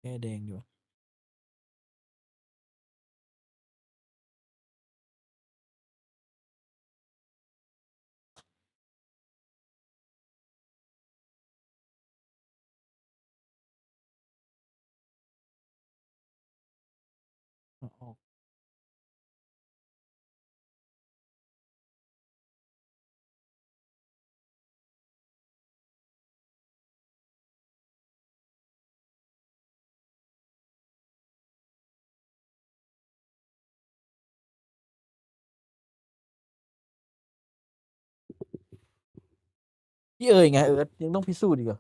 แก้แดงอยู่เอาออกพี่ไงยังต้องพิสูจน์อีกเหรอ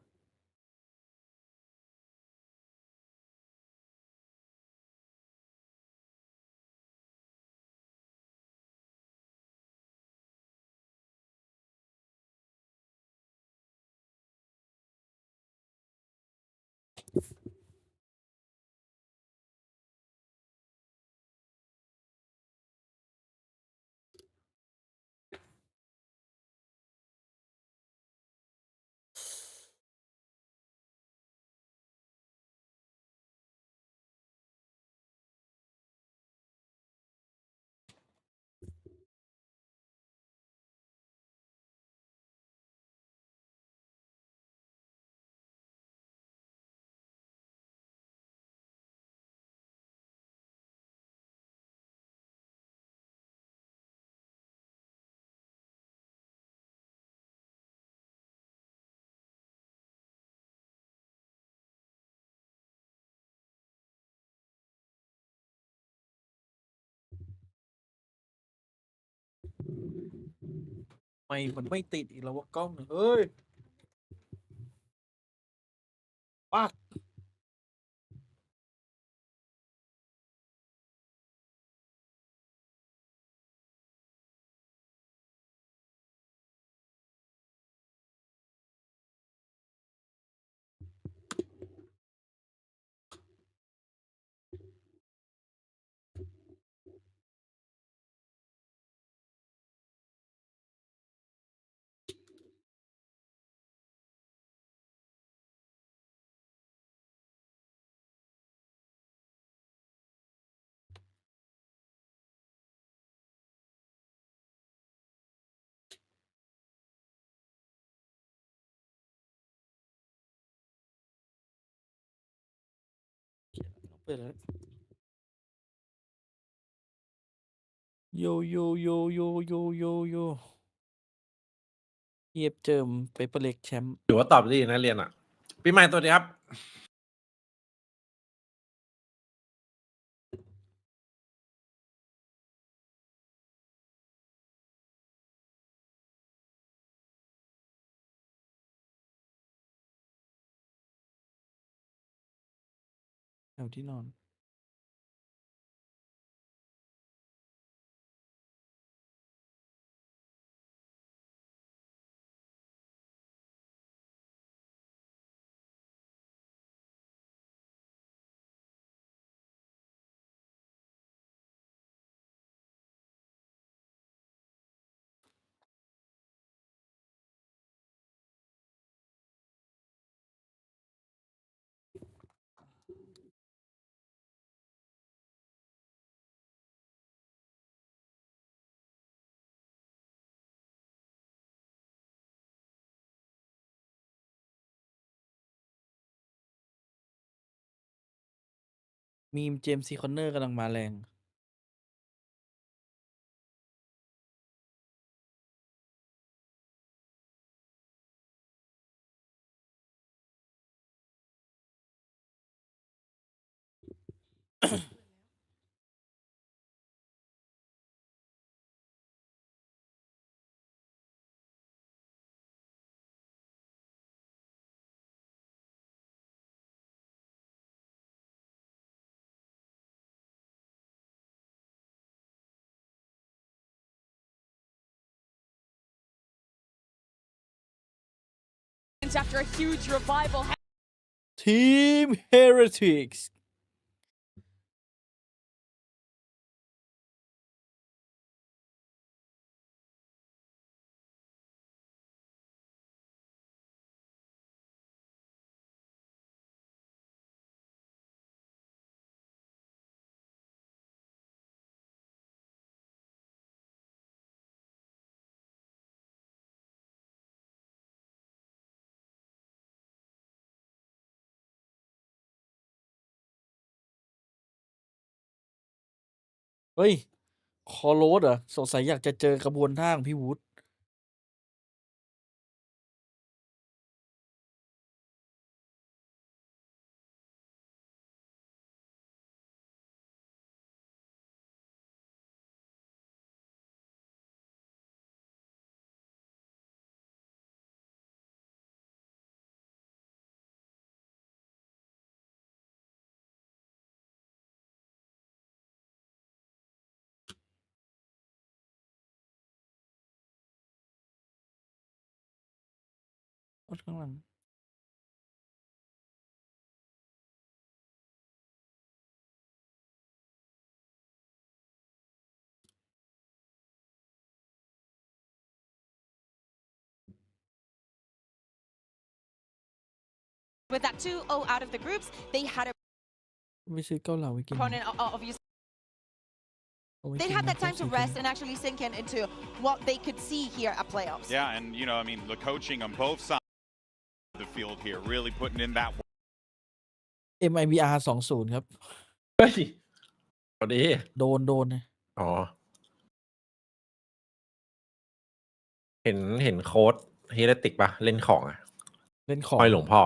ไม่มันไม่ติดอีกแล้วว่ากล้องเฮ้ยปักเปิดแล้วโยโยโยโยโยโยโยเยียบเจิมเปเปอร์เล็กแชมป์ถือว่าตอบได้ดีนะเรียนอ่ะปีใหม่ตัวดีครับแถวที่นอนมีมเจมส์ซีคอนเนอร์กำลังมาแรงafter a huge revival. ทีมเฮเรติกส์ เฮ้ยคอโรสเหรอสงสัยอยากจะเจอกระบวนท่าของพี่วูดข้างหลัง With that 2-0 out of the groups, they had a ไม่ซื้อเกาเหลาไปกิน opponent obviously. เอาไว้ They กิน had นะ that time to ซื้อ rest and actually sink into what they could see here at playoffs. Yeah, and you know, I mean, the coaching on both sides of the field here, really putting in that. MIBR 20ครับ เฮ้ยพอดี โดนนะ อ๋อ เห็นโค้ดเฮเลติกปะเล่นของอ่ะ เล่นของ ห้อยหลวงพ่อ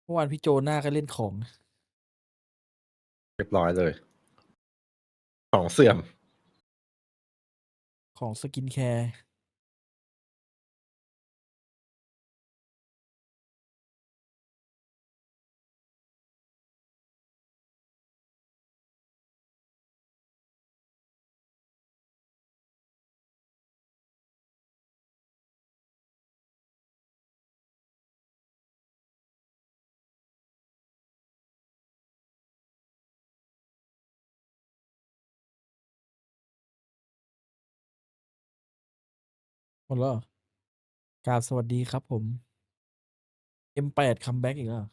เมื่อวานพี่โจหน้าก็เล่นของ เรียบร้อยเลย ของเสื่อม ของสกินแคร์หมดแล้วเหรอกราบสวัสดีครับผม M8 คัมแบ็กอีกแล้วเหรอ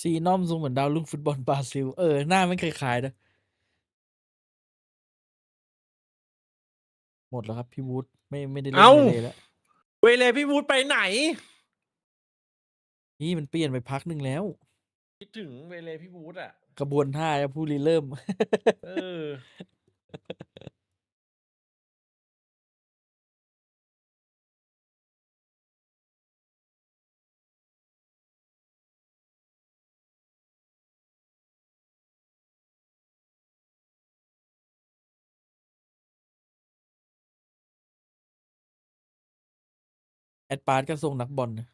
ซีนอมทรงเหมือนดาวรุ่งฟุตบอลบราซิล หน้าไม่คล้ายๆนะหมดแล้วครับพี่วูดไม่ได้เล่น เอ้า เลยแล้ว เวเลพี่วูดไปไหน นี่มันเปลี่ยนไปพักหนึ่งแล้ว คิดถึงเวเลพี่วูดอ่ะ กระบวนท่าผู้ริเริ่ม เออ แอดปาร์ตก็ทรงนักบอลนะ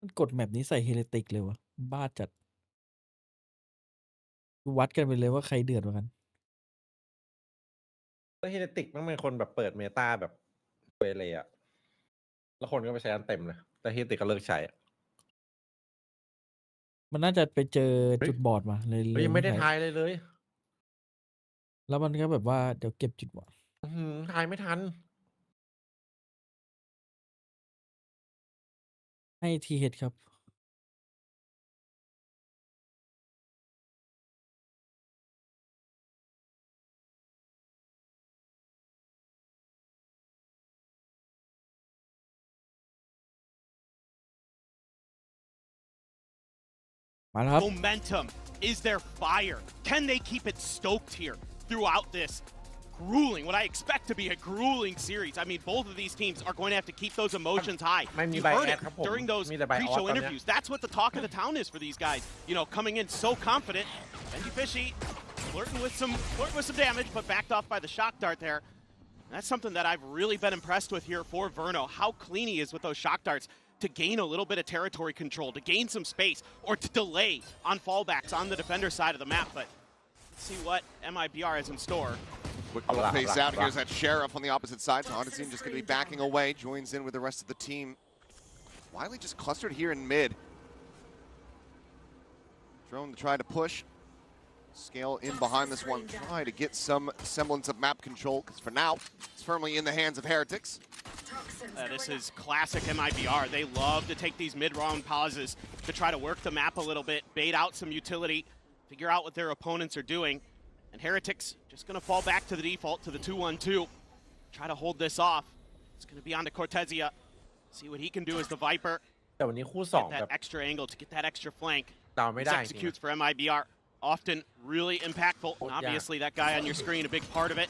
มันกดแมปนี้ใส่เฮเลติกเลยวะบ้าจัด วัดกันไปเลยว่าใครเดือดกว่ากัน แล้วเฮเลติกมันเป็นคนแบบเปิดเมตาแบบเวเลอะแล้วคนก็ไปใช้กันเต็มเลย แต่เฮเลติกก็เลิกใช้อะ มันน่าจะไปเจอ เฮ้ย จุดบอดมาเลย เฮ้ยยังไม่ได้ ใช้ ทายเลยเลย แล้วมันก็แบบว่าเดี๋ยวเก็บจุดบอด อื้อหือทายไม่ทัน ให้ทีเฮดครับ มาแล้วครับ Momentum is their fire. Can they keep it stoked here throughout this grueling, what I expect to be a grueling series? I mean, both of these teams are going to have to keep those emotions high. ไม่มี You ใบ heard แอ it ดครับผม during those มีแต่ใบออส pre-show ตอนเนี้ย interviews. That's what the talk of the town is for these guys. You know, coming in so confident. Benji Fishy flirting with some damage, but backed off by the shock dart there. That's something that I've really been impressed with here for Verno, how clean he is with those shock darts to gain a little bit of territory control, to gain some space, or to delay on fallbacks on the defender side of the map. But let's see what MIBR has in store. Quick little face out. Here's that Sheriff on the opposite side. So Odyssey just going to be backing away, joins in with the rest of the team. Wiley just clustered here in mid. Drone to try to push. Scale in behind this one, try to get some semblance of map control, because for now, it's firmly in the hands of Heretics. This is classic MIBR. They love to take these mid-round pauses to try to work the map a little bit, bait out some utility, figure out what their opponents are doing. And Heretics just going to fall back to the default, to the 2-1-2. Try to hold this off. It's going to be on to Cortezia. See what he can do as the Viper. แต่วันนี้คู่สอง Get แบบ that extra angle to get that extra flank. เดาไม่ได้ These executes for MIBR. Often really impactful. And obviously, that guy on your screen, a big part of it.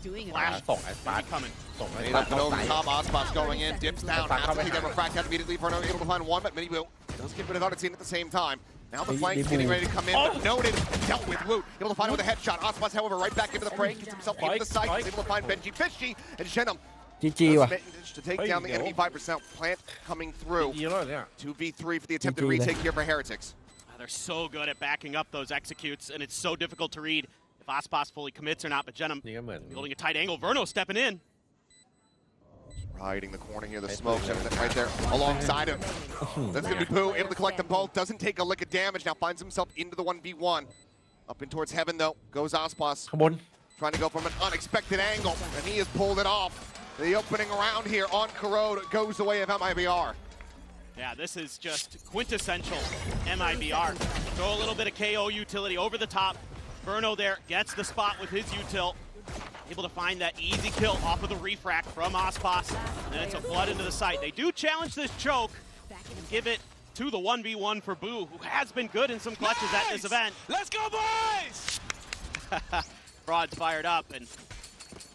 Doing it. ส่งไอ้สปาร์ Coming. ส่งไอ้ Made สปา up ร์ and เข้า over ไซ the top. Ospas going in, dips down. Has to take that refract out immediately. Verno able to find one, but Mini Will does get rid of Odyssey at the same time. Now the flank's getting ready to come in, but noted, dealt with Woot. Able to find it with a headshot. Ospas, however, right back into the fray, gets himself into the site. He's able to find Benji Fishy and Shenum. GG ว่ะ To take down the enemy 5%. Plant coming through. ดีแล้วเนี่ย 2v3 for the attempted GG retake here for Heretics. They're so good at backing up those executes, and it's so difficult to read if Ospas fully commits or not. But Jenum นี่ก็เหมือน building a tight angle. Verno stepping in. Riding the corner here, the smoke right there alongside him. That's going to be Pooh, able to collect them both. Doesn't take a lick of damage. Now finds himself into the 1v1. Up in towards heaven, though, goes Ospas. ข้างบน Trying to go from an unexpected angle, and he has pulled it off. The opening round here on Corrode goes the way of MIBR. Yeah, this is just quintessential MIBR. Throw a little bit of KO utility over the top. Verno there gets the spot with his util. Able to find that easy kill off of the refract from Ospas. And then it's a flood into the site. They do challenge this choke and give it to the 1v1 for Boo, who has been good in some clutches at this event. Let's go, boys! Fraud's fired up, and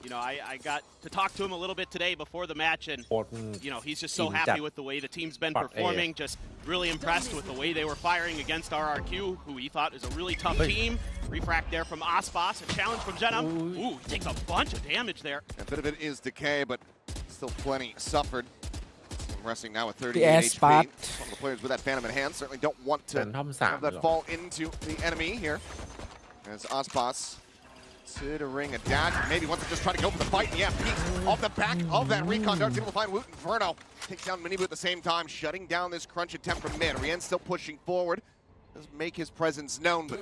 you know, I got to talk to him a little bit today before the match, and โคตร you know, he's just so happy with the way the team's been performing, just really impressed with the way they were firing against RRQ, who he thought is a really tough team. Refract there from Ospas, a challenge from Jenum. Ooh, he takes a bunch of damage there. A bit of it is decay, but still plenty suffered. Resting now with 30 The ass HP. spot. Some of the players with that Phantom in hand certainly don't want to เป็นท่อมสาม have that fall into the enemy here. As Ospas to ring a dash, maybe wants to just try to go for the fight. Yeah, peeks off the back of that recon dart, able to find Woot and Verno. Takes down Minibu at the same time, shutting down this crunch attempt from mid. Rien's still pushing forward. Doesn't make his presence known, but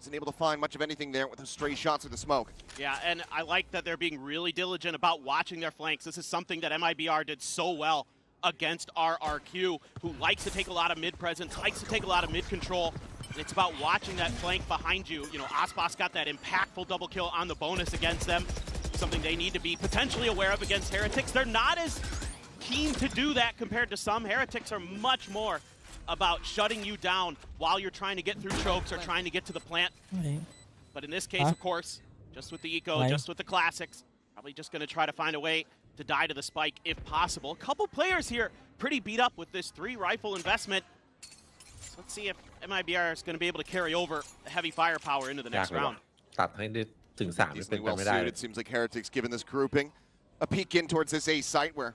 isn't able to find much of anything there with the stray shots of the smoke. Yeah, and I like that they're being really diligent about watching their flanks. This is something that MIBR did so well against RRQ, who likes to take a lot of mid presence, likes to take a lot of mid control. It's about watching that flank behind you. You know, Ospas got that impactful double kill on the bonus against them. Something they need to be potentially aware of against Heretics. They're not as keen to do that compared to some. Heretics are much more about shutting you down while you're trying to get through chokes or trying to get to the plant. But in this case, of course, just with the eco, just with the classics, probably just going to try to find a way to die to the spike if possible. A couple players here pretty beat up with this 3-rifle investment. So let's see if MIBR is going to be able to carry over the heavy firepower into the ยาก next เลย round. ตัดให้ได้ถึง3เป็น Decently ไป well ไม่ได้ suited. Seems like Heretics given this grouping a peek in towards this A site where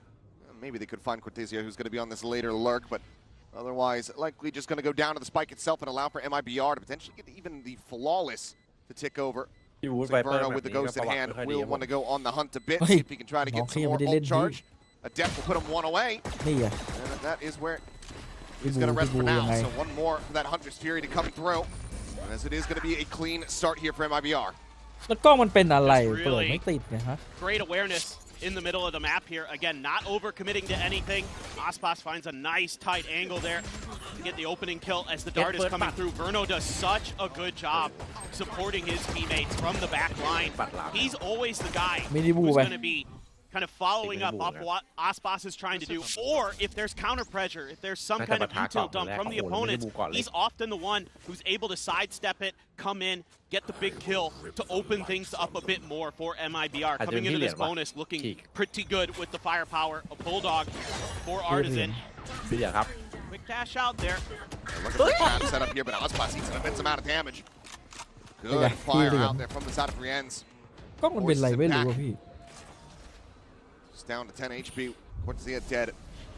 maybe they could find Cortezia, who's going to be on this later lurk, but otherwise likely just going to go down to the spike itself and allow for MIBR to potentially get even the flawless to tick over. พี่วูด So ไวเปอร์ Verno แบบ with the นี้ก็ ghost ประ in วัติ hand ไม่ค่อยดี will want to go on the hunt a bit, เฮ้ย see if he can try to get น้อง some เขายัง more ไม่ได้เล่น ult ดี charge. A death will put him one away, นี่ไง and that is where พี่ he's บู going to rest พี่ for บูยัง now. ไง So one more for that Hunter's Fury to come through, and as it is going to be a clean start here for MIBR. แล้วกล้องมันเป็นอะไร Just really เปิดไม่ติดไงฮะ Great awareness in the middle of the map here. Again, not overcommitting to anything. Ospas finds a nice tight angle there to get the opening kill as the dart is coming through. Verno does such a good job supporting his teammates from the back line. He's always the guy who's going to be kind of following up off what Ospas is trying to do, or if there's counter pressure, if there's some kind of util dump from the opponents, he's often the one who's able to sidestep it, come in, get the big kill to open things up a bit more for MIBR. Coming into this bonus looking pretty good with the firepower of Bulldog for Artisan. พี่เดียครับ Quick dash out there. Look at the trap set up here, but Ospas eats an immense amount of damage. Good fire out there from the side of Rien's. กล้องมันเป็นอะไรไม่รู้อะพี่ Just down to 10 HP. Cortezia dead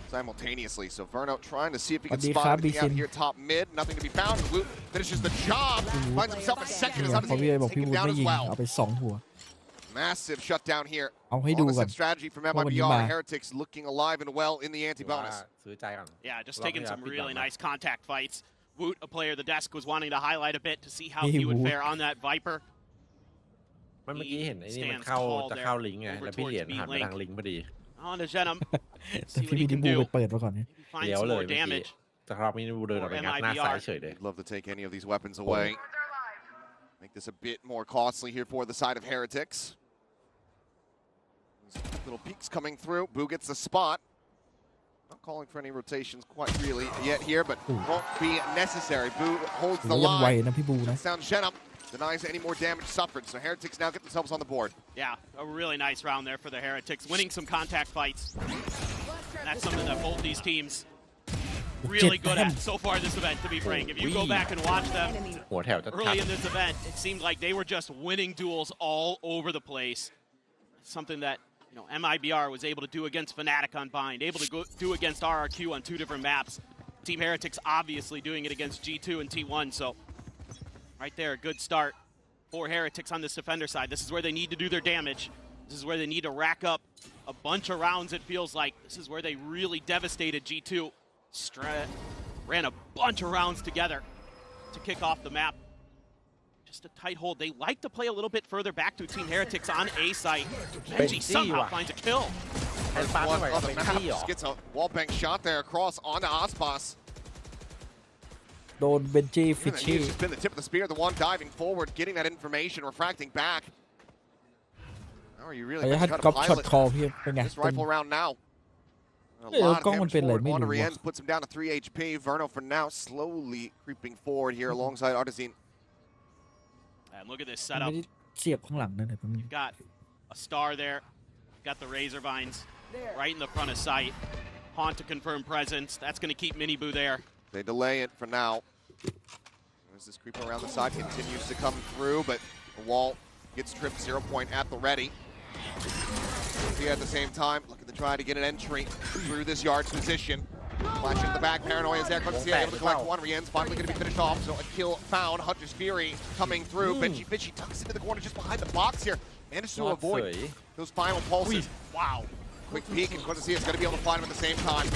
simultaneously. So Verno trying to see if he can Adi spot Khabi anything out Sin. here top mid. Nothing to be found. Loot finishes the job. Finds himself a second. เนี่ย As พอพี่เอบอก take พี่ him บูน down ไม่ as ยิง well. เอาไป2 หัว Massive shutdown here. เอาให้ดูก่อน Honest strategy from ว่าวันนี้มา MIBR. Heretics looking alive and well in the ถือว่า anti-bonus. ซื้อใจก่อน Yeah, just รอบ taking ที่แล้ว some ปิด really ดัง nice contact fights. Woot, a player the desk was wanting to highlight a bit to see how Hey, he would Woot. fare on that Viper. มันเมื่อกี้เห็นไอ้นี่มัน Stands เข้า tall จะ there เข้าลิงก์ไง over แล้วพี่เหรียญ towards หันไป B-Link. ทางลิงก์พอดี On to Venom. แต่ See พี่ what มี he ดิ can บูไป do. เปิดมาก่อนเนี่ย Maybe find เลี้ยว some เลย more เมื่อกี้ damage. แต่คราวนี้บูเดินออกไปงัดหน้า MIBR ซ้ายเฉยเลย Would love to take any of these weapons away. Make this a bit more costly here for the side of Heretics. Little peeks coming through. Boo gets the spot. Not calling for any rotations quite really yet here, but won't be necessary. Boo holds แล้ the วยังไว line. นะพี่บูนะ Sound Shenum denies any more damage suffered, so Heretics now get themselves on the board. Yeah, a really nice round there for the Heretics, winning some contact fights. And that's something that both these teams really good at so far this event, to be frank. If you go back and watch them หัวแถวจะทับ early in this event, it seemed like they were just winning duels all over the place. Something that MIBR was able to do against Fnatic on Bind, able to do against RRQ on 2 different maps. Team Heretics obviously doing it against G2 and T1, so right there, a good start for Heretics on this defender side. This is where they need to do their damage. This is where they need to rack up a bunch of rounds, it feels like. This is where they really devastated G2. Ran a bunch of rounds together to kick off the map. Just a tight hold. They like to play a little bit further back to Team Heretics on A site. Benji somehow finds a kill. ไอ้ปา One ไม่ไหว on กับ the เป็น map ที่หรอ just gets a wallbang shot there across onto Aspas. โดนเบนจี้ฟิช He's ชี่ just been the tip of the spear, the one diving forward, getting that information, refracting back. How are you ไอ้ really ฮัท trying ก๊อป to ช็อต pilot คอพี่เป็นไง this rifle round now? A Yeah, lot of gone damage with forward. Pele, One maybe Rienz more. puts him down to 3 HP. Verno for now slowly creeping forward here alongside Artisan. And look at this มัน setup. ไม่ได้เสียบข้างหลังนั่นแหละตรงนี้ You've got a star there. You've got the Razor Vines right in the front of sight. Haunt to confirm presence. That's going to keep Miniboo there. They delay it for now. As this creep around the side continues to come through, but the wall gets tripped. 0 point at the ready. Here at the same time, looking to try to get an entry through this yard's position. Flash into the back, Paranoia is there. Cortezia able to collect one. Rienz finally going to be finished off, so a kill found. Hunter's Fury coming through. Benji Fishy tucks into the corner just behind the box here. Managed to avoid those final pulses. Wow. Quick peek, and Cortezia is going to be able to find him at the same time.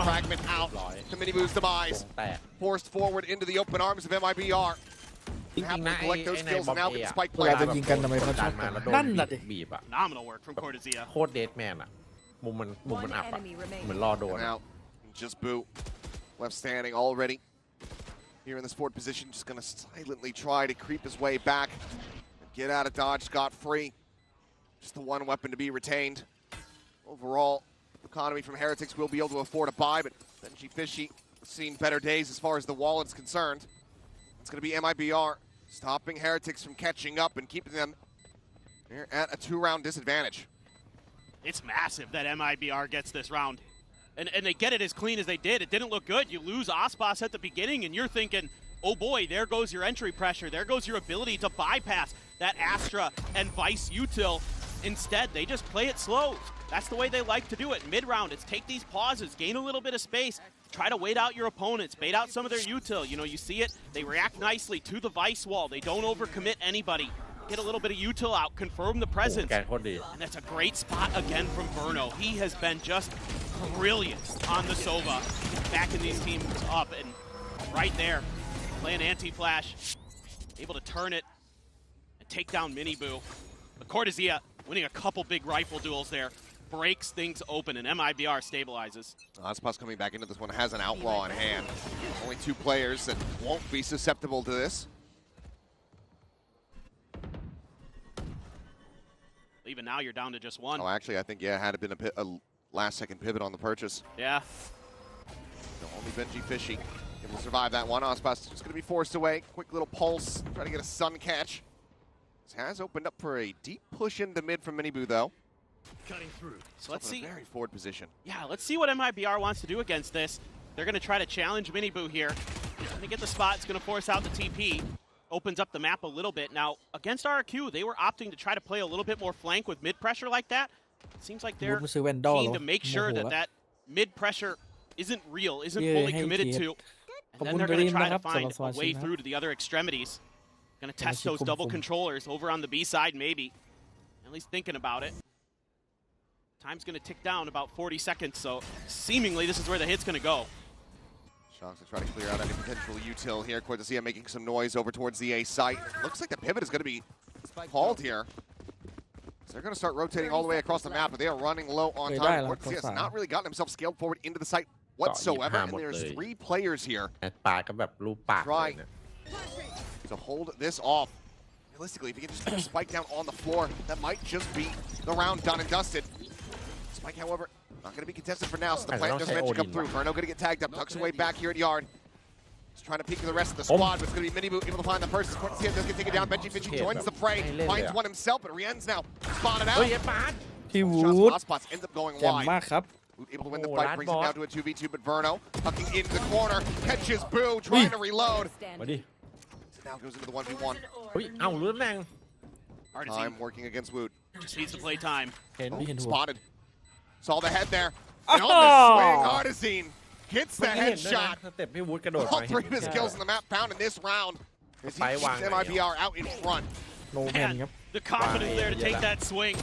Fragment out to Miniboo's demise. แตก Forced forward into the open arms of MIBR. จริง Happy ๆนะ to collect those ไอ้ใน kills บอ and ม now เอ get the อะ spike เวลา plant. จะยิงกันทำไมเขาช ดั อบ นมาแล้วโดน นั่นน่ะดิ บีบอะ Phenomenal work from Cortezia. โคตรเดดแมนอะมุมมันอับอะเหมือนรอโดน And อะ now, just Boo. Left standing already. Here in this forward position, just going to silently try to creep his way back. Get out of dodge scot-free. Just the one weapon to be retained. Overall, economy from Heretics will be able to afford a buy, but Benji Fishy has seen better days as far as the wallet's concerned. It's going to be MIBR stopping Heretics from catching up and keeping them here at a 2-round disadvantage. It's massive that MIBR gets this round. And they get it as clean as they did. It didn't look good. You lose Aspas at the beginning, and you're thinking, oh boy, there goes your entry pressure. There goes your ability to bypass that Astra and Vice util. Instead, they just play it slow. That's the way they like to do it. Mid-round, it's take these pauses, gain a little bit of space, try to wait out your opponents, bait out some of their util. You see it, they react nicely to the Vice wall. They don't overcommit anybody. Get a little bit of util out, confirm the โอ้ presence. แกนโคตรดี And that's a great spot again from Verno. He has been just brilliant on the Sova, backing these teams up. And right there, playing anti-flash, able to turn it and take down Miniboo. But Cortezia winning a couple big rifle duels there, breaks things open, and MIBR stabilizes. Aspas coming back into this one has an outlaw in hand. Only 2 players that won't be susceptible to this. Even now, you're down to just one. Oh, actually, I think, yeah, had it been a last-second pivot on the purchase. Yeah. No, only Benji Fishy able to survive that one. Aspas just going to be forced away. Quick little pulse, try to get a sun catch. This has opened up for a deep push into mid from Miniboo, though. Cutting through. So let's Up in see. a very forward position. Yeah, let's see what MIBR wants to do against this. They're going to try to challenge Miniboo here. Going to get the spot. It's going to force out the TP. Opens up the map a little bit. Now, against RRQ, they were opting to try to play a little bit more flank with mid pressure like that. seems like วุ they're ฒิมาซื้อแวนดอล keen to make sure that that mid pressure isn't real, isn't fully committed to, and then they're going to try to find a way through to the other extremities. Going to test those double controllers over on the B side, maybe. At least thinking about it. Time's going to tick down about 40 seconds, so seemingly this is where the hit's going to go. Sharks are trying to clear out any potential util here. Cortesia making some noise over towards the A site. Looks like the pivot is going to be called here. So they're going to start rotating all the way across the map, but they are running low on time. Cortesia has not really gotten himself scaled forward into the site whatsoever, and there's 3 players here ปากก็แบบรูปปากเลยเนี่ย to hold this off. Realistically, if you can just put a spike down on the floor, that might just be the round done and dusted. Spike, however, not going to be contested for now, so the plant doesn't mention come through. Verno going to get tagged up, tucks away back here at Yard. He's trying to peek for the rest of the squad, but it's going to be Miniboot able to find the person. Cortesia does get taken down. Benji Finchie joins the fray, finds one himself, but Rien's now spotted out. พี่วูด Hotspots ends up going แจ่ม wide. มากครับ Able to win the fight, brings him down to a 2v2, but Verno tucking into the corner, catches Boo, trying to reload. มาดิ Now goes into the 1v1. เฮ้ยเอ้ารู้ตำแหน่ง Artisan Time working against Wood. just needs to play time. เห็น Oh, พี่เห็นหัว spotted. Saw the head there. And on the swing, Artisan hits the เมื่อกี้เห็นด้วยนะ headshot. สเต็ปพี่วูดกระโดด All ไป 3 of his kills in the map found in this round. As he Phải keeps vàng này. MIBR out in front. โนแมน Man, ครับ the confidence there to take that swing.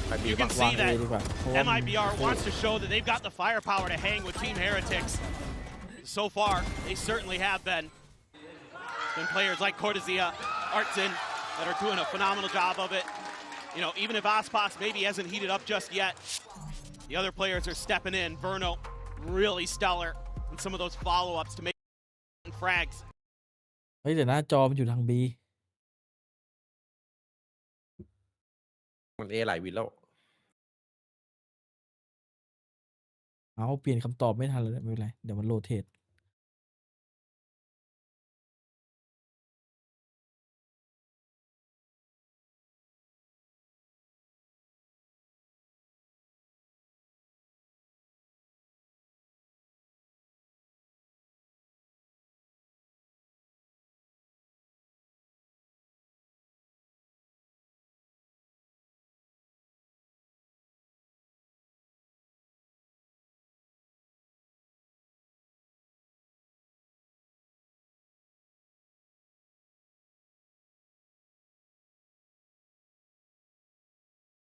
ไปบี You บ้า can ง วาง see เอ that ดีกว่าเพราะว่า MIBR wants to show that they've got the firepower to hang with Team Heretics. So far, they certainly have been. Been players like Cortesia, Artsin, that are doing a phenomenal job of it. You know, even if Aspas maybe hasn't heated up just yet, the other players are stepping in. Verno, really stellar in some of those follow-ups to make frags. เฮ้ยเดี๋ยวหน้าจอมันอยู่ทาง B มันเอหลายวินแล้ว เอาเปลี่ยนคำตอบไม่ทันเลยไม่เป็นไรเดี๋ยวมันโรเทต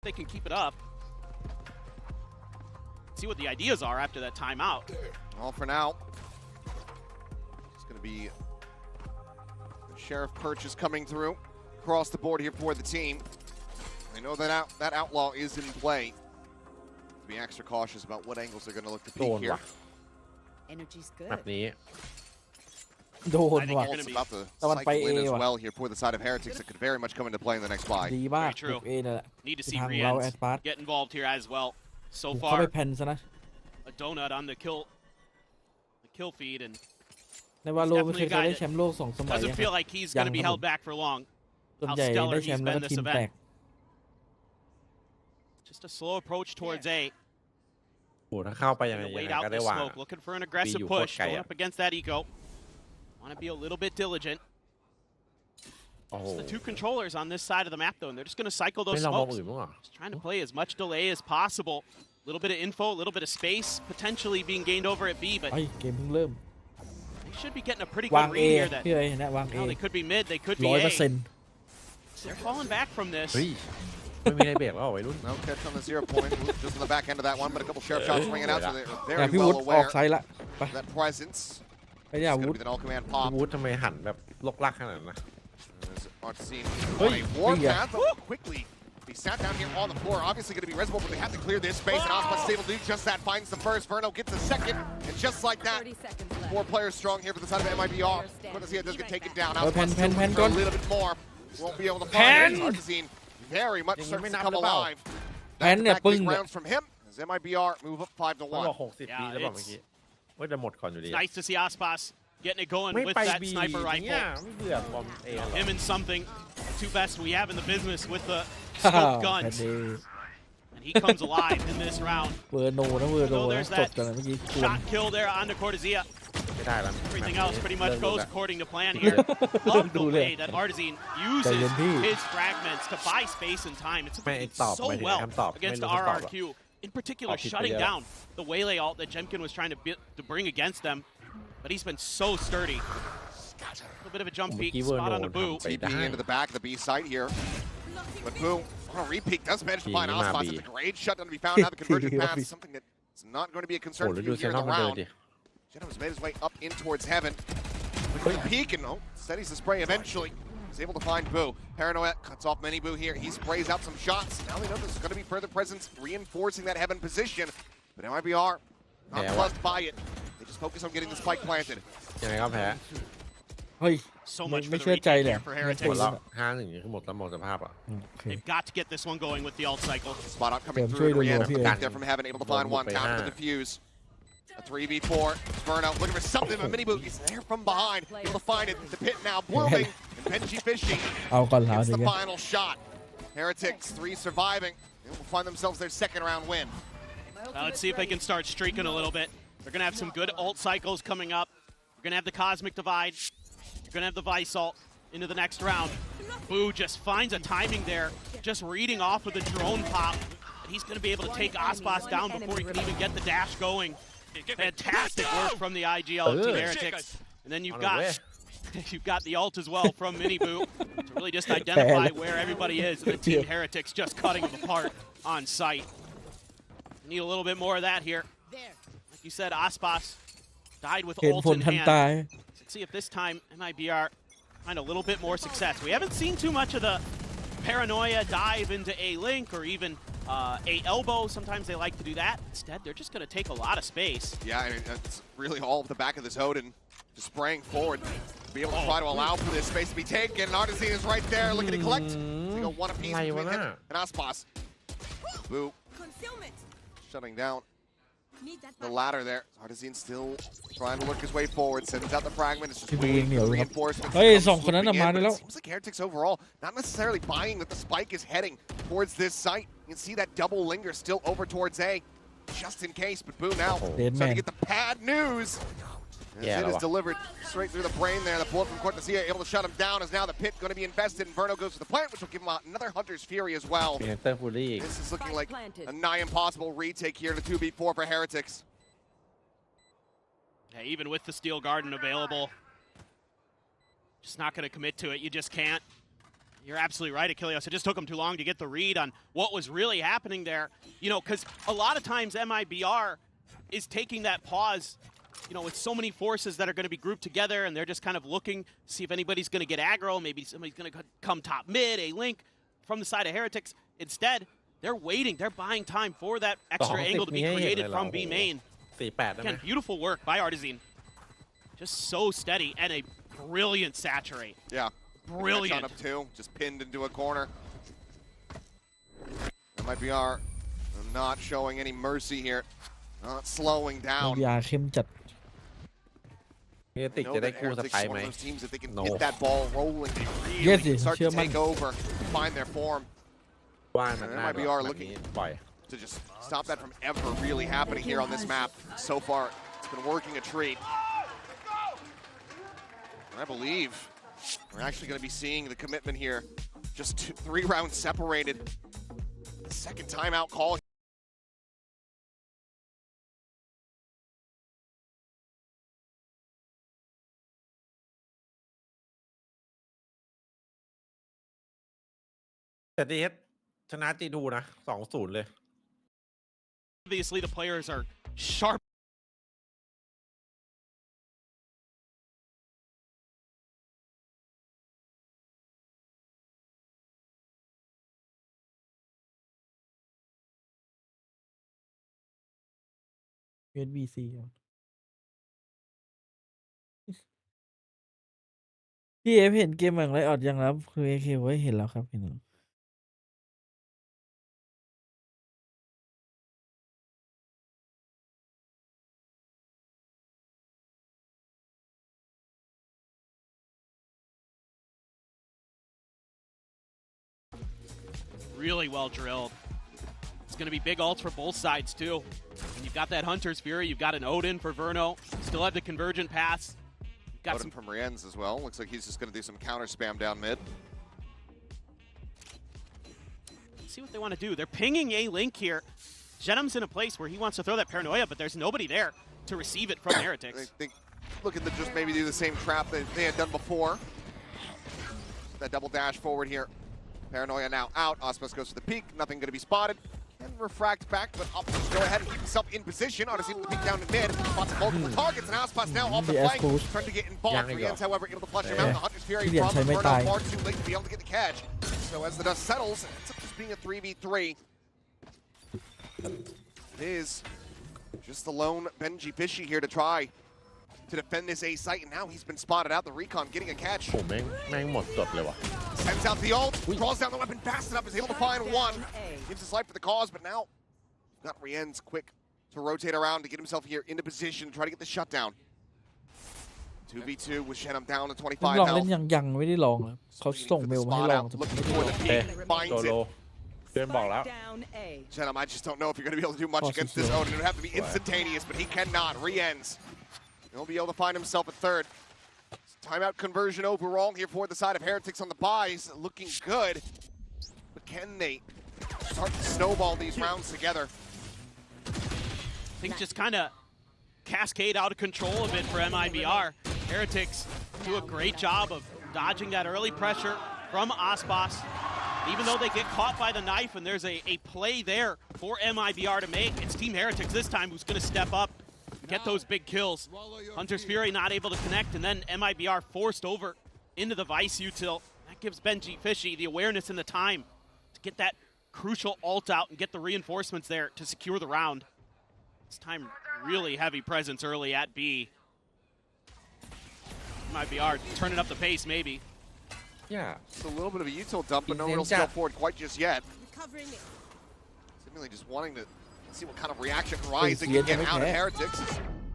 They can keep it up. See what the ideas are after that timeout. All for now. It's going to be the Sheriff purchase coming through across the board here for the team. I know that that outlaw is in play. Be extra cautious about what angles they're going to look to โด peek น here. ว่ะ Energy's แบบ good. นี้ โดน I think ว่ะ you're It's about to Someone cycle by in A as ว่ะ well here for the side of Heretics that could very much come into play in the next buy. ดีมาก Very true. เอนั่นแหละ Need to คือ see ทางเราแอ Rienz ดพาร์ต get involved here as well. So เข้าไป far, แพนซะนะ a donut on the kill feed, and ในวาโลไม่เคยได้แชมป์โลก2 สมัย doesn't feel like he's going to be held back for long. ส่วน How ใหญ่ stellar ได้แช he's มป์แล้วก็ been ที this มแตก event. Just a slow approach towards A. โอ้ถ้าเข้าไปยังไง Gonna ยัง wait ไง out ก็ the ได้วาง smoke, looking for an aggressive you push, fuck guy, going yeah. up against that eco. Want to be a little bit diligent. โอ้โห It's the 2 controllers on this side of the map, though, and they're just going to cycle ไม่ those ลองมอง smokes. อื่นบ้างเหรอ Just trying to play as much delay as possible. A little bit of info, a little bit of space, potentially being gained over at B, but ไอ้เกมเพิ่งเริ่ม they should be getting a pretty วาง good เอ read here that พี่เอ๋นะวางเอ well, they could be mid, they could be 100% A. They're falling back from this. เฮ้ยไม่มีอะไรเบรกแล้วเหรอวัยรุ่น No catch on the 0 point, just on the back end of that one, but a couple Sheriff shots ringing out, so they're แต่ very พี่วุฒิ well ออก aware ไซด์ละไป of that presence. ไปเนี่ย It's วุ going ฒิ to be the all command พี่ pop. วูดทำไมหันแบบลกลักขนาดนั้นนะ As Artisan Hey, on a warpath, hey, but quickly he sat down here on the floor. Obviously going to be reservoir, but they have to clear this space, and Osmas is able to do just that. Finds the first. Verno gets the second, and just like that, 30 seconds left. 4 players strong here for the side of MIBR. Cortesia does get taken down. Oh, pen, Osmas pen, still pen, looking for a gun. little bit more. Won't be able to Pen. find it. Artisan very much Ding, starts to may come not have alive. Pen Back-to-backเนี่ยปึ้ง big เนี่ย rounds from him as MIBR move up 5 to เขาบอก 1. 60 Yeah, ปีแล้วบอก it's- เมื่อกี้ว่าจะหมดก่อนอยู่ดี It's nice to see Aspas getting it going ไม่ with ไป that บี sniper เนี่ย rifle. ไม่เบื่อบอมเอหรอ Him and something, the 2 best we have in the business with the แพ smoke น guns. เด And he comes alive in this round. เวอร์โนนะเวอร์โน So นะ there's จบ that กันนะเมื่อกี้ควร shot kill there onto Cortesia. ไม่ได้แล้ว Everything else pretty much goes according to plan here. Love the way that Artesian uses his fragments to buy space and time. It's so well against RRQ. In particular, shutting down the Waylay ult that Jemkin was trying to bring against them. But he's been so sturdy. A little bit of a jump peek, spot on the Boo. TP into the back of the B site here. But Boo, on a repeat, does manage to find Ospas. It's a great shutdown to be found. Now the conversion path is something that's not going to be a concern for you here in the round. Jeddah has made his way up in towards heaven. Quick peek and steadies the spray eventually. He's able to find Boo. Paranoia cuts off mini Boo here. He sprays out some shots. Now they know there's going to be further presence reinforcing that heaven position. But MIBR, not plugged by it. They just focus on getting the spike planted. ยังไงก็แพ้ เฮ้ย So much ไม่ for เชื่อ the ใจ retake เลย here for หม Heretics. ดแล้ว5-1คือหมดแล้วหมดสภาพอ่ะ They've got to get this one going with the ult cycle. Spot up coming through. Rihanna back there from heaven, able to find one. Down to the defuse. A 3v4. Burnout looking for something, but Mini Boo is there from behind. Able to find it. The pit now blooming. And Benji fishing. เอาก่อนแล้ว It's ดิ the final shot. Heretics 3 surviving. They will find themselves their second round win. Let's see if they can start streaking a little bit. They're going to have some good ult cycles coming up. You're going to have the Cosmic Divide. You're going to have the Vice ult into the next round. Boo just finds a timing there, just reading off of the drone pop. And he's going to be able to take Ospas down before he can even get the dash going. Fantastic work from the IGL Team Heretics. And then you've got the ult as well from Mini Boo to really just identify where everybody is. And the Team Heretics just cutting them apart on site. Need a little bit more of that here. Like you said, Ospas died with เห็น ult ผล in ทัน hand. ตาย Let's see if this time MIBR find a little bit more success. We haven't seen too much of the paranoia dive into a link or even a elbow. Sometimes they like to do that. Instead, they're just going to take a lot of space. Yeah, and it's really all of the back of this Odin just spraying forward to be able to try to allow for this space to be taken. Artesian is right there looking to collect. So you go one apiece between him and Ospas. Boo. Shutting down the ladder there. Artesian still trying to work his way forward. Sends out the fragment. It's just waiting for the reinforcements. เฮ้ยสองคนนั้นมาได้แล้ว Seems like Heretics overall not necessarily buying that the spike is heading towards this site. You can see that double linger still over towards A, just in case. But Boo now starting to get the bad news. It is delivered straight through the brain there. The bullet from Cortesia able to shut him down. Is now the pit going to be invested, and Verno goes to the plant, which will give him another Hunter's Fury as well. This is looking like a nigh impossible retake here to 2v4 for Heretics. Yeah, even with the Steel Garden available, just not going to commit to it. You just can't. You're absolutely right, Achilles. It just took them too long to get the read on what was really happening there. You know, because a lot of times MIBR is taking that pause, you know, with so many forces that are going to be grouped together, and they're just kind of looking, see if anybody's going to get aggro, maybe somebody's going to come top mid, a link from the side of Heretics. Instead, they're waiting. They're buying time for that extra angle to be created from B main. Again, beautiful work by Artesian. Just so steady and a brilliant saturate. Yeah. Brilliant. Up two, just pinned into a corner. MIBR not showing any mercy here. Not slowing down. ยาเข้มจัด ติกจะได้คู่สไปไหม teams that they can get that ball rolling, they really Yes, start to เชื่อมั่น take over, find their form. ว่านมันน่า MIBR แบบ looking นี้ปล่อย to just stop that from ever really happening here on this map. So far, it's been working a treat. I believe we're actually going to be seeing the commitment here. Just 3 rounds separated. Second timeout call.แต่ดีเอสชนะจีดูนะ 2-0 เลย Obviously, the players are sharp. SBC พี่เอฟเห็นเกมอย่างไรออดยังครับคือเอเคไว้เห็นแล้วครับเห็นแล้ว Really well drilled. It's going to be big ults for both sides, too. And you've got that Hunter's Fury. You've got an Odin for Verno. Still have the Convergent Pass. You've got Odin from Rienz as well. Looks like he's just going to do some counter spam down mid. Let's see what they want to do. They're pinging a Link here. Genum's in a place where he wants to throw that Paranoia, but there's nobody there to receive it from Heretics. They think, looking to just maybe do the same trap that they had done before. That double dash forward here. Paranoia now out. Aspas goes to the peak. Nothing going to be spotted. And refract back, but Optimus go ahead and keep himself in position. Odyssey with the peek down to mid. Lots of multiple targets, and Aspas now off the flank. Trying to get involved. Rienz, however, able to flush him out. The Hunter's Fury from Verno far too late to be able to get the catch. So as the dust settles, it ends up just being a 3v3. It is just the lone Benji Fishy here to try to defend this A site, and now he's been spotted out. The recon getting a catch. ผมแม่งหมดจดเลยว่ะ Sends out the ult, draws down the weapon fast enough, is able to find one. Gives his life for the cause, but now got Rienz quick to rotate around to get himself here into position, try to get the shutdown. 2v2 with Shenum down to 25 ลองเล่น health. ยังไม่ได้ลองเลยเขาส่งเมลมาให้ลองแต่ผม Looking ไม่ได้ for ล the อง peak, โ finds โล it. เพื่อนบอกแล้ว Shenum, I just don't know if you're going to be able to do much against this Odin. It would have to be instantaneous, but he cannot. Rienz, he'll be able to find himself a third. Timeout conversion overall here for the side of Heretics on the buys. Looking good. But can they start to snowball these rounds together? Things just kind of cascade out of control a bit for MIBR. Heretics do a great job of dodging that early pressure from Aspas. Even though they get caught by the knife and there's a play there for MIBR to make, it's Team Heretics this time who's going to step up, get those big kills. Hunter's Fury not able to connect, and then MIBR forced over into the Vice util. That gives Benji Fishy the awareness and the time to get that crucial ult out and get the reinforcements there to secure the round. This time, really heavy presence early at B. MIBR turning up the pace, maybe. Yeah. Just a little bit of a util dump, but no real skill forward quite just yet. Seemingly just wanting to see what kind of reaction Rise they can get out of Heretics.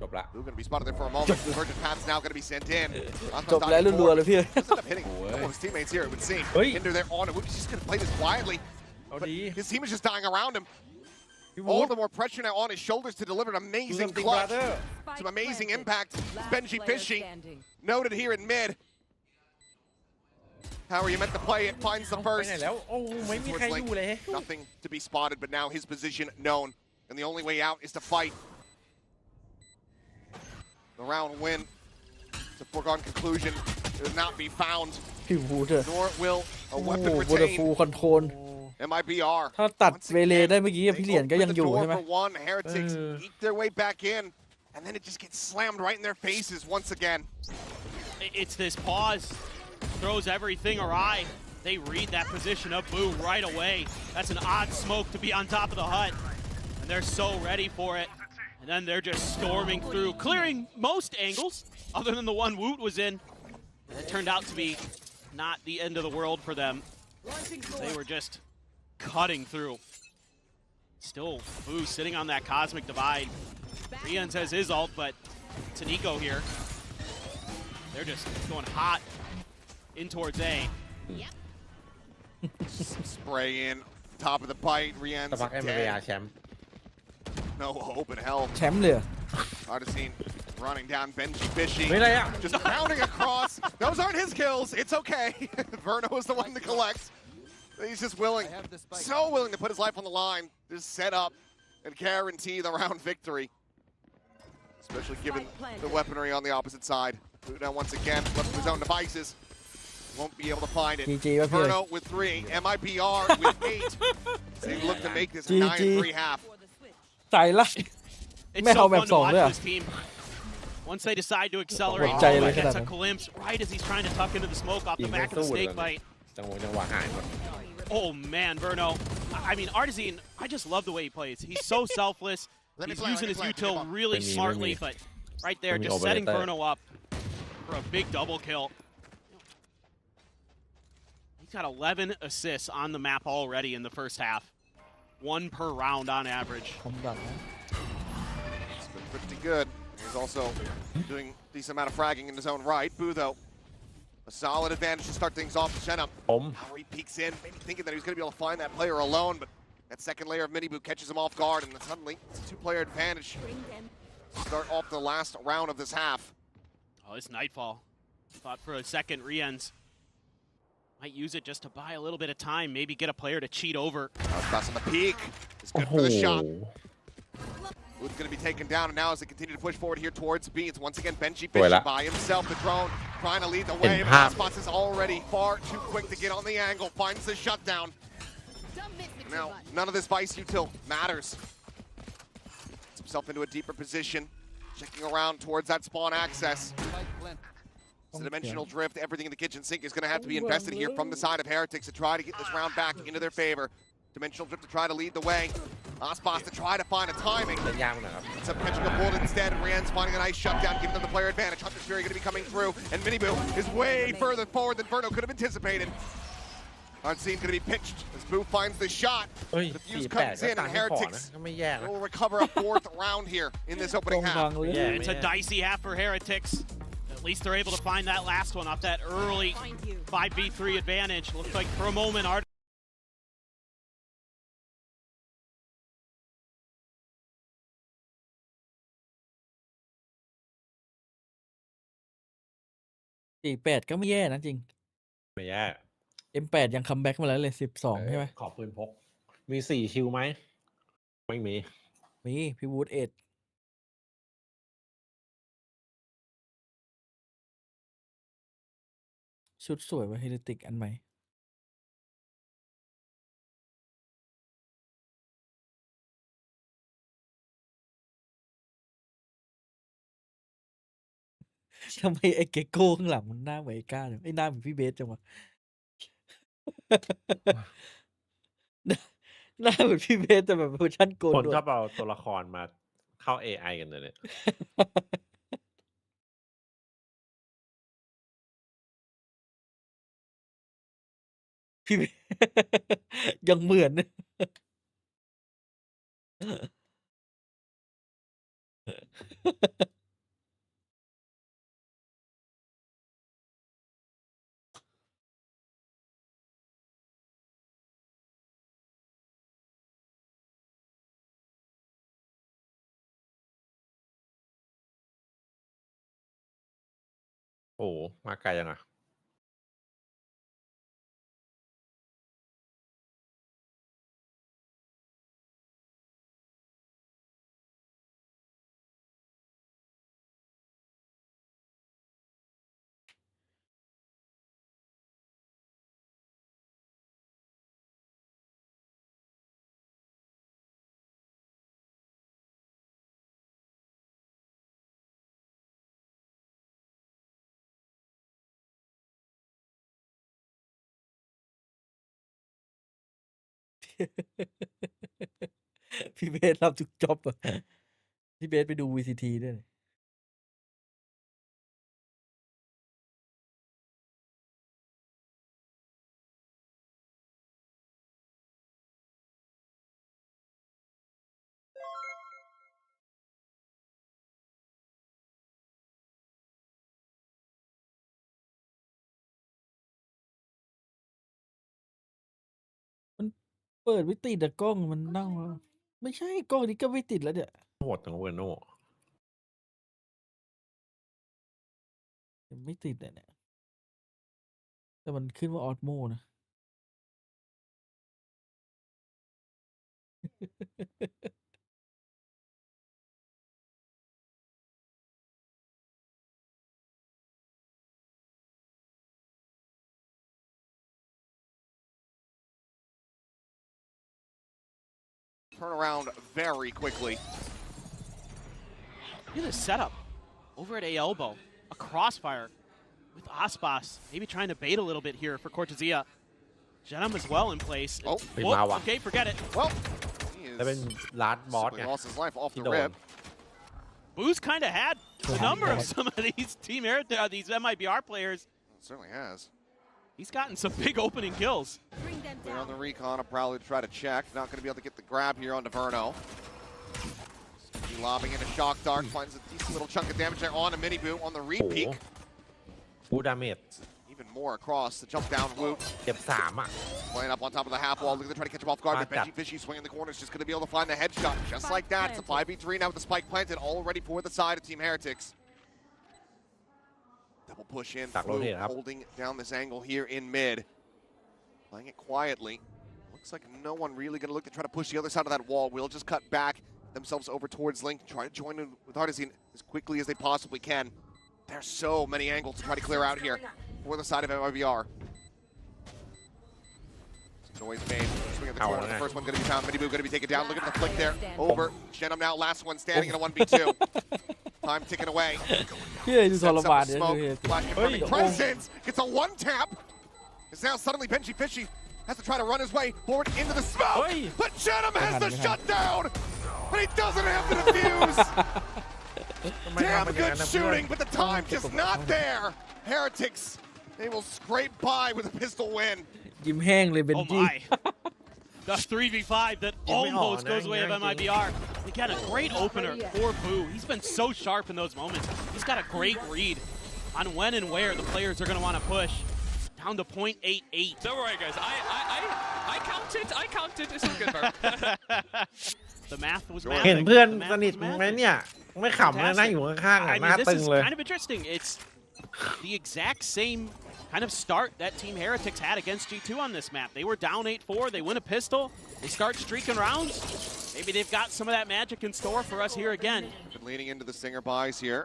จบละ Who's going to be spotted there for a moment. Convergent Path's now going to be sent in. จบแล้วรัวๆเลยพี่ Doesn't end up hitting a couple of his teammates here, it would seem. Hinder there on it. He's just going to play this quietly. เอา But ดี his team is just dying around him. All the more pressure now on his shoulders to deliver an amazing clutch. Some amazing impact. Benji Fishy noted here in mid. How are you meant to play it? Finds the ไป first. ไหนแล้วโอ้ไม่มีใครดูเลย Nothing to be spotted, but now his position known. And the only way out is to fight. The round win. It's a foregone conclusion. It will not be found. พี่วูดอะ Nor will a โอ้โห weapon วูดอะฟู retain. คอนโทรล MIBR. ถ้าตัดเวเลได้เมื่อกี้พี่เหรียญก็ยังอยู่ใช่ไหม For one, Heretics eke their way back in, and then it just gets slammed right in their faces once again. It's this pause, throws everything awry. They read that position of Boo right away. That's an odd smoke to be on top of the hut, and they're so ready for it. And then they're just storming through, clearing most angles, other than the one Woot was in. And it turned out to be not the end of the world for them. They were just cutting through. Still, Boo sitting on that Cosmic Divide. Rienz has his ult, but it's an eco here. They're just going hot in towards A. Spray in, top of the bite, สัก Rienz พัก MIBR dead. แชมป์ No hope in hell. แชมป์เลย Odyssey running down Benji Fishy. ไม่ไรอ่ะ Just pounding across. Those aren't his kills. It's okay. Verno is the one to collect. He's just willing, so willing to put his life on the line, just set up and guarantee the round victory. Especially given the weaponry on the opposite side. Now once again, left to his own devices. Won't be able to find it. GG ป่ะพี่ Verno with 3, MIBR with 8. They look to make this a 9-3 half. ใจละ It's Man, so how fun map to song watch there. this team. Once they decide to accelerate, Jay Boo like gets that. a glimpse right as he's trying to tuck into the smoke off the back of the snake bite. จังหวะหายหมด Oh man, Verno. I mean, Artisan, I just love the way he plays. He's so selfless. He's using his util really smartly, but right there, just setting Verno up for a big double kill. He's got 11 assists on the map already in the first half. 1 per round on average. ผมดันนะ It's been pretty good. He's also doing a decent amount of fragging in his own right. Boo, though, a solid advantage to start things off. Shenum, ผม how he peeks in, maybe thinking that he was going to be able to find that player alone, but That second layer of mini boot catches him off guard, and then suddenly it's a two-player advantage. Start off the last round of this half. Oh, it's Nightfall. Thought for a second, Riens might use it just to buy a little bit of time, maybe get a player to cheat over. Cross on the peak. It's good for the shot. Boot's going to be taken down, and now as they continue to push forward here towards B, it's once again Benji Fishy by himself. The drone trying to lead the way, but Spots is already far too quick to get on the angle. Finds the shutdown. Now, none of this Vice util matters. Gets himself into a deeper position, checking around towards that spawn access. It's a dimensional drift. Everything in the kitchen sink is going to have to be invested here from the side of Heretics to try to get this round back into their favor. Dimensional drift to try to lead the way. Aspas to try to find a timing. Ends up catching a bullet instead. Rien's finding a nice shutdown, giving them the player advantage. Hunter's Fury going to be coming through, and Miniboo is way further forward than Verno could have anticipated. Unseen going to be pitched as Boo finds the shot. The fuse comes in, and Heretics will recover a fourth round here in this opening half. It's a dicey half for Heretics. At least they're able to find that last one off that early 5v3 advantage. Looks like for a moment, Art. 48 ก็ไม่แย่นะจริง ไม่แย่ M8 ยังคัมแบ็กมาแล้วเลย12ใช่ไหม ขอบปืนพก มี4คิวไหม ไม่มี มีพี่วูดเอ็ดชุดสวยว่ะเฮลิติกอันใหม่ ทำไมไอ้เกโก้ข้างหลังมันหน้าเหมือนไอ้ก้าจังไอ้หน้าเหมือนพี่เบสจังวะ หน้าเหมือนพี่เบสแต่แบบเวอร์ชันโกน คน ด้วย ชอบเอาตัวละครมาเข้า AI กันเลยเนี่ย พี่เบส ยังเหมือน โอ้โหมาไกลยังอ่ะ พี่เบสรับทุกจ็อบอะพี่เบสไปดู VCT ด้วย มันเปิดไม่ติดอะกล้องมันนั่งแล้วไม่ใช่กล้องนี้ก็ไม่ติดแล้วเนี่ย โหดจังเวอร์โน่ ยังไม่ติดอะเนี่ย แต่มันขึ้นว่าออสโมนะ Turn around very quickly. Look at this setup over at A elbow. A crossfire with Aspas. Maybe trying to bait a little bit here for Cortezia. Genum as well in place. Oh, whoa, okay, forget it. Well, แล้วเป็นลาดบอสไง lost his life off the ที่โดน rib. Boo's kind of had the number of some of these these MIBR players. Certainly has. He's gotten some big opening kills. They're on the recon. I'll probably try to check. Not going to be able to get the grab here onto Verno. Lobbing in a shock dart. Finds a decent little chunk of damage there on a mini boot on the repeat. ฟูดาเมจ He Even more across the jump down Woot. เจ็บ3 อ่ะ Playing up on top of the half wall, looking to try to catch him off guard, but Benji Fishy swinging the corner is just going to be able to find the headshot. Just like that, it's a 5v3 now with the spike planted already for the side of Team Heretics. Double push in, holding down this angle here in mid. Playing it quietly. Looks like no one really going to look to try to push the other side of that wall. We'll just cut back themselves over towards Link, try to join in with Artisan as quickly as they possibly can. There's so many angles to try to clear out here for the side of MIBR. Noise made. Swing at the corner. The first one going to be found. MIBR going to be taken down. Look at the flick there. Over. Shenum now, last one standing in a 1v2. Time ticking away. Sets up the smoke. Flash confirming presence. Gets a one tap. It's now suddenly Benji Fishy has to try to run his way forward into the smoke. But Shenum has the shutdown. But he doesn't have the defuse. Damn good shooting, but the time just not there. Heretics, they will scrape by with a pistol win. ยิ้มแห้งเลยเบน Oh จี้ my. The 3v5 that almost goes away of MIBR. Again, a great opener for Boo. He's been so sharp in those moments. He's got a great read on when and where the players are going to want to push. Down to 0.88. Don't worry, guys. I counted. It's all good, bro. The math was math. เห็นเพื่อนสนิทไหมเนี่ยไม่ขำเลยนั่งอยู่ข้างๆ I หน้า mean, ตึ this ง is เลย kind of interesting. It's the exact same kind of start that Team Heretics had against G2 on this map. They were down 8-4. They win a pistol. They start streaking rounds. Maybe they've got some of that magic in store for us here again. Been leaning into the Stinger buys here.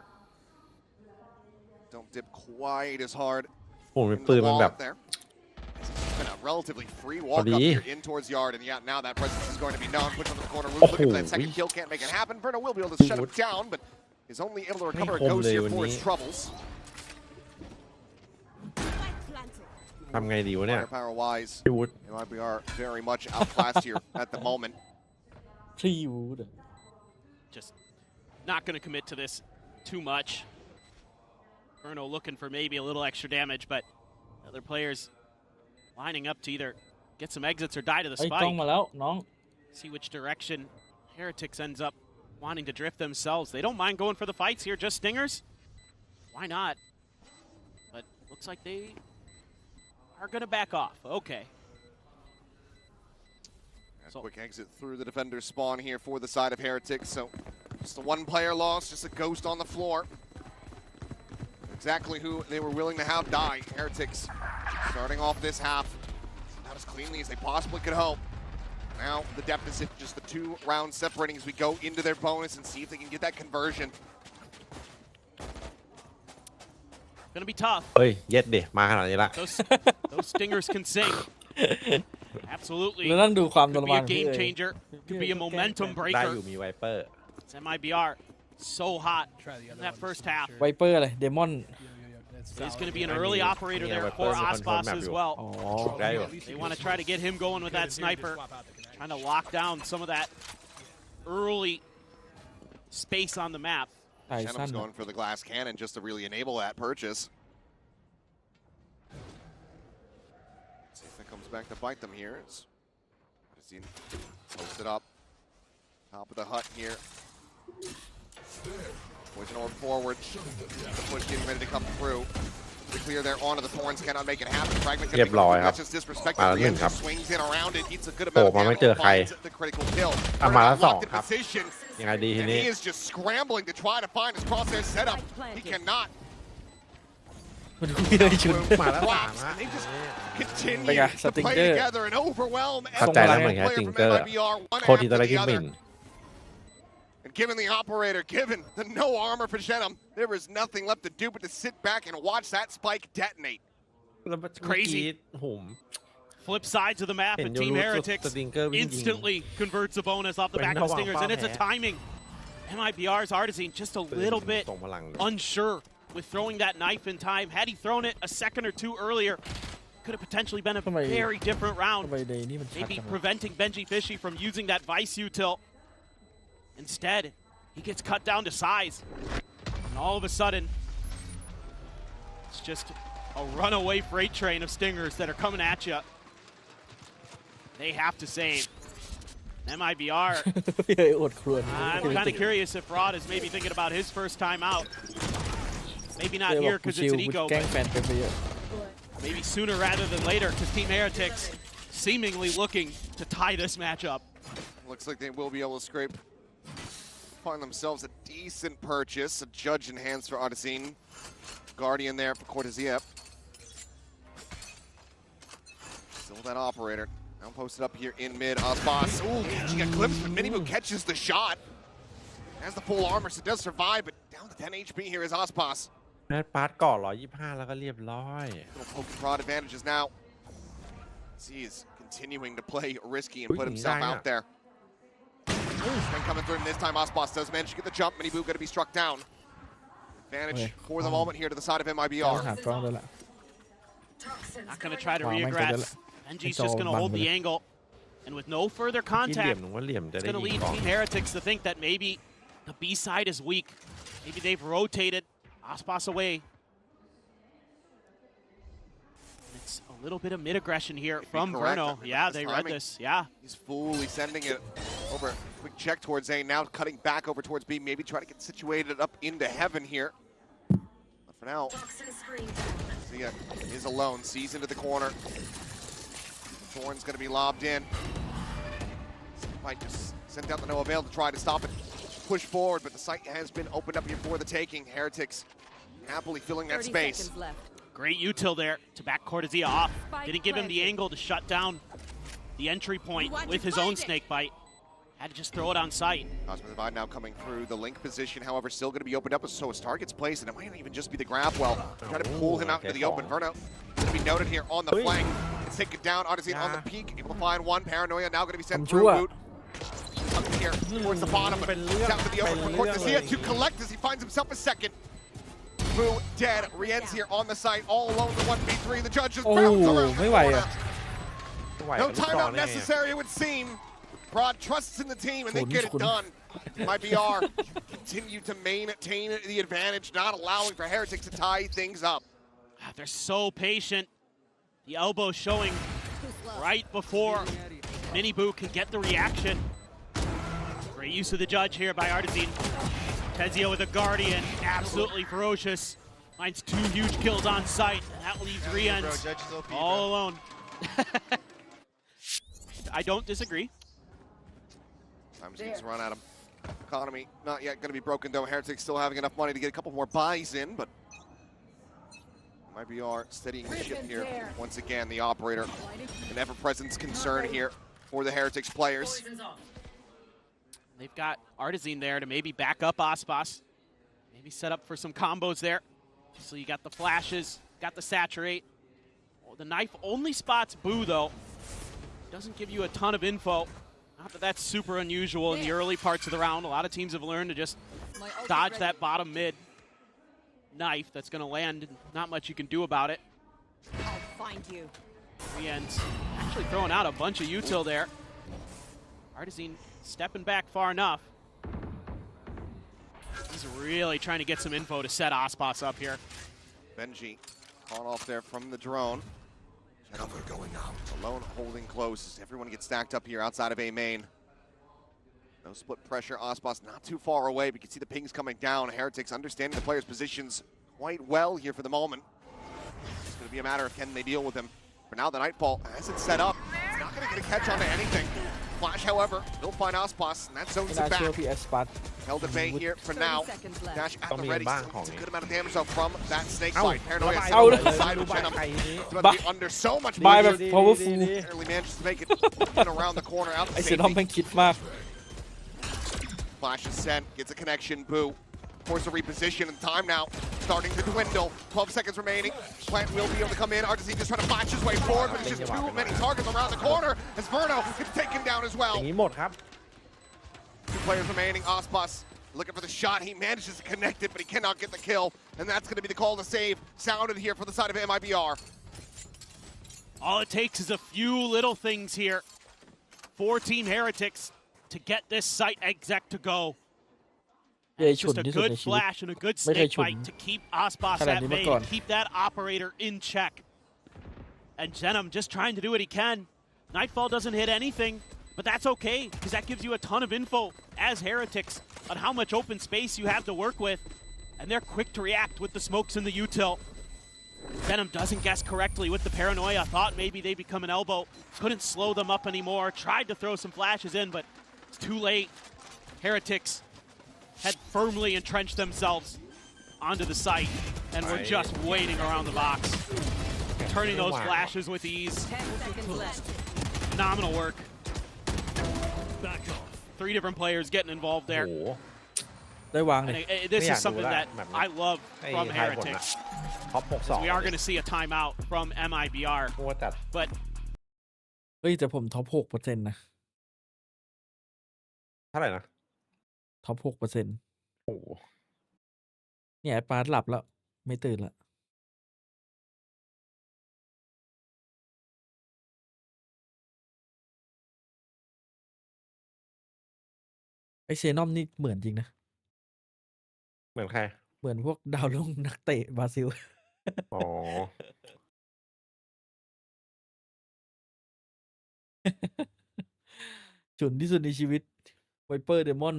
Don't dip quite as hard. โอ้โหปืนมันแบบ there. It's been a relatively free walk up here in towards yard, and yeah, now that presence is going to be known. Puts on the corner. Looking for that second kill, can't make it happen. Verno will be able to shut him down, but is only able to recover a ghost here for his troubles. ทำไงดีวะเนี่ย Firepower wise, พี่วุฒิ MIBR very much outclassed here at the moment. พี่วูด Just not going to commit to this too much. Verno looking for maybe a little extra damage, but other players lining up to either get some exits or die to the ไอ้กล้อง spike. มาแล้วน้อง See which direction Heretics ends up wanting to drift themselves. They don't mind going for the fights here, just stingers. Why not? But looks like they are going to back off. Okay. A quick exit through the defender's spawn here for the side of Heretics. So just a one-player loss, just a ghost on the floor. Exactly who they were willing to have die. Heretics starting off this half not as cleanly as they possibly could hope. Now the deficit, just the 2 rounds separating as we go into their bonus and see if they can get that conversion. Gonna be tough. เฮ้ยเย็ดดิมาขนาดนี้ละ Those stingers can sing. Absolutely. แล้วนั่งดูความทร Could be มาน a พี่ game เอ๋ย changer. Could be a momentum ได้อ breaker. ยู่มีไวเปอร์ It's MIBR so hot in that first half. ไวเปอร์อะไรเดมอน He's going to be an early operator Yeah, there Viper for is a control Ospas map as view. well. อ๋อ ได้อยู่ They want to try to get him going with that sniper. Trying to lock down some of that early space on the map. ไต่สั้น Shenum's going for the glass cannon just to really enable that purchase. See if that comes back to bite them here. It's posted up. Top of the hut here. Poison orb forward. The push getting ready to come through. To clear there onto the thorns, cannot make it happen. Fragment gonna be complete. That's just disrespectful. The engine swings in around it, eats a good amount of damage, finds the critical kill. มาแล้ว Locked in 2 ครับ position. ยังไงดีที And นี้ he is just scrambling to try to find his crosshair setup. He cannot. มันดูพี่เลยชุด มาแล้ว Drops, 3 and they just continue Mega to play Stinger. together and overwhelm เข้าใจแล้วเหมือน every แค่ player ติง from เกอร์ MIBR, one โคตรที่ตะ after ไรกิ the นบิน other. And given the operator, given the no armor for Shenum, there is nothing left to do but to sit back and watch that spike detonate. แล้วเมื่อ Crazy. กี้โหม Flip sides of the map, ห็น and อยู่ Team รู้ Heretics สติงเกอร์วิ่งยิง instantly converts a bonus off the เป็น back of ระ the หว่าง Stingers, เป้า and it's a แพ้ timing. MIBR's Artisan just a little bit ส่งพลังเลย unsure with throwing that knife in time. Had he thrown it a second or 2 earlier, could have potentially been a ทำไม very different round. ทำไมเดย์นี่มันชัด Maybe จังวะ preventing Benji Fishy from using that Vice util. Instead, he gets cut down to size. And all of a sudden, it's just a runaway freight train of stingers that are coming at you. They have to save. MIBR, พี่เอ๋ยอดครวญ I'm kind of curious if Rod is maybe thinking about his first time out. Maybe not เอ๋ยบ here อกกู because ชิ it's ล an กู eco, แกล้ง but แฟนเต็มไปเยอะ maybe sooner rather than later, because Team Heretics seemingly looking to tie this matchup. Looks like they will be able to find themselves a decent purchase. A judge in hands for Odyssey. Guardian there for Cortezia. Still that operator. Now posted up here in mid. Osbos. Ooh, she got glimpsed, but Miniboo catches the shot. Has the full armor, so does survive, but down to 10 HP here is Osbos. แมตปาร์ตก่อน125แล้วก็เรียบร้อย Little poke and prod advantages now. He is continuing to play risky and put himself out there. And coming through, and this time Osbos does manage to get the jump. Miniboo going to be struck down. Advantage for the moment here to the side of ต้อง MIBR. หากล้องด้วยล่ะ Not going to try to Wow, man, reaggress. good. Benji's It's just all going to hold the bang, angle. And with no further ที่เหลี่ย contact, มหนูว่าเหลี่ยมจะ it's ได้ going to ยิง lead ก่อน Team Heretics to think that maybe the B side is weak. Maybe they've rotated Osbos away. It's a little bit of mid-aggression here from correct. Verno. Yeah, His they read timing. this. Yeah. He's fully sending it over. Quick check towards A. Now cutting back over towards B. Maybe trying to get situated up into heaven here. But for now, Zia is alone. Sees into the corner. Thorn's going to be lobbed in. Might just send out the no avail to try to stop it. Push forward, but the site has been opened up here for the taking. Heretics happily filling that space. Great util there to back Cortezia off. Didn't give him the angle to shut down the entry point with his own snake bite. Had to just throw it on sight. Cosmo Divide now coming through the link position, however, still going to be opened up. So his target's placed, and it might not even just be the grab well. Trying to pull him out into the open. Verno going to be noted here on the flank. It's taken down. Odyssey on the peak, able to find one. Paranoia now going to be sent through. Boot. Up here towards the bottom, but down to the open for Cortezia to collect as he finds himself a second. Boo dead. Rien's here on the site, all alone to 1v3. The judge just bounces around the corner. No timeout necessary, it would seem. Prod trusts in the team, and they get it done. MIBR continue to maintain the advantage, not allowing for Heretics to tie things up. They're so patient. The elbow showing right before Miniboo can get the reaction. Great use of the judge here by Artezine. Tezio with a Guardian, absolutely ferocious. Finds 2 huge kills on sight, and that leaves Rien's all alone. I don't disagree. Time seems to run at him. Economy not yet going to be broken, though. Heretics still having enough money to get a couple more buys in, but MIBR steadying the ship here. Once again, the operator, an ever-present concern here for the Heretics players. They've got Artezine there to maybe back up Osbos. Maybe set up for some combos there. So you got the flashes, got the saturate. Oh, the knife only spots Boo, though. Doesn't give you a ton of info. Not that that's super unusual in the early parts of the round. A lot of teams have learned to just dodge that bottom mid knife that's going to land. Not much you can do about it. I'll find you. Rien's actually throwing out a bunch of util there. Artezine stepping back far enough. He's really trying to get some info to set Osbos up here. Benji caught off there from the drone. Cover going out. Alone holding close as everyone gets stacked up here outside of A main. No split pressure. Osbos not too far away, but you can see the pings coming down. Heretics understanding the players' positions quite well here for the moment. It's going to be a matter of can they deal with him. For now, the Nightfall has it set up. It's not going to get a catch onto anything. Flash, however, will find Osbos, and that zones ไม่ it น่าเชื่อ back. พี่แอสปัต Held at bay here for now. Dash at the ready. It's a good amount of damage though from that snake bite. Paranoia side of Venom. It's about to be under so much บายแบบ pressure. powerful Barely manages to make it in around the corner out ไอ to เซนอม safety. แม่งคิดมาก Flash is sent, gets a connection. Boo. Force a reposition, and time now starting to dwindle. 12 seconds remaining. Plant will be able to come in. Artezine just trying to flash his way forward, but it's just too many targets around the corner as Verno gets taken down as อ well. ย่างนี้หมดครับ 2 players remaining. Osbos looking for the shot. He manages to connect it, but he cannot get the kill. And that's going to be the call to save. Sounded here for the side of MIBR. All it takes is a few little things here for Team Heretics to get this site exec to go. And it's just a good flash and a good snake bite to keep Osbos at bay, to keep that operator in check. And Venom just trying to do what he can. Nightfall doesn't hit anything, but that's okay, because that gives you a ton of info as Heretics on how much open space you have to work with. And they're quick to react with the smokes and the util. Venom doesn't guess correctly with the paranoia. Thought maybe they become an elbow. Couldn't slow them up anymore. Tried to throw some flashes in, but it's too late. Heretics had firmly entrenched themselves onto the site and were just waiting around the box. Turning those flashes with ease. Phenomenal work. 3 different players getting involved there. โอ้โห ได้วางเลย And this is something that I love ไอ้ from ทายผลนะ Heretics. ท็อป62 We are going to see a timeout from MIBR, กูว่าจัด but เฮ้ยแต่ผมท็อป6%นะ เท่าไหร่นะ ท็อป6% โอ้โห เนี่ยไอ้ปาร์ตหลับแล้วไม่ตื่นละไอเซนอมนี่เหมือนจริงนะ เหมือนใคร เหมือนพวกดาวรุ่งนักเตะบราซิล อ๋อ ฉุนที่สุดในชีวิตไวเปอร์เดมอน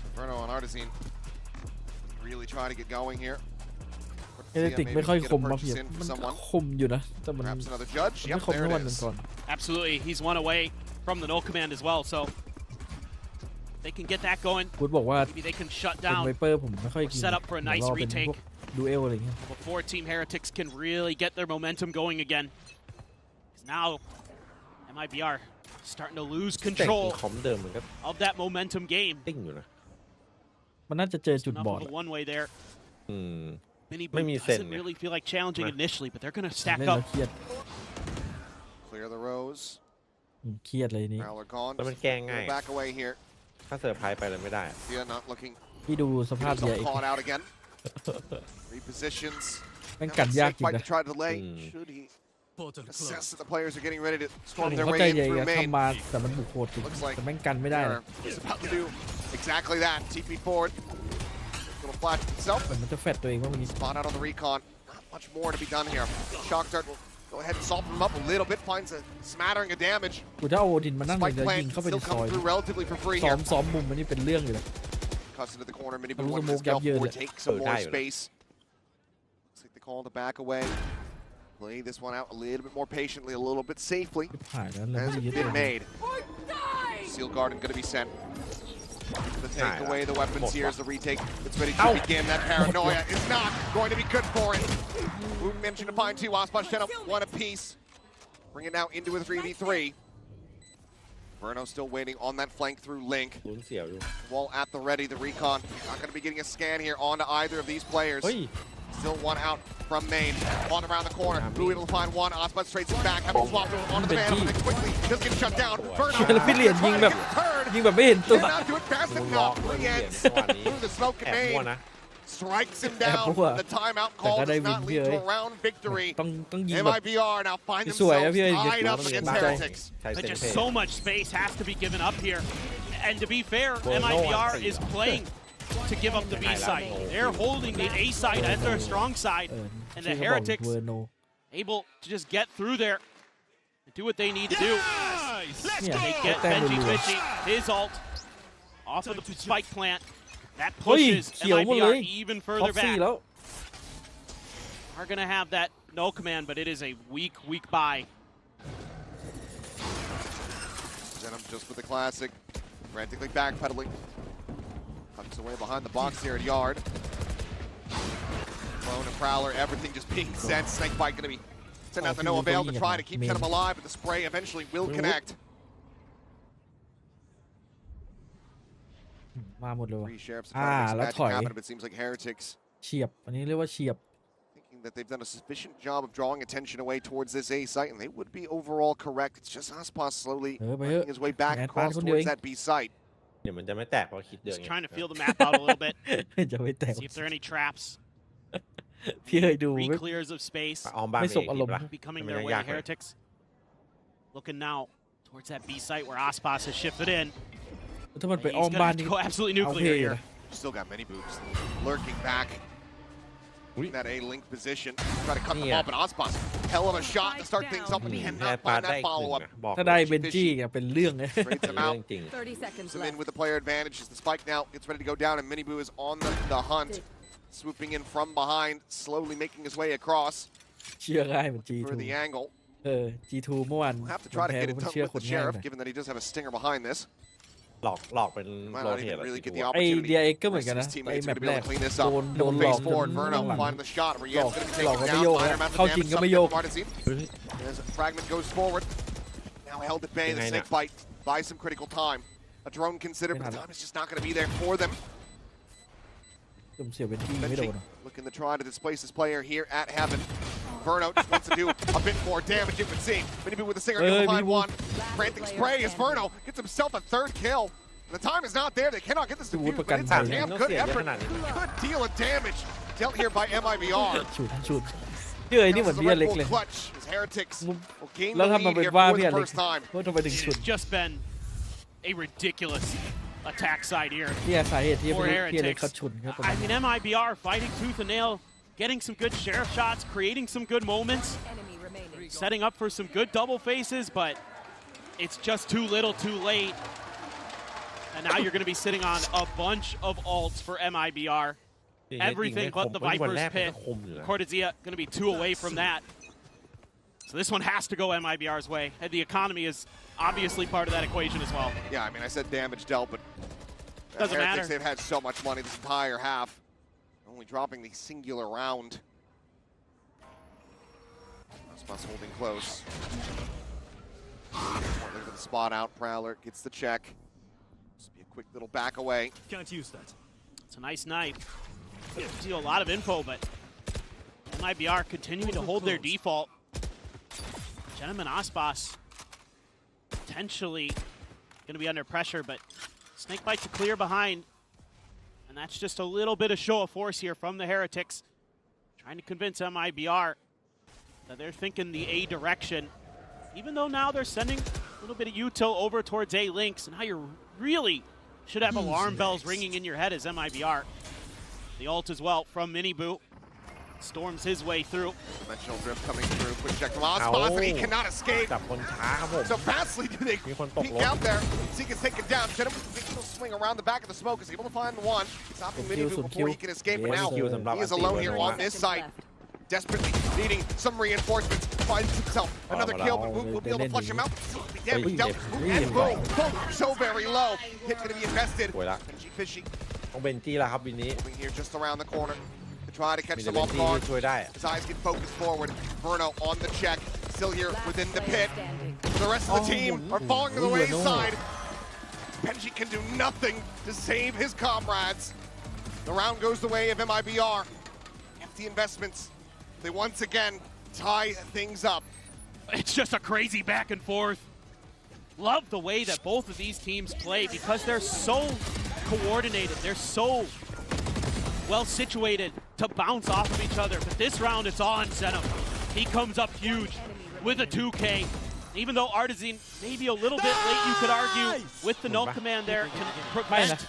Inferno on Artisan. Really trying to get going here. เอเลติกไม่ค่อยคมมาเพียบมันคมอยู่นะแต่มัน Perhaps another judge. ไม่ Yep, คม there เท่าวัน it หนึ่ง is. ก่อน absolutely, he's one away from the no command as well. So they can get that going. พูดบอกว่า Maybe they can shut เป็น down ไวเปอร์ผมไม่ค่อยกิน set up for a nice เดี๋ยวรอเป็นพว retake กดูเอลอะไรเงี้ย before Team Heretics can really get their momentum going again. 'Cause now MIBR starting to lose แต่ง control คอมเดิมมันก็ of that momentum game. ติ้งอยู่นะ มันน่าจะเจอจุด Enough บอด of a one way there. อืม Mini Maybe Boot it's in doesn't there. really feel like challenging Nah. initially, but they're going to เล่ stack นแล้ว up. เครียด Clear the rows. เครียดเลยนี้ Prowler gone. แล้วมันแก้ง่าย Back away here. ถ้าเซอร์ไพรส์ไปเลยไม่ได้ Thea not looking. พี่ดูสภาพ Getting เบีย himself อีก caught out again. Repositions. แม่งกัดยากจริง Fight นะ to try to delay. Mm. Should he Portal assess closed. that the players are getting ready to ผม storm their เข้า way ใจ in ใหญ่ through เข้า main? มาแต่มันบุกโคตรจริง Looks like แต่แม่งกันไม่ได้นะ He's about to do exactly that. TP forward. Little flash himself. แต่มันจะแฟดตัวเองว่ามันนี้ Spot out on the recon. Not much more to be done here. Shock dart will go ahead and soften him up a little bit. Finds a smattering of damage. กูถ้าเอาโอดินมานั่งเลย Spike จะ plant ยิงเข้าไป can ใน still ซอย come through relatively for free ซ้อ here. มซ้อมมุมมันนี่เป็นเรื่องอยู่เลย Cuts into the corner. Mini Ang Boot wants to sumog scale yun forward, eh. take some more tayo na. space. Looks like they call to back away. Play this one out a little bit more patiently, a little bit safely. ผ่านแล้วเลย Has ไม่ยึด been เลย made. Seal Garden going to be sent. To take away the weapons here as the retake. It's ready to begin. That paranoia is not going to be good for it. Who mentioned to find two. Waspa set up one apiece. Bring it now into a 3v3. Verno still waiting on that flank through Link. ลุ้นเสียวอยู่ Wall at the ready. The recon not going to be getting a scan here onto either of these players. เฮ้ย Still one out from main. On around the corner. Who able to find one? Osbud straight it back. Having swapped it onto the man. And quickly just get shut down. Verno. แล้วพี่เหรียญยิงแบบ Turn. ยิงแบบไม่เห็นตัว Did not do it fast enough. Re-ends through the smoke แอบ and มั่ว main. นะ Strikes him แอบ down. มั่ว The timeout แต่ call ก็ได้ does วิน not พี่ lead เอ้ to ย a round victory. ต้องยิงแบบ MIBR now find สวย themselves อะพี่เอ้ย tied up เดี๋ยว against ใจ Heretics. ใช้เซ But น just เท so much space has to be given up here. And to be fair, Well, no MIBR one- is playing to give up the B side. They're holding the A side as their strong side. เออ And ชื่ the อเขาบอก Heretics เวอร์โน able to just get through there and do what they need to do. Let's Yeah. They go. get Damn Benji it, Fishy, his ult, off of the spike plant. That เฮ้ย pushes เขียวหมดเลย MIBR even ท็อ further ปซี่ back. แล้ว Are going to have that no command, but it is a weak buy. Venom just with the classic. Frantically backpedaling. Tucks away behind the box here at Yard. Clone and Prowler, everything just being sent. Snakebite going to be sent out to no avail to try to keep him alive, but the spray eventually will connect. มาหมดเลยว่ะ Three sheriffs Ah, trying to makeแล้ว some ถอย magic happen, but it seems like Heretics เฉียบ อันนี้เรียกว่าเฉียบ thinking that they've done a sufficient job of drawing attention away towards this A site, and they would be overall correct. It's just Aspas slowly ไปเถอะ making his way back แอด across คนเดียวเอง towards that B site. เดี๋ยวมันจะไม่แตกเพราะคิดเยอะ Just ไง trying to feel the map out a little bit. จะไม่แตก See if there are any traps. พี่เคยดูไม่ Re-clears of space. อ้อมบ้าน ไม่สบอารมณ์ ละ Becoming มัน their ยัง way ยาก to เลย Heretics. Looking now towards that B site where Aspas has shifted in. ถ้ามันไป He's อ้อม gonna บ้าน have นี่ to go absolutely เอาเพ nuclear ย์ here. นะ Still got many boots lurking back. in that A-link position. Try to cut them off, but Ospas, hell of a shot to start things up, and cannot find that follow-up. ถ้าได้เบนจี้เป็นเรื่องเลย Trades him out. 30 seconds Some in left. with the player advantage as the spike now gets ready to go down, and MIBR is on the hunt. Swooping in from behind, slowly making his way across เชื่อง่ายเหมือน G2 for the angle. G2 เมื่อวาน We'll have to try to แพ้ get it มัน done เชื่อ with ค the นง่ายห sheriff, น่อย given that he does have a stinger behind this. หลอกเป็น Might โร not เท even ต really get the ไอ้ opportunity. DIX ก็เหมือนกัน His นะ ไอ้ teammates แม are ต going to ช์ be แร able ก to clean this โด up. น No หลอก face forward. จน Verno หลัง finding the shot. Riet's going to be หลอก taken กันไม่ down. โยก Minor นะ amount of เข้าจริง damage ก็ไม่โยก sucked from Martin. As Fragment goes forward. Now held at bay. The snake bite buys some critical time. A drone considered, but the time is just not going to be there for them. จมเสียเบนจี้ไม่โดน Looking to try to displace his player here at Heaven. Verno just wants to do a bit more damage, it would seem. MIBR with a singer, able to find one. Frantic spray as Verno gets himself a third kill. The time is not there. They cannot get this defused, but it's a damn good effort. Good deal of damage dealt here by MIBR. ชุดเชื่อไอ้นี่เหมือนพี่อเล็กเลย Clutch as Heretics will gain แล้ว the ทำมา lead เป็น here ว่า for พี่อ the เล็ก first time. ว่าทำไมถึงชุด It's just been a ridiculous attack side here. เนี่ยสาเหตุที่ For พี่อเล็ก Heretics. เขาชุนครับ I mean, MIBR fighting tooth and nail, getting some good sheriff shots, creating some good moments, Enemy remaining. setting up for some good double faces, but it's just too little too late. And now you're going to be sitting on a bunch of ults for MIBR. Everything but the Viper's pit. Cortezia going to be 2 away from that. So this one has to go MIBR's way. And the economy is obviously part of that equation as well. Yeah, I mean, I said damage dealt, but Doesn't Heretics, matter. they've had so much money this entire half. Only dropping the singular round. Ospas holding close. Look at the spot out. Prowler gets the check. Just be a quick little back away. Can't use that. It's a nice knife. Gives you a lot of info, but MIBR continuing to hold their default. Gentleman Ospas potentially going to be under pressure, but Snakebite to clear behind. And that's just a little bit of show of force here from the Heretics. Trying to convince MIBR that they're thinking the A direction. Even though now they're sending a little bit of util over towards A links, and now you really should have alarm bells ringing in your head as MIBR. The ult as well from MIBR. Storms his way through. Dimensional drift coming through. Quick check from Ospas, and he cannot escape. จับคนช้าครับผม So fastly do they มีคนตก peek รถ out there. Zeke is taken down. Gentleman with a big little swing around the back of the smoke is able to find one. Stopping MIBR before he can escape, but now he is alone here on this site. Desperately needing some reinforcements. Finds himself another kill, but will be able to flush him out. Damage dealt. And boom. Boom. So very low. Hit's going to be invested. สวยละ Fishy ต้องเบนจี้แล้วครับวินนี้ moving here just around the corner to try to catch มีแต่ them เบน off จี้ guard. ที่ช่วยได้ His eyes get focused forward. Verno on the check. Still here within the pit. The rest of the team are falling to the wayside. Benji can do nothing to save his comrades. The round goes the way of MIBR. Empty investments. They once again tie things up. It's just a crazy back and forth. Love the way that both of these teams play because they're so coordinated. They're so well situated to bounce off of each other. But this round, it's on Zenom. He comes up huge with a 2K. Even though Artisan maybe a little bit late, you could argue, with the null command there, can prevent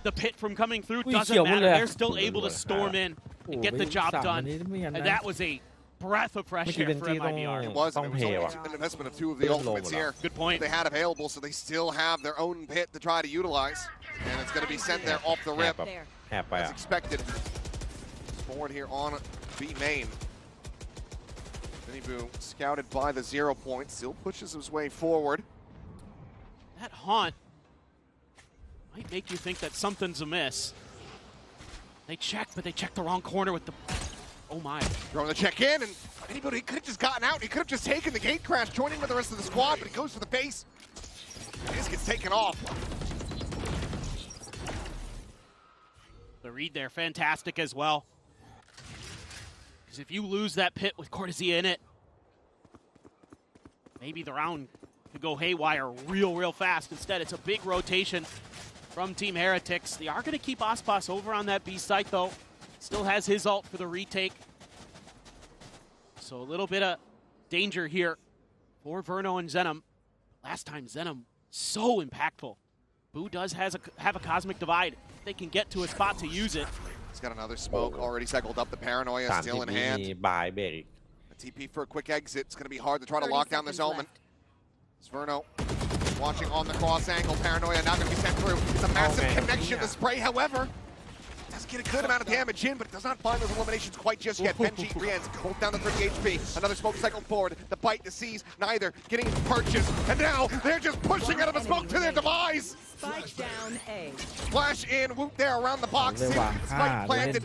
the pit from coming through. Doesn't matter. They're still able to storm in and get the job done. And that was a breath of fresh air for MIBR. It was only an investment of 2 of the ultimates here. Good point. They had available, so they still have their own pit to try to utilize. And it's going to be sent there off the rip. แหบไป As อ่ะ expected. Forward here on B main. MIBR scouted by the 0 point, still pushes his way forward. That haunt might make you think that something's amiss. They check, but they check the wrong corner with the... Oh my. Throwing the check in, and anybody could have just gotten out. He could have just taken the gate crash, joining with the rest of the squad, but he goes for the base. This gets taken off. The read there, fantastic as well. Because if you lose that pit with Cortezia in it, maybe the round could go haywire real fast. Instead, it's a big rotation from Team Heretics. They are going to keep Ospas over on that B site, though. Still has his ult for the retake. So a little bit of danger here for Verno and Zenom. Last time, Zenom, so impactful. Boo does have a Cosmic Divide. They can get to a spot to use it. He's got another smoke already cycled up. The paranoia still in hand. บายเบรกอีก A TP for a quick exit. It's going to be hard to try to lock down this element. Sverno watching on the cross angle. Paranoia not going to be sent through. It's a massive connection. The spray, however, does get a good amount of damage in, but it does not find those eliminations quite just yet. Benji Rienz both down to 30 HP. Another smoke cycle forward. The bite to seize, neither getting purchased. And now they're just pushing out of the smoke to their demise. Spike down A. Flash in, whoop there around the box. Spike planted.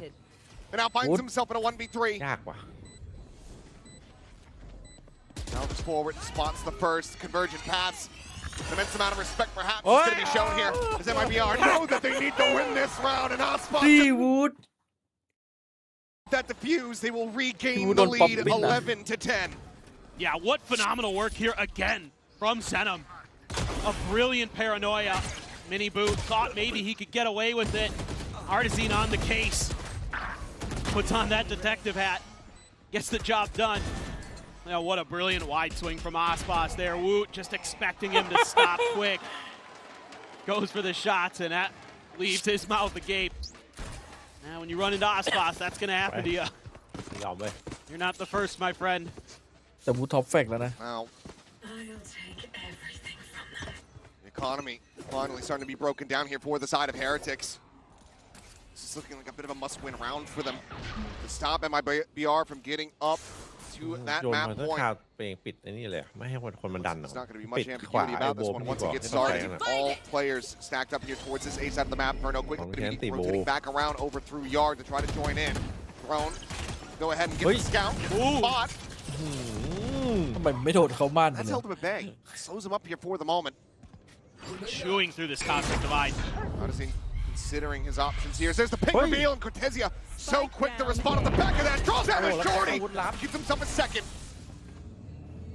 And now finds himself in a 1v3. ยากว่ะ Now just forward, spots the first convergent pass. An immense amount of respect perhaps is going to be shown here as MIBR know that they need to win this round, and Ospa that defuse, they will regain the lead 11-10. Yeah, what phenomenal work here again from Zenom. A brilliant paranoia. Mini Boot thought maybe he could get away with it. Artisan on the case. Puts on that detective hat. Gets the job done. Now, what a brilliant wide swing from Ospas there. Woot just expecting him to stop quick. Goes for the shots, and that leaves his mouth agape. Now, when you run into Ospas, that's going to happen to you. ยอมเลย You're not the first, my friend. แต่บูท็อปแฟกแล้วนะ Now, the economy finally starting to be broken down here for the side of Heretics. This is looking like a bit of a must-win round for them to stop MIBR from getting up to that โยน map มาถ้า point. ข่าวเปงปิดไอ้นี่เลยไม่ให้คนมันดัน There's not going to be ปิ much ดขวา ambiguity ไอ้ about โบ this มั one นดี once ก it ว่า gets ไม่ต้องใจ started. กัน All players stacked up here towards this A side of the map. Verno quickly going to be rotating back around over through yard to try to join in. Throne, go ahead and get the scout. Spot. ทำไมไม่โดดเขาม่าน That's held him at bay. Slows him up here for the moment. Chewing through this cosmic divide. Odyssey considering his options here. There's the pick reveal, and Cortezia so quick to respond on the back of that. Draws down the shorty. Keeps himself a second.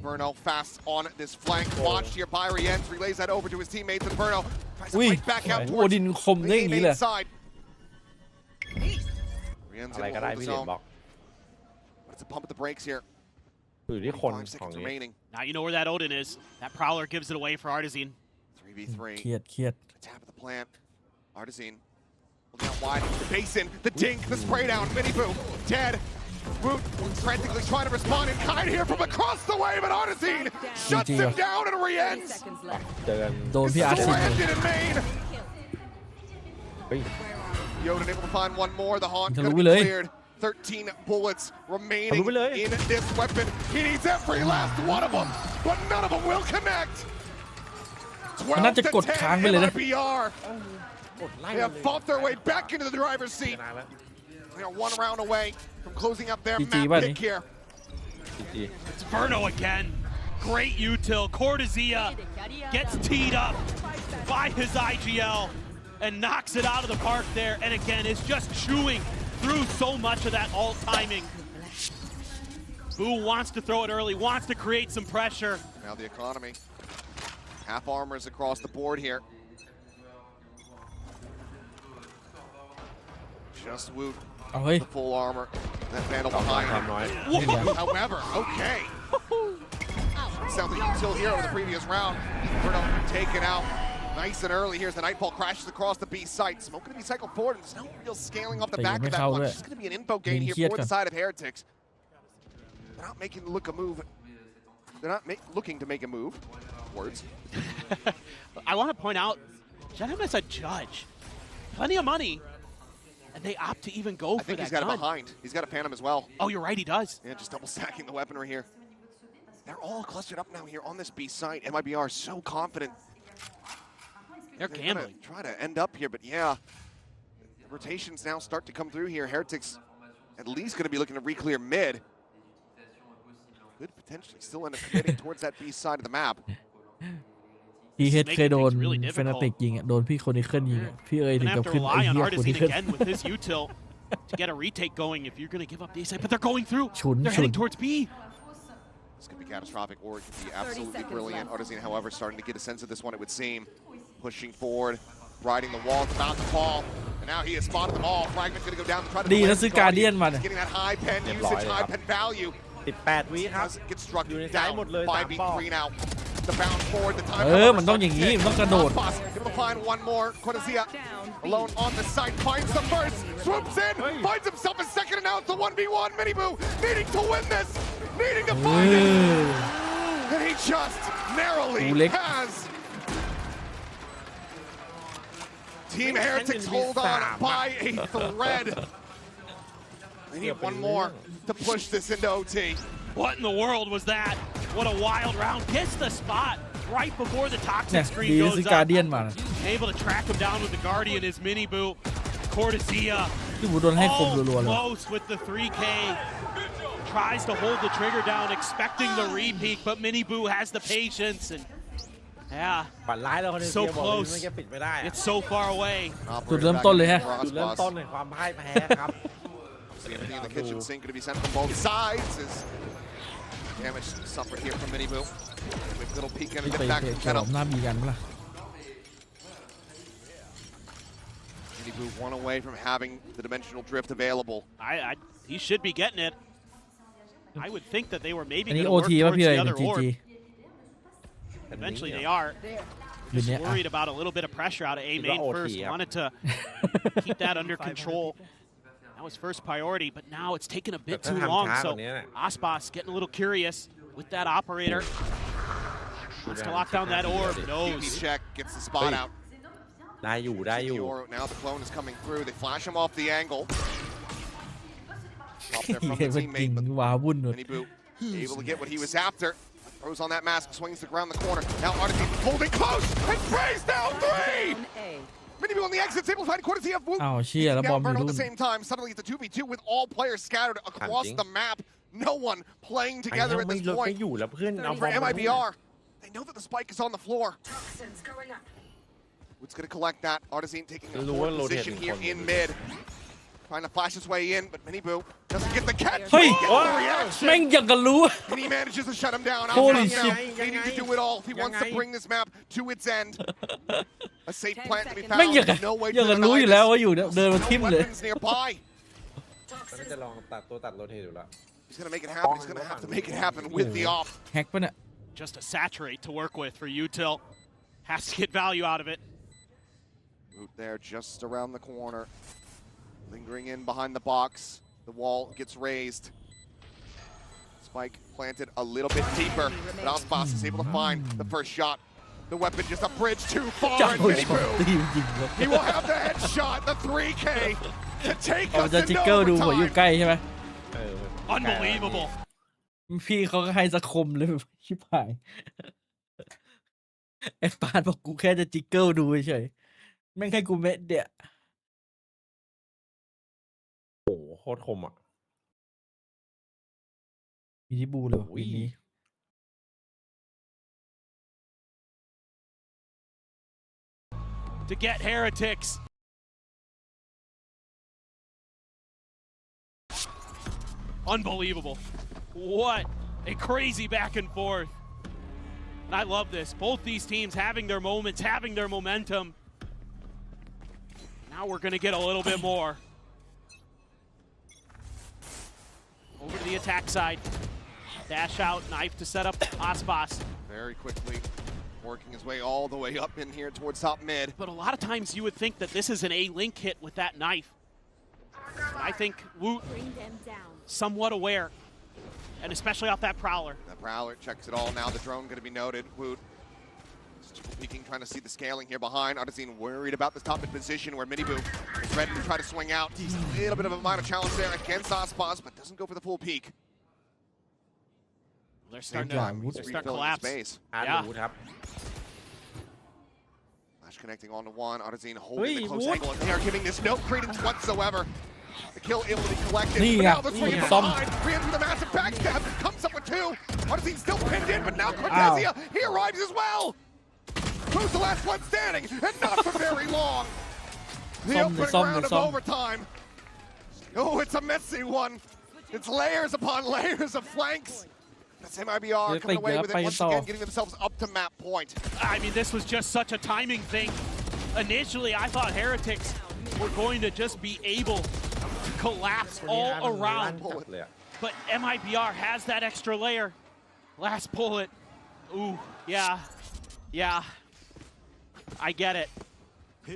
Verno fast on this flank. Watched here by Rienz. Relays that over to his teammates, and Verno tries to fight back out โอ้ towards ดินคมได้อย่างนี้เลย the side. Rienz อะไร able ก็ to ได้ hold พี่ his เหรียญ own. บอก But it's a pump at the brakes here. อยู่ที่คน 5 ของ seconds นี้ remaining. Now you know where that Odin is. That Prowler gives it away for Artisan. 3v3. เครียด Tap of the plant. Artisan looking out wide. The basin, the dink, the spray down. Mini Boo dead. Woot frantically trying to respond in kind here from across the way, but Artisan shuts him down and Rienz. เจอกัน โดนพี่อาร์ตชิง Landed in main. เฮ้ย Yoden able to find one more. The haunt ทะ gonna ลุ be ไปเลย cleared. 13 bullets remaining ทะลุไปเลย in this weapon. He needs every last one of them, but none of them will connect. มันน่าจะกดค้างไปเลยนะ MIBR. They have fought their way back into the driver's seat. ชนะแล้ว They are one round away from closing up their GG map ป่ะ pick นี่ here. GG It's Verno again. Great util. Cortezia gets teed up by his IGL and knocks it out of the park there. And again, is just chewing through so much of that alt timing. Boo wants to throw it early, wants to create some pressure. Now the economy. Half armors across the board here. Just Woot. เอาเฮ้ย The full armor. That Vandal ทำน้อย behind ทำน้อย him. However, okay. Sounds like util hero in the previous round. Verno taken out nice and early. Here's the Nightfall crashes across the B site. Smoke going to be cycled forward, and there's no real scaling off the back of that one. It's just going to be an info gain here for the side of Heretics. They're not making look a move. They're not looking to make a move. Words. I want to point out, Zenom is a judge. Plenty of money. And they opt to even go I for think that he's got gun. it behind. He's got a Phantom as well. Oh, you're right, he does. Yeah, just double stacking the weaponry here. They're all clustered up now here on this B site. MIBR is so confident. They're gambling. Try to end up here, but yeah. The rotations now start to come through here. Heretics at least going to be looking to re-clear mid. Could potentially still end up committing towards that B side of the map. พี่เฮดเคยโดนเฟนาติกยิงอ่ะโดนพี่คนนี้ขึ้นยิงอ่ะพี่เอ๋ยถึง Gonna กับ have to ขึ้นไอ้ rely on เหี้ยคนนี้ Artisan ขึ้น again with his util to get a retake going if you're going to give up the A side. But they're going through. They're heading towards B. This could be catastrophic or it could be absolutely brilliant. Artisan, however, starting to get a sense of this one, it would seem. Pushing forward, riding the wall, about to fall. And now he has spotted them all. Fragment's going to go down to try to ดีนะซื้อการเดียนมา getting that high pen usage, high pen value. 18 วิครับ Doesn't get struck อยู่ในซ้าย down. หมดเลย 5v3 now. the bound forward. The time มันต้องอย่างนี้มันต้องกระโดด able to find one more. Cortezia alone on the side, finds the first, swoops in, finds himself a second, and now it's the 1v1. MIBR needing to win this, needing to find it, and he just narrowly has. Team Heretics hold on by a thread. They need one more to push this into OT. What in the world was that? What a wild round. Gets the spot right before the toxic screen ดี goes สิ up. การเดียนมา Able to track him down with the Guardian is MIBR. Cortezia ที่บูโดนให้คมรัวๆเลย close with the 3K. Tries to hold the trigger down, expecting the repeat, but MIBR has the patience and yeah, ฝันร้ายแล้วคนนี้ so บอกเลย close. ไม่แค่ปิดไม่ได้อะ It's so far away. จุดเริ่มต้นเลยฮะ จุดเริ่มต้นแห่งความพ่ายแพ้ครับ CMP in the kitchen sink going to be sent from both sides as damage suffered here from MIBR. Quick little peek and ที่ a ไป get back ฉลอ to มหน้าบีกันปะล่ะ MIBR one away from having the dimensional drift available. He should be getting it. I would think that they were maybe อันนี้ going to work โอทีป่ะ towards พี่เอ๋ the เป็น other จี orb. จี Eventually they are. บิน Just เนี้ย worried about a little bit of pressure out of A main OT, first. yeah. Wanted to keep that under control. That was first priority, but now it's taken a bit But too that long. time Soช้ากว่านี้น่ะ Aspas getting a little curious with that operator. Wants to lock down that orb. TP Knows. check gets the spot out. ได้อยู่ได้อยู่ Now the clone is coming through. They flash him off the angle. Up there from เห็ the นมันจริง teammate, but ว้าวุ่นเลย MIBR able to get what he was after. Throws on that mask, swings around the corner. Now Artisan holding close and sprays down 3! MIBR on the exit, able to find Cortezia of Woot. อ้าวเชี่ยแล้วบอมอยู่ At นู่น the same time, suddenly it's a 2v2 with all players scattered across the map. No one playing ไอ้ together เรา at ไม่ this ลดไม่ point. อยู่แล้วเพื่อนเอา For MIBR, they know that the spike is on the floor. Woot's going to collect that. Artisan taking a forward position here in mid. Trying to flash his way in, but MIBR doesn't get the catch. เฮ้ย Doesn't get the reaction. แม่งอย่างกันรู้ And he manages to shut him down. Holy Outcast now, shit. needing to do it all if he wants to bring this map to its end. A safe plant to be แม่ง found. อย่างกัน No way อย่าง to กันรู้ deny อยู่แล้ว this. ว่าอยู่เดินมาทิ่ม No เลย weapons nearby. มันจะลองตัดตัวตัดโรเทตอยู่แล้ว He's gonna make it happen. He's gonna have to make it happen with the off. แฮกปะเนี่ย Just a saturate to work with for Util. Has to get value out of it. Root there, just around the corner. Lingering in behind the box. The wall gets raised. Spike planted a little bit deeper, but Aspas is able to find the first shot. The weapon just a bridge too far, เจ้า and ช็อ MIBR. ตตีจริงๆเลย He will have the headshot, the 3K, to take เอา us จะจิก into เกิลดูหัวอยู่ overtime. ใกล้ใช่ไหม Unbelievable. พี่เขาก็ให้สะคมเลยแบบชิบหายไอ้ปานบอกกูแค่จะจิกเกิลดูเฉยๆแม่งให้กูเม็ดเดียว โอ้โหโคตรคมอ่ะ มีที่บูเลยว่ะ โอ้ย ปีนี้ To get Heretics. Unbelievable. What a crazy back and forth. And I love this. Both these teams having their moments, having their momentum. Now we're going to get a little bit more. Over to the attack side. Dash out, knife to set up Aspas. Very quickly working his way all the way up in here towards top mid. But a lot of times you would think that this is an A-Link hit with that knife. I think Woot somewhat aware, and especially off that Prowler. The Prowler checks it all now. The drone going to be noted. Woot peeking, trying to see the scaling here behind. Artisan worried about this top mid position where MIBR is ready to try to swing out. A little bit of a minor challenge there against Aspas, but doesn't go for the full peak. They're starting He's to refilling collapse. space. อาร์ต Yeah. รู้ครับ Flash connecting onto one. Artisan holding the Wait, close what? angle, and they are giving this no credence whatsoever. The kill able to be collected. Nii But nga, now the swing nii from nga. behind. Re-enters the massive backstab. Comes up with two. Artisan still pinned in, but now Cortezia, he arrives as well. Who's the last one standing? And not for very long. The opening round of overtime. Oh, it's a messy one. It's layers upon layers of flanks. That's MIBR coming away with it once again, getting themselves up to map point. I mean, this was just such a timing thing. Initially, I thought Heretics were going to just be able to collapse all around. จัดเลยอะ But MIBR has that extra layer. Last bullet Ooh, yeah. I get it.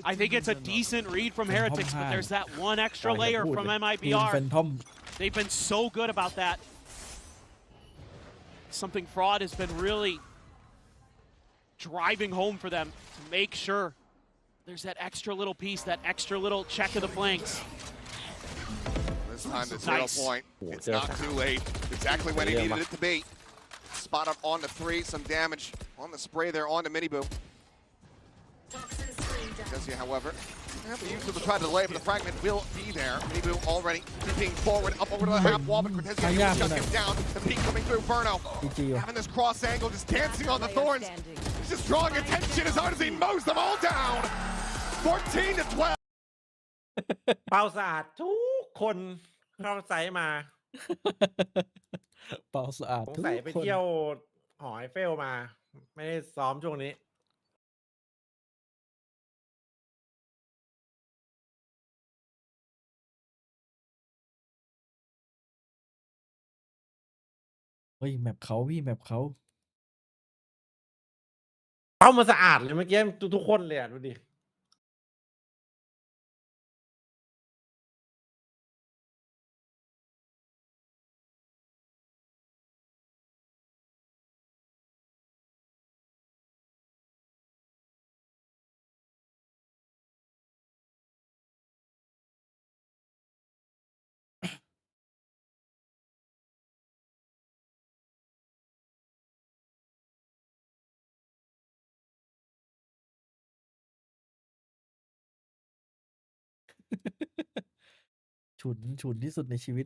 I think it's a decent read from Heretics, but there's that one extra layer from ทีม MIBR. แฟนทอม They've been so good about that. Something Fraud has been really driving home for them to make sure there's that extra little piece, that extra little check of the flanks. This time the 0 point. It's not too late. Exactly when he needed it to be. Spot up on the 3, some damage on the spray there on the MIBR. Does he, however, have the use of the try to delay, but the fragment will be there. MIBR already creeping forward, up over to the half wall, but Cortez shut him down. The peak coming through, Verno. Having this cross angle, just dancing on the thorns. He's just drawing attention as hard as he mows them all down. 14 to 12. เปล่าสะอาดทุกคนเข้าไซต์มา เป่าสะอาด สง ทุก สัยไป คน เที่ยวหอไอเฟลมา ไม่ได้ซ้อมช่วงนี้ เฮ้ยแมปเขาพี่แมปเขา เป้ามาสะอาดเลยเมื่อกี้ทุกคนเลยอ่ะ ดูดิ ฉุนที่สุดในชีวิต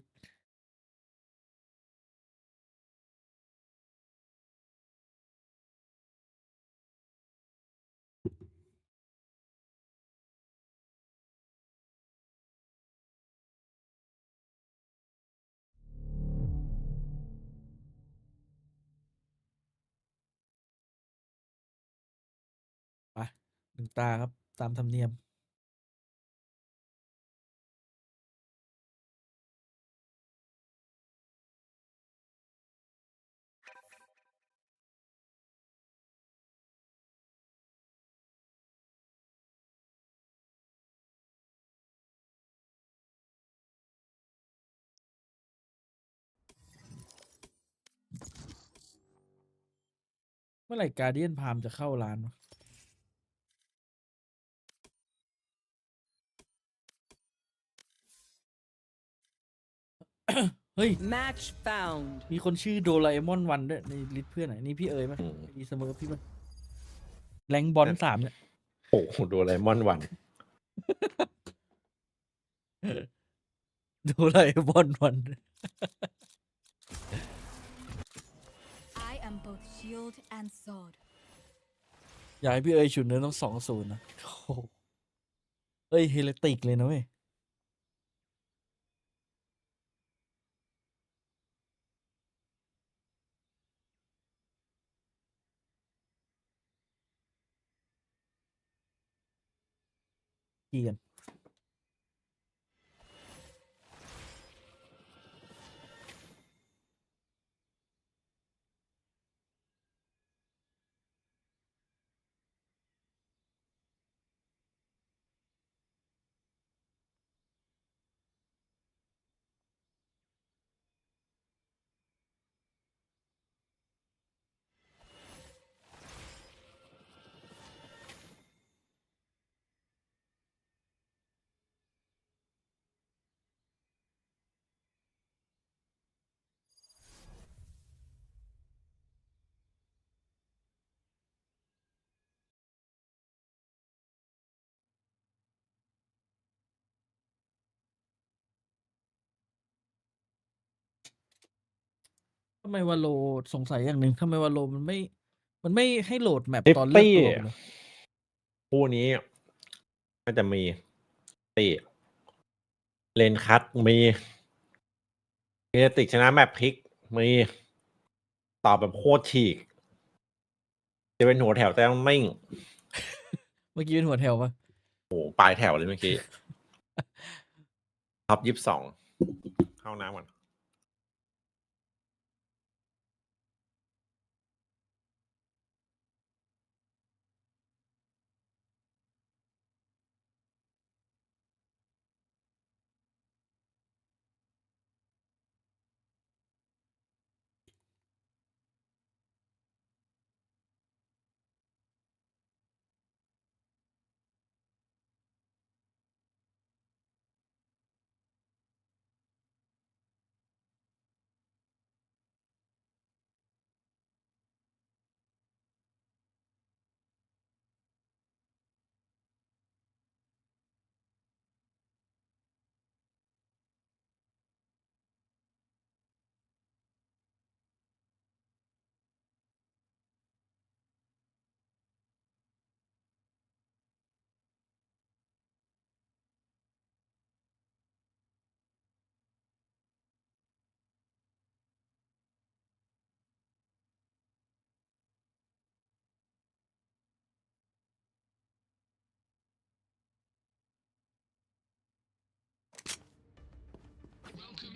ไปหนึ่งตาครับ ตามธรรมเนียม เมื่อไหร่การเดียนพามจะเข้าร้านวะ เฮ้ย Match found. มีคนชื่อโดราเอมอนวันด้วยในลิสต์เพื่อนไหนนี่พี่เอ๋ยไหมมีเสมอพี่มั้ยแรงบอล3เนี่ย โอ้โหโดนไลมอนวัน โดราเอมอนวัน I am both shield and sword. อยากให้พี่เอ๋ยฉุนเนื้อต้อง2-0นะโอ้โหเฮ้ยเฮเลติกเลยนะเว้ย เกียน ทำไมวาโลสงสัยอย่างหนึ่งทำไมวาโลมันไม่ให้โหลดแมปตอนเลือกตัวเลย คู่นี้น่าจะมีตีเลนคัตมีเอติกชนะแมปพลิกมีตอบแบบโคตรฉีก จะเป็นหัวแถวแต่ต้องนิ่ง เมื่อกี้เป็นหัวแถวปะ โอ้ปลายแถวเลยเมื่อกี้ ท็อป22เข้าน้ำก่อน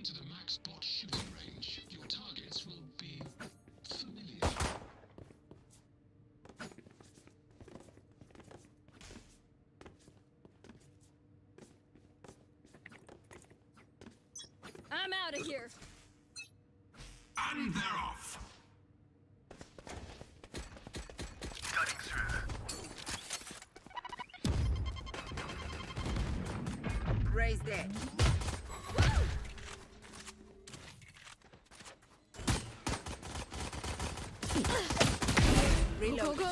to the max bot shooting range. Your targets will be familiar. I'm out of here. And they're off. Cutting through. Raise that. Go, go.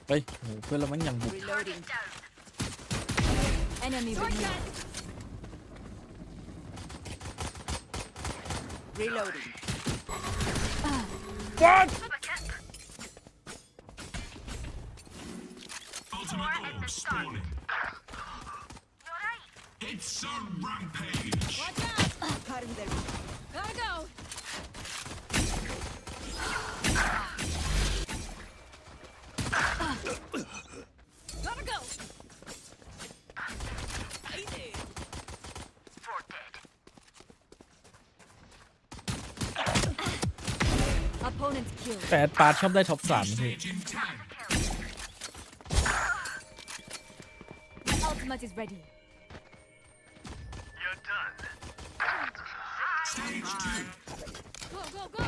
เฮ้ยโหเพื่อนเรามันยังบุก Reloading. Enemy removed. Reloading. Ultimate orb spawning. It's a rampage. Watch out. Cutting them. Gotta go. Gotta go. Opponent's killed. แต่ปาร์ตชอบได้ท็อป3พี่ Stage in tank. Ultimate is ready. You're done. Stage 2. Go, go, go.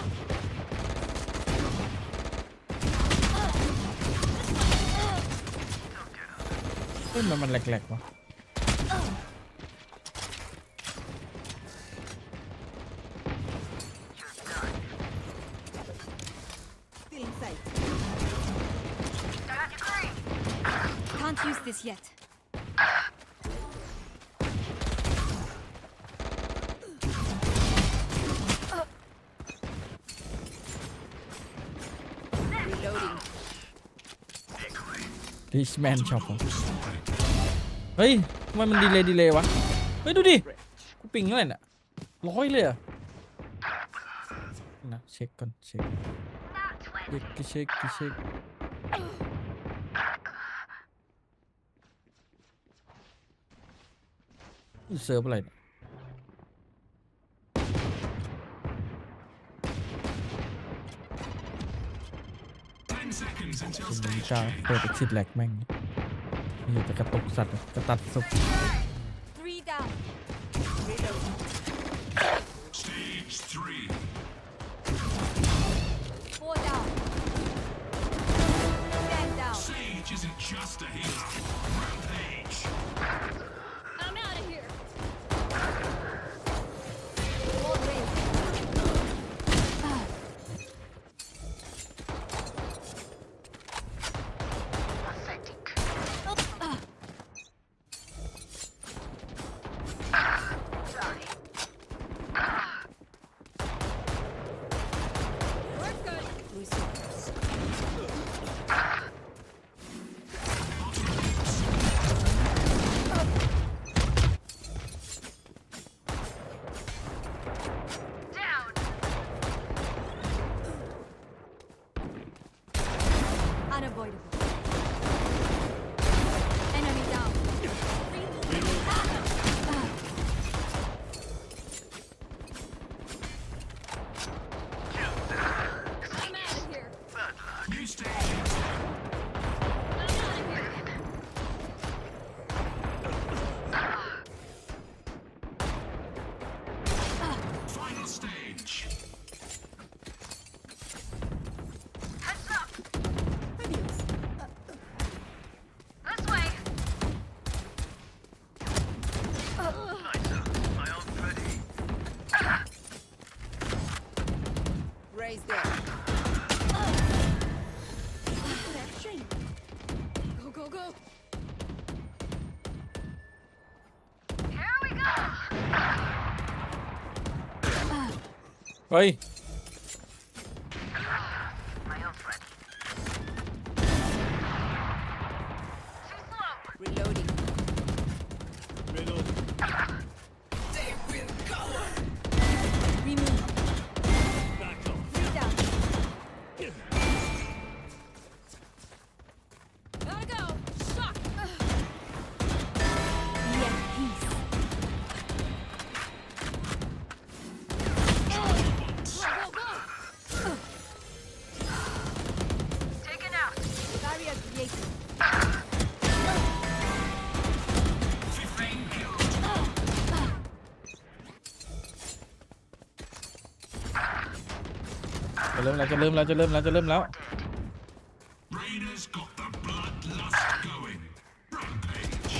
เฮ้ยมันแหลกๆวะ Still in sight. Can't use this yet. Reloading. Richman Shop เหรอเฮ้ยทำไมมันดีเลยวะ เฮ้ย ดูดิ กูปิงเท่าไหร่น่ะ100เลยเหรอ่ะนะเช็คก่อนเช็คเช็คเซิร์ฟอะไรเนี่ย 10 seconds until เป็น stage จ้า change. เปิดexit แหลกแม่งนี่จะกระตุกสัตว์กระตัดสุก Three down. Reloading. Stage 3. Four down. Stand down. Sage isn't just a healer. Rampage. I'm out of here. Wall raised. We're good. Resource. Unavoidable. Enemy down. I'm out of here. New stage. I'm out of here. Final stage. Raise that. Go, go, go. เฮ้ย Reloading. Remove. Three down. Gotta go. Shock. Be at peace. จะเริ่มแล้ว Rainer's got the bloodlust going. Rampage.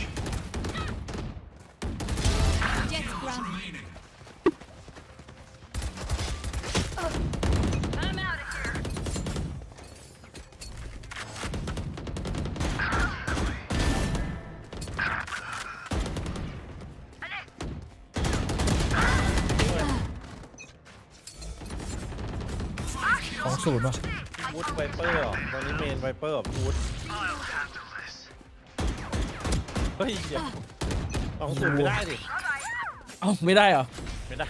Jet ground. Remaining. I'm out of here. 2-0ป่ะ วูดไวเปอร์ตอนนี้เมนไวเปอร์วูดเฮ้ยเดี๋ยว2-0ไม่ได้ดิ เอ้าไม่ได้เหรอ ไม่ได้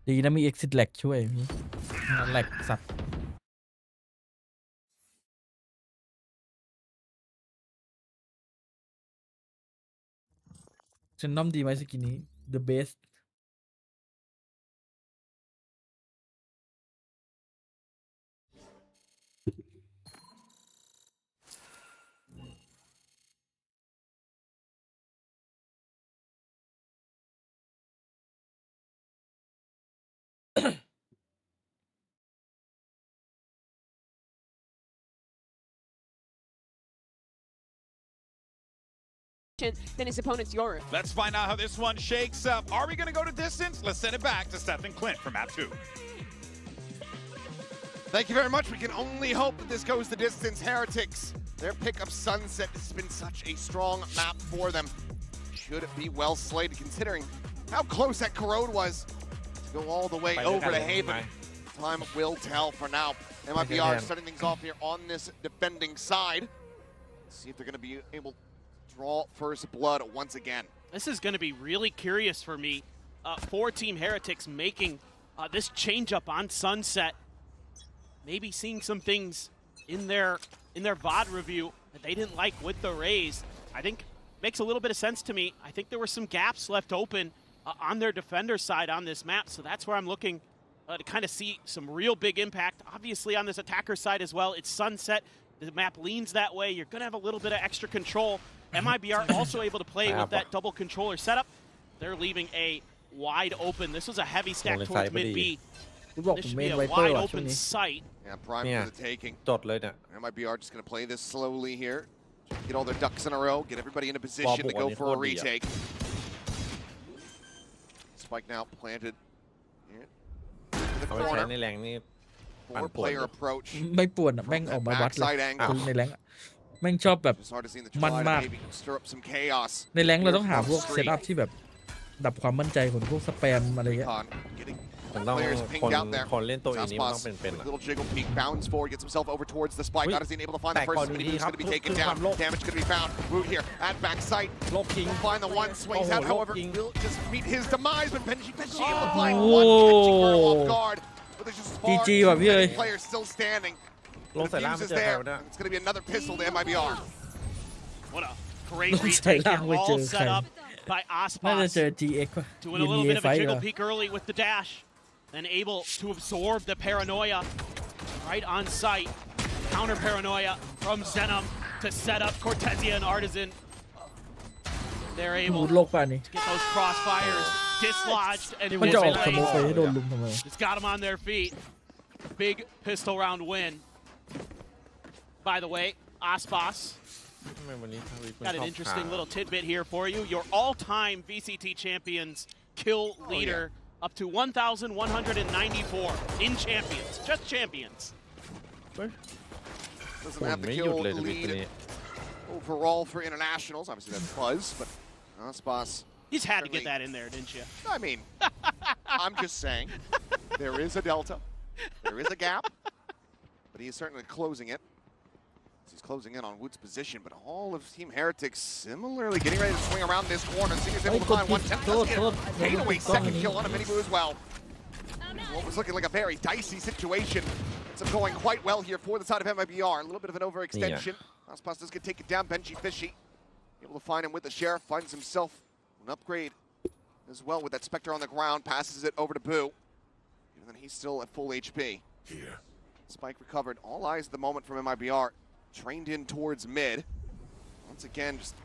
ดีนะมี exit lag ช่วยมีแหลกสัตว์ฉันน้อมดีไหมสกินนี้ the best then his opponent's Yoru. Let's find out how this one shakes up. Are we going to go to distance? Let's send it back to Seth and Clint from map 2. Thank you very much. We can only hope that this goes the distance. Heretics, their pick of Sunset has been such a strong map for them. Should it be well slated considering how close that corrode was to go all the way over to Haven. Time will tell for now. MIBR starting things off here on this defending side. Let's see if they're going to be able to draw first blood once again. This is going to be really curious for me. For Team Heretics making this change up on Sunset. Maybe seeing some things in their VOD review that they didn't like with the Rays. I think makes a little bit of sense to me. I think there were some gaps left open on their defender side on this map, so that's where I'm looking to kind of see some real big impact. Obviously on this attacker side as well, it's Sunset. The map leans that way. You're going to have a little bit of extra control. MIBR also able to play with that double controller setup. They're leaving a wide open. This was a heavy stack towards mid B. กูบอกผ This ม should เม be น a ไวเปอร์ wide ว่ะช่วง open นี้ sight. Yeah, prime for the taking. จดเลยเนี่ย MIBR just going to play this slowly here. Get all their ducks in a row. Get everybody in a position to go for a retake. Spike now planted. Here. To the เอาไปใช้ corner. ในแรงนี่ Four-player approach. ไม่ป่วนอ่ะแม่งออกมาวัดเลย Backside angle. คนในแรงค์อะแม่งชอบแบบ It's hard to see in the มัน try มาก to maybe stir up some chaos. ในแรงค์เราต้องหา here พวก from เซต Street. อัพที่แบบดับความมั่นใจคนพวกสแปมอะไรเงี้ย Con getting ผมต้อง players คน pinged out there. คนเล่นตัวนี้มันต้อง Southpaw, เป็นๆอ่ะ little jiggle peek, bounds forward, gets himself over towards the spike. Wait. Odyssey able to find the Back first on mini the boost, going to be hub. taken Look, down. look. Damage going to be found. Root here at backside. โลกคิง Will find the one, swings Oh, out, however, looking. will just meet his demise. But Benji able to find Oh. one, catching Burrow off guard. But there's just far GG tooว่ะพี่เอ้ย many players still standing. ลงใส่ล่าง The ไม่ fuse เจ is อใคร there. วะเนี่ย It's going to be another pistol to MIBR. What a great Looks retake like here, we all do, set okay. up by น่าจะเจ Ospas. อ GX ป่ะ Doing a little bit of a fight jiggle เหรอ peek early with the dash. Then able to absorb the paranoia right on sight. Counter paranoia from Zenom to set up Cortesia and Artisan. They're มู able ดโล to กป่ะนี่ get those crossfires dislodged and มันจะออกส displaced. โมกไปให้โดนลุมทำไม It's got them on their feet. Big pistol round win. By the way, Ospas ทำไมวันนี้ทวีคุณ got ช an อบ interesting ขา little tidbit here for you. Your all-time VCT champions kill leader up to 1,194 in champions, just champions. Doesn't ฝุ่น have the ไม่หยุด kill เลยทวีตัว lead นี้ overall for internationals. Obviously, that's Buzz, but Aspas. You just had to get that in there, didn't you? I mean, I'm just saying, there is a delta, there is a gap, but he is certainly closing it. He's closing in on Wood's position, but all of Team Heretics similarly getting ready to swing around this corner. Singer's able to find one. Fadeaway second kill on a mini-boo as well. What was looking like a very dicey situation. Ends up going quite well here for the side of MIBR. A little bit of an overextension. Aspas does get taken down. Benji Fishy able to find him with the Sheriff. Finds himself an upgrade as well with that Spectre on the ground. Passes it over to Boo. Even then he's still at full HP. Here. Spike recovered. All eyes at the moment from MIBR. Trained in towards mid. Once again, just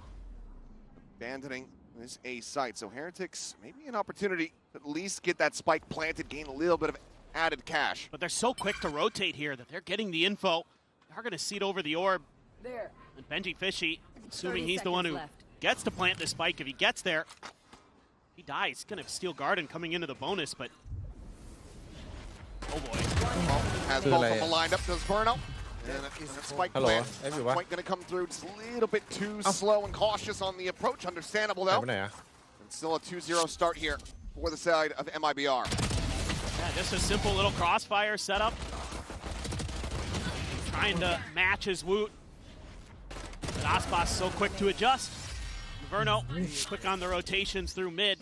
abandoning this A site. So Heretics, maybe an opportunity to at least get that spike planted, gain a little bit of added cash. But they're so quick to rotate here that they're getting the info. They're going to seed over the orb. There. And Benji Fishy, assuming he's the one who gets to plant the spike, if he gets there, he dies. He's going to have Steel Garden coming into the bonus, but... Oh boy. Has both of them lined up, does Burno. And that spike plant everyone. quite going to come through just a little bit too slow and cautious on the approach. Understandable though. And still a 2-0 start here for the side of MIBR. Yeah, just a simple little crossfire setup. Trying to match his Woot. But Aspas so quick to adjust. Verno, quick on the rotations through mid.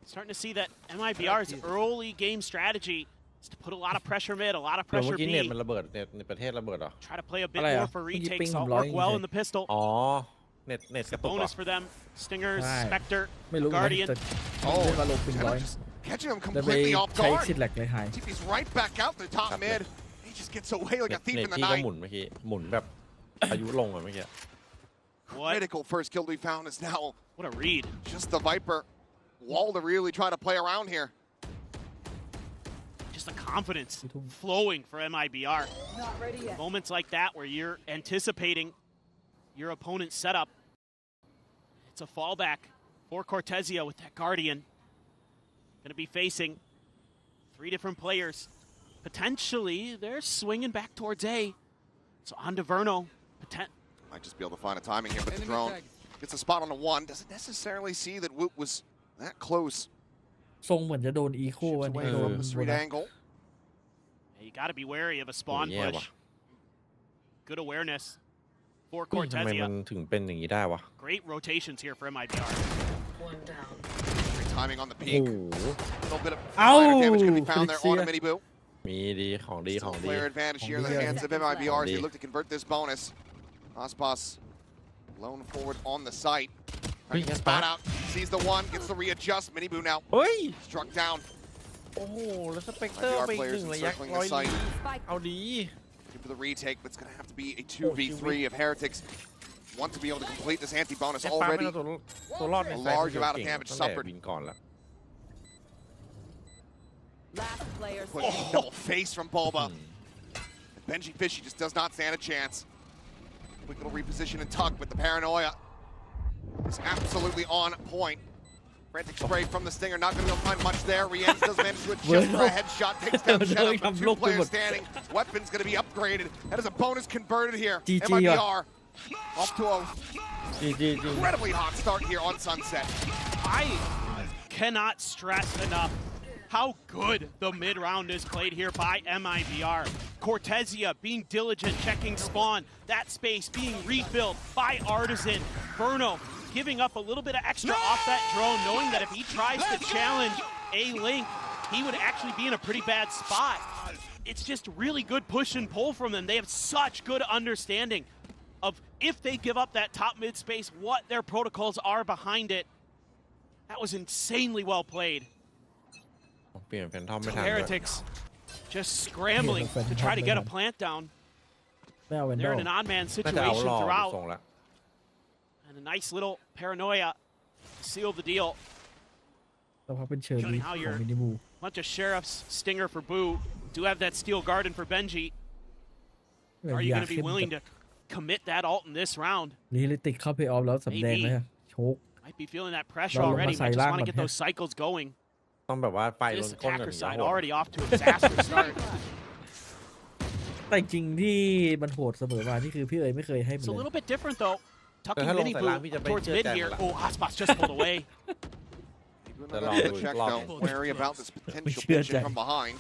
Starting to see that MIBR's early game strategy is to put a lot of pressure mid, a lot of pressure B. มันระเบิดในประเทศระเบิดเหรอ Try to play a bit more for retakes. All work well in the pistol. อ๋อเน็ตกระตุก Bonus for them. Stingers, Spectre, ไม่รู้ Guardian. ว่าลงปิงร้อย Catching him แต่ไป completely off ใช้ guard. สิทธิ์แหลกเลยหาย He's right back out the top mid. He just gets away like a thief เน็ต in the พี่ก็ night. หมุนเมื่อกี้หมุนแบบอายุลงอ่ะเมื่อกี้ Critical first kill we found is now What a read. just the Viper wall to really try to play around here. Just the confidence flowing for MIBR. Not ready yet. Moments like that where you're anticipating your opponent's setup. It's a fallback for Cortezia with that Guardian. Going to be facing 3 different players. Potentially, they're swinging back towards A. So on to Verno. Might just be able to find a timing here, but the drone gets a spot on the 1. Doesn't necessarily see that Woot was that close. ทรงเหมือนจะโดนอีโค Chips อันนี้ away โดน from the street angle. Yeah, you got to be wary of a spawn push. Good awareness for ทำไม Cortezia. มันถึงเป็นอย่างนี้ได้วะ Great rotations here for MIBR. Great timing on the peak. โอ้โห A little bit of เอ้า minor damage going to be found there on a Felixia. mini boo. มีดีของดีของดี Player advantage here in the hands of MIBR as they look to convert this bonus. Aspas lone forward on the site. Trying to spot out, sees the 1, gets the readjust. Mini boo now เฮ้ย struck down. โอ้โหแล้วสเปกเตอร์ไปหนึ่งระยะร้อยนี้เอาดี Looking for the retake, but it's going to have to be a 2v3 if Heretics want to be able to complete this anti-bonus แค่ปาไม่ already. เอาตัวรอดใน A ไซ large ต์ amount of เก่ง damage ตั้งแต่ suffered. บินก่อนแล้ว Last player Quick double face from Bulba. Benji Fishy just does not stand a chance. Quick little reposition and tuck, but the paranoia is absolutely on point. Frantic spray from the Stinger, not going to be able to find much there. Rienz does manage to adjust for a headshot, takes down Shadow, but 2 players standing. Weapon's going to be upgraded. That is a bonus converted here. MIBR off to a incredibly hot start here on Sunset. I cannot stress enough how good the mid round is played here by MIBR. Cortezia being diligent, checking spawn, that space being refilled by Artisan. Verno giving up a little bit of extra off that drone, knowing that if he tries to challenge a Link, he would actually be in a pretty bad spot. It's just really good push and pull from them. They have such good understanding of if they give up that top mid space, what their protocols are behind it. That was insanely well played. เปลี่ยนเป็นทอมไม่ทันเลย Heretics just scrambling to try to get a plant down. ไม่เอาเวนดอ They're ล in an odd man น่าจะเอา situation รอ throughout. ส่งแล้ว And a nice little paranoia sealed the deal. แต่พอเป็นเชิญลีของมินิบู Bunch of sheriffs, Stinger for Boo. Do have that steel garden for Benji. Are you going to be willing to commit that ult in this round? ลีลิติกเข้าเพย์ออฟแล้วสำแดงเลยโชค Might be feeling that pressure already. Might just want to get those cycles going. ต้องแบบว่าไฟล This นก้นกัน attacker อย่าง side โหด already off to a disastrous start. แต่จริงที่มันโหดเสมอมาที่คือพี่เอ๋ยไม่เคยให้มัน It's a เลย little bit different though. Tucking Hello, Mini Salam, Booพี่จะไป towards เชื่อ mid ใจ here. มันละ Oh, Hotspot's just pulled away. Another check though, wary about this potential sure pinching Jack. from behind.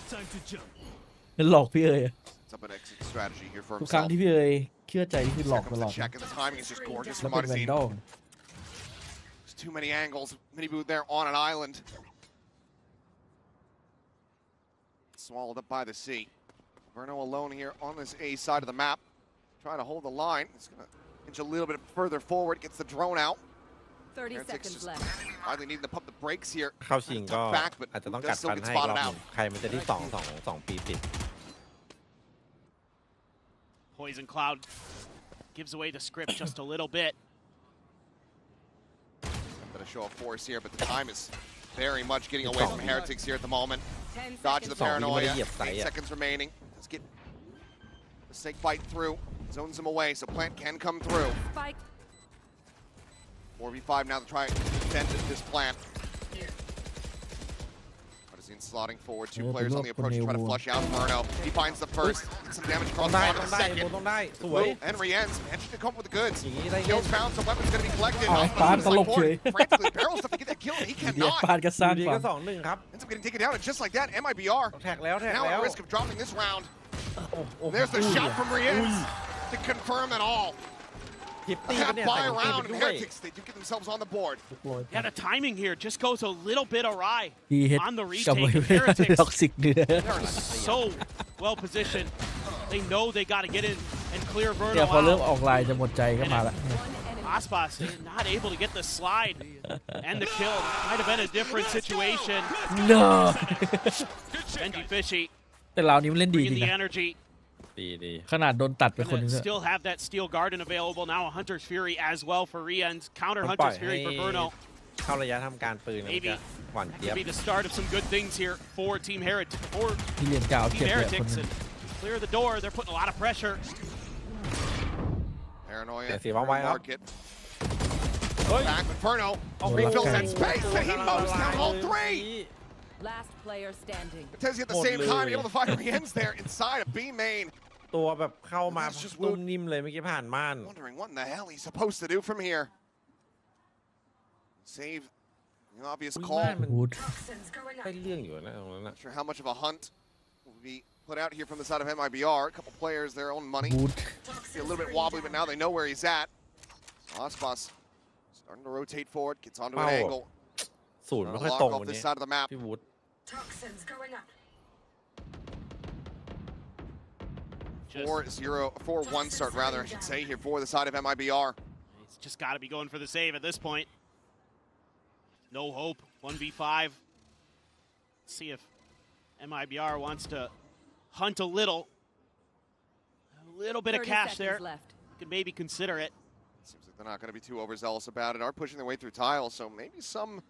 หลอกพี่เอ๋ย It's up an exit strategy here for ทุกครั้ง himself. ที่พี่เอ๋ยเชื่อใจที่คือหลอก Second ต with ล the อด check, and the timing is just gorgeous แล้ว from เป็นแวน Odyssey. ดอล There's too many angles. Mini Boo there on an island. Swallowed up by the sea. Verno alone here on this A side of the map. Trying to hold the line. It's going to inch a little bit further forward. Gets the drone out. 30 Heretics seconds just left. finally needing to pump the brakes here. เข้าชิงก็ Back, but อาจจะต้อง does กัด still ฟัน get ให้อีกรอบ spotted ห out. นึ่งใครมันจะได้2 ปีติด Poison Cloud gives away the script just a little bit. show of force here, but the time is very much getting away from Heretics here at the moment. Dodge the paranoia. 8 seconds remaining. Let's get the snake bite through. Zones him away, so Plant can come through. 4v5 now to try and defend this Plant. Slotting forward, 2 players on the approach to try to flush out Murno. He finds the first, some damage across the bottom of the second. And Rien's managed to come up with the goods. Kills found, some weapons going to be collected. Frantically barrels stuff to get that kill, and he cannot. ปานก็สร้าง ดี ฝั่ ก็ ง 2-1 ครับ Ends up getting taken down, and just like that, MIBR แท็กแล้ว now at risk of dropping this round. There's the shot from Rien's to confirm it all. ทิปตี้ Half เนี่ย buy ใส่ around, ไป and ด้วย Heretics, they do get themselves on the board. Yeah, the timing here just goes a little bit awry ดีเฮ็ด on the กับไว้ retake. ไม่ได้ Heretics ท็อกซิกเนื้อ They're so well positioned. They know they got to get in and clear เนี่ย Verno พอเริ่ม out. ออกลายจะหมดใจก็มาละ Aspas not able to get the slide and the kill. Might have been a different situation. no Benji Fishy แต่เรานี้มันเล่นดีจ bringing ริง the นะ energy. ดี ขนาดโดนตัดไปคนนึง Gonna still have that steel garden available now. A Hunter's Fury as well for Rien's. Counter Hunter's Fury for Verno. เข้าระยะทำการปืนมันจะหวานเจี๊ยบ Could be the start of some good things here for Team Heretics. For ที่เรียนกาวเก็ Team บเลยคน Heretics นึง and clear the door. They're putting a lot of pressure. Paranoia. เสียวางไว้ครับ Market. Back with Verno. Refills that space, and he mows down all 3. Last player standing. Tezzy at the same time able to find Rien's there inside of B main. ตัวแบบเข้ามาตุ้มนิ่มเลยเมื่อกี้ผ่านม่าน Wondering what in the hell he's supposed to do from here. Save the obvious ม่า call. นมัน วูด ได้เรื่องอยู่นะตรงนั้นนะ Not sure how much of a hunt will be put out here from the side of MIBR. A couple players, their own money. วูด Be a little bit wobbly, but now they know where he's at. Aspas starting to rotate forward, gets onto an angle. ศูนย์ไม่ค่อย Lock ตรง off วัน this นี้ side of the map. พี่วุฒิ 4-1 start rather, I should say, here for the side of MIBR. It's just got to be going for the save at this point. No hope. 1v5. See if MIBR wants to hunt a little bit of cash there. Left. Could maybe consider it. Seems like they're not going to be too overzealous about it. Are pushing their way through tiles, so maybe some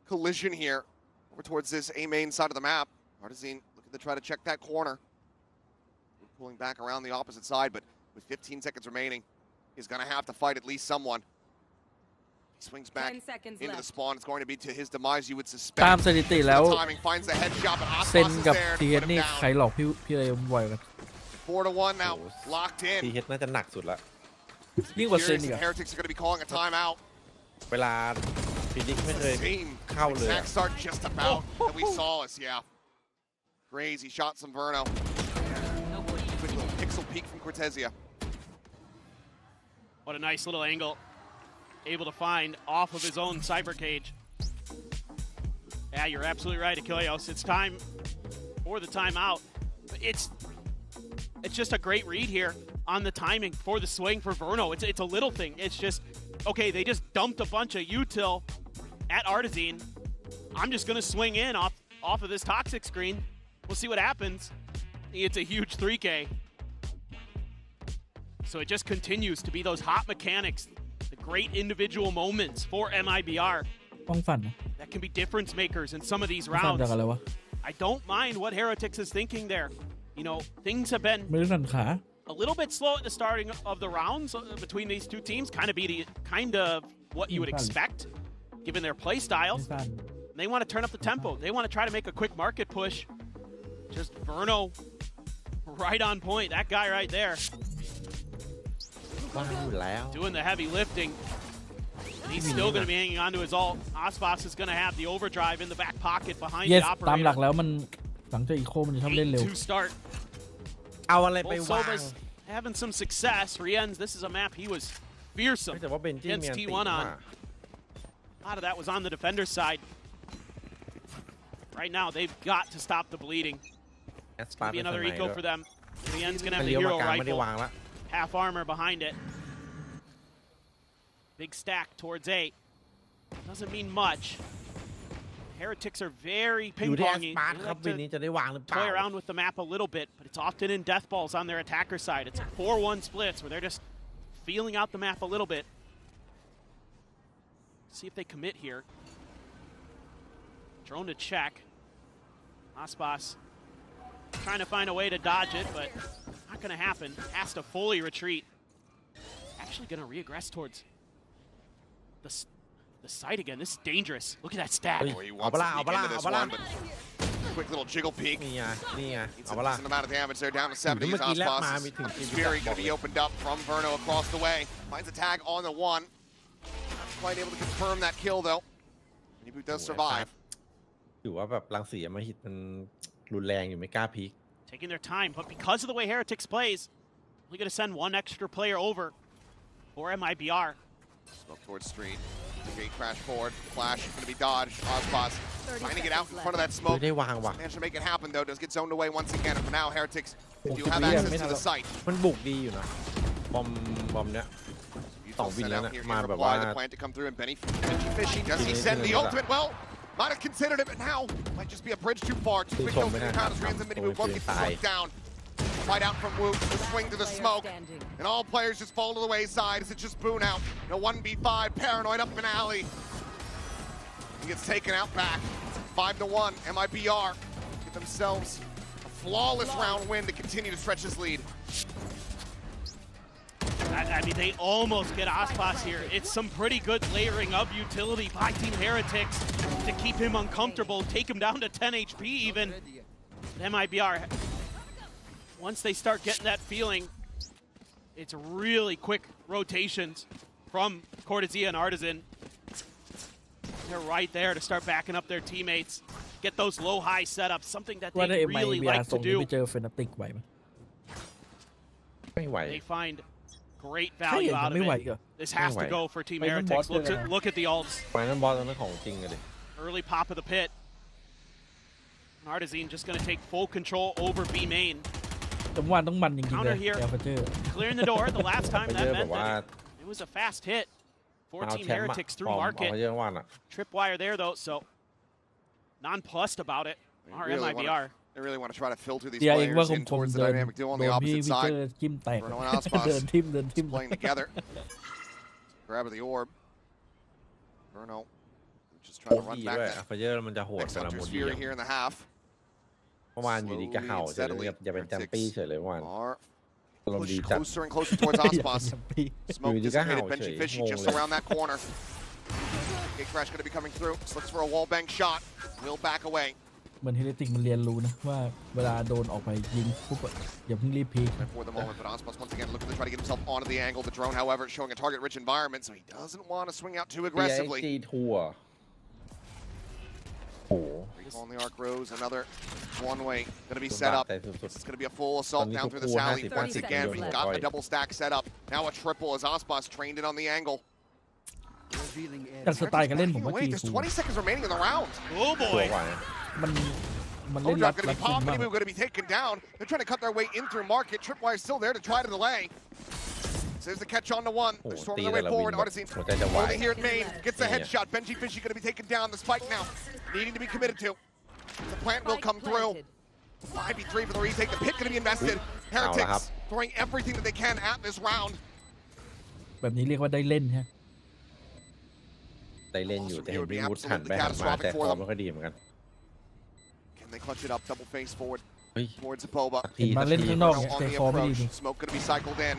collision here over towards this A main side of the map. Artisan looking to try to check that corner. Pulling back around the opposite side, but with 15 seconds remaining, he's going to have to fight at least someone. He swings back into the spawn. It's going to be to his demise, you would suspect. ตามสถิติแล้ว The timing finds the headshot, but เซน Aspas is กับ there ที to เอ put นี่ him ใคร down. หลอกพี่อะไรบ่อยกัน 4-1 now, locked ที in. เฮดน่าจะหนักสุดละ ยิ่งกว่าเซน Furious อีก and อะ Heretics are going to be calling a timeout. เวลาพีดิกไม่เคย Same เข้าเลย exact start just about that we saw us, yeah. Crazy shots from Verno. Quick little pixel peek from Cortezia. What a nice little angle. Able to find off of his own cyber cage. Yeah, you're absolutely right, Achilleos. It's time for the timeout. It's just a great read here on the timing for the swing for Verno. It's a little thing. It's just, okay, they just dumped a bunch of util at Artisan. I'm just going to swing in off of this toxic screen. We'll see what happens. It's a huge 3K. So it just continues to be those hot mechanics, the great individual moments for MIBR ป้องฝันนะ that can be difference makers in some of these ฝัน rounds. จากอะไรวะ I don't mind what Heretics is thinking there. You know, things have been ไม่ได้สั่นขา a little bit slow at the starting of the rounds between these two teams. Kind of what you would expect, given their play ไม่ styles. สั่น They want to turn up the tempo. They want to try to make a quick market push. Just Verno, right on point. That guy right there, ว่างอยู่แล้ว doing the heavy lifting. And he's still going to be hanging on to his ult. Aspas is going to have the overdrive in the back pocket behind yes the ตามหลัก operator. แล้วมันหลังจากอีโคมันจะชอบเล่นเร็ว 8-2 start. เอาอะไรไป Both วาง Sobas having some success. Rien's, this is a map he was fearsome แต่ว่าเบนจี้มี against อันติ T1 ว่า on. A lot of that was on the defender's side. Right now, they've got to stop the bleeding. แอสปาร์ Be เป็น another สไน eco เดอ for ร์ them. Rien's going to มั have น the เลี้ยวมา hero กลางไม่ได้ rifle. วางละ Half armor behind it. Big stack towards A. Doesn't mean much. Heretics are very อยู่ที่แอส ping-pongy. ปาร์ They ครับ like วิน to นี้จะได้วางหรือเปล่า toy around with the map a little bit, but it's often in death balls on their attacker side. It's 4-1 splits where they're just feeling out the map a little bit. See if they commit here. Drone to check. Aspas trying to find a way to dodge it, but not going to happen. Has to fully retreat. Actually going to re-aggress towards the site again. This is dangerous. Look at that stack. Oh, he wants to peek into this one, but quick little jiggle peek. นี่ไงนี่ไง It's เอา a ปะล่ะ decent amount of damage there, down to เมื่อ 70s. กี้แล้วมา Aspas มีถึง is very going to be opened up from Verno across the way. Finds a tag on the one. Not quite able to confirm that kill though. Nibu does survive. ถือว่าแบบรังสีมาหิตมันรุนแรงอยู่ไม่กล้าพีค Taking their time, but because of the way Heretics plays, we're going to send one extra player over for MIBR. Smoke towards street. Gate crash forward. Flash is going to be dodged. Aspas trying to get out in front of that ไม่ smoke. ได้วางว่ะ Managed to make it happen though. Does get zoned away once again. And for now, Heretics do have ไม่ access ทั to น the site. มันบุกดีอยู่นะบอมเนี้ย Beautiful win set out na- here. ma He ba replied ba- the plan to come through and Benny Fishy. Does he Hindi send the nila- ultimate? Well, might have considered it, but now might just be a bridge too far. Too quick Hindi kills ko to counters. Rans and Mini Move both get struck down. Fight out from Wu. The swing to the Player smoke. standing. And all players just fall to the wayside as it just boon out. No 1v5. Paranoid up an alley. He gets taken out back. 5-1. MIBR get themselves a flawless round win to continue to stretch his lead. I mean, they almost get Aspas here. It's some pretty good layering of utility by Team Heretics to keep him uncomfortable, take him down to 10 HP even. But MIBR, once they start getting that feeling, it's really quick rotations from Cortezia and Artisan. They're right there to start backing up their teammates, get those low-high setups, something that ว่าได้ they really MIBR like ส่ to งนี้ do. ไปเจอเฟนาติกไหวไหม ไม่ไหว They find great ใช่ value ยัง out of ไม่ไหว it. เหรอ This has to go for Team Heretics. Look at the ults. ไฟนั้นบอลตอนนั้นของจริงอะดิ Early pop of the pit. Artisan just going to take full control over B main. จังหวะต้องมันจริงๆเลย Counter here. แอลฟาเจอร์ Clearing the door the last time. ไป That เยอะแบ meant บว่า that it was a fast hit for มาเอา Team แชมป์อะ Heretics ฟ through อร์มออก market. มาเยอะวันอะ Tripwire there though, so nonplussed about it. Our MIBR. They really want to try to filter these เดียเองว่า players ผม in towards the เดิน dynamic duo on โด the นพี่ opposite วิเจอ side. ร์จิ้มแตก Bruno and Aspas เดินทิม playing together. Grab of the orb. Bruno just โห trying to ด run ดี back ด้วย that ไฟเยอร์มันจะโหด next แต่ละโม Hunter's ดี Fury here in the half. เมื่อวานอยู่ดีก็เห่าเฉยเลยอย่าเป็นแจมปี้เฉยเลยเมื่อวาน Are อารมณ์ดี pushed จัด closer and closer towards อย่า Aspas. อย่าพี่ Smoke You just got dissipated. how Benji it's Fishy a- just Ngong around that corner. Gate crash going to be coming through. Just looks for a wall bang shot. Will back away. เหมือนเฮเลติกมันเรียนรู้นะว่าเวลาโดนออกไปยิงปุ๊บอะอย่าเพิ่งรีบพีค For the moment, but Aspas once again looking to try to get himself onto the angle. The drone, however, showing a target-rich environment, so he doesn't want to swing out too aggressively. PIG ทัวร์โอ้โห Recall on the arc rose, another one-way going to be set up. แต่สุด This is going to be a full assault down through this alley 50 once again. But he's got the double stack set up. Now a triple as Aspas trained in on the angle. แต่สไตล์การเล่นผมว่า Wait, จี there's ซู 20 seconds remaining in the round. Oh ๆทัว boy. ร์กว่านะ มันเล่นรั Overdrive ด going to รัด be กุม popped. มาก Mini going to be taken down. They're trying to cut their way in through market. Tripwire still there to try to delay. So there's the catch on to one. โอ้ They're โห storming ตี their แต่ way ละวิน forward. แบบ Artisan หัวใจจะวาย holding here at main. Gets the Yeah. headshot. Benji Fishy going to be taken down. The spike now needing to be committed to. The plant will come through. 5v3 for the retake. The pit going to be invested. Heretics throwing everything that they can at this round. แบบนี้เรียกว่าได้เล่นฮะ ได้เล่นอยู่แต่เห็นพี่วุฒิหันไปหันมาแต่ฟอร์มไม่ค่อยดีเหมือนกัน Can they clutch it up? Double face forward เฮ้ย towards Apoba. สักที มา สัก เล่น ที ข้างนอก Bruno เนี่ย on แต่ the ฟอร์มไม่ดี approach. Smoke going to be cycled in.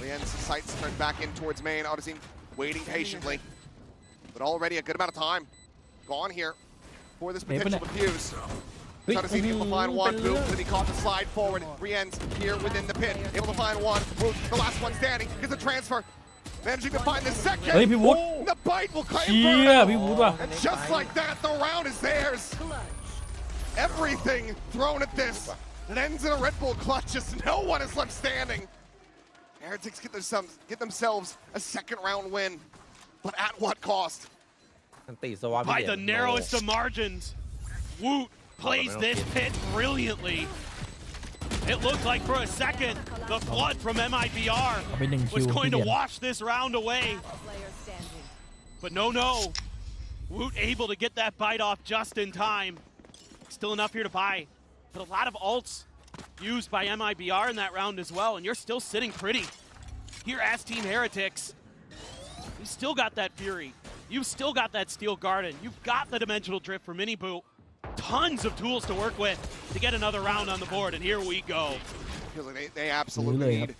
Lien's sights turned back in towards main. Artisan waiting patiently. But already a good amount of time gone here for this potential defuse. Artisan able to find one. Boom. Then he caught the slide forward. Rien's here within the pit. Able to find one. Boom. The last one standing. Gets the transfer. Managing to find the second. เฮ้ยพี่วุฒิ The bite will claim เชี่ย Verno. พี่วุฒิว่ะ And just like that, the round is theirs. Everything thrown at this. It ends in a Red Bull clutch as no one is left standing. Heretics get themselves a second round win. But at what cost? มันตีสวา By the narrowest of margins. Woot plays this pit brilliantly. It looked like for a second the flood from MIBR เอาไป1 คิว was ที่ going เห to รียญ wash this round away. Player standing. But no. Woot able to get that bite off just in time. Still enough here to buy. But a lot of ults used by MIBR in that round as well. And you're still sitting pretty here as Team Heretics. You still got that Fury. You've still got that Steel Garden. You've got the Dimensional Drift for Miniboo. Tons of tools to work with to get another round on the board, and here we go. Feels like they absolutely need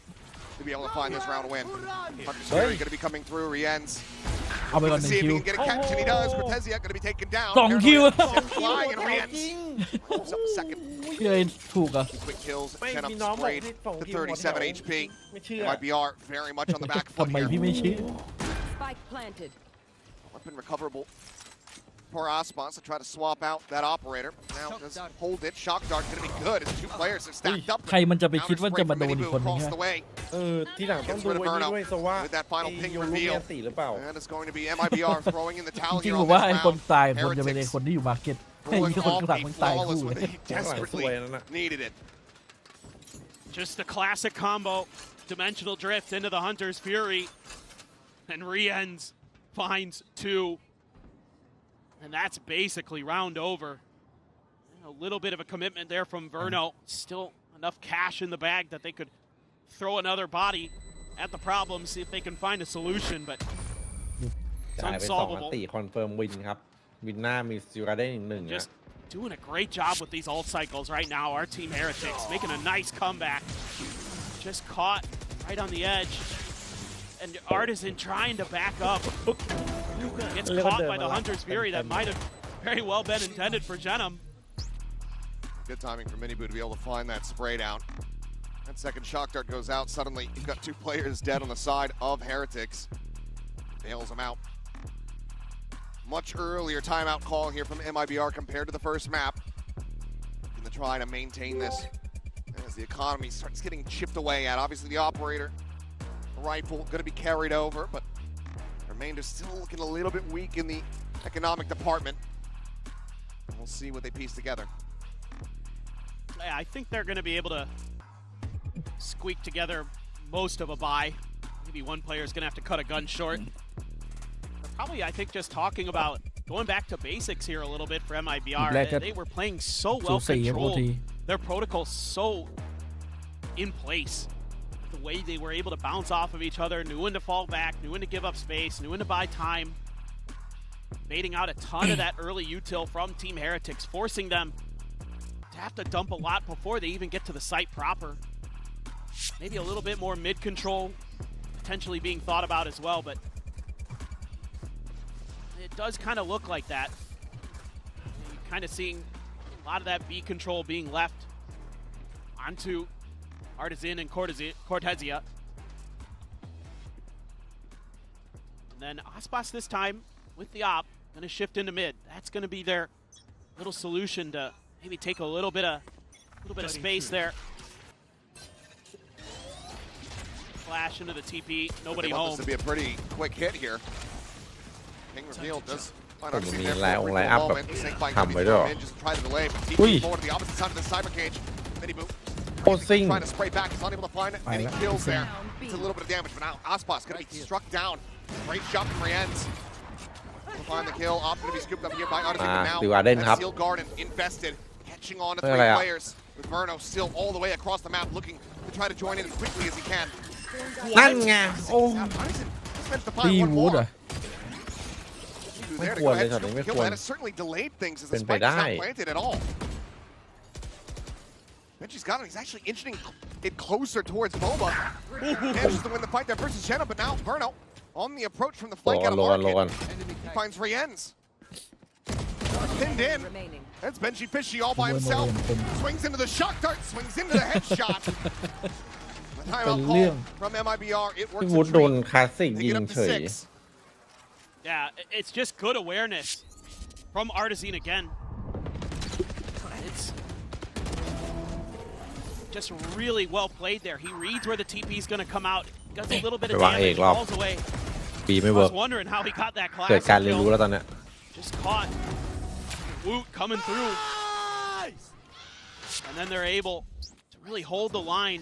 to be able to find this round win. Hunter's Fury going to be coming through. Rienz. เอาไปก่อน Let's 1 see if คิ he ว can get a catch, and he does. Cortezia going to be taken down. 2 คิว Flying, and Rienz pulls up second. พี่เลยถูกอ่ะ Quick kills. ไม่ Chen มี up น้องบอก sprayed ให้ส่ง to ทีมหัวแถว 37 HP. ไม่เชื่อ MIBR very much on the back ทำ foot ไม here. พี่ไม่เชื่อ Spike planted. Weapon recoverable for Osmos to try to swap out that operator. Now does hold it. Shock Dart going to be good as 2 players have stacked up. ใครมันจะไปคิดว่าจะมาโดนอีกคนนึง across เนี่ย the way. ที่หลังต้องดูไว้ด้วยโซว่า With that final ไอ้ ping ยูรู reveal. เมียนตีหรือเปล่า And it's going to be MIBR throwing in the จ towel ริง here ๆผ on มว่า this ไอ้คน round. ตายคนจะเป็นไอ้คนที่อยู่มาร์เก็ตไอ้ Pulling คน off ข้างหลัง a มันตาย flawless คู่ when เลย they desperately needed it. Just the classic combo. Dimensional Drift into the Hunter's Fury. And Rienz finds 2. And that's basically round over. A little bit of a commitment there from Verno. Still enough cash in the bag that they could throw another body at the problem, see if they can find a solution, but it's จ่ายไป2 unsolvable. ตีคอนเฟิร์มวินครับ วินหน้ามีซิลการ์เด้นอีก1นะ Just doing a great job with these ult cycles right now. Our team Heretics making a nice comeback. Just caught right on the edge. And Artisan trying to back up. Gets caught by the Hunter's Fury that might have very well been intended for Genom. Good timing for Miniboo to be able to find that spray down. That second shock dart goes out. Suddenly, you've got 2 players dead on the side of Heretics. Bails them out. Much earlier timeout call here from MIBR compared to the first map. Going to try to maintain this as the economy starts getting chipped away at. Obviously, the operator, the rifle, going to be carried over, but the remainder still looking a little bit weak in the economic department. We'll see what they piece together. Yeah, I think they're going to be able to squeak together most of a buy. Maybe one player is going to have to cut a gun short. But probably, I think, just talking about going back to basics here a little bit for MIBR. They were playing so well controlled. Their protocol so in place. The way they were able to bounce off of each other, knew when to fall back, knew when to give up space, knew when to buy time. Baiting out a ton of that early util from Team Heretics, forcing them to have to dump a lot before they even get to the site proper. Maybe a little bit more mid-control potentially being thought about as well, but it does kind of look like that. You're kind of seeing a lot of that B control being left onto Artisan and Cortezia. And then Ospas this time with the op, going to shift into mid. That's going to be their little solution to maybe take a little bit of space there. Flash into the TP, nobody home. This to be a pretty quick hit here. King reveal does find our มี team ไล there น์ for ไล a น์อัพ brief แบบ moment. Snake bite ทำ coming ไว้ด้วย from in, just try to delay, but Ui. TP forward to the opposite side of the cyber cage. Miniboo โคตรซิ่ง trying to spray back, he's unable to find any kills there. It's a little bit of damage, but now Ospas gonna be struck down. Great shot from Rienz. To find the kill, Op gonna be scooped up here by Artisan, but now ซิลการ์เด้นครับ that Steel Garden infested, catching on to เรื่องอะไร 3 อะ players. With Verno still all the way across the map, looking to try to join in as quickly as he can. นั่นไงโอ้ Artisan just managed to ตี find one วูด more. อ่ะ There to ไม่ go ควร ahead เลยช็อต and นี้ไม่ kill ควร that has certainly delayed things as the เป็นไป spike is ได้ not planted at all. Benji's got him. He's actually inching it closer towards Boba. Manages to win the fight there versus Jenna, but now Verno on the approach from the flank out of โลกัน market. He finds Rienz. Pinned in. Remaining. That's Benji Fishy all by himself. Swings into the shock dart, swings into the headshot. The timeout call from MIBR. It พี่ works วู a ดโดน treat. คลาสสิก They ยิ get ง up to เฉย 6. Yeah, it's just good awareness from Artisan again. It's just really well played there. He reads where the TP is going to come out. Does a little bit of ไปวางเอ damage, กรอบ falls away. ปีไม่ I เวิร์ was ก wondering how he got that เกิด class การเรียนรู้แล้วตอนเนี้ย Just caught. Woot coming through. And then they're able to really hold the line,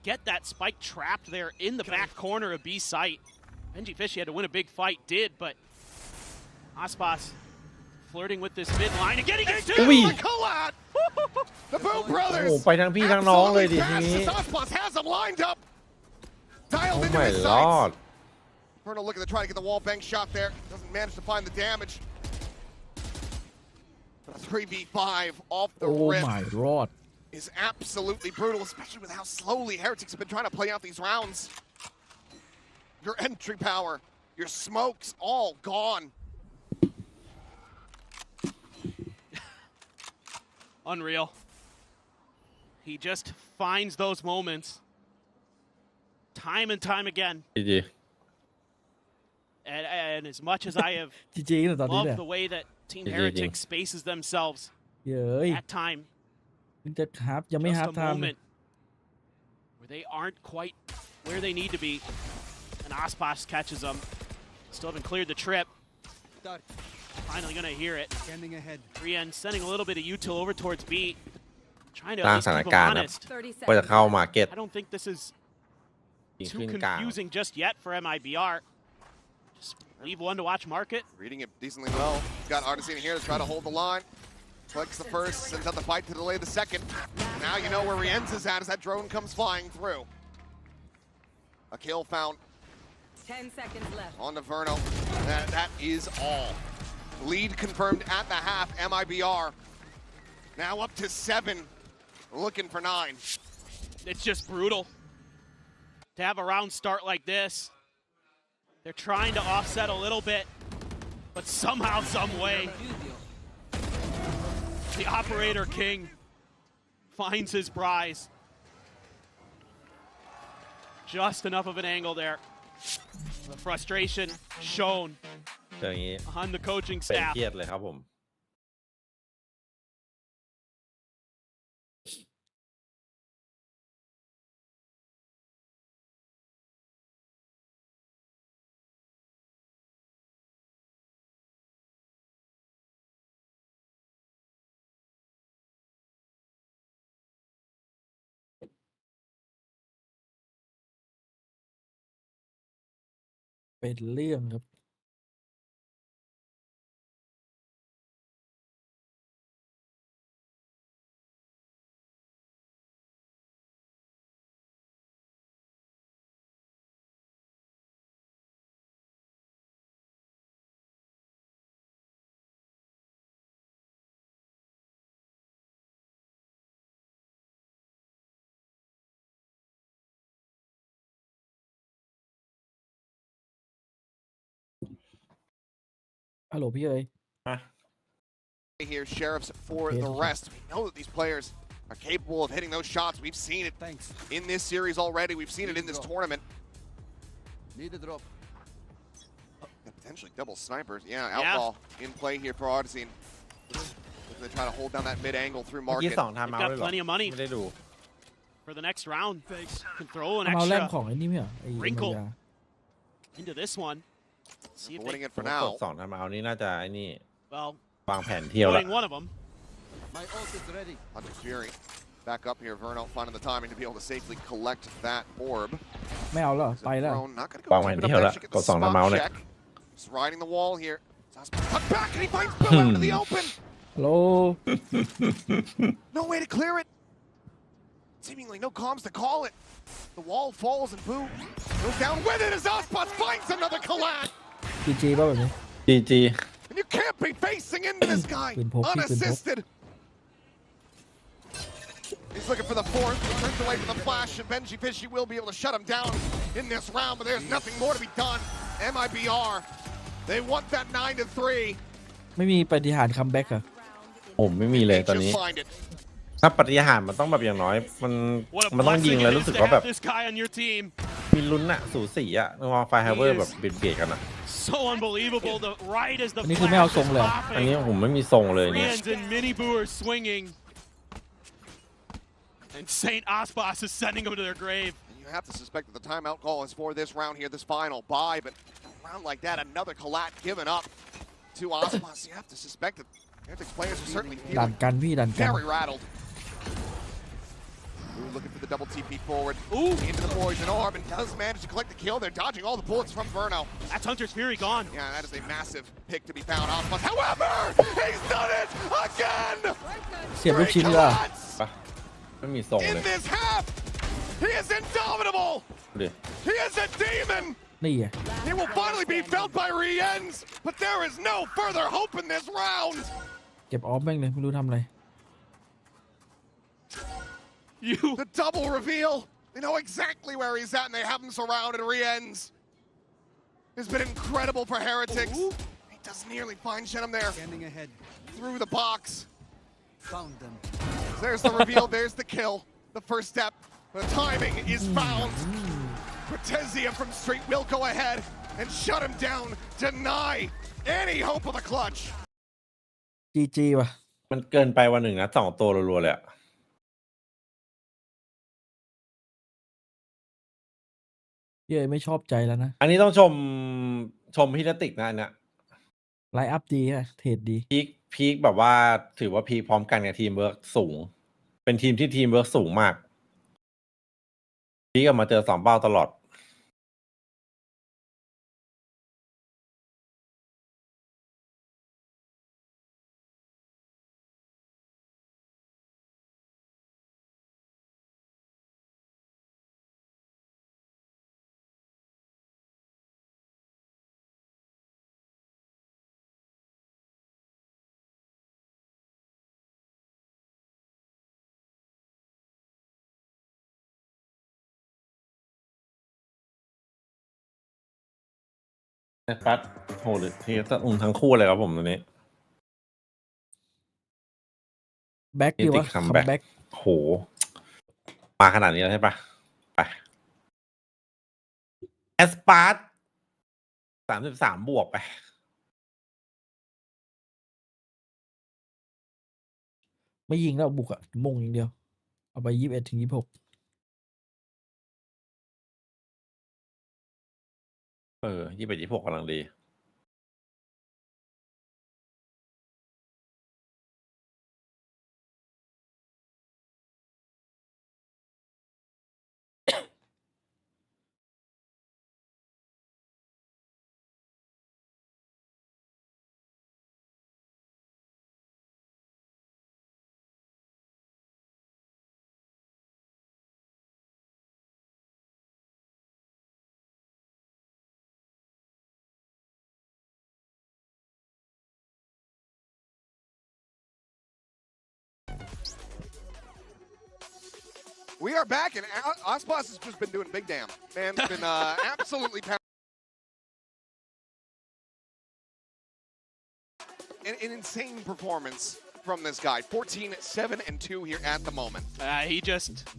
get that spike trapped there in the back corner of B site. Benji Fishy had to win a big fight, did, but Ospas flirting with this mid line and getting it too! Ui. The collab! The Boom โอ้ Brothers! ไปทั้งพี่ทั้งน้องเลยดิที Absolutely นี้ crashed as Ospas has them lined up. Dialed Oh into my his lord sights. Vernal looking to try to get the wall bang shot there. Doesn't manage to find the damage. But a 3v5 off the Oh rip my god. is absolutely brutal, especially with how slowly Heretics have been trying to play out these rounds. Your entry power, your smokes, all gone. Unreal. He just finds those moments time and time again. จีจี And as much as I have จีจีนะตอนนี้เนี่ย loved the way that Team Yeah, Heretics spaces themselves เย้ย at time, มันจะฮาร์ปยังไม่ฮาร์ป just a ทำ moment where they aren't quite where they need to be. And Aspas catches them. Still haven't cleared the trip. Finally gonna hear it. Rian sending a little bit of util over towards B. Trying to สร้าง at ส least ถาน keep กา him รณ์นะ honest. 30 ว่าจะ seconds. เข้ามาเก็ต I don't think this is ยิง too ขึ้นกลาง confusing just yet for MIBR. Just leave one to watch market. Reading it decently well. Got Artisine here to try to hold the line. Clicks the first, sends out the fight to delay the second. Now you know where Rienz is at as that drone comes flying through. A kill found 10 seconds left. on to Verno. That is all. Lead confirmed at the half, MIBR. Now up to 7, looking for 9. It's just brutal to have a round start like this. They're trying to offset a little bit, but somehow, some way, the Operator King finds his prize. Just enough of an angle there. The frustration shown เจออย่างนี้ on the coaching เป็น staff. เครียดเลยครับผมเป็นเรื่องครับ ฮัลโหลพี่เอ๋ย Here, Sheriffs for the rest. We know that these players are capable of hitting those shots. We've seen it in this series already. We've seen it in this tournament. Need a drop. Potentially double snipers. Yeah, outlaw in play here for Artisine. They try to hold down that mid angle through เมื่อกี้ market. สองทำ They've เอา got ด้วยเหรอ plenty of money ไม่ได้ดู for the next round. Can throw an เอาแรม extra ของไอ้นี่ไม่เหรอไอ้ wrinkle ยา into this one. See if Avoiding they, it ผ for มกด now. สองทำเอานี่น่าจะไอ้นี่ well, วางแผนเที่ยวละ avoiding one of them. My ult is ready. Hunter Fury back up here. Verno finding the timing to be able to safely collect that orb. ไม่เอาแล้วไปแล้ว Drone not gonna วาง go แผน keep it เที่ยว up ละ there. Should get ก the ดสองทำเอา spot เนี่ย check. Just riding the wall here. Tuck back and he finds Bill out into the open. ฮัลโหล No way to clear it. Seemingly no comms to call it. The wall falls and Boo goes down with it as Ospas finds another collab. จีจีป่ะแบบนี้ จีจี And you can't be facing into this guy Good poke, good unassisted. He's looking for the fourth. Turns away from the flash, and Benji Fishy will be able to shut him down in this round, but there's nothing more to be done. MIBR, they want that 9-3. ไม่มีปฏิหารย์คัมแบ็กอะ ผมไม่มีเลย They ตอนนี้ just find it. ถ้าปฏิหารย์มันต้องแบบอย่างน้อย มัน What a มันต้องยิง blessing แล้ว it รู้ is สึก to ว่าแบบ have this guy on your team. มีลุ้นอะสูสีอะมองไฟไฮเวอร์แบบเบียดกันอะ So unbelievable. The right as the อันนี้คือไม่เอา flash ทร is งเลย อันนี้ popping. ผมไม่มีทรงเลยเนี่ย Rians and Mini Boo are swinging. And Saint Aspas is sending them to their grave. You have to suspect that the timeout call is for this round here, this final bye, but a round like that, another collat given up to Ospas. You have to suspect that Heretics players are certainly ดัน feeling กันพี่ดันกัน very rattled. Ooh, looking for the double TP forward. Ooh. Into the poison orb and does manage to collect the kill. They're dodging all the bullets from Verno. That's Hunter's Fury gone. Yeah, that is a massive pick to be found. Ospas, however, he's done it again! เสียบลูก Three ชิ้นเลย collats ปะไม่มีทรงเล in ย this half! He is indomitable! ดูดิ He is a demon! นี่ไง It will finally be felt by Riens, but there is no further hope in this round. เก็บออฟแม่งเลยไม่รู้ทำอะไร The double reveal. They know exactly where he's at, and they have him surrounded. Riens has been incredible for Heretics. He does nearly find Shenum there. Scanning ahead. Through the box. Found them. There's the reveal. There's the kill. The first step. The timing is found. Cortezia from Street will go ahead and shut him down. Deny any hope of the clutch. GG ว่ะ มันเกินไปวันหนึ่งนะ2 ตัวรัวๆเลยอะ เย้ยไม่ชอบใจแล้วนะ อันนี้ต้องชมฮิลติกนะอันเนี้ย ไลน์อัพดีฮะเทรดดี พีคแบบว่าถือว่าพีคพร้อมกันกับทีมเวิร์กสูง เป็นทีมที่ทีมเวิร์กสูงมากพีคออกมาเจอ2 เป้าตลอดนะครับโหเลยทีทั้งคู่เลยครับผมตัวนี้ แบ็กดีวะ คัมแบ็กโหมาขนาดนี้แล้วใช่ปะไปแอสปาร์ต33 บวกไป ไม่ยิงแล้วบุกอะมงอย่างเดียว เอาไป21-2621-26กำลังดีWe are back, and Osbos has just been doing big damn. Man's been absolutely an insane performance from this guy. 14-7-2 here at the moment. He just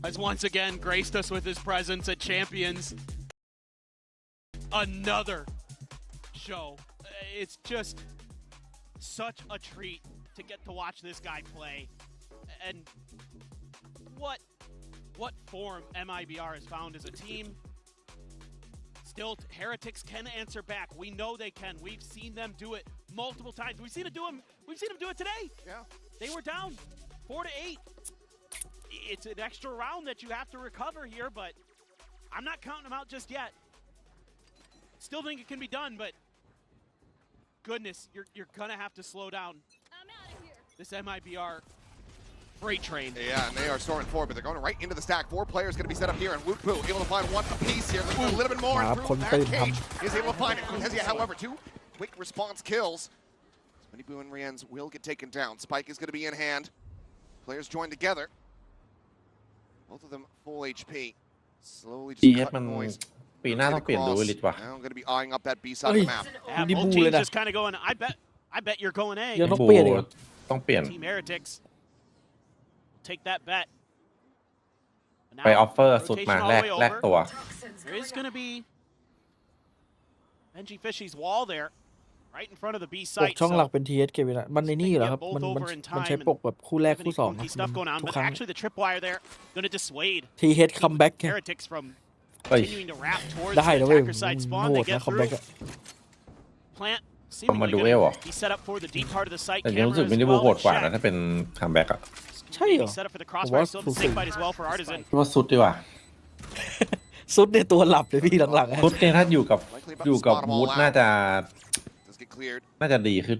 has once again graced us with his presence at Champions. Another show. It's just such a treat to get to watch this guy play. And what form MIBR has found as a team. Still, Heretics can answer back. We know they can. We've seen them do it multiple times. We've seen them do it today. Yeah. They were down 4-8. It's an extra round that you have to recover here, but I'm not counting them out just yet. Still think it can be done, but goodness, you're gonna have to slow down. I'm out of here. This MIBR freight train. Yeah, and they are storming forward, but they're going right into the stack. 4 players going to be set up here, and Woot Poo able to find one apiece here. Looking a little bit more through that cage. He's able to find it. Cortezia, however, 2 quick response kills. Miniboo and Riens will get taken down. Spike is going to be in hand. Players join together. Both of them full HP. Slowly just cut noise. ปีหน้าต้องเปลี่ยนดูลิตว่ะ Now going to be eyeing up that B side of the map. Yeah, both teams just kind of going, I bet you're going A. ยังต้องเปลี่ยนอีก ต้องเปลี่ยน Team Heretics take that bet. ไปออฟเฟอร์สุดมาแลกตัว There is going to be Benji Fishy's wall there, right in front of the B ปก site. ช่องหลักเป็น TS เก็บไว้แล้วมันในนี่เหรอครับมันใช้ปกแบบคู่แรกคู่สอง Funky stuff going on, ทุก but ครั้ง actually the tripwire there going to dissuade TS comeback แค่ Heretics from เฮ้ย continuing to wrap towards ได้ the นะเว้ย attacker side spawn. โห They ด get นะ through. comeback อะ Plant มา seemingly ดูเอล going เหรอ to be set up for the deep part of the site แต่ยัง camera รู้สึก as มินิบู well โหด as กว่านะ Shaq. ถ้าเป็นคัมแบ็กอะ ใช่เหรอ Set up for the ผม crossfire ว่า still สู the สี snake bite as well for Artisan. คิดว่าสุดดีกว่า สุดในตัวหลับเลยพี่หลังๆอะ สุดเนี่ยถ้าอยู่กับวูดน่าจะ Does get cleared. น่าจะดีขึ้น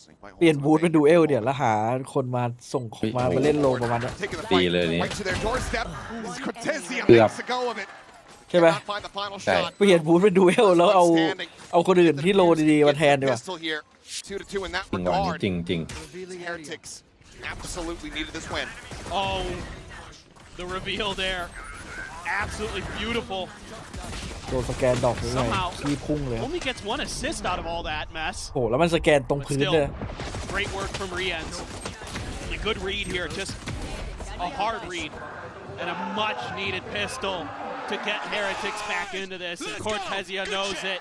Snake bite เปลี่ยน holds บูธ him เป็นดูเอลเดี๋ยวแล้วหาคนมาส่งมาเล่นโลประมาณนี้ Taking the Đi fight lên đi. right to their doorstep. Cortezia Được. makes a go of it. ใช่ไหม Cannot find the final ใช่ shot. เปลี่ยนบูธเป็นดูเอลแล้วเอาคนอื่นที่โลดีๆมาแทนดีกว่า Pistol here. 2-2 in that จริงว่ะ regard. จริงจริง Revealing area. Heretics absolutely needed this win. Oh, the reveal there. Absolutely beautiful. โดนสแกนดอกเลยที่พุ่งเลย Only gets one assist out of all that mess. โอ้แล้วมันสแกนตรง But พื้นเลย still, great work from Rienz. A good read here, just a hard read. And a much-needed pistol to get Heretics back into this. And Cortezia knows it.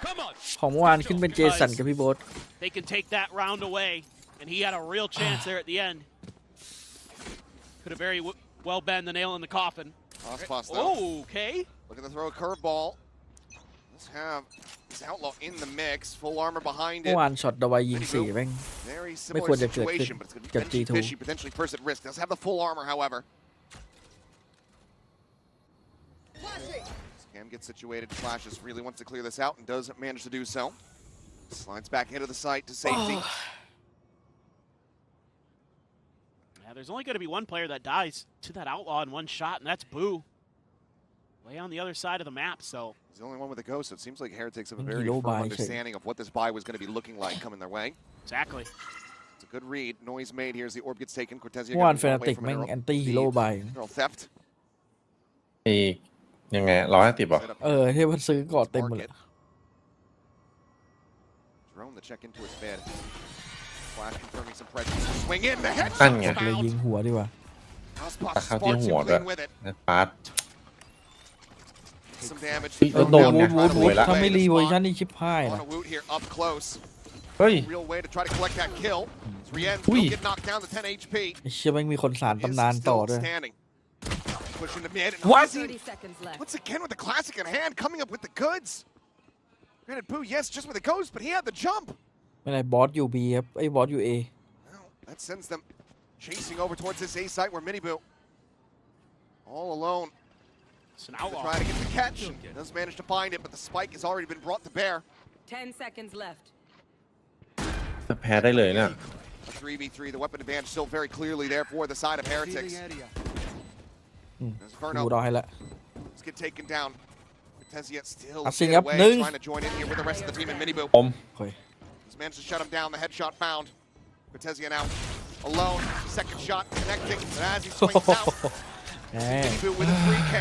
Come on. ของเมื่อวานขึ้นเป็นเจสันกับพี่โบ๊ท They can take that round away. And he had a real chance there at the end. Could have very well been the nail in the coffin. Ospas, though. Okay. Looking to throw a curveball. Let's have this outlaw in the mix. Full armor behind เมื่ it. อวานช็อตดาวายยิง4แม่ง Very ไม่ควร similar จะเกิดขึ้น situation, but it's going to กับ be G2 fishy, potentially first at risk. Does have the full armor, however. Cam gets situated. Flashes really wants to clear this out and does manage to do so. Slides back into the site to safety. Yeah, there's only going to be one player that dies to that outlaw in one shot, and that's Boo. Way on the other side of the map, so. He's the only one with a ghost, so it seems like Heretics have a Hindi very low firm buy, understanding of what this buy was going to be looking like coming their way. Exactly. It's a good read. Noise made here as the orb gets taken. Cortezia เมื่อวาน got แฟน away ติก from แม่ง Neural แอนตี้ฮีโร่บาย Neural theft. อีกยังไง150ป่ะ Set up ที่มันซื้อก่อเต็มหมดเลย Drone the check into its bed. Flash confirming some presence. Swing in the head. นั่นไง เลยยิงหัวดีกว่า Ospas เข้า far ที่ too หัวด้วย clean with it. ฟาส Some damage. เออโดน Down วูด now. วูด Down ถ้าไม่ now. รีเวอร์ชันนี่ชิบหาย On นะ a Woot here up close. เฮ้ย Real way to try to collect that kill. Rienz Ui. will get knocked down to 10 HP. ไอ้เชี่ยแม่งมีคนสาร Is ตำนานต่อ still ด้วย standing. Pushing the mid. And What? Ozzy, 30 seconds left. once again with the classic in hand, coming up with the goods. Granted, Boo, yes, just with the ghost, but he had the jump. ไม่ไรบอสอยู่ B ครับไอ้บอสอยู่ A Well, that sends them chasing over towards this A site where Miniboo, all alone, It's an to outlaw. try to get the catch. Does manage to find it, but the spike has already been brought to bear. 10 seconds left. แพ้ได้เลยเนี่ย A 3v3, the weapon advantage still very clearly there for the side of Heretics. Revealing area. As ดู Verno รอให้ละ let's get taken down. Cortezia still Passing get up, away, Ning. trying to join in here with the rest of the team in Miniboo. ผม โอ้ย He's managed to shut him down. The headshot found. Cortezia now alone. Second shot connecting. But as he swings out, แหม Miniboo with a 3K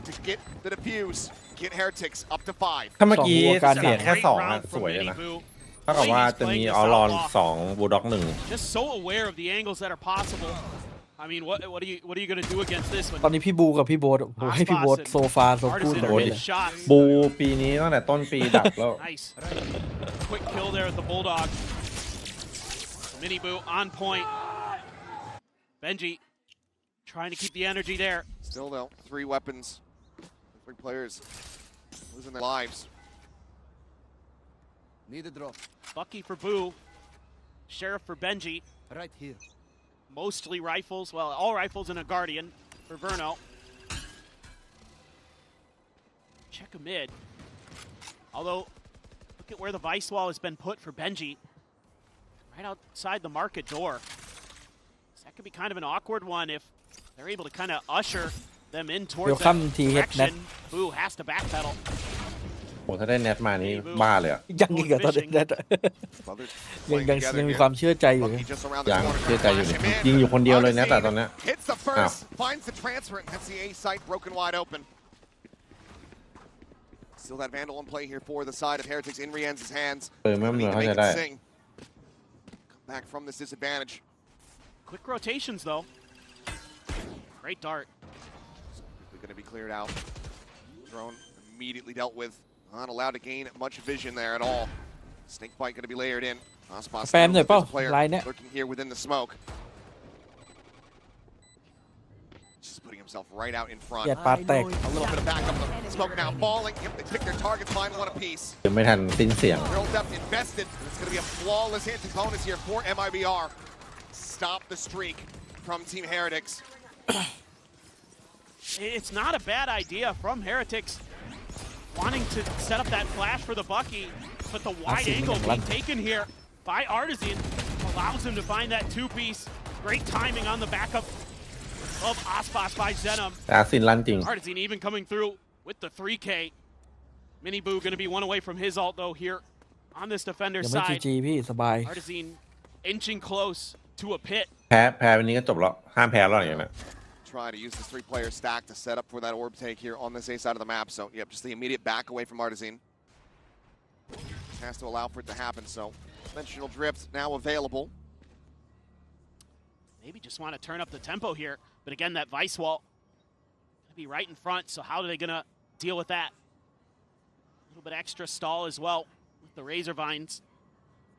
to get the defuse. Get Heretics up to 5. ถ้าเมื่อกี้ สองตัวกัน เสียแค่ Great 2 round อะ from สวยเลยนะ Miniboo. เท่ากับว่าจะมีออลอน2บูลด็อก1 Just so aware of the angles that are possible. I mean, what are you going to do against this ตอน one? นี้พี่บูกับพี่โบ๊ทโอ้ให้พี่โบ๊ทโซฟาโซพูด Artisan แบบนี้เลย missed shots. บูปีนี้ตั้งแต่ต้นปีดับแล้ว Nice. Quick kill there at the Bulldog. Miniboo on point. Benji trying to keep the energy there. Still though, 3 weapons. 3 players losing their lives. Need a drop. Bucky for Boo. Sheriff for Benji. Right here. Mostly rifles. Well, all rifles and a Guardian for Verno. Check a mid. Although, look at where the Vice Wall has been put for Benji. Right outside the market door. So that could be kind of an awkward one if they're able to kind of usher them in towards that Welcome to direction. Boo has to backpedal. โหถ้าได้เน็ตมานี่บ้าเลยอะ ยังอีกอะตอนนี้นะ Brothers ยัง playing ยัง together ยังมี here. ความเชื่อใจอยู่ Bucky just around the ยัง corner. เชื่อใจอยู่ Flash him in. ยิงอยู่คนเดียวเลยนะแต่ตอน Unseen. เนี้ย Hits the first, finds the transfer, and that's the A site broken wide open. Still that Vandal in play here for the side of Heretics in Rienz's hands. เปิดไม่เหมือนเขา Make จะ it ได้ sing. Come back from this disadvantage. Quick rotations, though. Great dart. They're going to be cleared out. Drone immediately dealt with. Not allowed to gain much vision there at all. Snake bite going to be layered in. Ospas แปมหน่อยเปล่า player ลายเนี้ย lurking here within the smoke. Just putting himself right out in front. แยกปาแตก A little bit of backup. The smoke now falling. Yep, they pick their targets, find one apiece. ยังไม่ทันสิ้นเสียง Real depth invested. It's going to be a flawless anti-bonus here for MIBR. Stop the streak from Team Heretics. It's not a bad idea from Heretics wanting to set up that flash for the Bucky, but the wide angle being taken here by Artisan allows him to find that 2-piece. Great timing on the backup of Ospas by Zenom. แต่อาซินลั่นจริง Artisan even coming through with the 3K. Miniboo going to be one away from his ult though here on this defender ยังไม่ side. จีพี่สบาย Artisan inching close to a pit. แพ้วันนี้ก็จบแล้วห้ามแพ้แล้วอย่างเงี้ย Try to use this 3-player stack to set up for that orb take here on this A side of the map. So, yep, just the immediate back away from Artisan. Has to allow for it to happen. So, dimensional drift now available. Maybe just want to turn up the tempo here. But again, that Vice wall going to be right in front. So how are they going to deal with that? A little bit extra stall as well with the Razor Vines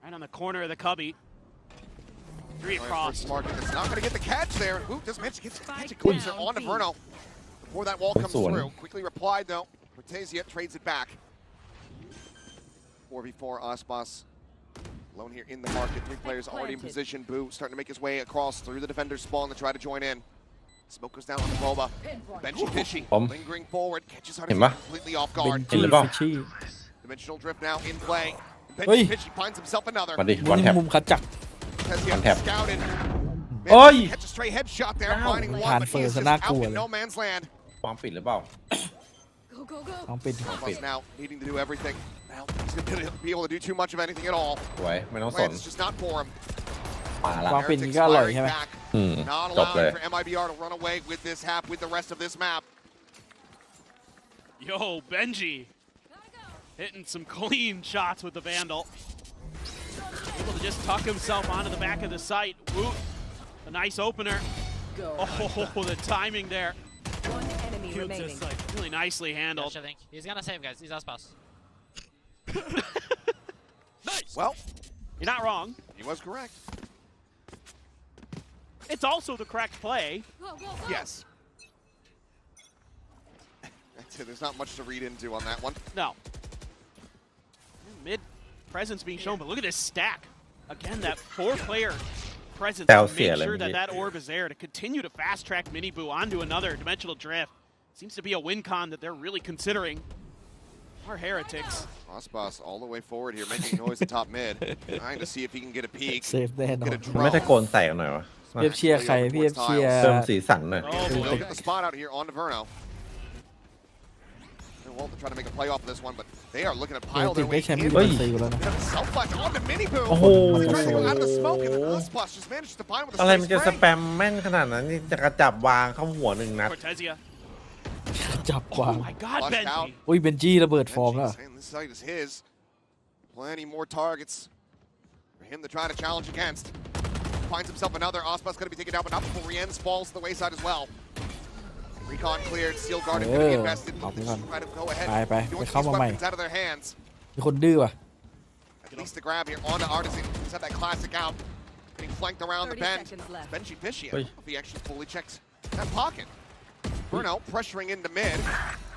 right on the corner of the cubby. 3 across. It's not going to get the catch there. Ooh, just mention gets a glimpse on to Verno before that wall comes through. Quickly replied though. Cortesia trades it back. 4v4 Aspas. Alone here in the market. 3 players already in position. Boo starting to make his way across through the defender's spawn to try to join in. Smoke goes down on the Boba. Benchy Fishy lingering forward. Catches Artisan completely off guard. Dimensional drift now in play. Benchy Fishy finds himself another. มุมมุมคัดจัก Scouted. Catch a straight headshot there, finding one, but he is just out in no man's land. วางปิดหรือเปล่า ต้องปิด Now needing to do everything. Now he's going to be able to do too much of anything at all. สวยไม่ต้องสน It's just not for him. มาละ วางปิดนี่ก็อร่อยใช่ไหม Not จบเลย allowing for MIBR to run away with this half with the rest of this map. Yo, Benji hitting some clean shots with the Vandal. Able to just tuck himself onto the back of the site. Woot, a nice opener. Oh, the timing there. One enemy remaining. Just like really nicely handled. I think he's gonna save, guys. He's Aspas. Nice. Well, you're not wrong. He was correct. It's also the correct play. Yes. There's not much to read into on that one. No. Mid presence being shown, but look at this stack. Again, that 4-player presence to make sure that that orb is there to continue to fast track Miniboo onto another dimensional drift. Seems to be a win con that they're really considering. Our heretics. Aspas all the way forward here, making noise at top mid, trying to see if he can get a peek. เซฟแน่นอน Get a ไม่ drone. ตะโกนใส่กันหน่อยวะ พี่เชียร์ใครพี่เชียร์ เติมสีสันหน่อย They'll get the spot out here on to Verno. They're well to try to make a play off of this one, but they are looking to เออ pile ติด their ได้ way แชมป์ in. ยูนิซีแล้วนะ Self-flash on to Miniboo. โอ้โห Out of the smoke, and Aspas just managed to find with a อะไรมันจะ straight ส spray. แปมแม่นขนาดนั้นนี่จะกระจับวางเข้าหัวหนึ่งนัด Cortesia. จับกวาง Oh my God, Flushed Benji. out. อุ้ยเบนจี้ระเบิดฟอร์มแล้ว Saying this site is his. Plenty more targets for him to try to challenge against. Finds himself another. Aspas going to be taken down, but not before Rien's falls to the wayside as well. Recon cleared. Steel Guard is going to be invested. Try to go ahead. ไป He wants เข้า these มาใหม่ weapons out of their hands. มีคนดื้อว่ะ At least the grab here onto Artisan. He's had that classic out. Getting flanked around the 30 bend. seconds left. Benchy Fishy. I don't know if he actually fully checks that pocket. Bruno pressuring into mid.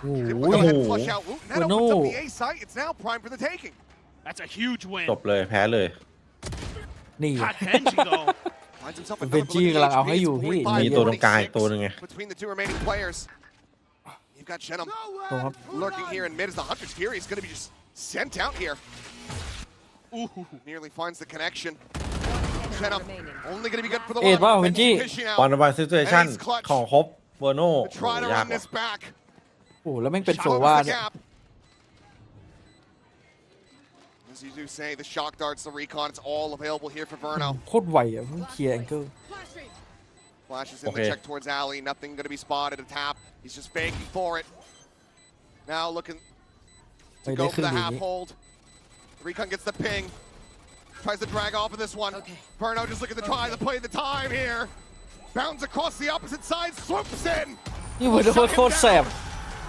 โอ้ Able โห to go ahead and flush out Woot. And that Bruno. opens up the A site. It's now prime for the taking. That's a huge win. จบเลยแพ้เลย นี่ God, Benji though. Finds himself Benji another balloonกำลังเอาให้ HP. อยู่ It's พี่ 45 มีตัวตรงกลางอีกตัวหนึงไง between the 2 remaining players. You've got Shenum ตรงครับ lurking here in mid as the Hunter's Fury is going to be just sent out here. Ooh. Nearly finds the connection. Shenum only going to be good for the เอ็ด one. ว่าเบนจี้ Fishy วัน now วันซิทูเอชั่นของครบเวอร์โน่ to try to ยาก run ว่ะ this back. โอ้แล้วแม่งเป็นโซ Shot ว่า over the เนี่ย gap. As you do say, the shock darts, the recon, it's all available here for Verno. โคตรไวอ่ะเพิ่งเคลียร์แองเกิล Flashes in the check towards Alley. Nothing going to be spotted. A tap. He's just begging for it. Now looking ไป to ได้ go ค for รึ่ง the ดี half นี้ hold. Recon gets the ping. Tries to drag off of this one. Verno just looking to try to play the time here. Bounds across the opposite side. Swoops in. นี่เวอร์โน่โคตรแสบ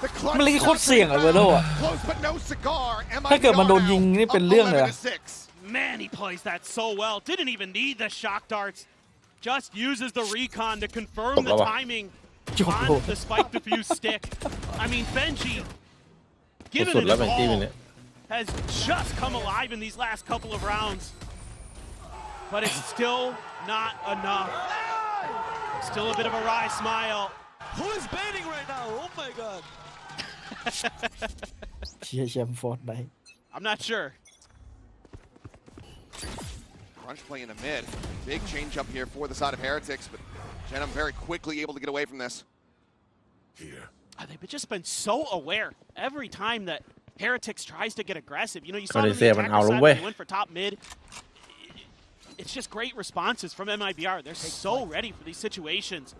The clutch มันเลยโคตรเสี่ยงอะเวอร์โน่อะ Close but no cigar. ถ้าเกิดมันโดนยิงนี่เป็นเรื่องเลย 11 อะ to 6. Man, he plays that so well. Didn't even need the shock darts. Just uses the recon to confirm the timing on the spike diffuse stick. I mean, Benji, given it all, has just come alive in these last couple of rounds. But it's still not enough. Still a bit of a wry smile. Who is baiting right now? Oh my god. เชียร์แชมป์ฟอร์ดไนท์ I'm not sure. Crunch play in the mid. Big change up here for the side of Heretics, but Shenum very quickly able to get away from this. Here. They've just been so aware every time that Heretics tries to get aggressive. You know, you saw But them they in say the an attacker hour side away. when they went for top mid. It's just great responses from MIBR. They're so ready for these situations.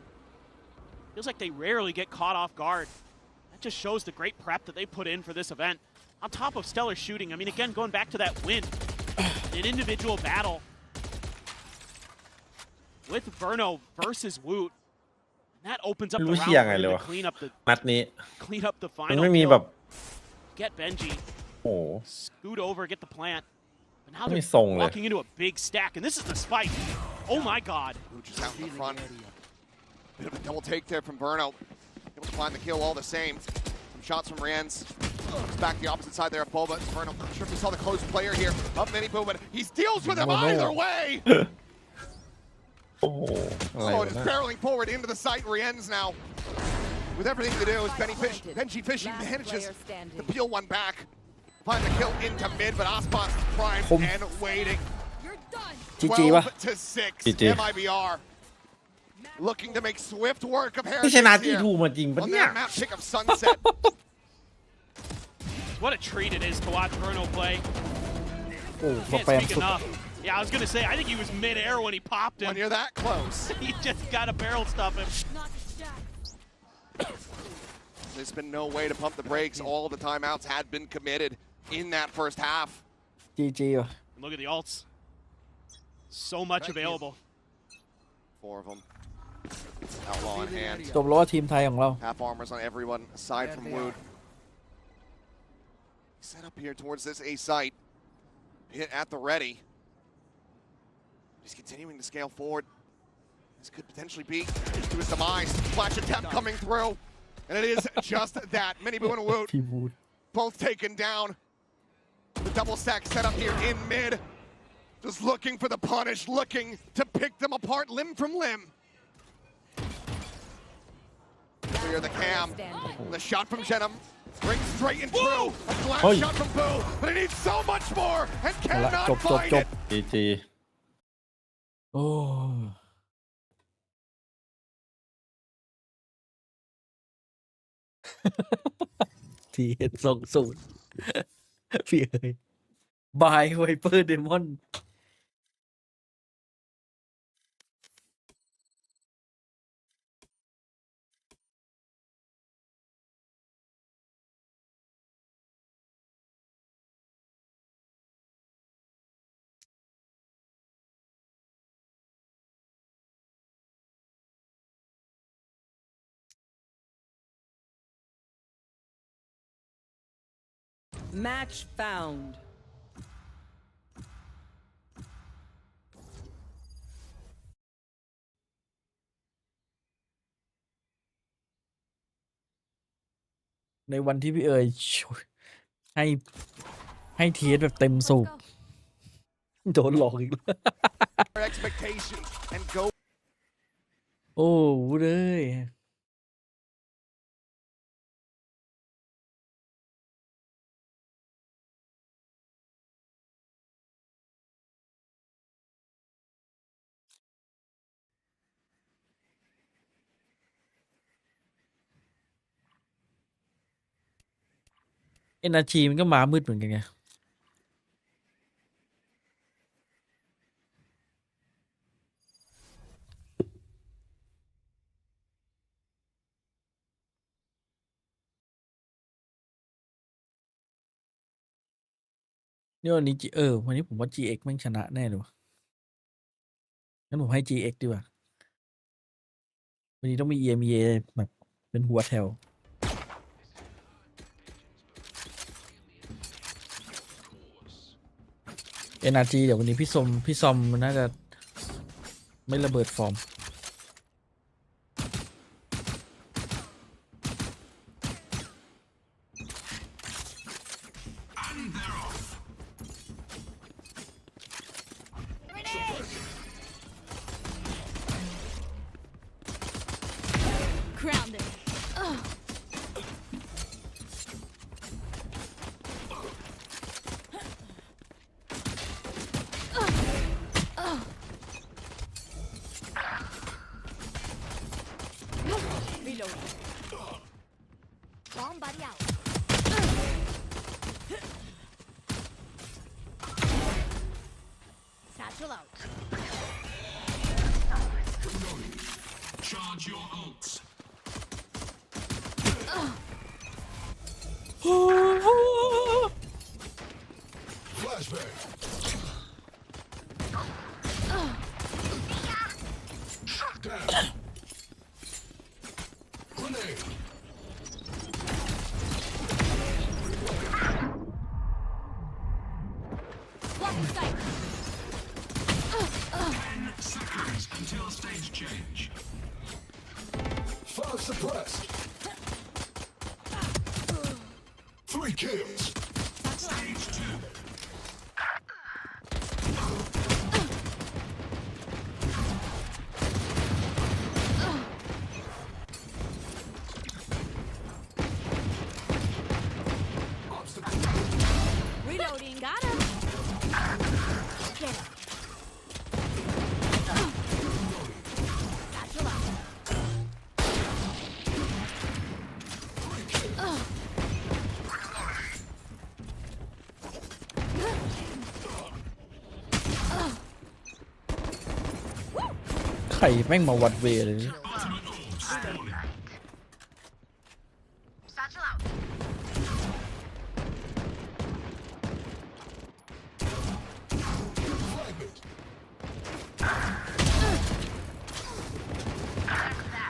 Feels like they rarely get caught off guard. That just shows the great prep that they put in for this event. On top of stellar shooting, I mean, again, going back to that win, an individual battle with Verno versus Woot. That opens up the ไม่รู้ round เชียร์ไง for เล him ย to วะ clean up นัดนี้ the มัน final ไม่มี kill. แบบ Get Benji, โอ้โห scoot over, get the plant. But now ไม่ they're ทรงเลย walking into a big stack, and this is the spike. Oh my god. Wooch is out in the front. Bit of a double take there from Burno. Able to find the kill all the same. Some shots from Rans. Back the opposite side there at Boba. Burno, not sure if we saw the close player here. Up many Boba, but he deals with him either way. โอ้โหอะไร Oh, วะ just เนะ barreling forward into the site. Rien's now with everything to do as Benji Fishing manages to peel one back. Find the kill into mid, but Ospas is primed and waiting. จีจีวะ 12 to 6. GG. MIBR looking to make swift work of ที่ช Heretics นะ here G2 มาจริงปะ on เนี่ย their map pick of Sunset. What a treat it is to watch Verno play. โอ้ส Can't แปม speak สุด enough. Yeah, I was gonna say, I think he was mid-air when he popped When him. you're that close. He just got a barrel stuff him. There's been no way to pump the brakes. All the timeouts had been committed in that first half. จีจีวะ Look at the ults. So much available. 4 of them. Outlaw in hand. จบแล้วว่าทีมไทยของเรา Half armors on everyone aside from Wood. Set up here towards this A site. Hit at the ready. He's continuing to scale forward. This could potentially be to his demise. Flash attempt coming through. And it is just that. Minibu and Woot พี่บูด both taken down. The double stack set up here in mid. Just looking for the punish, looking to pick them apart limb from limb. Clear the cam. The shot from Jenham rings straight and true. A glass Oi. shot from Boo, but he needs so much more and เอาละ cannot จบ find it. จีจี โอ้ ทีเห็น2-0 พี่เอ้ยบายไวเปอร์เดมอนMatch found. ในวันที่พี่เอ๋ยให้ทีเอสแบบเต็มสูบ โดนหลอกอีกแล้ว Expectations and go. โอ้เลย NRG มันก็มามืดเหมือนกันไงนี่วันนี้วันนี้ผมว่า GX แม่งชนะแน่เลยวะงั้นผมให้ GX ดีกว่าวันนี้ต้องมี EMEA แบบเป็นหัวแถว NRG เดี๋ยววันนี้พี่ซอมมันน่าจะไม่ระเบิดฟอร์ม Grounded. Bomb buddy out. Satchel out. Charge your ults. Flashbang. Shut down. Grenade. Blocking sight. 10 seconds until stage change. Fire suppressed. 3 kills. Stage 2. Reloading. Got him. Get him. Satchel out. ใครแม่งมาวัดเวเลยเนี่ย Satchel out.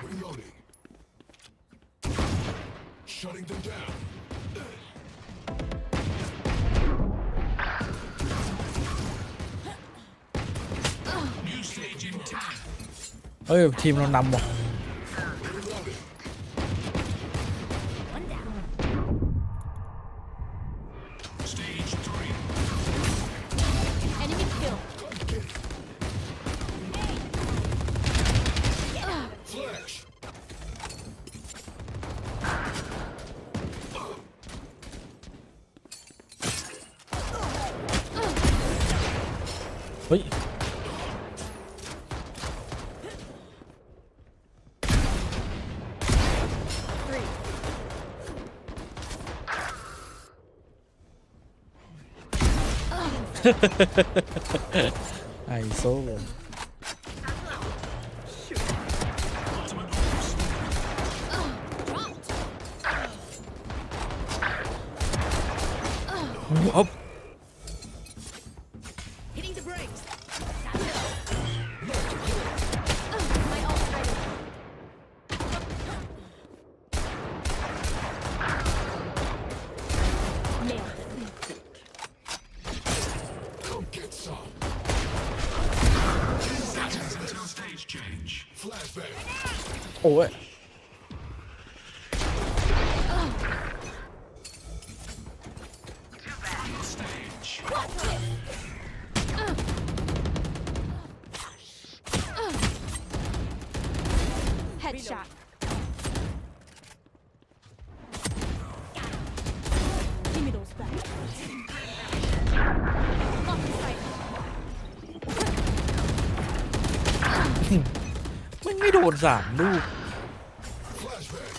Reloading. Shutting them down. New stage in 10. เฮ้ยทีมเรานำว่ะ Reloading. One down. Stage 3. Enemy kill. Flash. เฮ้ย Three. ไอโซ Dropped. อ๊อบ Hitting the brakes. My ult's ready. Nailed it. Come get some. 10 seconds until stage change. Flashbang. โอ้ย Stage. Headshot. Give me those back. Blocking sight. มันไม่โดนสามลูก Flashbang.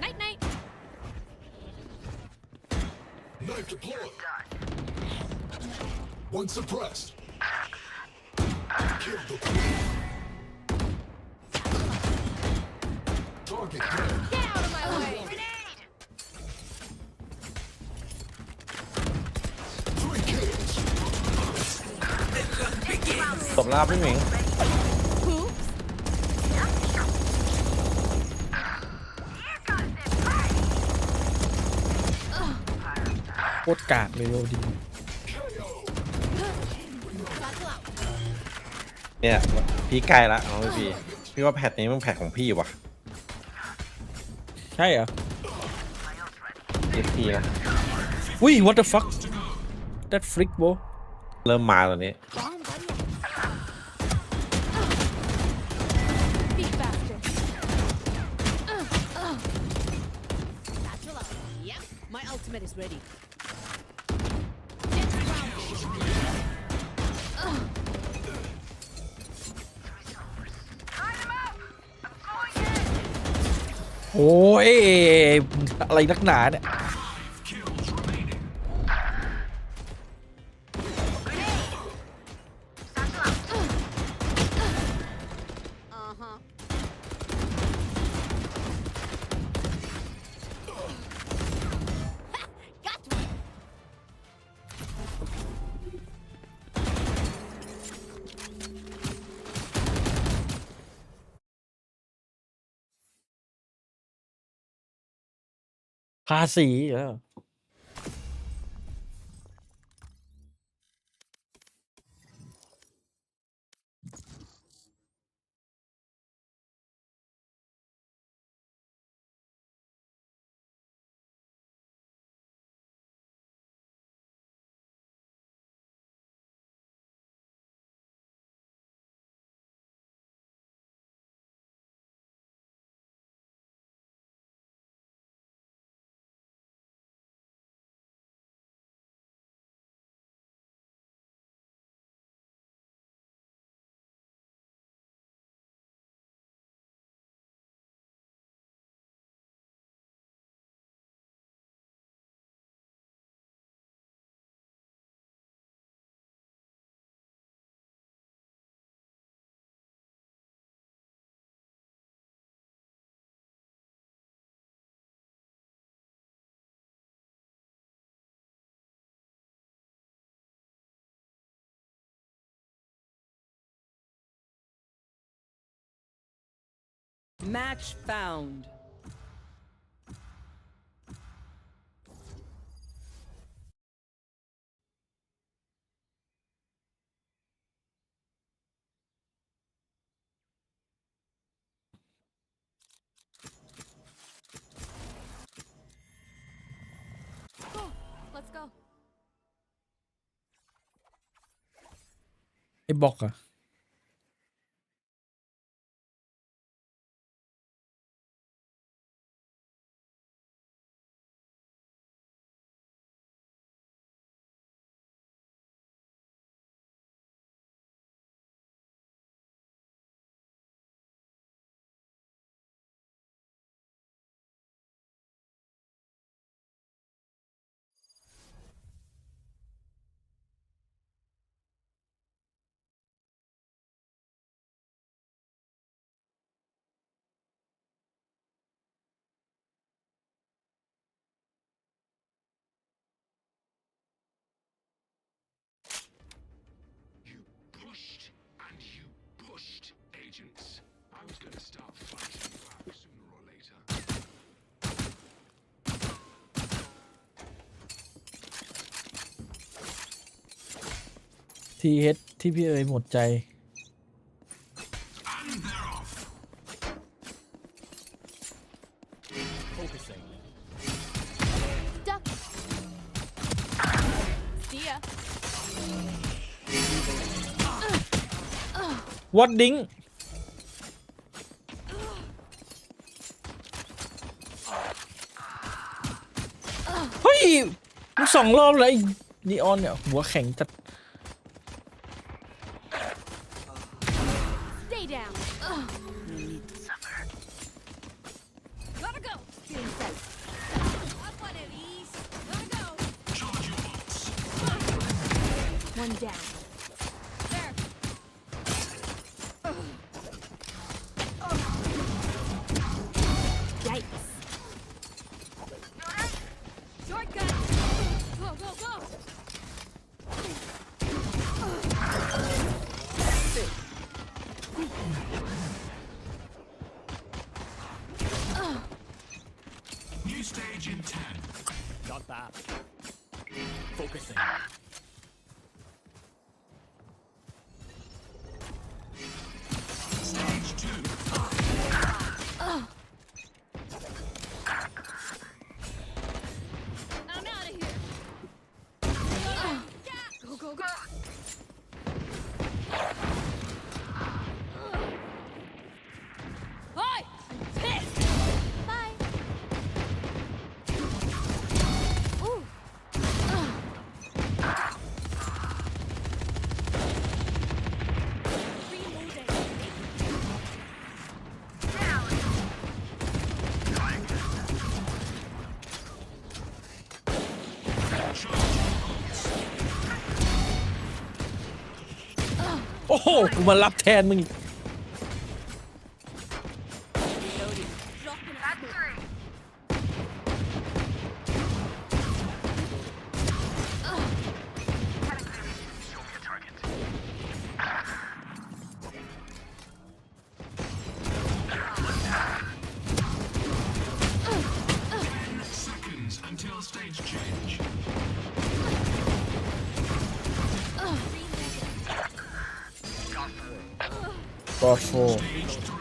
Night night. Knife deployed. One suppressed. Kill the target dead. Get out of my way. 3 kills. ตบลาบพี่หมิง Oops. โคตรกากเลยโรดี Satchel out. เนี่ย พี่ใกล้ละน้องพี่ว่าแพทนี้มันแพทของพี่ว่ะ ใช่เหรอ FP นะ อุ้ย what the fuck that freak bro เริ่มมาตอนนี้ Bomb buddy out. Be faster. Satchel out. Yep. My ult's ultimate is ready. โอ้ยอะไรนักหนาเนี่ย ภาษีเหรอMatch found. Go. Let's go. ไอ้บอกอะทีเฮดที่พี่เอ๋ยหมดใจ Duck. See ya. วัดดิ้งเฮ้ยมึง2 รอบเลยนีออนเนี่ยหัวแข็งจัด Stay down. Gotta go. Feeling safe. Up one of these. Gotta go. One down. There. Yikes. Shortcut. Go, go, go. New stage in 10. Got that. Focusing. Stage 2. I'm out of here. โอ้โหกูมารับแทนมึง Seconds until stage change. God 4 Stage 3.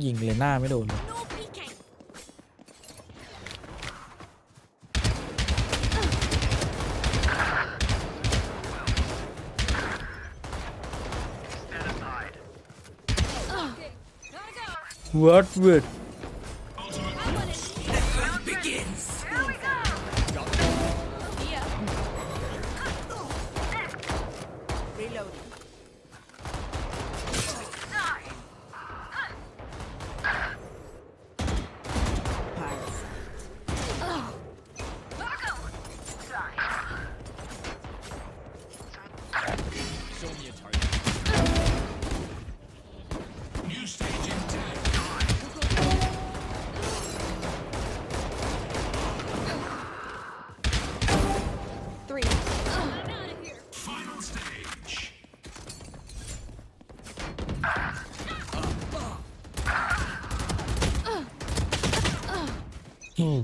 ยิงเลยหน้าไม่โดนเลย No peeking. เวิร์ดเวิร์ด begins. Reloading. Show me a target. New stage in 10. 3. I'm out of here. Final stage. อืม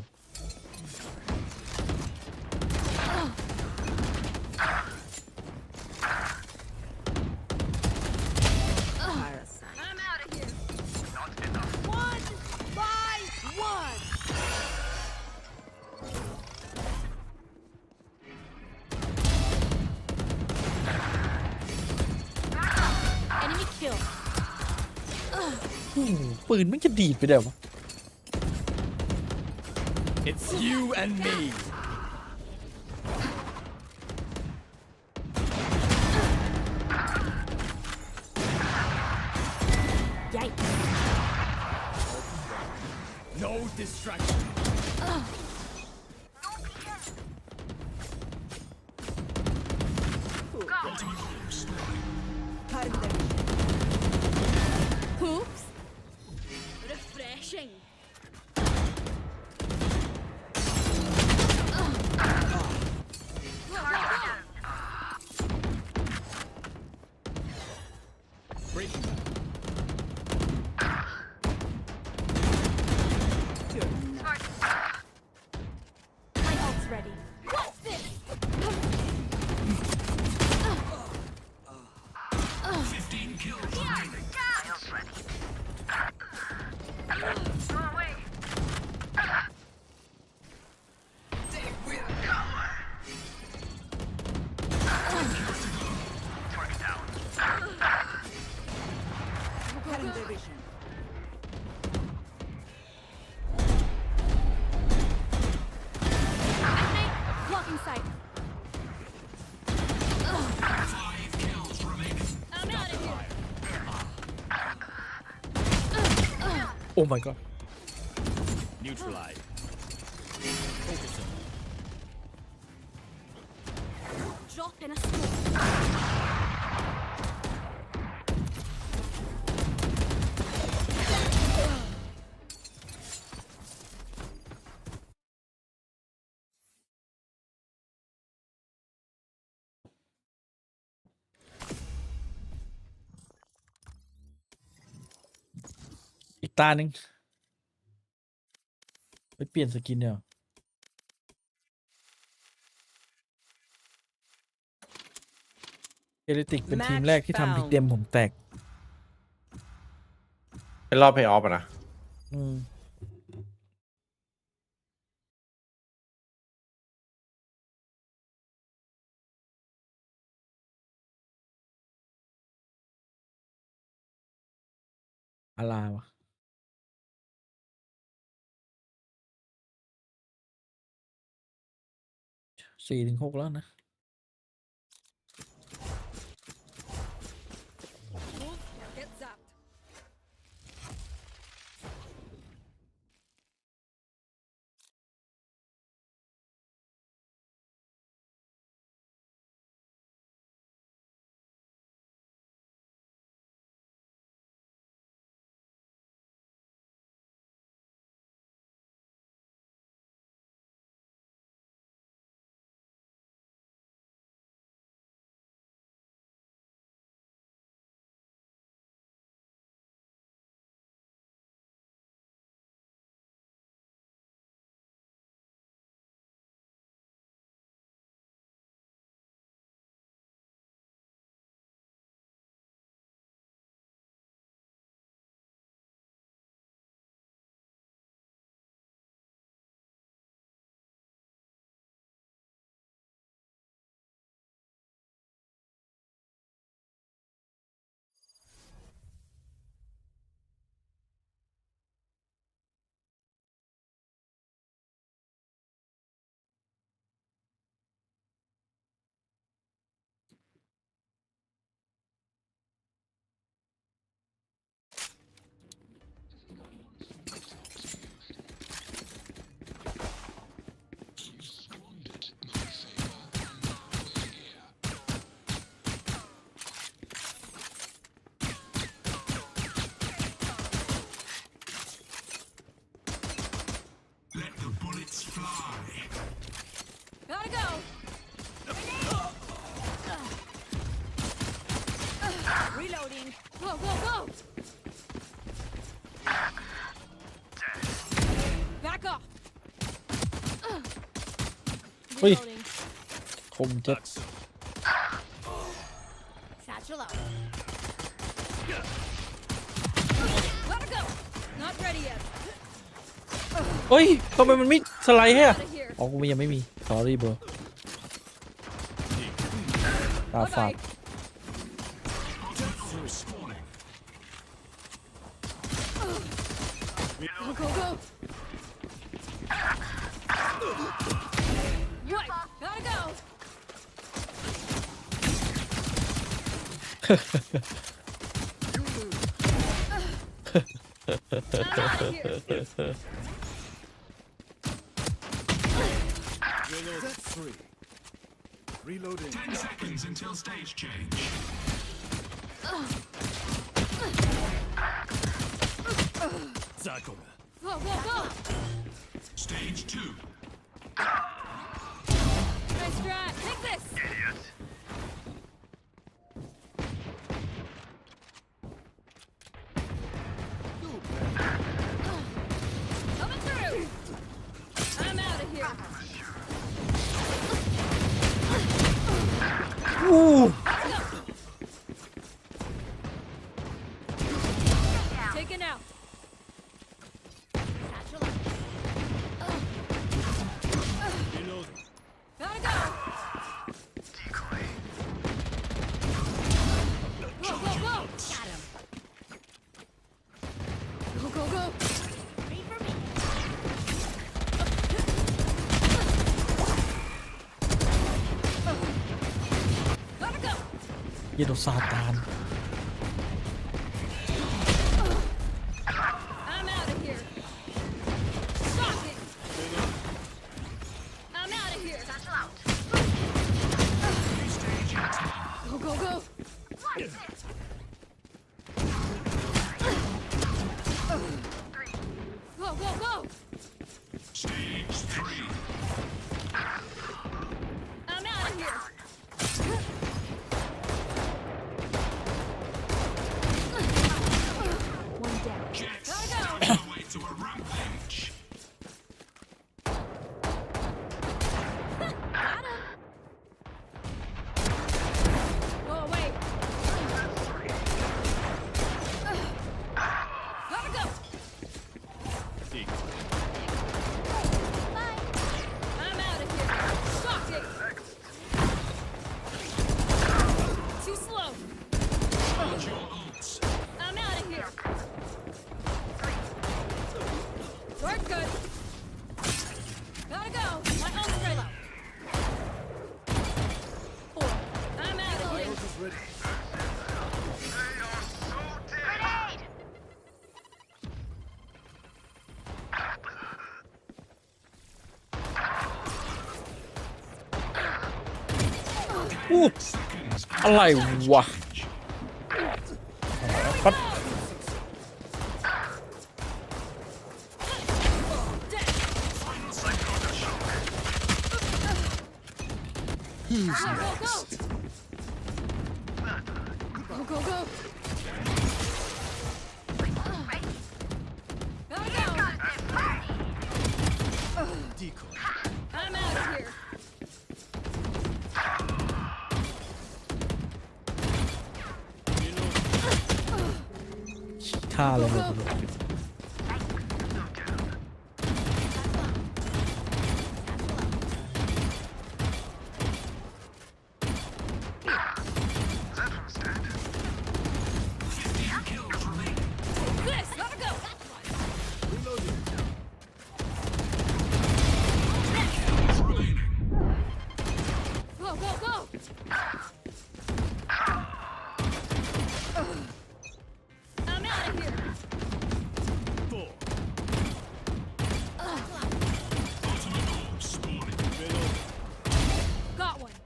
I'm out of here. One by one. Enemy kill. ปืนมันจะดีดไปเดี๋ยววะ It's you and me. Yikes. No distraction. Oops. Refreshing. Breaking that. My ult's ready. What's this? 15 kills remaining. Cutting their vision. Okay. Blocking sight. 5 kills remaining. I'm out of here. โอ้ my god Neutralize. Focusing. Drop in a smoke. อีกตาหนึ่งไปเปลี่ยนสกินเนี่ยเอลิติกเป็นทีมแรกที่ทำพิกเดมผมแตก เป็นรอบเพย์ออฟอะนะ อืมอะไรวะ 4-6แล้วนะ Move or get zapped. Let the bullets fly. Gotta go. Reloading. Go, go, go. Back off. เฮ้ย Reloading. คมเจ็ด Satchel out. Gotta go. Not ready yet. เฮ้ยทำไมมันไม่สไลด์ให้อะ Out of here. อ๋อกูยังไม่มี sorry bro ตาฝาด Bye-bye. Go, go, go. Right. Gotta go. I'm out of here. Set free. Reloading. 10 seconds until stage change. Sakura. Go, go, go. Stage 2. Nice strat. Take this. Coming through. I'm out of here. อู้ Taken out. Satchel out. Reloading. Gotta go. Go, go, go. Got him. Go, go, go. Wait for me. Gotta go. เยโดซาตาน I'm out of here. Shocking. I'm out of here. Satchel out. Go, go, go. Go, go, go. Stage 3. I'm out of here. One down. Jets Gotta on their way to a rampage. Got him. Go away. Gotta go. Bye. I'm out of here. Shocking. Too slow. Charge your ults. I'm out of here. Work good. Gotta go. My ult's ready. อู้อะไรวะปัด Go, go, go. Gotta go. Decoy. I'm out of here. ท่าเลยหมด This, gotta go. Go, go, go. I'm out of here. 4. Got one.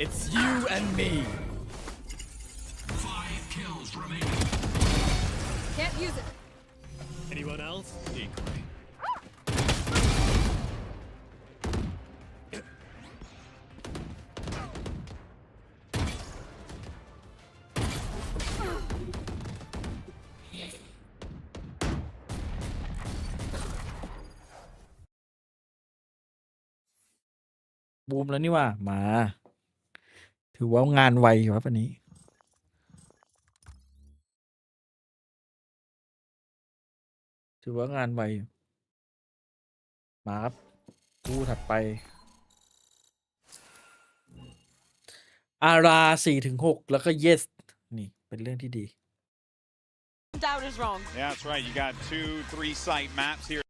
It's you and me. 5 kills remaining. Can't use it. Anyone else? Decoy. บูมแล้วนี่ว่ามา ถือว่างานไวอยู่ครับอันนี้ ถือว่างานไวอยู่มาครับคู่ถัดไป อารา4-6 แล้วก็ yes นี่เป็นเรื่องที่ดี Doubt is wrong. Yeah, that's right. You got 2-3 site maps here.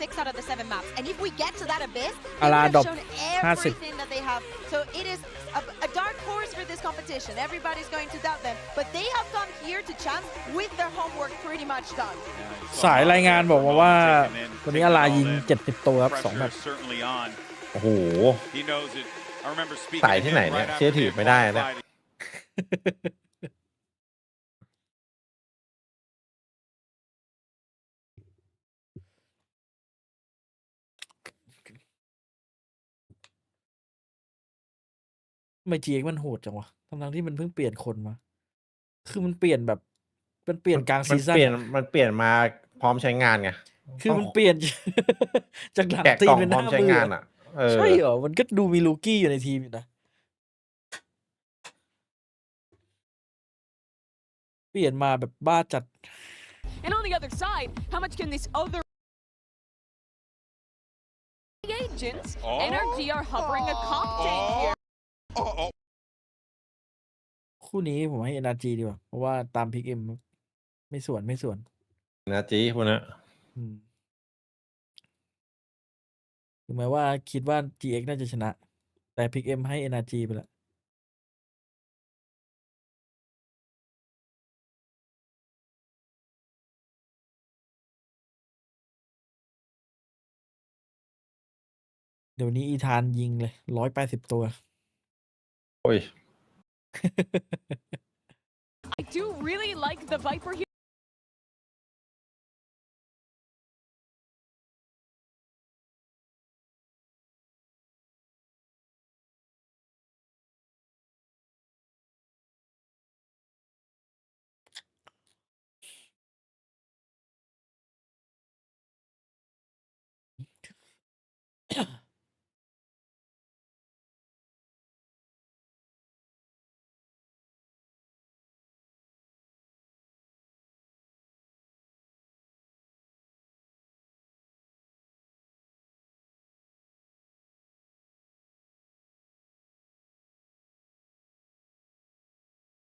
Six out of the 7 maps, and if we get to that abyss, they Ala would have drop shown 50. everything that they have. So it is a dark horse for this competition. Everybody's going to doubt them, but they have come here to champ with their homework pretty much done. สายรายงานบอกมาว่าวันนี้อารายิง70 ตัวครับ2 แมตช์ Certainly on. โอ้โห He knows it. I remember speaking สาย to ที่ him ไหน right เนี่ย after เชื่อถือ they ไม่ได้นะ qualified. ทำไม GX มันโหดจังวะทั้งๆที่มันเพิ่งเปลี่ยนคนมา คือมันเปลี่ยนแบบ มันเปลี่ยนกลาง มั ซี น ซั่ เป น ลี่ยน อะ มันเปลี่ยนมาพร้อมใช้งานไง คือมันเปลี่ยน จากหลัง แกะ ตี กล่ น อง เป็นห พร้อม น้า ใช้ มือง าน อะ อ่ะ เออ ใช่เหรอ มันก็ดูมีลูกี้อยู่ในทีมอยู่นะ เปลี่ยนมาแบบบ้าจัด And on the other side, how much can this other agents NRG are hovering a cocktail here? คู่นี้ผมให้ NRG ดีกว่า เพราะว่าตามพิกเอ็มไม่สวนไม่สวน นะจีพวกนั้น อืมถึงแม้ว่าคิดว่า GX น่าจะชนะ แต่พิกเอ็มให้ NRG ไปแล้ว เดี๋ยวนี้อีธานยิงเลย180 ตัว โอ้ย I do really like the Viper here.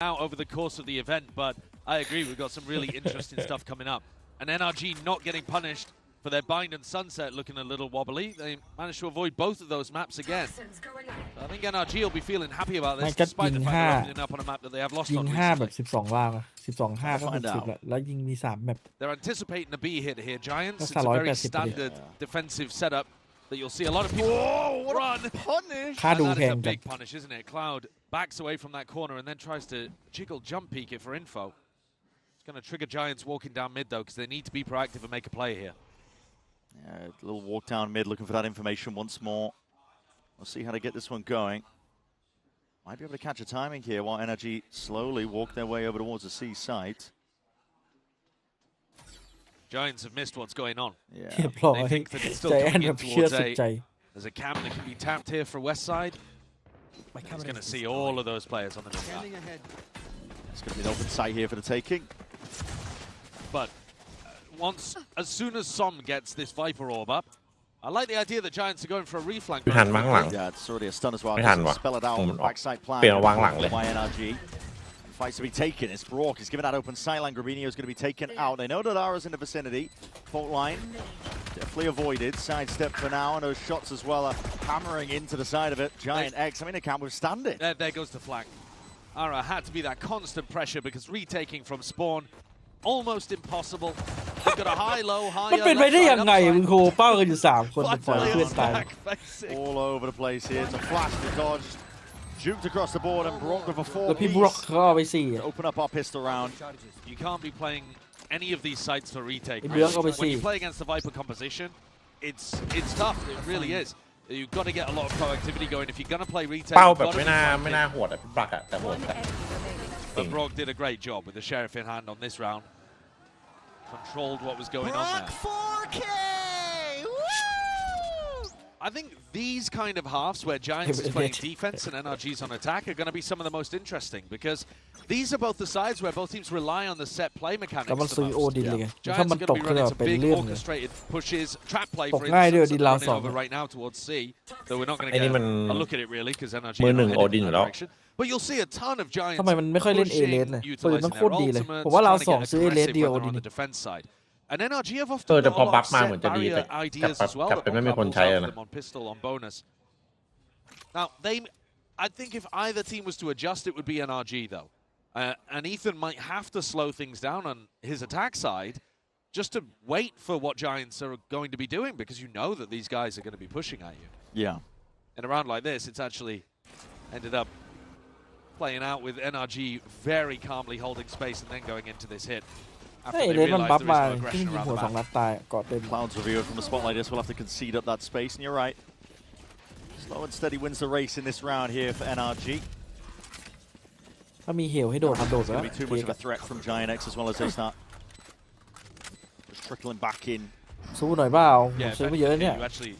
Out over the course of the event, but I agree we've got some really interesting stuff coming up. And NRG not getting punished for their bind and sunset looking a little wobbly. They managed to avoid both of those maps again. So I think NRG will be feeling happy about this, despite the fact they're opening up on a map that they have lost ยิ on ง recently. 5 แบบ 12 ล่างอะ12-5 ก็60แล้วแล้วยิงมี3แบบ They're anticipating a B hit here, Giants. That's It's a very 180 standard defensive setup that you'll see a lot of people run. Punish! ค่า And ดู that แพ is ง a จัด big punish, isn't it? Cloud backs away from that corner and then tries to jiggle jump peek it for info. It's going to trigger Giants walking down mid, though, because they need to be proactive and make a play here. Yeah, a little walk down mid, looking for that information once more. We'll see how to get this one going. Might be able to catch a timing here while NRG slowly walk their way over towards the C site. Giants have missed what's going on. Yeah. เรียบร้อย They think that it's still ใจแอน coming แบ in บเชื่อ towards สุดใจ A. There's a cam that can be tapped here for West Side. He's going to see all of those players on the mid map. It's going to be an open site here for the taking. But as soon as Som gets this Viper orb up, I like the idea that Giants are going for a reflank. ไม่ทันมั้งหลัง Yeah, it's already a stun as well. ไม่ทันวะ Spell it out. ผม Backside plan. เปลี่ยนมาวางหลังเลย By NRG. Fights to be taken. It's Brock. He's given that open sight line. Grabinho is going to be taken out. They know that Ara's in the vicinity. Fault line definitely avoided. Sidestep for now, and those shots as well are hammering into the side of it. Giant X. I mean, they can't withstand it. There goes the flank. Ara had to be that constant pressure because retaking from spawn almost impossible. They've got a high, low, high. มันเป็นไปได้ยังไงมึงโคเป้ากันอยู่3 คนปล่อยเพื่อนตาย All over the place here. It's a flash to dodge. Juked across the board and Brock with a แล้ว 4 พี่บล็อกเขาเอาไป4 to open up our pistol round. You can't be playing any of these sites for retake. If you don't go by When you C. play against the Viper composition, it's tough. It really is. You've got to get a lot of proactivity going. If you're going to play retake, เป้า you've แบบ got to ไม่ be น่า flanking. ไม่น่าโหดอะพี่ปักอะแต่โหดอะ But Brock did a great job with the sheriff in hand on this round. Controlled what was going on there. 4K! I think these kind of halves where Giants is playing defense and NRG's on attack are going to be some of the most interesting because these are both the sides where both teams rely on the set play mechanics แต่มัน the ซื้อ most. โอดินเลยไงถ้า Giants มัน are ต going ก to be ก็ running จะ some เป็น big เรื่องเลย orchestrated pushes, trap play ต for กง่ายด้วย instance, ดิ that ราว they're 2 running over right now towards C. Though we're not going ไอ้ to นี่ get มัน a look at it really because NRG มือ are หนึ่ง not โอ heading ดิน in อยู่ that แล้ว direction. But you'll see a ton of Giants ทำไมมันไม่ค่อยเล่น A เลสเลย pushing, ปืนมัน utilising โค their ตรดีเลย ultimates, ผมว่าเรา trying to get 2 ซื้อ A เลส aggressive เดียว when ดี they're on นี่ the defense side. And NRG have เอ often อแต่ got พ a อ lot บัฟ of มา set เหมือนจะดี barrier แต่ ideas as well กลับ that เป็นไม่มี Moncap คน pulls ใช้ out อะ of นะ them on pistol on bonus. Now, I think if either team was to adjust, it would be NRG, though. And Ethan might have to slow things down on his attack side just to wait for what Giants are going to be doing because you know that these guys are going to be pushing at you. Yeah. In a round like this, it's actually ended up playing out with NRG very calmly holding space and then going into this hit. ถ้า A เลสมันบัฟมาที่ยิงหัว2 นัดตายเกาะเต็ม Cloud's review from a spot like this. We'll have to concede up that space, and you're right. Slow and steady wins the race in this round here for NRG. ถ้ามีเหวให้โดดมันโดด It's แล้ว going to be too much of a threat from Giant X as well as they start just trickling back in. สู้หน่อยเปล่าผม Yeah, ซื้อไม่เยอะเนี่ย you actually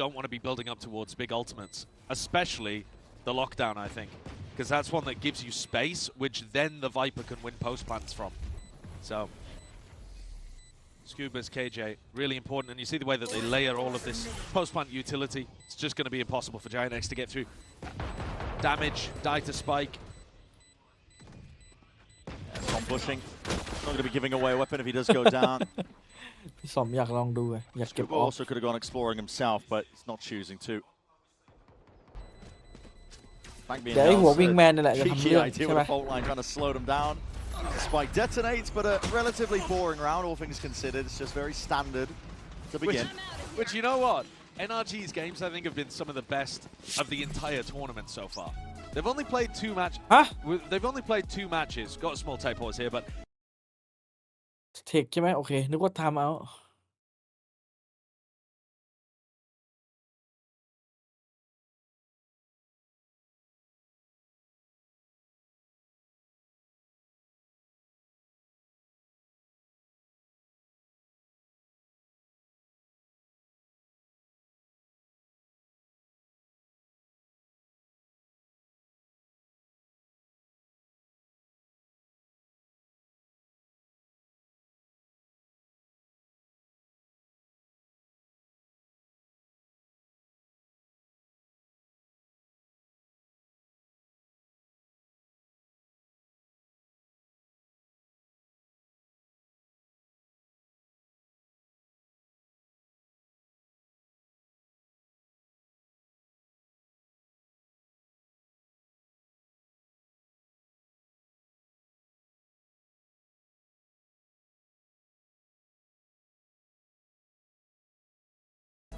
don't want to be building up towards big ultimates, especially the lockdown, I think, because that's one that gives you space, which then the Viper can win post plants from. So, Scuba's KJ, really important, and you see the way that they layer all of this post plant utility. It's just going to be impossible for Giant X to get through. Damage, die to spike. Tom pushing. Not going to be giving away a weapon if he does go down. พี่สมอยากลองดูไงอยากเก็บ Scuba ออก also could have gone exploring himself, but he's not choosing to. เดี๋ยวไอ้หัววิงแมนนี่แหละจะทำ Cheeky เรื่อง idea ใช่ with ไหม a fault line trying to slow them down. Spike detonates, but a relatively boring round, all things considered. It's just very standard to begin. Which you know what? NRG's games, I think, have been some of the best of the entire tournament so far. They've only played They've only played 2 matches. Got a small type pause here, but เทคใช่ไหมโอเคนึกว่าทำเอา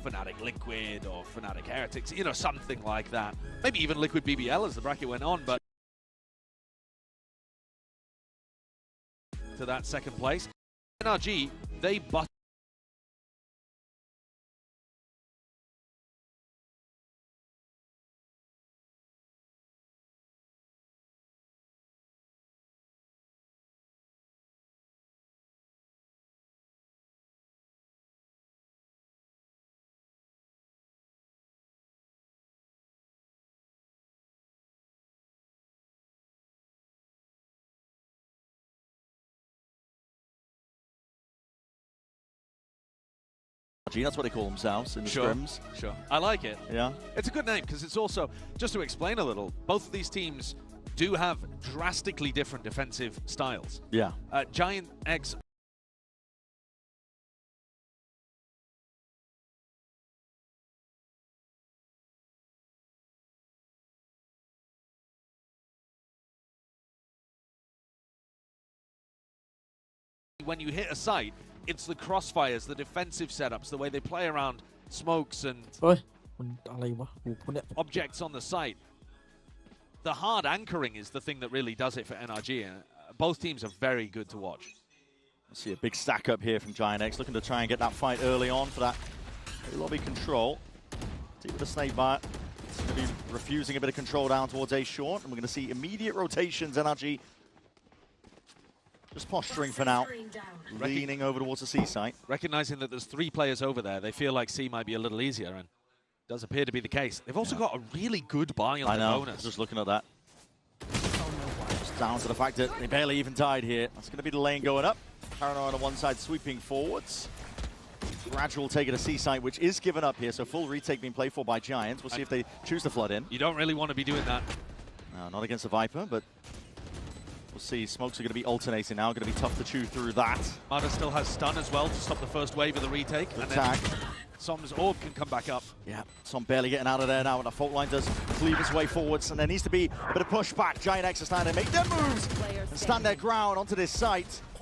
Fnatic Liquid or Fnatic Heretics, you know, something like that. Maybe even Liquid BBL as the bracket went on, but to that second place. NRG, they but That's what they call themselves in the scrims. Sure. I like it. Yeah. It's a good name because it's also, just to explain a little, both of these teams do have drastically different defensive styles. Yeah. Giant X when you hit a site, it's the crossfires, the defensive setups, the way they play around smokes and เฮ้ยมันอะไรวะหูคุณเนี่ย objects on the site. The hard anchoring is the thing that really does it for NRG. And both teams are very good to watch. See a big stack up here from Giant X, looking to try and get that fight early on for that lobby control. See with the snake bite. It's going to be refusing a bit of control down towards A short, and we're going to see immediate rotations. NRG just posturing for now, leaning over towards the C site. Recognizing that there's 3 players over there, they feel like C might be a little easier, and does appear to be the case. They've also got a really good buy on the bonus. Just looking at that. Just down to the fact that they barely even died here. That's going to be the lane going up. Paranoid on one side sweeping forwards. Gradual take at a C site, which is given up here, so full retake being played for by Giants. We'll see if they choose to flood in. You don't really want to be doing that. No, not against the Viper, but we'll see. Smokes are going to be alternating now. Going to be tough to chew through that. Mada still has stun as well to stop the first wave of the retake. Good attack. Som's orb can come back up. Yeah, Som barely getting out of there now, and the fault line does cleave its way forwards, and there needs to be a bit of pushback. Giant X is starting to make their moves and stand their ground onto this site. โห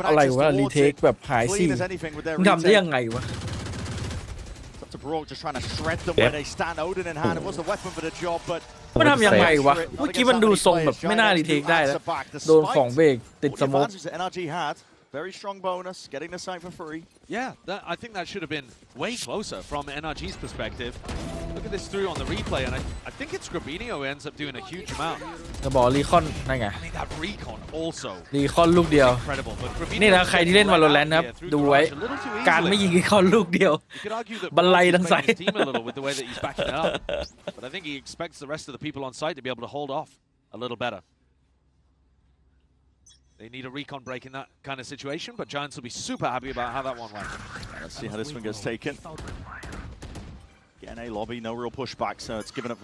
อะไรวะรีเทคแบบหายซี่ทำได้ยังไงวะ Up to Brock just trying to shred them where they stand. Odin in hand. It was the weapon for the job, but มันทำยังไงวะเมื่อกี้มันดูทรงแบบไม่น่ารีเทคได้แล้วโดนของเบรกติดสโมก NRG had very strong bonus, getting the site for free. Yeah, I think that should have been way closer from NRG's perspective. Look at this through on the replay, and I think it's Grabinio who ends up doing a huge amount. จะบอกรีคอนนั่นไง I mean, that recon also รีคอนลูกเดียว incredible. But Grabinio นี่นะใครที่เล่น Valorant นะครับดูไว้การไม่ยิงรีคอนลูกเดียว You could argue that บันไล Brock ทั้ง is สาย playing his team a little with the way that he's backing it up. But I think he expects the rest of the people on site to be able to hold off a little better. They need a recon break in that kind of situation, but Giants will be super happy about how that one went. Let's see how this one gets taken. Getting a lobby, no real pushback, so it's given up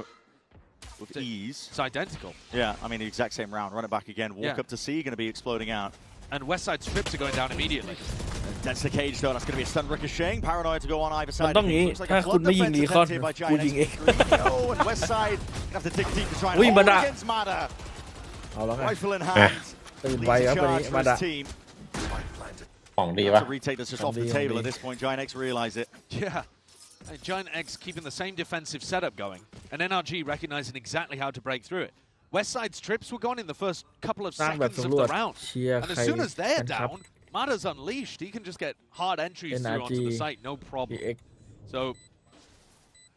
with ease. It's identical. Yeah, I mean the exact same round. Run it back again. Walk up to C, going to be exploding out. And Westside strips are going down immediately. That's the cage though. That's going to be a stun ricocheting. Paranoid to go on either มัน side. ต้องงี้ Looks like ถ้า a คุณ flood ไม่ยิง defense รีคอน attempted by กู Giant ยิงเอง Oh, and Westside gonna have to dig deep to try and Ui, hold Mada. against Mada. เอาแล้วไง Rifle in hand. ตื่น Leads ไป the ครับวัน charge นี้ for มา his ดะ team. ของดี That's ปะ a retake that's just Không off the đi, không table đi. at this point. Giant X realize it. Yeah. Giant X keeping the same defensive setup going, and NRG recognizing exactly how to break through it. Westside's trips were gone in the first couple of สร้างแบบ seconds of สำรวจ the round. เชียร์ And ใคร as soon as they're กันครับ down, Mada's unleashed. He can just get hard entries through NRG onto the site, no problem. EX So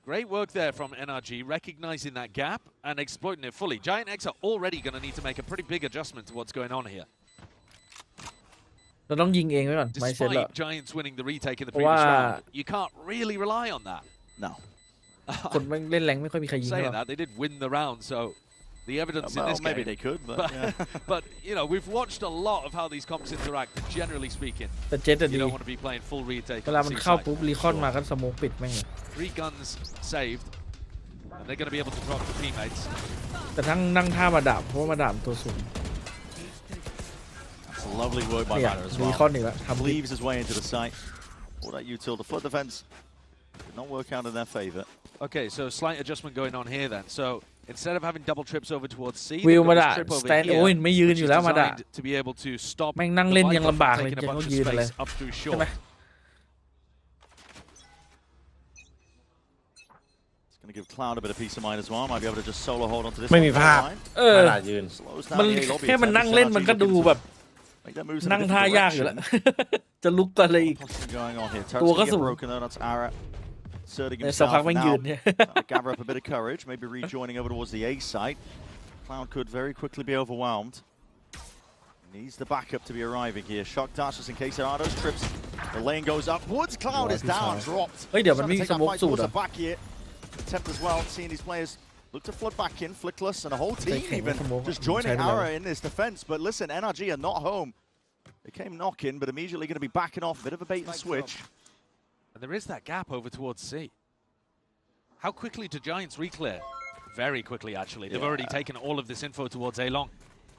great work there from NRG, recognizing that gap and exploiting it fully. Giant X are already going to need to make a pretty big adjustment to what's going on here. เราต้องยิงเองไว้ก่อนไม่เสร็จแล้ว Despite Giants winning the retake in the เพราะว่า previous round, you can't really rely on that. No. คนไม่เล่นแรงไม่ค่อยมีใครยิง Saying หรอก that, they did win the round, so the evidence in Well, this maybe game. they could, but yeah. But you know, we've watched a lot of how these comps interact. Generally speaking, แต่เจ็ตอะ you ดี don't want to be playing full retake. เวลา on มัน the เข้า C-side. ปุ๊บรีคอนมาก็สโมกปิดแม่งเลย 3 guns saved, and they're going to be able to drop the teammates. แต่ทั้งนั่งท่ามาดามเพราะว่ามาดามตัวสูง That's lovely work by เนี่ย Mada as รี well. คอนอีกแล้วทำดี Leaves his way into the site. All that util. The flood defense did not work out in their favor. Okay, so slight adjustment going on here then. So instead of having double trips over towards C, วิว they've มา got ด่า this trip ส over แตน here, โอ้ยไม่ยืน which อยู่ is แล้วมาด่า designed to be able to stop แม่งนั่ง the เล่น Viper ยัง from ลำบากเลย taking a ยัง bunch ต้อ of งยืนอะไร space up through ใช่ short. ไหม It's going to give Cloud a bit of peace of mind as well. Might be able to just solo hold onto this. ไม่มีภาพ line. เออ มาด่ายืน Slows มัน down the A lobby. แค่มันนั่งเล่นมันก็ดูแบบ Make that moves in a นั่ง different ท่ายากอยู่แล้ว direction. จะลุกกันเลยอีก Posture going on here. ตัว Turret's ก็ gonna สู get ง broken though. That's Ara asserting แต่สักพัก himself. แม่ง Now ยืนเนี่ย gather up a bit of courage. Maybe rejoining over towards the A site. Cloud could very quickly be overwhelmed. Needs the backup to be arriving here. Shock dash just in case there are those trips. The lane goes upwards. Cloud is down, dropped. เฮ้ยเดี๋ยวมัน Trying มี to take ส that โมก fight สูต towards ร the back here. Attempt as well. Seeing these players look to flood back in. Flickless and a whole team even just joining Ara in this defense. But listen, NRG are not home. They came knocking, but immediately going to be backing off. Bit of a bait and switch. And there is that gap over towards C. How quickly do Giants reclear? Very quickly, actually. They've already taken all of this info towards A long.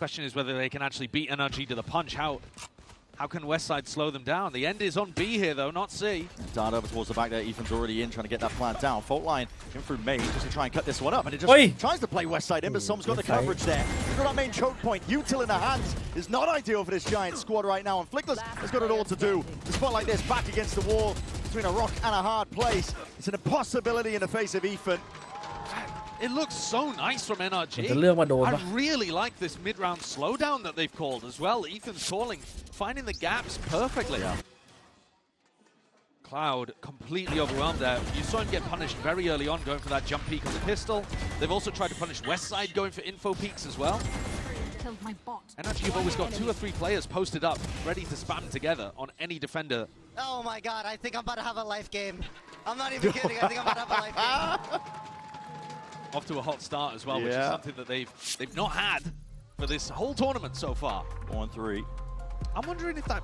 Question is whether they can actually beat NRG to the punch. How can Westside slow them down? The end is on B here, though, not C. Dart over towards the back there. Ethan's already in, trying to get that plant down. Fault line in through main, just to try and cut this one up. And it just tries to play Westside in, but Som's got the coverage there. He's got that main choke point. Util in the hands is not ideal for this Giant squad right now. And Flickless has got it all to do. The spot like this, back against the wall, between a rock and a hard place. It's an impossibility in the face of Ethan. It looks so nice from NRG. จะเลือกมาโดน I ปะ really like this mid-round slowdown that they've called as well. Ethan's calling, finding the gaps perfectly. Cloud completely overwhelmed there. You saw him get punished very early on, going for that jump peek on the pistol. They've also tried to punish Westside, going for info peeks as well. NRG have always got 2 or 3 players posted up, ready to spam together on any defender. Oh my god, I think I'm about to have a life game. I'm not even kidding, I think I'm about to have a life game. Off to a hot start as well, which is something that they've not had for this whole tournament so far. 1-3. I'm wondering if that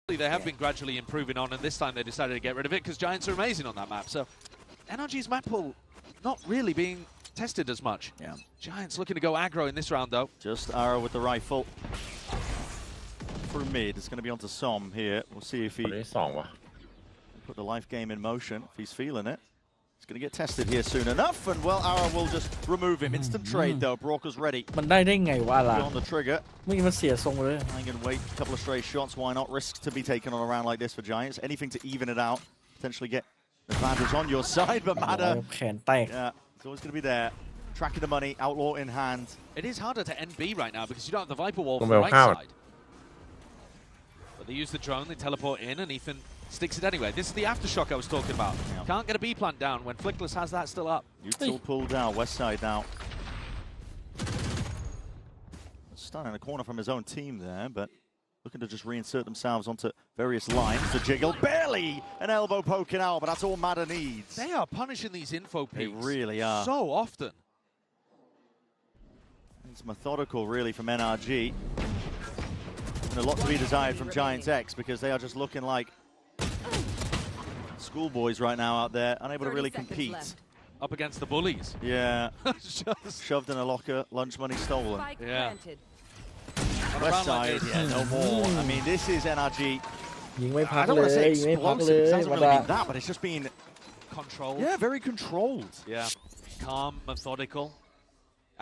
they have been gradually improving on, and this time they decided to get rid of it because Giants are amazing on that map. So NRG's map pool not really being tested as much. Yeah. Giants looking to go aggro in this round, though. Just Ara with the rifle. Through mid, it's going to be onto Som here. We'll see if he put the life game in motion, if he's feeling it. He's going to get tested here soon enough, and well, Ara will just remove him. Instant trade, though. Brocker's ready. มันได้ไงวะล่ะ On the trigger. ไม่มาเสียทรงเลย Hang and wait, a couple of stray shots. Why not? Risks to be taken on a round like this for Giants. Anything to even it out. Potentially get the advantage on your side, but Mada. แขนแตก Yeah, it's always going to be there. Tracking the money, outlaw in hand. It is harder to end B right now because you don't have the Viper wall Không from the bèo right khao. side. But they use the drone, they teleport in, and Ethan Sticks it anyway. This is the aftershock I was talking about. Yeah. Can't get a B plant down when Flickless has that still up. Util pulled out, west side now. Starting in a corner from his own team there, but looking to just reinsert themselves onto various lines to jiggle. Barely an elbow poking out, but that's all Madder needs. They are punishing these info peaks. They really are. So often. It's methodical, really, from NRG. And a lot to be desired from Giants X because they are just looking like schoolboys right now out there, unable to really compete. Left. Up against the bullies. Yeah. Just shoved in a locker, lunch money stolen. Spike Yeah. planted. West side, yeah, no more. I mean, this is NRG. ยิงไม่พัก I don't เล want to say ยยิงไม่พักเล explosive, ย it hasn't มา really ดา been that, but it's just been, controlled. yeah, very controlled. Yeah. Calm, methodical.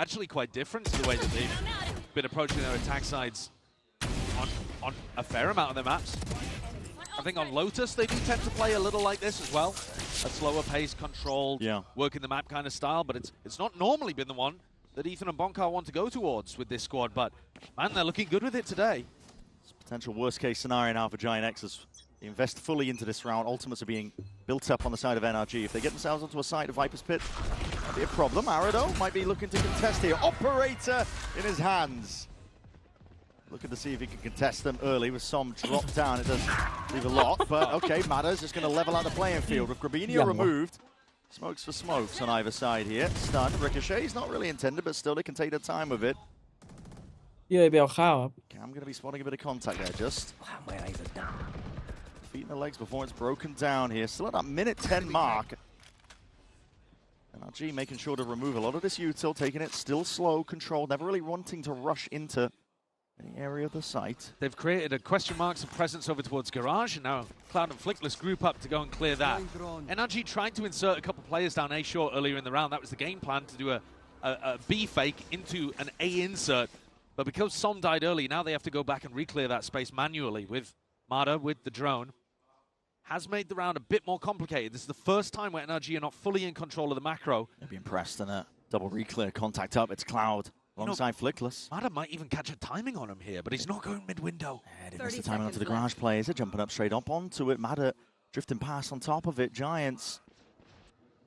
Actually quite different to the way that they've been approaching their attack sides on a fair amount of their maps. I think on Lotus they do tend to play a little like this as well. A slower pace, controlled, working the map kind of style, but it's not normally been the one that Ethan and Bonkar want to go towards with this squad, but man, they're looking good with it today. It's a potential worst case scenario now for Giant X as they invest fully into this round. Ultimates are being built up on the side of NRG. If they get themselves onto a side of Viper's Pit, might be a problem. Arado might be looking to contest here. Operator in his hands. Looking to see if he can contest them early with some drop down. It does leave a lot, but okay, Madder's just going to level out the playing field with Grabinho removed. Smokes for smokes on either side here. Stun, Ricochet is not really intended, but still they can take their time with it. เยื่อไปเอาข้าวครับ Cam going to be spotting a bit of contact there, just. Feet in the legs before it's broken down here. Still at that minute 10 mark. NRG making sure to remove a lot of this util, taking it still slow, controlled, never really wanting to rush into any area of the site. They've created a question marks of presence over towards Garage, and now Cloud and Flickless group up to go and clear that. NRG tried to insert a couple players down A short earlier in the round. That was the game plan, to do a B fake into an A insert. But because Som died early, now they have to go back and re-clear that space manually with Mada, with the drone. Has made the round a bit more complicated. This is the first time where NRG are not fully in control of the macro. They'd be impressed in a double re-clear contact up. It's Cloud alongside Flickless. Mada might even catch a timing on him here, but he's not going mid-window. Yeah, didn't miss the timing onto the Garage players. They're jumping up straight up onto it. Mada drifting past on top of it. Giants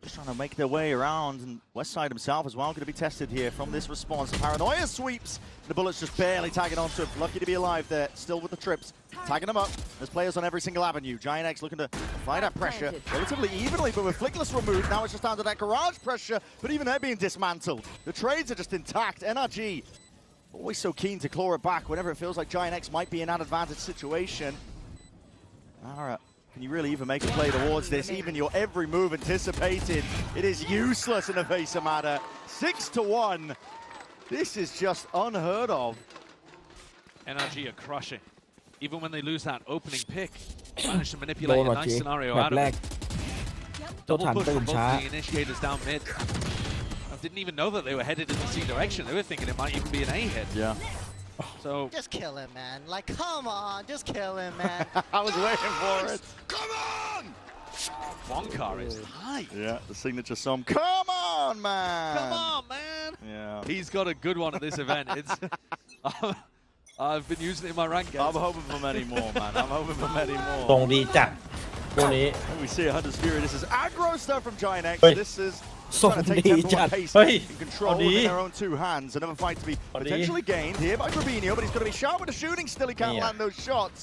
just trying to make their way around, and Westside himself as well going to be tested here from this response. Paranoia sweeps. The bullets just barely tagging onto him. Lucky to be alive there, still with the trips. Tagging them up. There's players on every single avenue. Giant X looking to apply that pressure relatively evenly, but with Flickless removed, now it's just down to that Garage pressure, but even they're being dismantled. The trades are just intact. NRG, always so keen to claw it back whenever it feels like Giant X might be in an advantage situation. Alright. Can you really even make a play towards this? Even your every move anticipated. It is useless in the face of Mada. 6-1. This is just unheard of. NRG are crushing. Even when they lose that opening pick, managed to manipulate a nice scenario out of it. Double push from both the initiators down mid. I didn't even know that they were headed in the C direction. They were thinking it might even be an A hit. Yeah. So just kill him, man. Like, come on, just kill him, man. I was waiting for it. Come on! Bonkar is high. Yeah, the signature song. Come on, man! Come on, man! Yeah. He's got a good one at this event. It's I've been using it in my rank games. I'm hoping for many more, man. I'm hoping for many ตรง more. ดีจัดตัวนี้ And we see a Hunter's Fury. This is aggro stuff from Giant X. Wait. This is ส่ง trying to ดี take จัด tempo and pace เฮ้ย and control เอาดี within their own two hands. Another fight to be potentially gained here by Grabinho, but he's going to be sharp with the shooting. Still, he can't Yeah. land those shots.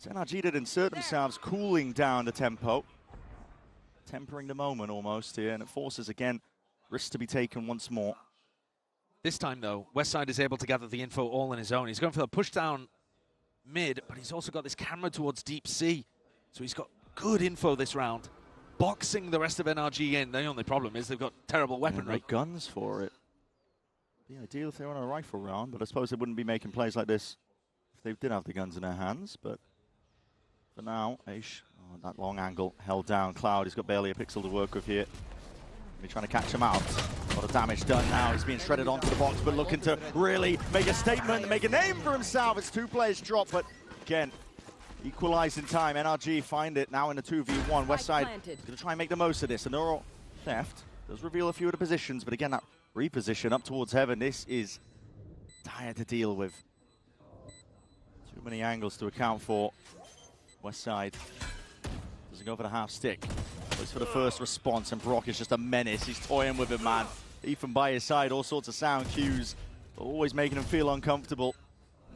So NRG did insert themselves, cooling down the tempo, tempering the moment almost here, and it forces again risks to be taken once more. This time, though, Westside is able to gather the info all on his own. He's going for the push down mid, but he's also got this camera towards deep C. So he's got good info this round. Boxing the rest of NRG in. The only problem is they've got terrible weaponry. No guns for it. Be ideal if they were on a rifle round, but I suppose they wouldn't be making plays like this if they did have the guns in their hands. But for now, Aish, that long angle held down. Cloud, he's got barely a pixel to work with here. Be trying to catch him out. A lot of damage done now. He's being shredded onto the box, but looking to really make a statement and make a name for himself. It's two players drop, but again, equalize in time. NRG find it now in the 2v1. Westside going to try and make the most of this. A neural theft does reveal a few of the positions, but again, that reposition up towards heaven. This is dire to deal with. Too many angles to account for. West side doesn't go for the half stick. Goes for the first response, and Brock is just a menace. He's toying with him, man. Ethan by his side, all sorts of sound cues, always making him feel uncomfortable.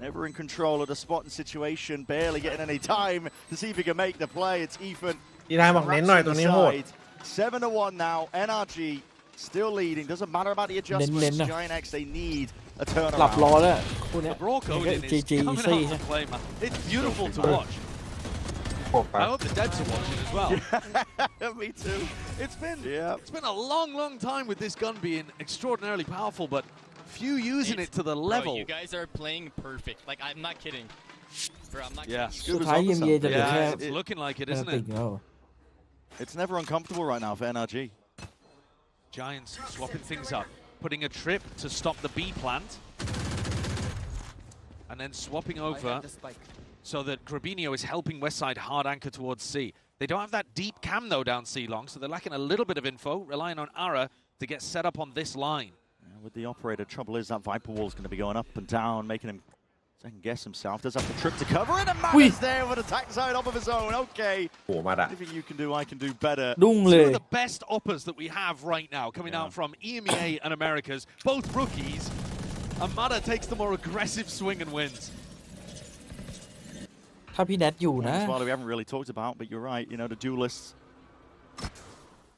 Never in control of the spot and situation, barely getting any time to see if he can make the play. It's Ethan. อีรานบอกเน้นหน่อยตัวนี้โหด 7-1 now. NRG still leading. Doesn't matter about the adjustments. Giant X, they need a turnaround. หลับรอแล้วคู่เนี้ย The Brock Odin is coming out to play, man. It's beautiful to watch. I hope the devs are watching as well. Me too. It's been a long time with this gun being extraordinarily powerful, but few using it to the level. Bro, you guys are playing perfect. Like, I'm not kidding. Bro, I'm not kidding. สุดท้ายเย็นๆจะเหลือแค่ It's looking like it, isn't ติ it? ดแล้ว It's never uncomfortable right now for NRG. Giants swapping things up, putting a trip to stop the B plant, and then swapping over so that Grabinho is helping Westside hard anchor towards C. They don't have that deep cam though down C long, so they're lacking a little bit of info, relying on Ara to get set up on this line. With the operator, trouble is that Viper wall is going to be going up and down, making him second guess himself. Does have the trip to cover it, and Matt is there with an attack side off of his own. Okay. Anything you can do, I can do better. Two of the best uppers that we have right now, coming out from EMEA and Americas, both rookies. Amada takes the more aggressive swing and wins. ถ้าพี่แนทอยู่นะ Well, we haven't really talked about, but you're right. You know, the duelists.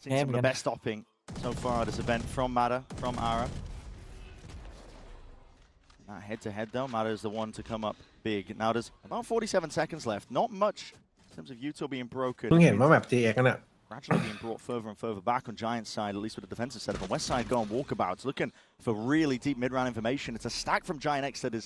Seeing some of the best stopping so far at this event from Mada, from Ara. That head-to-head though, Mada is the one to come up big. Now there's about 47 seconds left. Not much in terms of Utah being broken. เพิ่งเห็นว่าแบบ GX กันอะ Gradually being brought further and further back on Giants' side, at least with the defensive setup. On West side going walkabouts, looking for really deep mid-round information. It's a stack from Giant X that is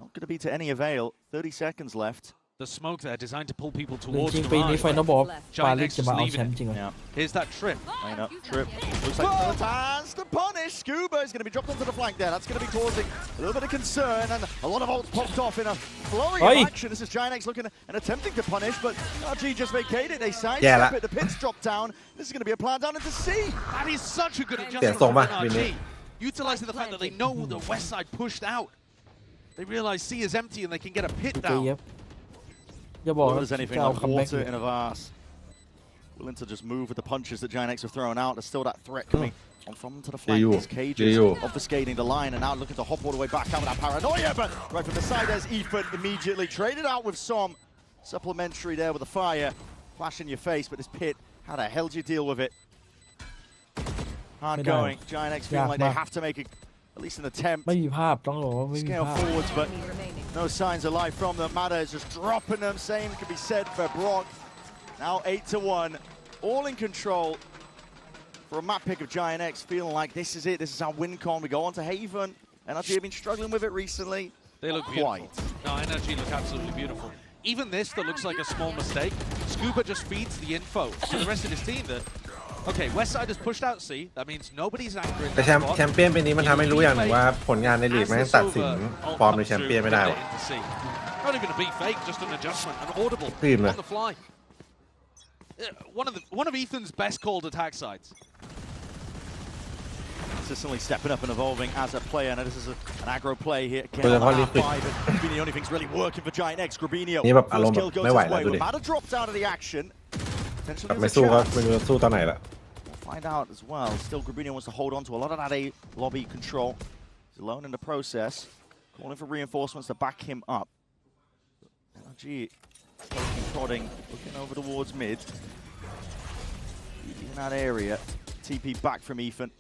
not going to be to any avail. 30 seconds left. The smoke there designed to pull people จ towards ริง the ๆปีนี้ right. ไฟนอลบอลปา Giant ลิก X จะ is มาเอา leaving แชมป์ it. จริงเหรอ Yeah. Here's that trip. Line up, trip. Looks like another chance to punish. Scuba is going to be dropped onto the flank there. That's going to be causing a little bit of concern, and a lot of ults popped off in a flurry of action. This is Giant X looking and attempting to punish, but RG just vacated. They sidestep it. The pits drop down. This is going to be a plan down into C. That is such a good adjustment from NRG. Utilizing the fact that they know the west side pushed out. They realize C is empty and they can get a pit down. อย่าบอก There's anything like water in a vase. Willing to just move with the punches that Giant X have thrown out. There's still that threat coming on from to the flank. These cages obfuscating the line, and now looking to hop all the way back out with that paranoia. But right from the side, there's Ethan immediately traded out with Som. Supplementary there with the fire. Flash in your face, but this pit, how the hell do you deal with it? Hard going. Giant X feeling like they have to make at least an attempt. ไม่มีภาพต้องบอกว่าไม่มี Scale ภาพ forwards, but no signs of life from them. Mada is just dropping them. Same could be said for Brock. Now 8-1, all in control for a map pick of Giant X, feeling like this is it. This is our win con. We go on to Haven. NRG have been struggling with it recently. They look beautiful. No, NRG look absolutely beautiful. Even this that looks like a small mistake, Scuba just feeds the info to the rest of his team that, okay, West side has pushed out C. That means nobody's anchoring แต่ แชมเปี้ยนปีนี้มันทำให้รู้อย่างหนึ่งว่าผลงานในลีกมันตัดสินฟอร์มในแชมเปี้ยนไม่ได้ว่ะ Not even a beat fake, just an adjustment, an audible on the fly. One of Ethan's best called attack sides. Consistently stepping up and evolving as a player. Now this is an aggro play here. Five, and being the only thing's really working for Giant X. Grabinho. First kill goes his way. When Mada drops out of the action, potentially there's a chance. We'll find out as well. Still, Grabinho wants to hold on to a lot of that A lobby control. He's alone in the process. Calling for reinforcements to back him up. NRG prodding, looking over towards mid. In that area, TP back from Ethan.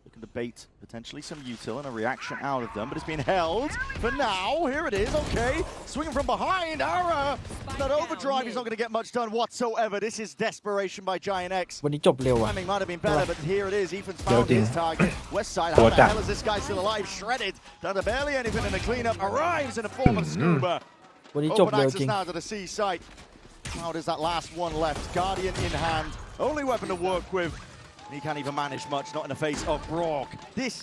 Looking to bait potentially some util and a reaction out of them, but it's been held for now. Here it is, okay. Swinging from behind, Ara. That overdrive, he's not going to get much done whatsoever. This is desperation by Giant X. วันนี้จบเร็วอ่ะ Timing might have been better, but here it is. Ethan's found his target. West side, how the hell is this guy still alive? Shredded. Down to barely anything in the cleanup. Arrives in the form of Scuba. วันนี้จบ Open เร็ว access จริง now to the C site. How does that last one left? Guardian in hand. Only weapon to work with. He can't even manage much, not in the face of Brock. This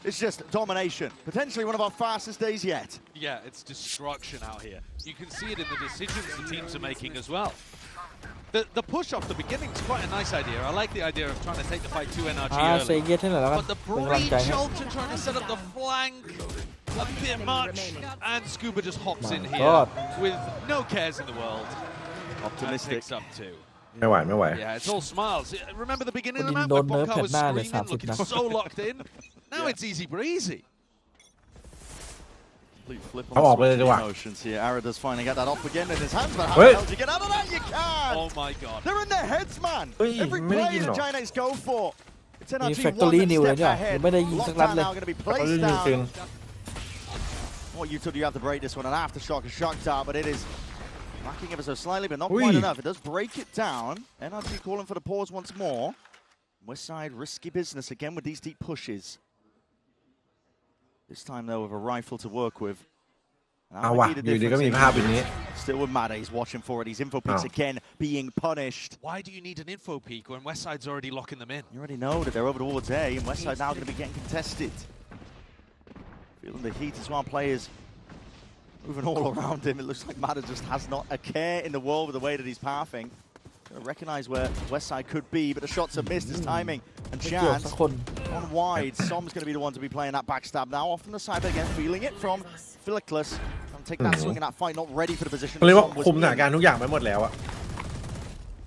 is just domination. Potentially one of our fastest days yet. Yeah, it's destruction out here. You can see it in the decisions the teams are making as well. The push off the beginning is quite a nice idea. I like the idea of trying to take the fight to NRG early. But the breach ult and trying to set up the flank, a bit much. And Scuba just hops in here with no cares in the world. Optimistic. Picks up two. ไม่ไหวไม่ไหว Yeah, it's all smiles. Remember the beginning of the Odin map when don't Bonka nerf was at nada, screaming, Safik looking na. so locked in? Now it's easy breezy. Complete flip I'll on open it the up. emotions here. Aradas finally got that off again in his hands, but how Wait. the hell do you get out of that? You can't! Oh my god. They're in their heads, man! Wait, Everyไม่ได้ play ยิน the หรอ Giants go for. It's มี NRG แฟคทอ one รี่นิวเลย step เนี่ย ahead. ยังไม่ได้ยิงสักนัด Lockdown เลย now going to be เขา placed เล่นจริง down. What you told you have to break this one, and aftershock is shocked out, but it is racking ever so slightly, but not Ui. quite enough. It does break it down. NRG calling for the pause once more. Westside risky business again with these deep pushes. This time though with a rifle to work with. And that เอา might ว่ะ be the อยู่ดีก็ difference มี in ภาพอย่างนี้ Still with Mada, he's watching for it. These info peaks Oh. again being punished. Why do you need an info peak when Westside's already locking them in? You already know that they're over towards A, and Westside now going to be getting contested. Feeling the heat as well. Players moving all around him. It looks like Mada just has not a care in the world with the way that he's pathing. Gonna recognize where Westside could be, but the shots are missed. His timing and ไม่เกี่ยว chance สักคน on wide. Som's going to be the one to be playing that backstab now. Off from the side, but again, feeling it from Philoclus. Trying to take that swing in that fight, not ready for the position. เขาเรียกว่า Som was คุมสถาน in. การณ์ทุกอย่างไปหมดแล้วอะ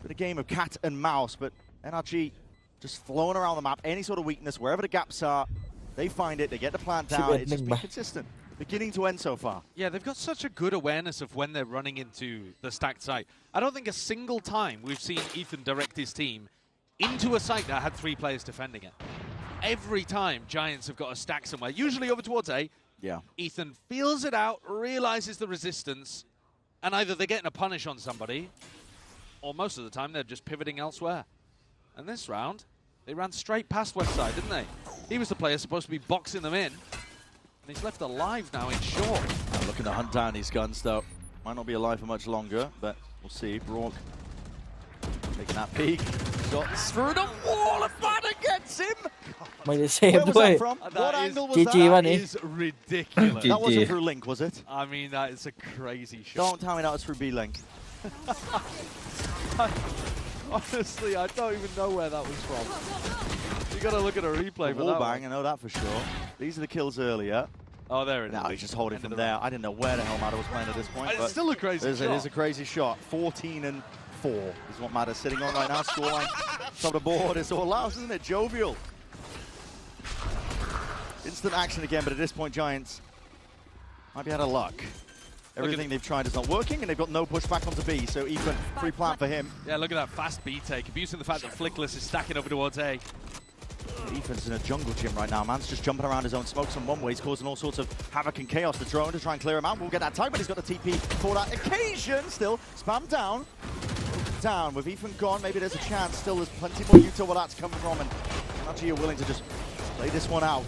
Bit of game of cat and mouse, but NRG just flowing around the map. Any sort of weakness, wherever the gaps are, they find it. They get the plant down. It's just been consistent, beginning to end so far. Yeah, they've got such a good awareness of when they're running into the stacked site. I don't think a single time we've seen Ethan direct his team into a site that had 3 players defending it. Every time Giants have got a stack somewhere, usually over towards A, Yeah. Ethan feels it out, realizes the resistance, and either they're getting a punish on somebody, or most of the time they're just pivoting elsewhere. And this round, they ran straight past Westside, didn't they? He was the player supposed to be boxing them in, and he's left alive now in short. Looking to hunt down these guns, though. Might not be alive for much longer, but we'll see. Brock taking that peek. Shots through the wall, and Fada gets him! ไม่ได้เซฟ Where was ด้วย that from? What That is- angle was GG that? ป่ะนี่ Is ridiculous. That wasn't through Link, was it? I mean, that is a crazy shot. Don't tell me that was through B-Link. Honestly, I don't even know where that was from. You got to look at a replay for Wall that bang, one. I know that for sure. These are the kills earlier. Oh, there it is. Now he's just holding End from of the there. round. I didn't know where the hell Mada was playing at this point. It's but still a crazy it shot. is a crazy shot. 14-4 is what Mada's sitting on right now. Scoreline top of the board. It's all loud, isn't it? Jovial. Instant action again, but at this point, Giants might be out of luck. Everything they've tried is not working, and they've got no pushback onto B, so Ethan, free plant for him. Yeah, look at that fast B take, abusing the fact that Flickless is stacking over towards A. Ethan's in a jungle gym right now. Man's just jumping around his own smokes on one way. He's causing all sorts of havoc and chaos. The drone to try and clear him out. We'll get that tag, but he's got the TP for that occasion. Still, spam down. Down. With Ethan gone, maybe there's a chance. Still, there's plenty more Utah where that's coming from, and NRG are willing to just play this one out.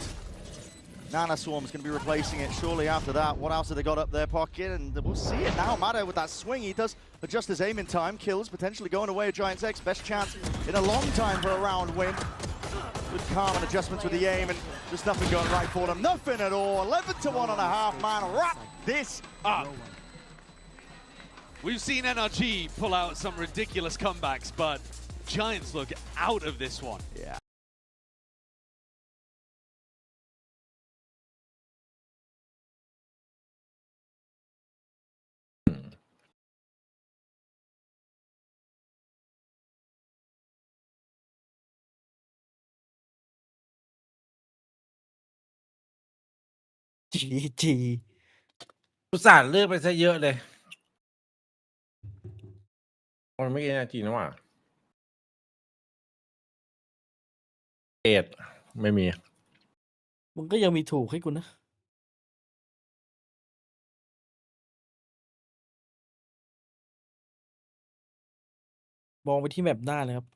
Nana Swarm's going to be replacing it shortly after that. What else have they got up their pocket? And we'll see it now. Mada with that swing. He does adjust his aim in time. Kills, potentially going away at Giants X. Best chance in a long time for a round win. Good calm and adjustments with the aim, and just nothing going right for them. Nothing at all. 11-1.5, man. Wrap this up. We've seen NRG pull out some ridiculous comebacks, but Giants look out of this one. Yeah. GG อุตส่าห์เลือกไปซะเยอะเลยมันไม่ใช่จริงนะว่า8ไม่มี มึงก็ยังมีถูกให้กูนะ มองไปที่แมปหน้าเลยครับ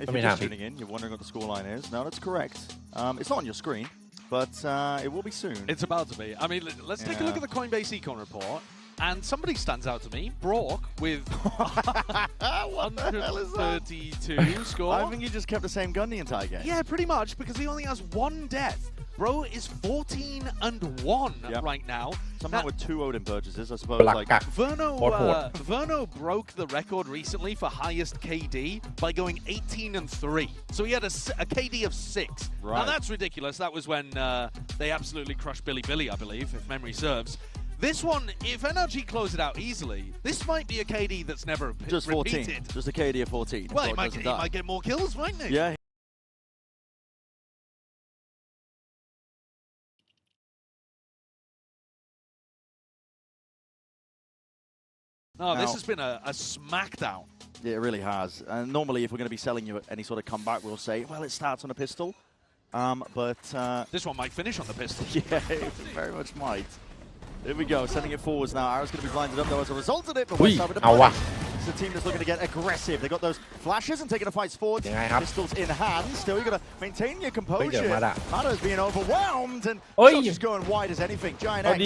If you're just tuning in, you're wondering what the scoreline is. No, that's correct. It's not on your screen, but it will be soon. It's about to be. I mean, let's take a look at the Coinbase Econ report. And somebody stands out to me, Brock, with 132 score. I think he just kept the same gun the entire game. Yeah, pretty much, because he only has one death. Bro is 14-1 right now. Somehow with 2 Odin purchases, I suppose. Like Verno broke the record recently for highest KD by going 18-3. So he had a KD of 6. Right. Now that's ridiculous. That was when they absolutely crushed Billy, I believe, if memory serves. This one, if NRG close it out easily, this might be a KD that's never just 14. Repeated. Just a KD of 14. Well, he might get more kills, mightn't he? Yeah. No, this has been a smackdown. Yeah, it really has. And normally, if we're going to be selling you any sort of comeback, we'll say, well, it starts on a pistol. But this one might finish on the pistol. Yeah, it very much might. Here we go, sending it forwards now. Arrow's going to be blinded up, though, as a result of it. But Westside with the punch. It's a team that's looking to get aggressive. They got those flashes and taking the fights forward. Pistols in hand. Still, you've got to maintain your composure. Mada's being overwhelmed, and just going wide as anything. Giant X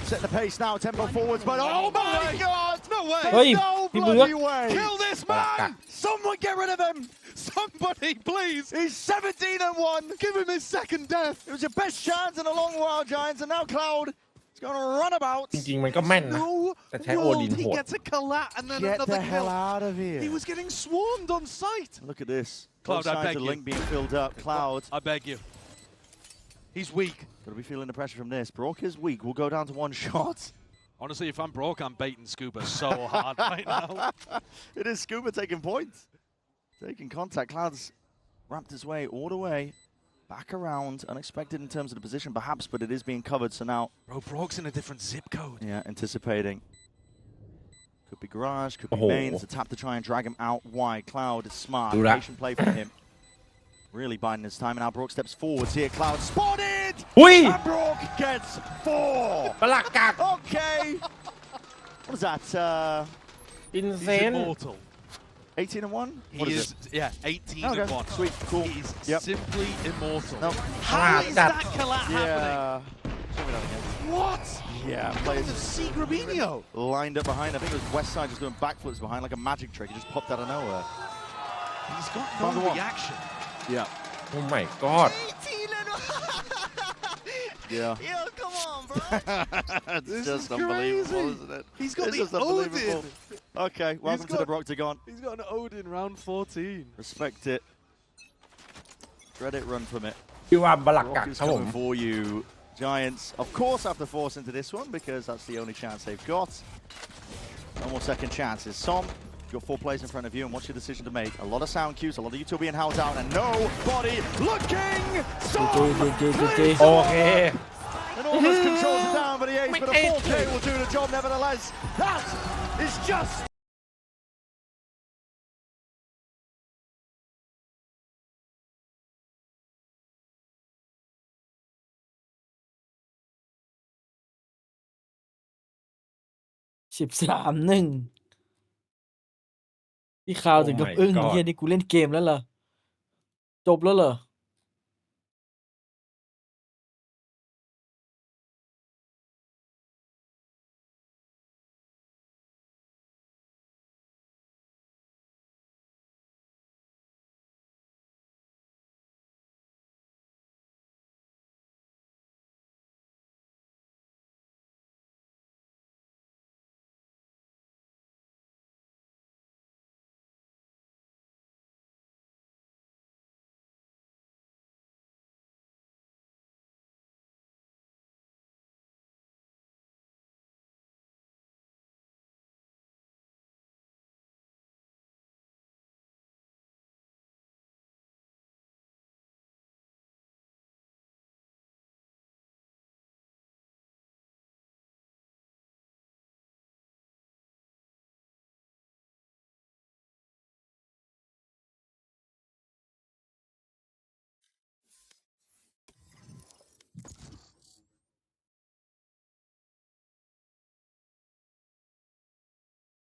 setting the pace now, tempo forwards, but oh my God! No way! No bloody way! Kill this man! Someone get rid of him! Somebody, please! He's 17-1! Give him his second death! It was your best chance in a long while, Giants, and now Cloud is going to run about. จริงๆมันก็แม่นนะแต่ใช้โอดิน He โหด gets a collapse and then Get another the hell kill. out of here. He was getting swarmed on sight. Look at this. Cloud, I beg the you. link being filled up. Cloud. I beg you. He's weak. Gotta be feeling the pressure from this. Brock is weak. We'll go down to 1 shot. Honestly, if I'm Brock, I'm baiting Scuba so hard right now. It is Scuba taking points. Taking contact. Cloud's wrapped his way all the way back around. Unexpected in terms of the position, perhaps, but it is being covered. So now... Bro, Brock's in a different zip code. Yeah, anticipating. Could be Garage, could be Main. It's a tap to try and drag him out wide. Cloud is smart. Patient play from him. Really biding his time. And now Brock steps forwards here. Cloud spotted! And Brock gets 4! Okay! What is that? Insane. He's immortal. 18-1? He is, yeah, 18-1. Sweet, cool. He's simply immortal. No. How is that collapse happening? What? Yeah, players of C. Grabinho lined up behind. I think it was Westside just doing backflips behind like a magic trick. He just popped out of nowhere. He's got no reaction. Yeah. Oh my God. 18-1! Yeah. Yo, come on, bro. It's just unbelievable, isn't it? He's got it's the Odin. Okay, welcome to the Broctagon. He's got an Odin round 14. Respect it. Credit run from it. ชื่อว่าบลักกัก Brock is ครับผม coming for you. Giants, of course, have to force into this one because that's the only chance they've got. No more second chances. Som, you've got 4 players in front of you, and what's your decision to make? A lot of sound cues, a lot of you two being held down, and nobody looking! Som! โอเค And almost controls it down, but he ace, but a 4K will do the job nevertheless. That is just...13-1พี่ข่าวถึงกับอึ้งเฮียนี่กูเล่นเกมแล้วเหรอจบแล้วเหรอ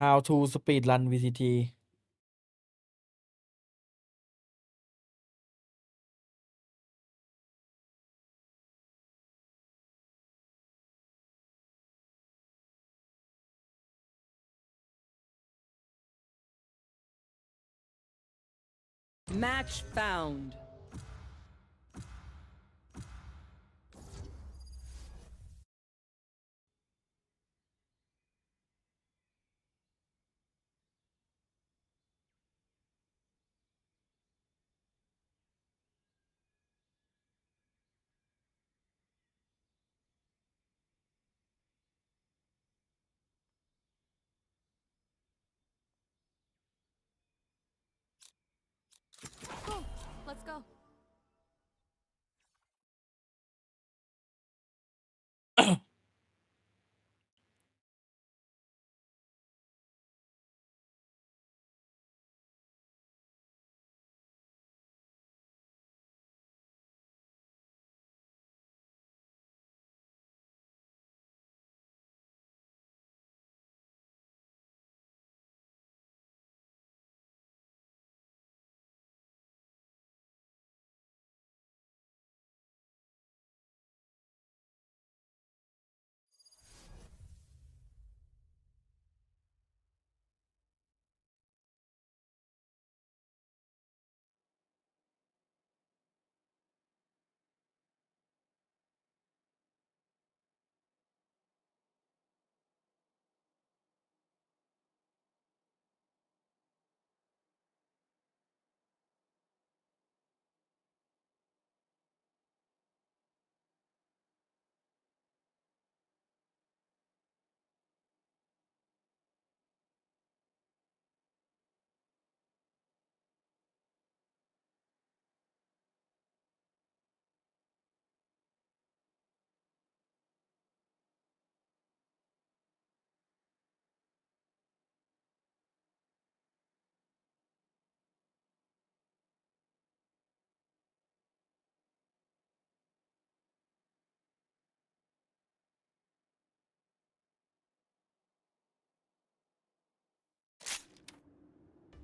How to speed run VCT Match found. Go. Let's go.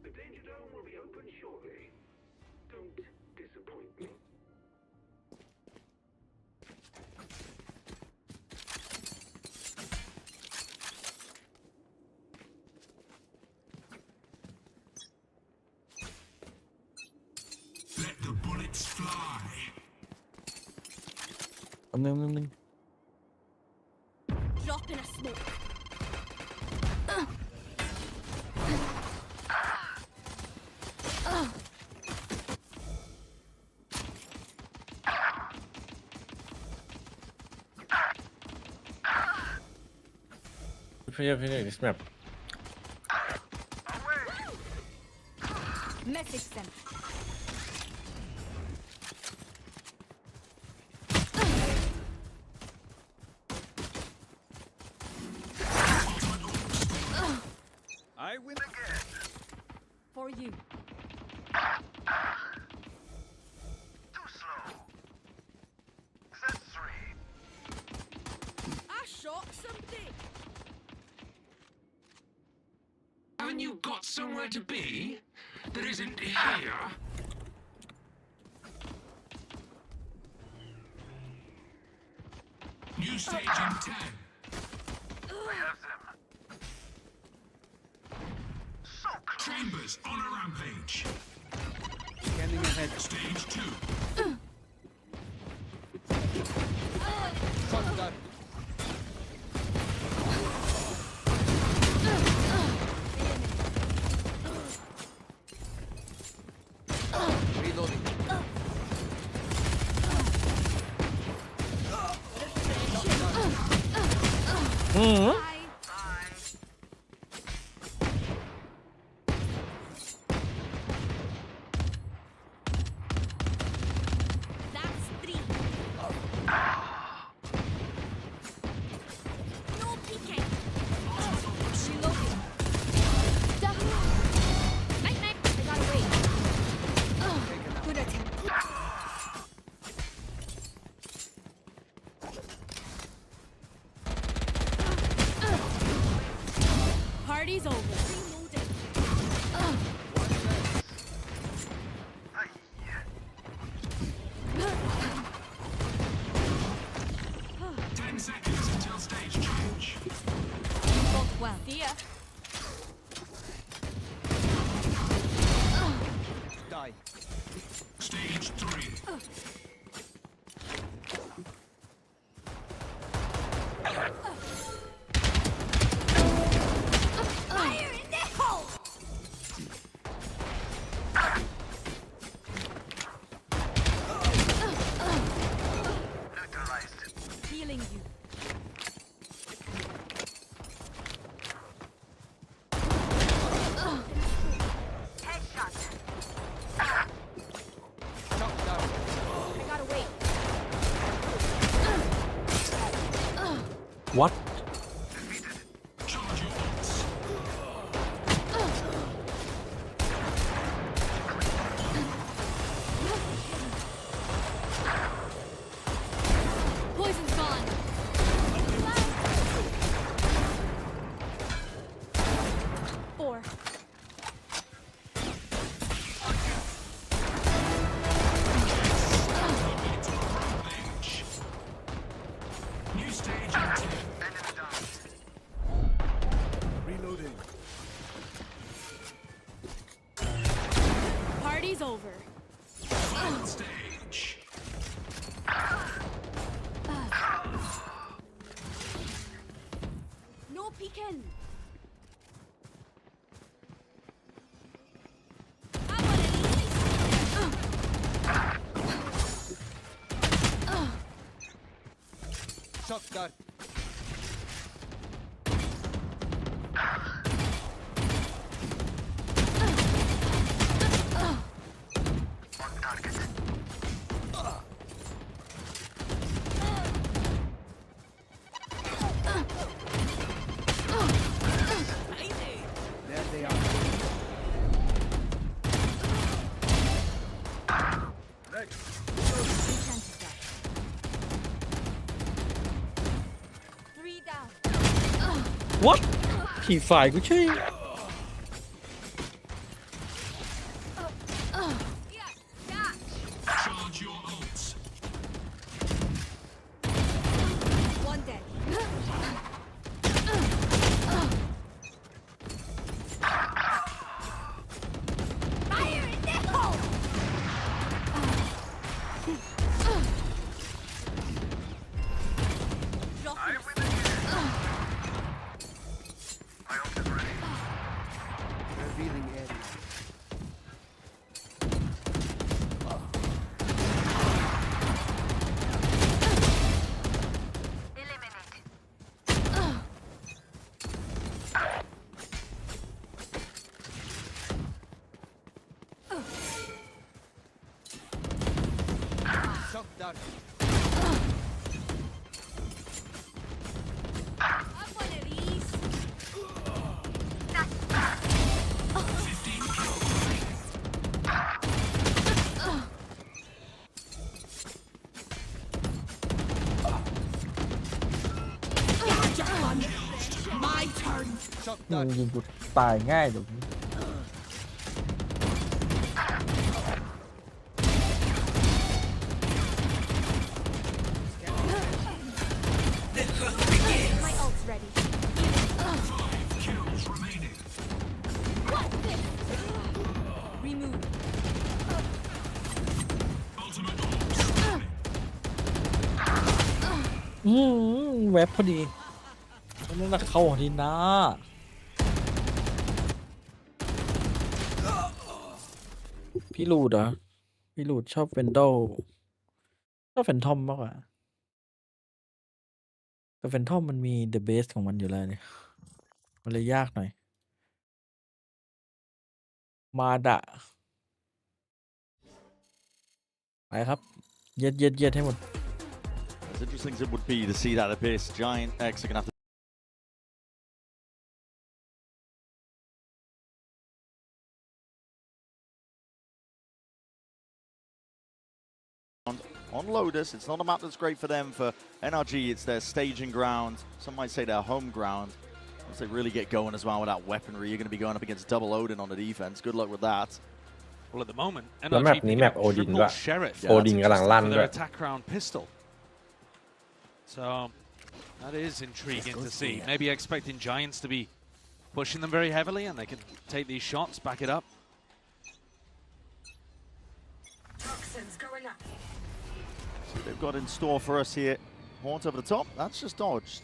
The danger dome will be open shortly. Don't disappoint me. Let the bullets fly. นึง Drop in a smoke. Finish this map. Message sent. I win again. For you. Too slow. Z3. I shot somebody. Haven't you got somewhere to be that isn't here? New stage in 10. We have them. So close. Chambers on a rampage. Scanning ahead. Stage 2. Shot done. Reloading. That's 3. No peeking. Reloading. Duh. Night. I got away. Good attempt. Party's over. Reloading. 10 seconds until stage change. Both well. See ya. Die. die. Stage 3. Fire in the hole! Healing you. I gotta wait. what Charge your ults. Poison's gone. Four. Range. New stage in 10. Reloading. Party's over. Final stage. No peeking. I want Shot done. There they are. Next. Three down. what ขี่ฝ่ายกูใช่ Charge your ults. One dead. Fire in the hole! Revealing area. Shot down. Have one of these. 15 kills. My turn. Shot มึง done. ยิงกูตายง่ายเดี๋ยวนี้ My ult's ready. 5 kills remaining. What's this? Remove. Ultimate ults. แวบพอดีนั่นน่ะเข้าทีนะพี่ลูดเหรอพี่ลูดชอบเฟนโดชอบแฟนทอมมากกว่าแต่แฟนทอมมันมีเดอะเบสของมันอยู่แล้วเนี่ยมันเลยยากหน่อยมาดะไปครับเย็ดให้หมด As interesting as it would be to see that abyss, Giant X are going to have to on Lotus. It's not a map that's great for them. For NRG, it's their staging ground. Some might say their home ground. Once they really get going as well with that weaponry, you're going to be going up against double Odin on the defense. Good luck with that. Well, at the moment, แล้วแมป NRG นี้ picking แม up ปโอดิน triple ด้วย Sherrod โอดินกำลังลั่น for ด้ว their ย attack round pistol. So that is intriguing to see. Maybe expecting Giants to be pushing them very heavily, and they can take these shots, back it up. So they've got in store for us here. Haunt over the top. That's just dodged.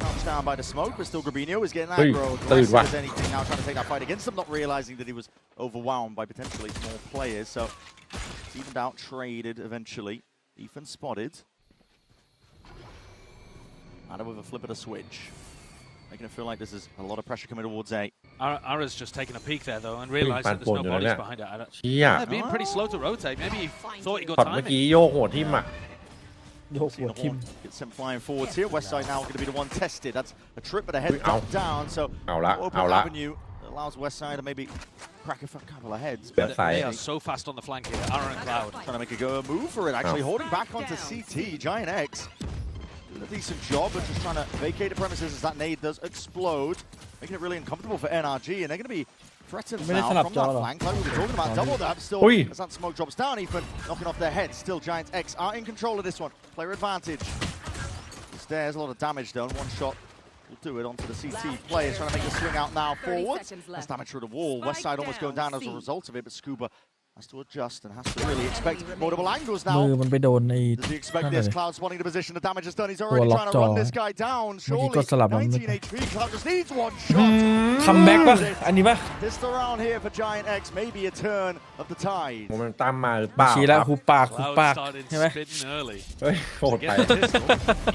Crouched down by the smoke, but still Grabinho is getting aggro. Aggressive as anything now, trying to take that fight against them, not realizing that he was overwhelmed by potentially more players. So it's evened out, traded eventually. Ethan spotted. Ada with a flip of the switch. Making it feel like this is a lot of pressure coming towards A. Ara's just taking a peek there though and realized that there's no bodies behind it. เชี่ย They're being pretty slow to rotate. Maybe he thought he got ช็อตเมื่อ timing. กี้โยกหัวทิ่มอ่ะ โยกหัวทิ่ม Gets sent flying forwards here. Westside now going to be the one tested. That's a trip, but a head drop down. So เอาละ open เอาละ avenue allows Westside to maybe crack a couple of heads. But They are so fast on the flank here. Ara and Cloud trying to make a go move for it. Actually holding back onto CT. Giant X doing a decent job, but just trying to vacate the premises as that nade does explode, making it really uncomfortable for NRG, and they're going to be threatened now from that flank. Like we were talking about, double dab still as that smoke drops down. Ethan knocking off their heads. Still Giants X are in control of this one. Player advantage. There's a lot of damage done. One shot will do it onto the CT players, trying to make the swing out now forwards. That's damage through the wall. Westside almost going down as a result of it, but Scuba has to adjust and has to really expect multiple angles now. มือมันไปโดนใน Does he expect นั่นเล this? ย Cloud spotting the position. The damage is done. He's ตัว already ล็อก trying จ to อ run this guy down. เมื่อกี้ Surely ก็สลับมัน 19 HP. Cloud just needs one shot. คัมแบ็กป่ะอันนี้ป่ะ This round here for Giant X, maybe a turn of the tide. โมเมนตัมมาหรือเปล่า ชี้แล้ว ครับ หูปากหู Cloud ปาก started ใช่ไหม spitting early. เฮ้ยโหด To ไป get the pistol,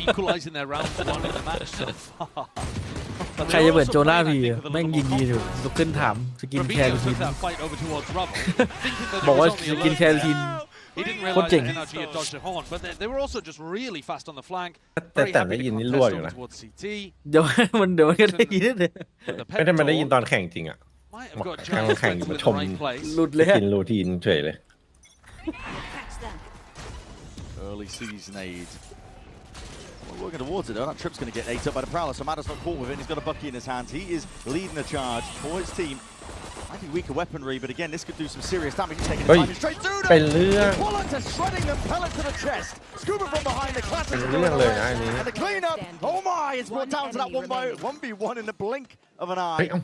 equalizing their round one in the match so far. ใครจะเปิดโจล่าพีแม่งยิงดีอยู่ลุกขึ้นถามสกินแคร์ Grabinho ที took that fight over towards Rubble, thinking that บอกว่า it was ส only a กิน low แคร์ที He didn't โคตร realize เจ๋ง that NRG had dodged a horn, but they were also just really fast on the flank. แต่ Very แต่ happy ได้ to ยินนี่ contest รั่วอยู่ over นะ towards CT. เดี๋ยวมันก็ได้ยินเลย But the ไม่ได้ pep มันได้ยิน talk ตอนแข่งจริงอ่ะ might have got แข่ง Giants แข่ง Reds มา in ช the ม right place. หลุดเลย กินรูทีนเฉยเลย Early season aid. Well, working towards it though. That trip's going to get ate up by the Prowler, so Matter's not caught with it. He's got a bucky in his hands. He is leading the charge for his team. Might be weaker weaponry, but again, this could do some serious damage. He's taking his time straight through them. เป็นเรื่อง Bullet to shredding them, pellet to the chest. Scuba from behind the classic. เป็นเรื่องเลยนะอันนี้ And the cleanup. Oh my! It's brought down to that 1v1 in the blink of an เฮ้ย eye. เอ้า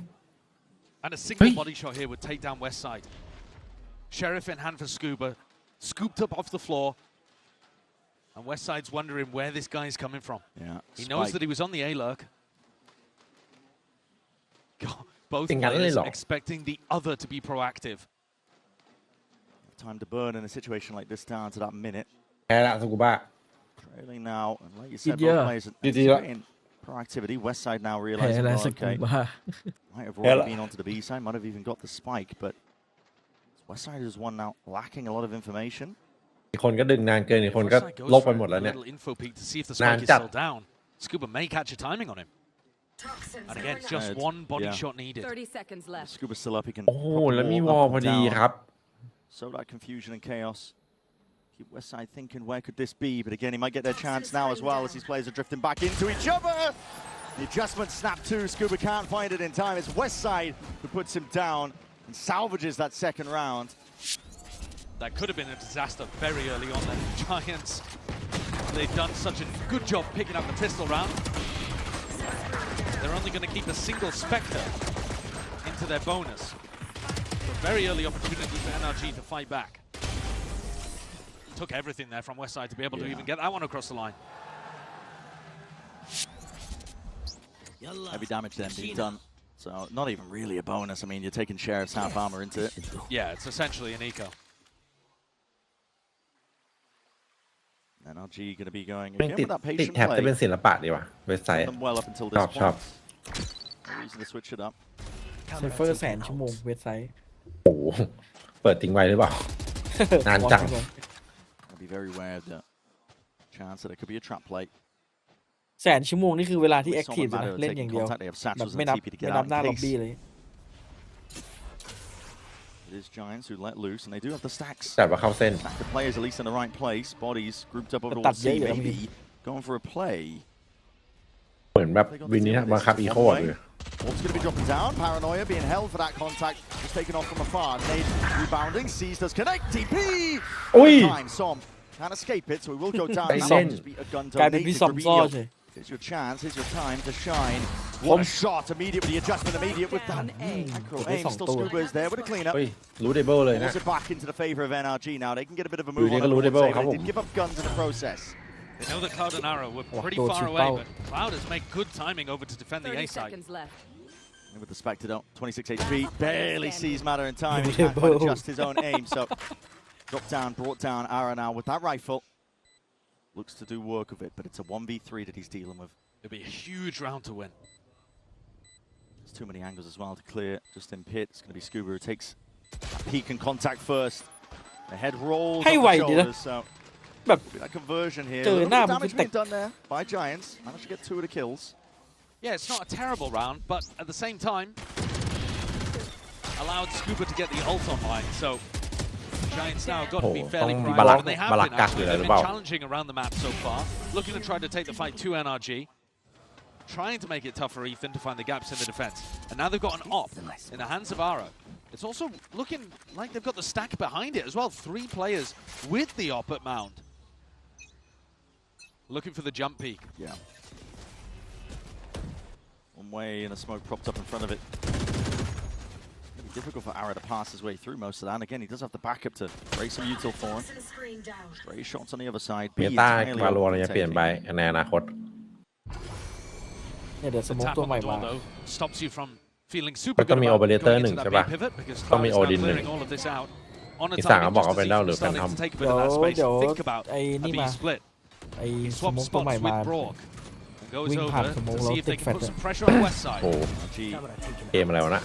And a single body shot here would take down Westside. Sheriff in hand for Scuba, scooped up off the floor. And Westside's wondering where this guy is coming from. Yeah. He knows that he was on the A-lurk. Both Think I players really expecting the other to be proactive. Time to burn in a situation like this down to that minute. แพ้ละสกูบ้า Trailing now, and like you said, Yeah. both players anticipating proactivity. Westside now แพ้ realizing, แล้ว well, สกู okay, บ้า might have already been onto the B side, might have even got the spike, but Westside is one now lacking a lot of information. อีกคนก็ดึงนานเกินอีกคนก็ Westside ล goes บไป for หมด a แล้วเนี่ย little info peek to see if the Nah, spike is jump. still down. Scuba may catch a timing on him. And again, just one body shot needed. 30 seconds left. Scuba still up, he can โอ้โห pop แล้วมี them ว all อล up พอ and ดี down. ครับ So that confusion and chaos. Keep Westside thinking, where could this be? But again, he might get their chance now as well as these players are drifting back into each other. The adjustment snap too. Scuba can't find it in time. It's Westside who puts him down and salvages that second round. That could have been a disaster very early on. The Giants, they've done such a good job picking up the pistol round. They're only going to keep a single Spectre into their bonus. A very early opportunity for NRG to fight back. Took everything there from Westside to be able to even get that one across the line. Heavy damage then being done. So not even really a bonus. I mean, you're taking Sheriff's half armor into it. Yeah, it's essentially an eco. NRG going to be going แม่ง again ติด with that ติด patient แท็บจะเป็น play. ศิลปะดีว่ะเว็บไซต์ Them well up until ช this อบชอบ point. No reason to switch it up. ไซเฟอร์100,000 ชั่วโมงเว็บไซต์ โอ้โหเปิดทิ้งไว้หรือเปล่า นานจัง I'll be very aware of the chance that it could be a trap play. 100,000 ชั่วโมงนี่คือเวลาที่แอคทีฟ Someone นะ matter เล่นอย่าง taking เดียว contact. They have แบบ satchels ไม่ and นับ TP to ไม่ get นั out บหน้า in ล็อบบี้ case. เลย It is Giants who let loose, and they do have the stacks. แต่ว่าเข้าเส้น Stack the players at least in the right place. Bodies grouped up over But towards that's C. yeah, I Maybe mean- going for a play. เหมือนแบบวินนี้บังคับอีโคดเลย Orb's going to be dropping down. Paranoia being held for that contact. Just taken off from afar. Nade rebounding. Sees does connect. TP. Oi. Time. Som can't escape it, so he will go down. Hey, That Som. will just be a gun กลายเป็น donate พี่ to ซอมซ่อ Grabinho. ใช่ Here's your chance. Here's your time to shine. What a shot! Immediate with the adjustment, immediate with that. Macro aim, still Scuba is there with a cleanup. เฮ้ยรู้เดเบิลเลยนะ Pulls it back into the favor of NRG now. They can get a bit of a อยู่ move ดี on ก็รู้เด it. เบิล They ครับผม didn't give up guns in the process. They know that Cloud and Arrow were pretty Wow, far cheap away, bow. but Cloud has made good timing over to defend the A 30 side. seconds left. And with the Spectre, 26 HP, barely sees Matter in time. He can't quite adjust his own aim, so dropped down, brought down Arrow now with that rifle. Looks to do work of it, but it's a 1v3 that he's dealing with. It'll be a huge round to win. There's too many angles as well to clear. Just in pit, it's going to be Scuba who takes a peek and contact first. The head rolls Hey, off the wait, shoulders, so But that conversion here. A Dude, little bit nah, of but damage the- being done there by Giants. Managed to get 2 of the kills. Yeah, it's not a terrible round, but at the same time, allowed Scuba to get the ult online, so Giants now got to be fairly Oh, proactive, and they have balak been gas actually.อยู่แล้ว They've หรือเป been ล่า challenging around the map so far, looking to try to take the fight to NRG, trying to make it tough for Ethan to find the gaps in the defense. And now they've got an op in the hands of Arrow. It's also looking like they've got the stack behind it as well. 3 players with the op at Mound. Looking for the jump peak. Yeah. One way and a smoke propped up in front of it. It'll be difficult for Arrow to pass his way through most of that. And again, he does have the backup to raise some util for him. Stray shots on the other side. เมตา วาโลจะเปลี่ยนไปในอนาคต เนี่ยเดี๋ยวส The โมก tap ตัว on ใหม่ the มา door, though, stops you from feeling มั super นต้อง good มี about Operator going หนึ่ into ง that ใช่ปะ main pivot because ต้อง Cloud มี is now Odin หนึ่ง clearing all of this out. On a อีกสั่ง timing เขาบอก just เอา as เป็นเล่าหรือ Ethan เป็น starting ท to take a bit of that เดี๋ยว space เดี๋ยว and think about ไอ้ a นี่ B มา split. ไอ้ He ส swapped โมกตัวใหม่ spots มา with Brock and goes Wing over pad to smoke see if they low can thick put fat. some pressure on the west โอ้ side. NRG เกมอะไรวะนะ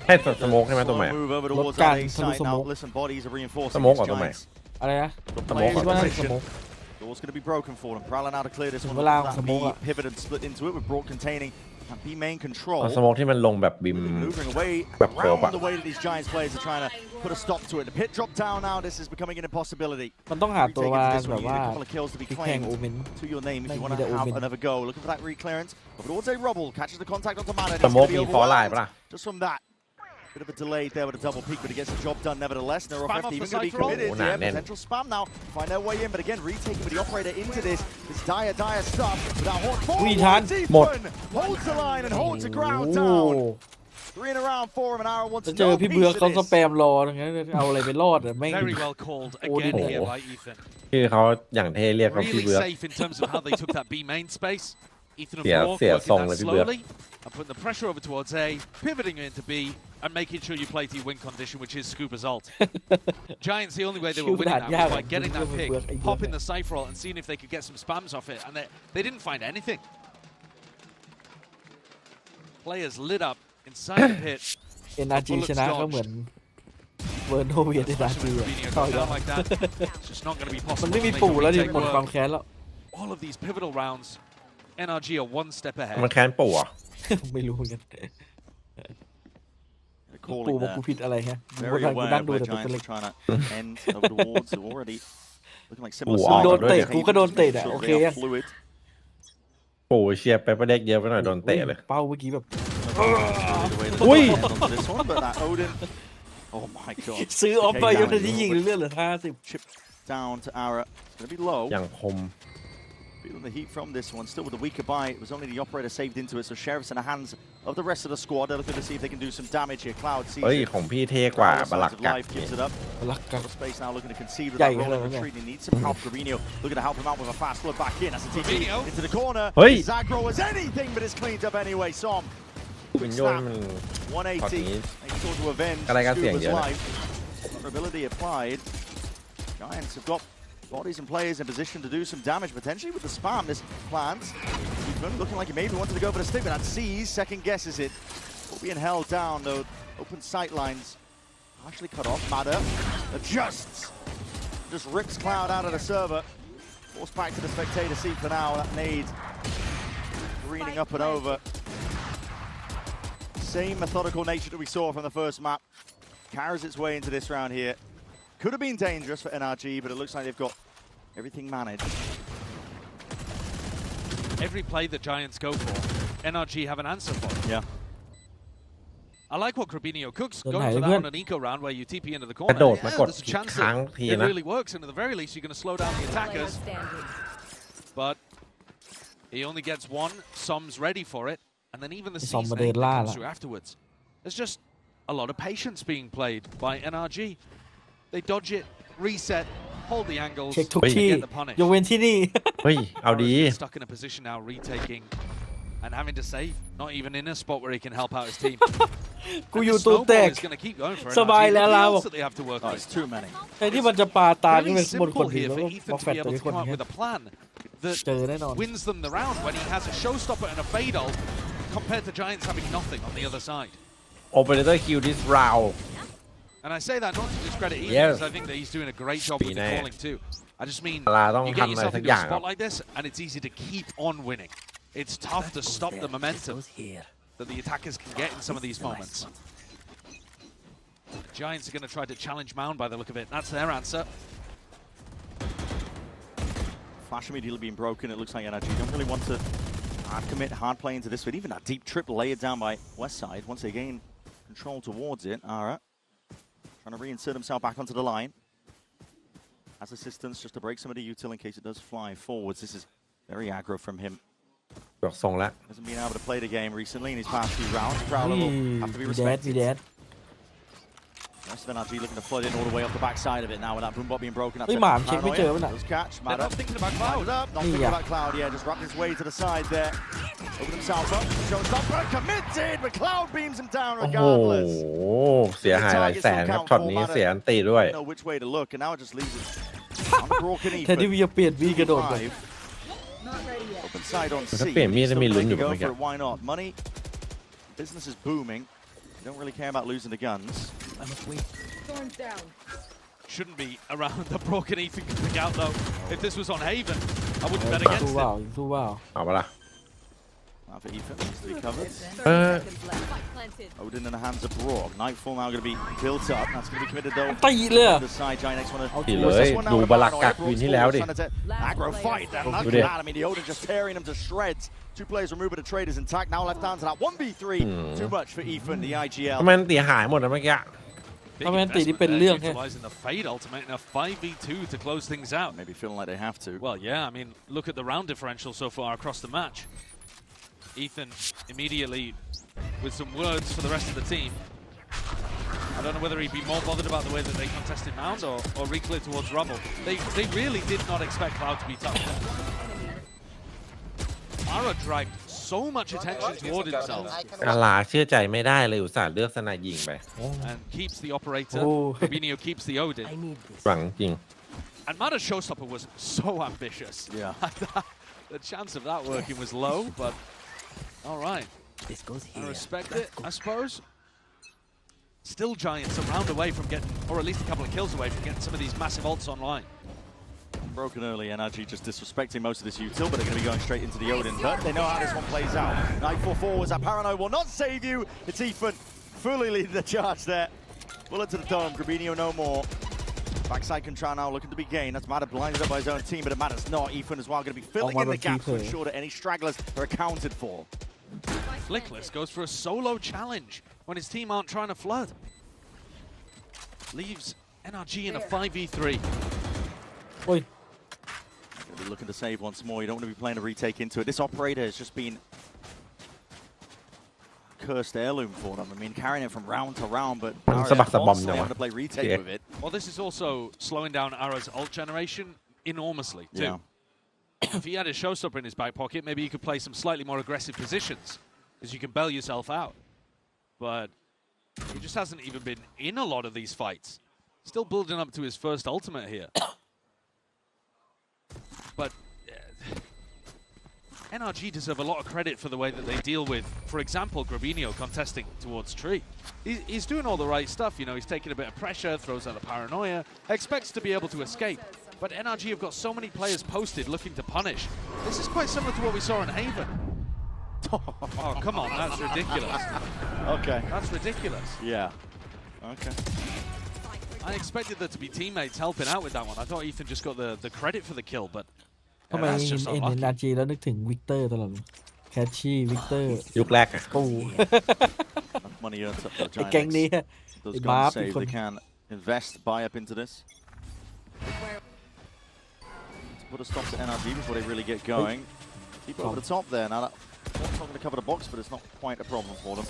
ให้สโมกใช่ไหมตัวใหม่ move over รถ towards กลาง that A ทะลุ side สโม now. ก Listen, bodies are reinforcing สโมก these ก่อนตัวใหม่ Giants. อะไรนะ The สโมก players ก่อน คิดว่า ตัวใหม่ น่าจะสโมก Door's going to be broken for them. Prowler now to clear this one. Well, That smoke B up. pivot and split into it with Brock containing that B main control. เอาสโมกที่มันลงแบบบิม Moving awayแบบโคบอะ around the way that these Giants players are trying to put a stop to it. The pit drop down now. This is becoming an impossibility. มันต้องหาตัวมา Retake into this แบ one. บ You ว่า need a couple of kills to be พลิกแพง claimed โอเมน to your name if you Maybe want the to have Omen. another go. Looking for that re-clearance. Over towards a Rubble. Catches the contact onto Mana. สโมกมีฟอร์ไลน์ปะล่ะ Just from that. Bit of a delay there with a double peak, but he gets the job done nevertheless. No Spam effect off even the going to be side roll. committed. Oh, nah, Yeah, man. potential spam now. Find their way in, but again, retaking with the operator into this. This dire stuff. Without Hawk forward. วิ่งทัน หมด Holds the line and holds the ground โอ้ down. 3 in a round, 4 of an hour. Wants จะเจอ no พี่เบือก piece เขา of ส this. แปมรออย่างเงี้ยเอาอะไรไปรอดอะแม่ง Very well called Odin. again here Oh. by Ethan. ชื่อเขาอย่างเท่เรียกเขาพี่ Really เบือก safe in terms of how they took that B main space. Ethan and Yeah, Brock yeah, working song that like you do. slowly and putting the pressure over towards A, pivoting into B, and making sure you play to your win condition, which is Scuba's ult. Giants, the only way they were winning that was by getting that pick, popping the Cypher ult, and seeing if they could get some spams off it, and they didn't find anything. Players lit up inside the pit. NRG ชนะก็เหมือนเวอร์โนเวียใน NRG อะ Fabinho เข้า goes ยอ down ด like that. It's just not going to be มัน possible. ไม่มี to make ปู่ a แล้วดิ retake หมดความ work. แค้นแล้ว All of these pivotal rounds, NRG are one step มัน ahead. แค้นปู่อ่ะ ไม่รู้เหมือนกัน They're ปู่ calling บอก there. กูผิดอะไรฮะกู Very นั่ง aware ดู of where แต่ตัว Giants เล็ are ก trying to end over the wards. They're already looking like similar Wow. size. โดนเตะ They're กูก็โดนเตะอะ sure โอ they เค are ยัง fluid. ปู่เชียร์ไปประเด็กเยอะไปหน่อยโดนเตะเลย เป้าเมื่อกี้แบบ Ui. This one, but that Odin. Oh my god. ซื้อออฟไป Came ยัง down จะยิง a little เรื่อยๆเหลือ50 Chip down to Ara. It's going to be low. อย่างคม Feeling the heat from this one. Still with a weaker buy. It was only the operator saved into it. So Sheriff's in the hands of the rest of the squad. They're looking to see if they can do some damage here. Cloud sees เฮ้ย it. ของพี่เท่กว่า All บลัก sides of กัก life gives it up. รักกัน Got space now looking to concede with Yeah, that you rolling know, retreat. He needs some help. Gravino looking to help him out with a fast look back in. That's a TP Gravino. into the corner. Hey. Zagro was anything but is cleaned up anyway. Som. วิ Quick นโยน snap. มัน ช็อตนี้ 180. They sought to avenge อะไรกันเสียง Scuba's เยอะนะ life. Vulnerability applied. Giants have got bodies and players in position to do some damage, potentially with the spam. This plans. Richman looking like he maybe wanted to go for the stick, but that sees, second guesses it. Being held down, though. Open sight lines. Partially cut off. Matter adjusts. Just rips Cloud out of the server. Forced back to the spectator seat for now. That nade greening up and over. Same methodical nature that we saw from the first map. Carries its way into this round here. Could have been dangerous for NRG, but it looks like they've got everything managed. Every play that Giants go for, NRG have an answer for. Yeah. I like what Grabinio cooks. Don't Going hide for it, that man. on an eco round where you TP into the ก corner. ระโดดมากด There's a อีก chance ครั้ง that ที it นะ really works, and at the very least, you're going to slow down the attackers. Player standing. But He only gets one. Som's ready for it, and then even the ซอมมา seasoning เดิน that ล่า comes ละ through afterwards. There's just a lot of patience being played by NRG. They dodge it, reset, hold the angles, เช็คทุก and ที่ get the punish. ยกเว้นที่นี่ เฮ้ยเอาดี Aura's stuck in a position now, retaking and having to save. Not even in a spot where he can help out his team. กู And อยู่ the ตัวแต snowball ก is going to keep going for สบาย NRG. แล้ว Nothing เรา else that they have to work Oh, with. it's too many. แทนที่มันจะปาตาขึ้น Very เป็นบนคน simple ดี here แล้ว for ก็ Ethan มา to แฟ be ดตัว able นี้ to คน come up นี้ with a plan that เจอแน่นอน wins them the round when he has a showstopper and a fatal compared to Giants having nothing on the other side. Operator kill this round And I say that not to discredit Ethan, Yes. because I think that he's doing a great job with the calling too. I just mean, ลาต้อง you ทำ get อะไร yourself สัก into อ a ย่างครับ spot like this, and it's easy to keep on winning. It's tough to stop the momentum that the attackers can get in some of these moments. The Giants are going to try to challenge Mound by the look of it. That's their answer. Flash immediately being broken. It looks like NRG don't really want to hard commit, hard play into this, but even that deep trip layered down by Westside. Once they gain control towards it, Ara trying to reinsert himself back onto the line. Has assistance just to break some of the util in case it does fly forwards. This is very aggro from him. ยกทรงแล้ว Hasn't been able to play the game recently in his past few rounds. Crowder will have to be มีแดด respected. มีแดด Rest of NRG looking to flood in all the way off the backside of it now with that boom bot being broken up. เฮ้ยหมามเช็คไม่เจอป่ะน่ะ Does catch. They're not thinking about Cloud. Up. Not thinking about Cloud, yeah. Just wrapped his way to the side there. Open himself up. Showstopper committed, but Cloud beams him down โอ้โห regardless. เสียหายหลายแสนครับช็อตนี้เสียอันตีด้วย Know which way to look, and now it just leaves it on broken แทนที่ Ethan. วีจะเปลี่ยนวีกระโดดก่อน Open side on ถ้า C. เปลี่ยนมีดจะมี Still ลุ้น playing อยู่ to กับ go เมื่อกี้ for it. Why not? Money. Business is booming. You don't really care about losing the guns. Storm's down. Shouldn't be around the broken Ethan coming out though. If this was on Haven, I wouldn't bet สู้ against เปล่า him. สู้เปล่า เอาปะล่ะ Now for Ethan, needs to be covered. Seconds left. Spike planted. Odin in the hands of Brock. Nightfall now going to be built up. That's going to be committed though. ตีเลยอะ The side giant next one. ตีเลยดูบาลักกักวินที่แล้วดิ Aggro fight there. Look at that. I mean, the Odin just tearing him to shreds. Two players removed, but the trade is intact. Now left down to that 1v3. Too much for Ethan, the ทำ IGL. ไมมันตีหายหมดนะเมื่อกี้ Big ทำไมอันตีนี่ investment เป็น there, เรื่องแค่ utilizing the fade ultimate in a 5v2 to close things out. Maybe feeling like they have to. Well, yeah, I mean, look at the round differential so far across the match. Ethan immediately with some words for the rest of the team. I don't know whether he'd be more bothered about the way that they contested Mound or reclear towards Rubble. They really did not expect Cloud to be tough. Ara dragged so much attention toward himself อาลาเชื่อใจไม่ได้เลยอุตส่าห์เลือกสนายยิงไป and keeps the operator. Oh. Fabinho keeps the Odin. หวังจริง And Mada's showstopper was so ambitious. Yeah. The chance of that working was low, but all right. This goes I respect it, I suppose. Still Giants a round away from getting, or at least a couple of kills away from getting some of these massive ults online. Broken early, NRG just disrespecting most of this util, but they're going to be going straight into the Odin. But they know how this one plays out. Nightfall forwards, that Paranoid will not save you. It's Ethan fully leading the charge there. Bullet to the dome, Grabinho no more. Backside control now looking to be gained. That's Matter blinded up by his own team, but it matters not. Ethan as well going to be filling in the gaps to ensure that any stragglers are accounted for. Flickless goes for a solo challenge when his team aren't trying to flood. Leaves NRG in a 5v3. โอ้ย Going to be looking to save once more. You don't want to be playing a retake into it. This operator has just been cursed heirloom for them. I mean, carrying it from round to round, but constantly having to play retake with it. Well, this is also slowing down Ara's ult generation enormously, too. Yeah. If he had a showstopper in his back pocket, maybe he could play some slightly more aggressive positions, because you can bail yourself out. But he just hasn't even been in a lot of these fights. Still building up to his first ultimate here. But NRG deserve a lot of credit for the way that they deal with, for example, Grabinho contesting towards Tree. He's doing all the right stuff, you know, he's taking a bit of pressure, throws out a paranoia, expects to be able to escape. But NRG have got so many players posted looking to punish. This is quite similar to what we saw in Haven. Oh, come on, that's ridiculous. Okay. That's ridiculous. Yeah. Okay. I expected there to be teammates helping out with that one. I thought Ethan just got the credit for the kill, but ทำไม that's เห็น just เห็น unlucky. NRG แล้วนึกถึงวิกเตอร์ตลอดเลยแคชชี่วิกเตอร์ ยุคแรกอะ ปู Enough money earned up for ไอ้แก๊งนี้ Giants. Does ไอ้ go บ้า and เป็น save. คน They can invest, buy up into this. To put a stop to NRG before they really get going. Keep over the top there. Now that's not going to cover the box, but it's not quite a problem for them.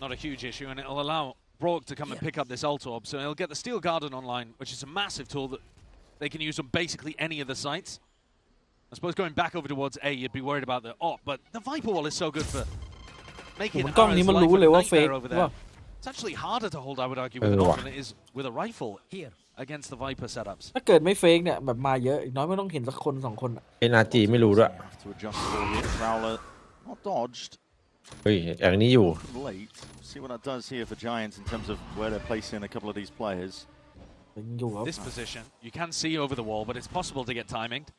Not a huge issue, and it'll allow Brock to come and pick up this ult orb, so he'll get the Steel Garden online, which is a massive tool that they can use on basically any of the sites. I suppose going back over towards A, you'd be worried about the op, but the Viper Wall is so good for making Ara's life a nightmare over there. It's actually harder to hold, I would argue, with an op than it is with a rifle against the Viper setups. ถ้าเกิดไม่เฟกเนี่ยแบบมาเยอะอีกน้อยไม่ต้องเห็นสักคน2 คน NRG ไม่รู้ด้วย To adjust for it. Prowler not dodged. เฮ้ยอย่างนี้อยู่ Late. See what that does here for Giants in terms of where they're placing a couple of these players. This position, you can see over the wall, but it's possible to get timinged.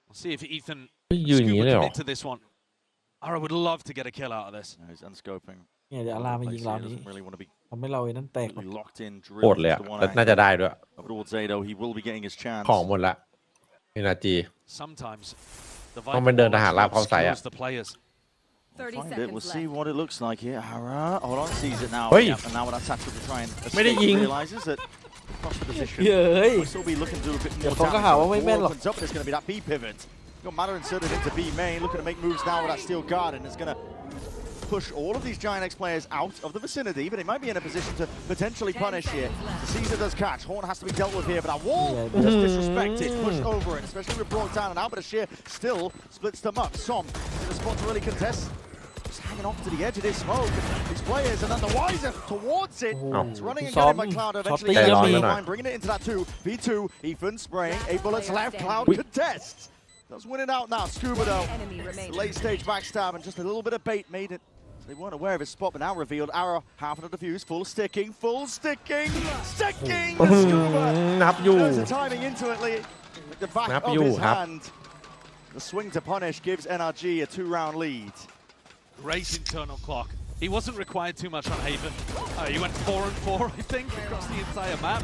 We'll see if Ethan scuba commit to this one. Ara would love to get a kill out of this. No, he's unscoping. เนี่ยเดี๋ยวอารามายิงเรานี้ทำให้เราไอ้นั่นแตก Locked in โคตรเลยอะแล้วน่าจะได้ด้วย Over towards Zado, he will be getting his chance. ของหมดละ NRG Sometimes the ต้องเป็นเดินทหารราบเข้าใส่อะ the players. 30 seconds We'll left. see what it looks like here. Ara, hold on, sees it now. Hey. Yeah, and now when that's actually to try and ไม่ได้ยิง realizes that across the position. เฮ้ย We'll still be looking to do a bit เดี๋ยว more เขาก็ damage. หาว่าไม่แม่นหรอก Opens up, and it's going to be that B pivot. Got Matter inserted into B main, looking to make moves now with that Steel Garden. It's going to push all of these Giant X players out of the vicinity, but they might be in a position to potentially punish here. Caesar does catch. Horn has to be dealt with here, but that wall just disrespected. Push over it, especially with Brock down and out, but a sheer still splits them up. Som in a spot to really contest. Just hanging off to the edge of this smoke. These players, and then the Wiser towards it. It's running and getting by Cloud. Eventually, bringing it into that 2. V2, Ethan spraying. 8 bullets left. Cloud contests. Does win it out now. Scuba though. Late stage backstab and just a little bit of bait made it. They weren't aware of his spot, but now revealed. Arrow, half of the defuse, full sticking. Sticking! Scuba! นับอยู่ There's the timing into it, Lee. With the back of his hand. The swing to punish gives NRG a 2-round lead. Great internal clock. He wasn't required too much on Haven. He went 4 and 4, I think, across the entire map.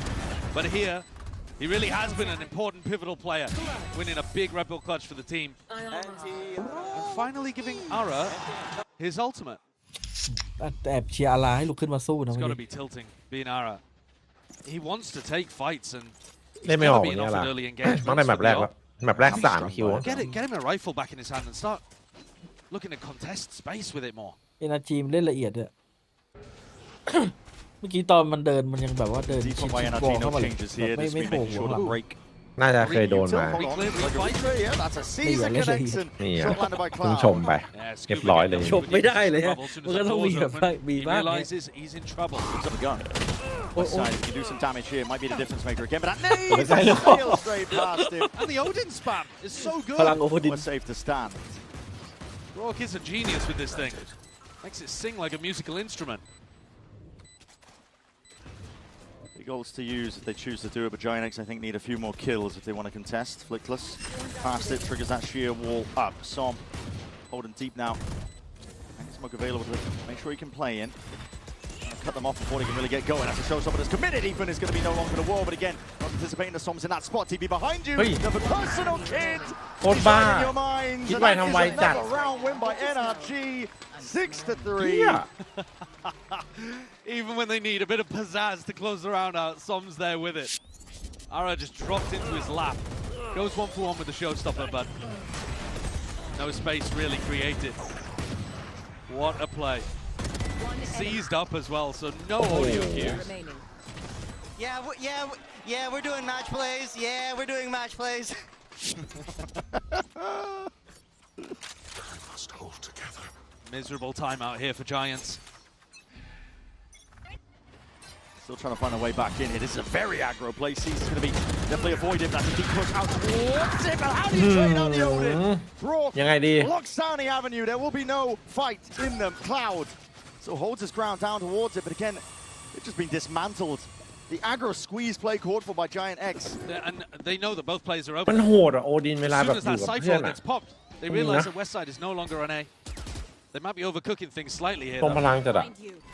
But here, he really has been an important pivotal player, winning a big Red Bull clutch for the team. And finally giving Ara his ultimate. แต่แอบเชียร์อาราให้ลุกขึ้นมาสู้นะ He's got to be tilting, being Ara. He wants to take fights and เล่นไม่ออกเนี่ยล่ะต้องได้แมปแรกแล้วแมปแรก3 คิว Get him a rifle back in his hand and start looking to contest space with it more. NRG มันเล่นละเอียดด้วย เมื่อกี้ตอนมันเดินมันยังแบบว่าเดินชิดบอลเข้ามาเลยไม่โผล่หัว น่าจะเคยโดนมา นี่คุณชมไปเรียบร้อยเลย ชมไม่ได้เลยมันก็ต้องมีแบบมีบ้าง He's in trouble. Side, he can do some damage here. Might be the difference maker again, but that nade sails straight past him. And the Odin spam is so good. We're safe to stand. Rock is a genius with this thing. Makes it sing like a musical instrument. Big ults to use if they choose to do it, but Giant X I think need a few more kills if they want to contest. Flickless, past it, triggers that sheer wall up. Som holding deep now. And smoke available to make sure he can play in. Cut them off before he can really get going. Has to show someone that's committed. Ethan is going to be no longer the wall, but again, not anticipating the Soms in that spot. TB behind you. The personal kid. โคตรบ้า In your minds. คิดไวทำไวจัด Another round win by NRG. 6-3. Even when they need a bit of pizzazz to close the round out, Som's there with it. Ara just dropped into his lap. Goes 1-for-1 with the showstopper, but no space really created. What a play. Seized up as well, so no audio cues. Yeah, we're doing match plays. Yeah, we're doing match plays. Must hold together. Miserable timeout here for Giants. Still trying to find a way back in here. This is a very aggro play. Sees it's going to be definitely avoided. That's a deep push out towards it. But how do you train on the Odin? Brock ยังไงดี blocks down the avenue. There will be no fight in them. Cloud still holds his ground down towards it, but again, it's just been dismantled. The aggro squeeze play called for by Giant X. And they know that both players are open. มันโหดอ่ะโอดินเวลา As แบบ soon as อยู่ that กับเพื่อน Cypher อ่ะ gets popped, they realize that Westside is no longer on A. They might be overcooking things slightly here. ตรงพลังจัดอ่ะ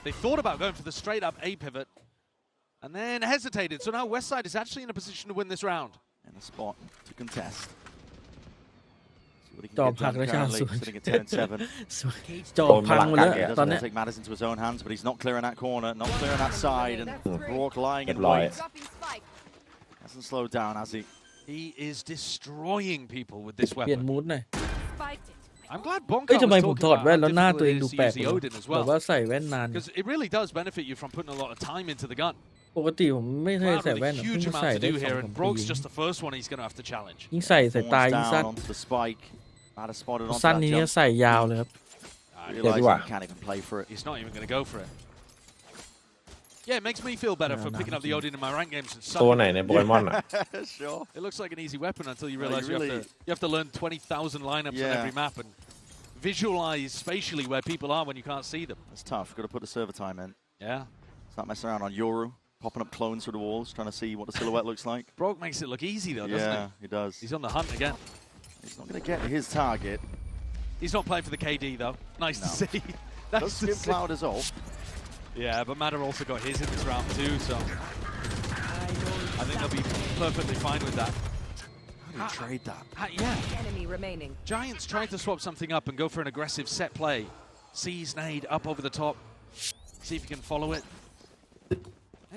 They thought about going for the straight up A pivot and then hesitated. So now Westside is actually in a position to win this round. In a spot to contest. จอพังแล้วชาสวย Sitting at 10-7. จอพังหมดแล้วตอนนี้ Doesn't take matters into his own hands, but he's not clearing that corner, not clearing that side, and Brock lying in Red light. wait. Hasn't slowed down, has he? He is destroying people with this เปลี่ยน weapon. มูดหน่อย Spiked it. I'm glad เอ้ย Bonka ทำไม was ผม talking ถอด about แว่น how แล้วหน้า difficult ตัวเอง it ดู is to แปลก use the Odin as แบบ well. ว่าใส่แว่นนาน Because it really does benefit you from putting a lot of time into the gun. ปกติผมไม่เคย Cloud ใส่ with แว่น a อะ huge เพิ่ง amount ใส่ to ได้ do 2-3 here, ปี and Broke's just the first one he's going to have to challenge. ยิ่งใส่สายตา Falls ยิ่งสั้น down onto the spike. Mada spotted onto สั้น that นี้ jump. จะใส่ยาวเลยครับ Realizing he can't even play for it. He's not even going to go for it. Yeah, it makes me feel better for picking up the Odin in my rank games. ตัวไหนในโปเกมอนอ่ะ Sure. It looks like an easy weapon until you No, realize you you have to learn 20,000 lineups on Yeah. every map and visualize spatially where people are when you can't see them. It's tough. Got to put the server time in. Yeah. Start messing around on Yoru, popping up clones through the walls, trying to see what the silhouette looks like. Broke makes it look easy though, doesn't Yeah, he does. he? He's on the hunt again. He's not going to get his target. He's not playing for the KD though. Nice to No. see. Does Nice to give see. Cloud his ult. Yeah, but Mada also got his in this round too, so I think they'll be perfectly fine with that. How do you trade that? Yeah. Enemy remaining. Giants trying to swap something up and go for an aggressive set play. Sees nade up over the top. See if he can follow it. They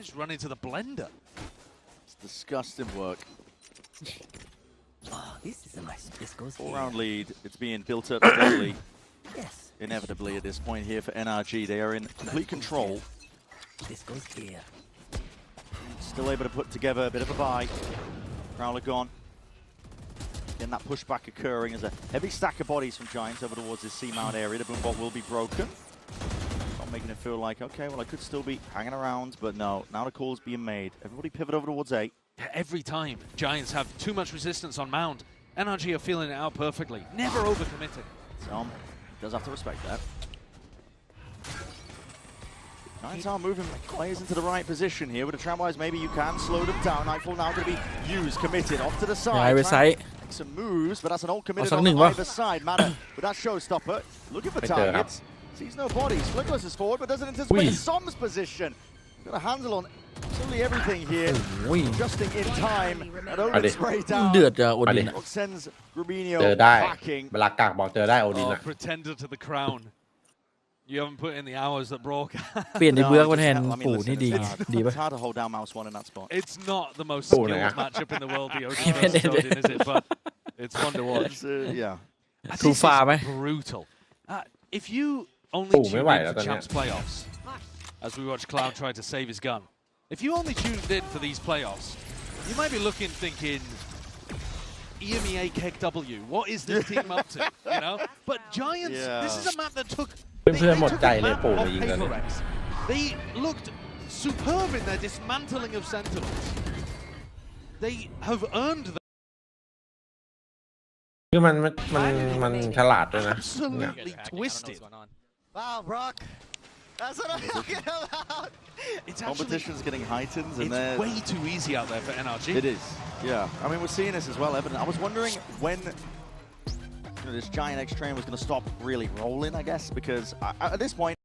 just run into the blender. It's disgusting work. Oh, this is a nice. This goes 4-round lead. It's being built up steadily. Yes. Inevitably at this point here for NRG. They are in complete control. This goes here. Still able to put together a bit of a buy. Prowler gone. Again, that pushback occurring as a heavy stack of bodies from Giants over towards this C-mount area. The boom bot will be broken. Not making it feel like, okay, well, I could still be hanging around, but no. Now the call's being made. Everybody pivot over towards A. Every time Giants have too much resistance on Mound, NRG are feeling it out perfectly. Never overcommitting. Does have to respect that. Giants are moving players into the right position here. With the tramwise, maybe you can slow them down. Nightfall now going to be used, committed off to the ย้าย side. ไปไซต์ Make some moves, but that's an ult committed เอาสัก on หนึ่งวะ either side. Mada with that showstopper, looking for ไม่เจอครับ targets. Sees no bodies. Flickless is forward, but doesn't anticipate Ui. Som's position. Got a handle on absolutely everything here. โอ้ย Adjusting in time. And Adi. Odin spray down. เดือดจะโอดิน Adi. อะ What sends Rubinho เจอได้ packing. เวลากากบอกเจอได้โอดิน Oh, อ่ะ pretender to the crown. You haven't put in the hours that Broke. เปลี่ยนในเบื้องมาแทน I mean, ปู่ listen, นี่ดี ดี it's ป่ะ hard to hold down mouse one in that spot. It's not the most Oh, skilled yeah. matchup in the world, the Odin versus Odin, is it? But it's fun to watch. It's, yeah. Too This far, is mate. brutal. If you only Oh, tunedไม่ไหว in แล้ว for ตอนเนี้ย Champs playoffs, as we watch Cloud try to save his gun, if you only tuned in for these playoffs, you might be looking, thinking, EMEA KW, what is this team up to? You know? But Giants, this is a map that took. เพื่อนๆหมดใจเลย map ปู่ off มายิงกันเนี่ย Paper Rex. They looked superb in their dismantling of Sentinels. They have earned the คือมันฉลาดด้วยนะเนี่ย absolutely twisted. Wow, Brock. That's what I'm talking about. It's Competition's getting heightened, and It's then way too easy out there for NRG. it is. Yeah, I mean we're seeing this as well, evident. I was wondering when this Giant X train was going to stop really rolling, I guess, because at this point.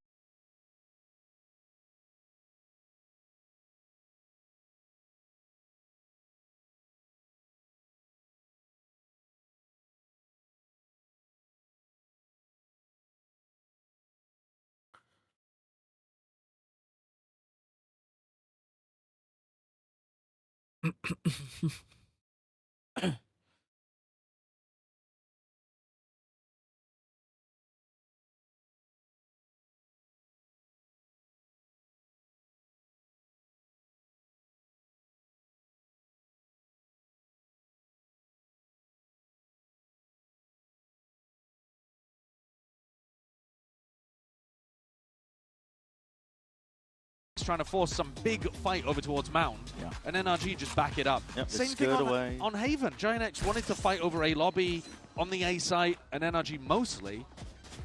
Trying to force some big fight over towards Mound, and NRG just back it up. Yep, Same thing on Haven. Giant X wanted to fight over A lobby on the A site, and NRG mostly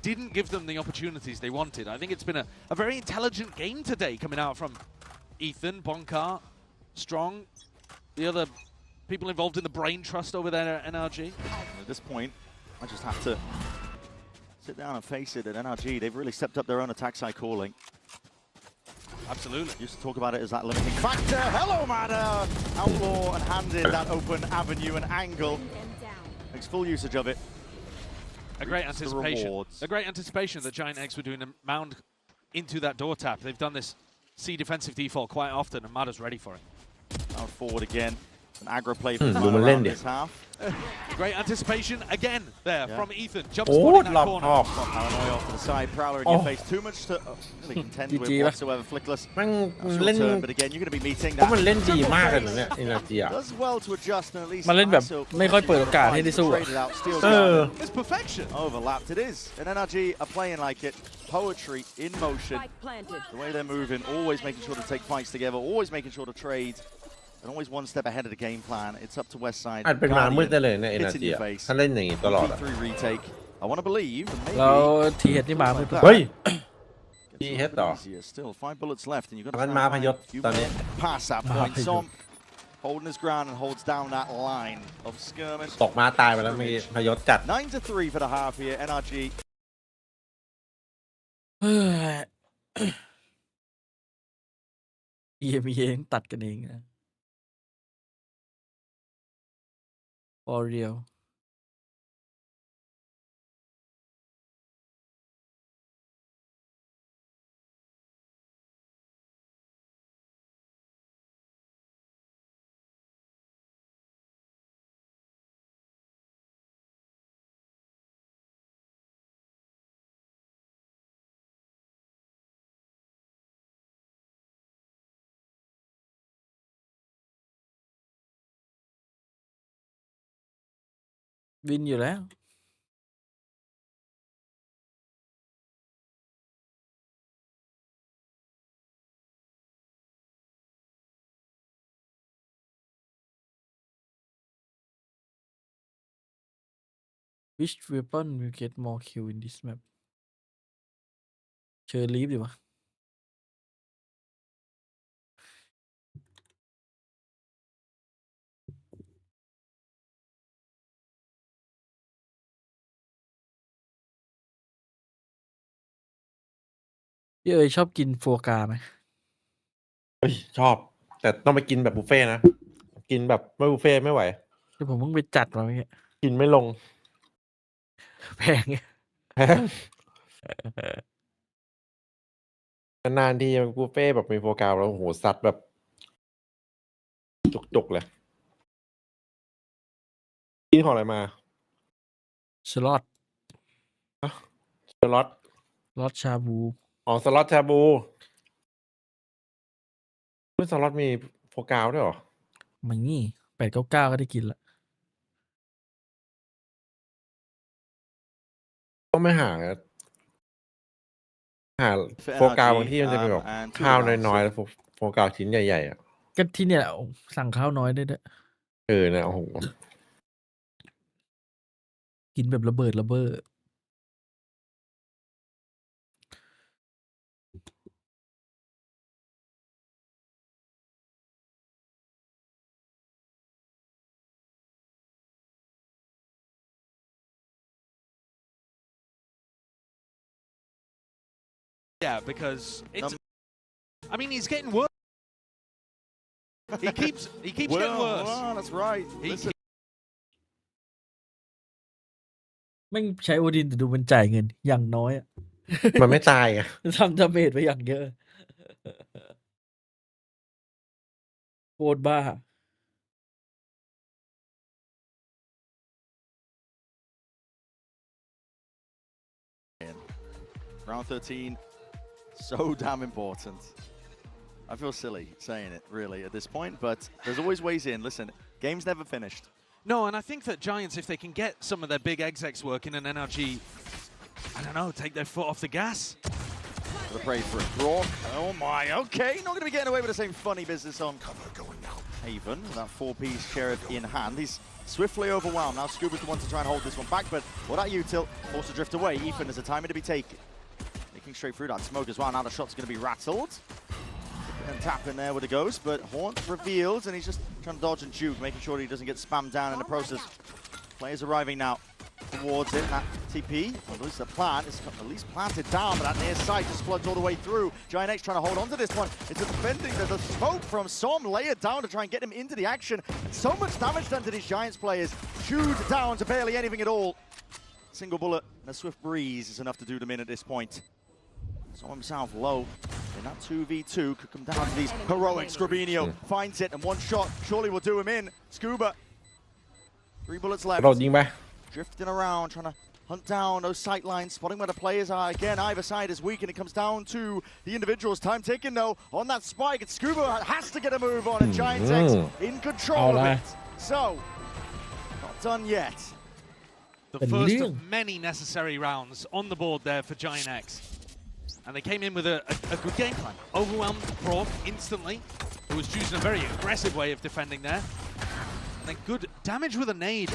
didn't give them the opportunities they wanted. I think it's been a very intelligent game today coming out from Ethan, Bonkar, Strong, the other people involved in the brain trust over there at NRG. At this point, I just have to sit down and face it at NRG. They've really stepped up their own attack side calling. Absolutely. Used to talk about it as that limiting factor. Hello, Mada! Outlaw and handed that open avenue and angle. Makes full usage of it. A great Reaps the anticipation. rewards. A great anticipation that Giant X were doing a Mound into that door tap. They've done this C defensive default quite often, and Mada's ready for it. Now forward again. An aggro play for this half. Great anticipation again there from Ethan. Jump Oh, spot in that love corner. off. Paranoia off to the side. Prowler in your face. Too much to really contend with whatsoever. Flickless. แม่ง That's เล่น your turn, but again, you're going to be meeting เพราะมัน that. เล่นดีมากเลยนะเนี่ย NRG อ่ะ Does well to adjust and at least มันเล่นแบบ ISO ไม่ค่อยเปิดโอกาสให้ได้สู้อะ traded out, steals เออ down. It's perfection. Overlapped it is. And NRG are playing like it. Poetry in motion. Spike planted. The way they're moving, always making sure to take fights together, always making sure to trade, and always one step ahead of the game plan. It's up to Westside. อาจเป็นมามืดได้เลยใน Hits in NRG your อ่ะ face. ถ้าเล่นอย่างงี้ตลอดอ่ะ Complete through retake. I want to believe. And maybe แล้วทีเห็ดนี่มามืด เฮ้ย gets a he little hit bit though. easier. Still 5 bullets left, and you've got to มัน try มา and พ find ยศ a few ตอนนี้ more past that มา point. พยศ Som holding his ground and holds down that line of skirmish. ตกมาตายไปแล้วมีพยศจัด 9-3 for the half here. NRG เฮ้ย EMEA ตัดกันเองนะ for real วินอยู่แล้ว Which weapon will get more kill in this map เชิญลีฟดีวะ พี่เอ๋ยชอบกินโฟกาไหม เฮ้ยชอบ แต่ต้องไปกินแบบบุฟเฟ่ต์นะ กินแบบไม่บุฟเฟ่ต์ไม่ไหว เดี๋ยวผมเพิ่งไปจัดมาเมื่อกี้ กินไม่ลง แพง แพงนานๆทีมันบุฟเฟ่ต์แบบมีโฟกัสแล้วโอ้โหซัดแบบจุกๆเลยกินของอะไรมา สล็อต สล็อต ล็อตชาบู อ๋อสล็อตชาบูเฮ้ยสล็อตมีโฟกัสด้วยเหรอ มันนี่899ก็ได้กินละ ต้องไม่หาโฟกัสบางที่มันจะเป็นแบบข้าวน้อยๆแล้วโฟกัสชิ้นใหญ่ๆอ่ะ ก็ที่เนี่ยสั่งข้าวน้อยได้ด้วย เนี่ยโอ้โห กินแบบระเบิดระเบ้อ Yeah, because it's. I mean, he's getting worse. He keeps getting worse. Well, that's right. He ไม่งใช้โอดินแต่ดูมันจ่ายเงิน อย่างน้อยอะ มันไม่ตายอ่ะ ทำดาเมจไปอย่างเยอะโคตรบ้า Round 13, so damn important. I feel silly saying it, really, at this point, but there's always ways in. Listen, game's never finished. No, and I think that Giants, if they can get some of their big execs working and NRG, I don't know, take their foot off the gas. Gotta pray for it. Brock, oh my, okay, not gonna be getting away with the same funny business on Haven. That 4-piece sheriff in hand. He's swiftly overwhelmed. Now Scuba's the one to try and hold this one back, but what about Util? Forced to drift away. Ethan has a timing to be taken. Making straight through that smoke as well. Now the shot's gonna be rattled. And tap in there with a ghost, but Haunt reveals, and he's just trying to dodge and juke, making sure he doesn't get spammed down in the process. Players arriving now towards it. That TP, or at least the plant, is at least planted down, but that near side just floods all the way through. Giant X trying to hold on to this one. It's a defending. There's a smoke from Som layered down to try and get him into the action. And so much damage done to these Giants players. Chewed down to barely anything at all. Single bullet and a swift breeze is enough to do them in at this point. Som himself low. And that 2v2 could come down to these heroics. Grabinho finds it, and one shot surely will do him in. Scuba, 3 bullets กระโดด left. ยิงไป Drifting around, trying to hunt down those sight lines, spotting where the players are. Again, either side is weak, and it comes down to the individuals. Time ticking, though, on that spike. And Scuba has to get a move on, and Giants X in control of it. So, not done yet. The first of many necessary rounds on the board there for Giant X. And they came in with a good game plan. Overwhelmed Proc instantly, who was choosing a very aggressive way of defending there. And then good damage with a nade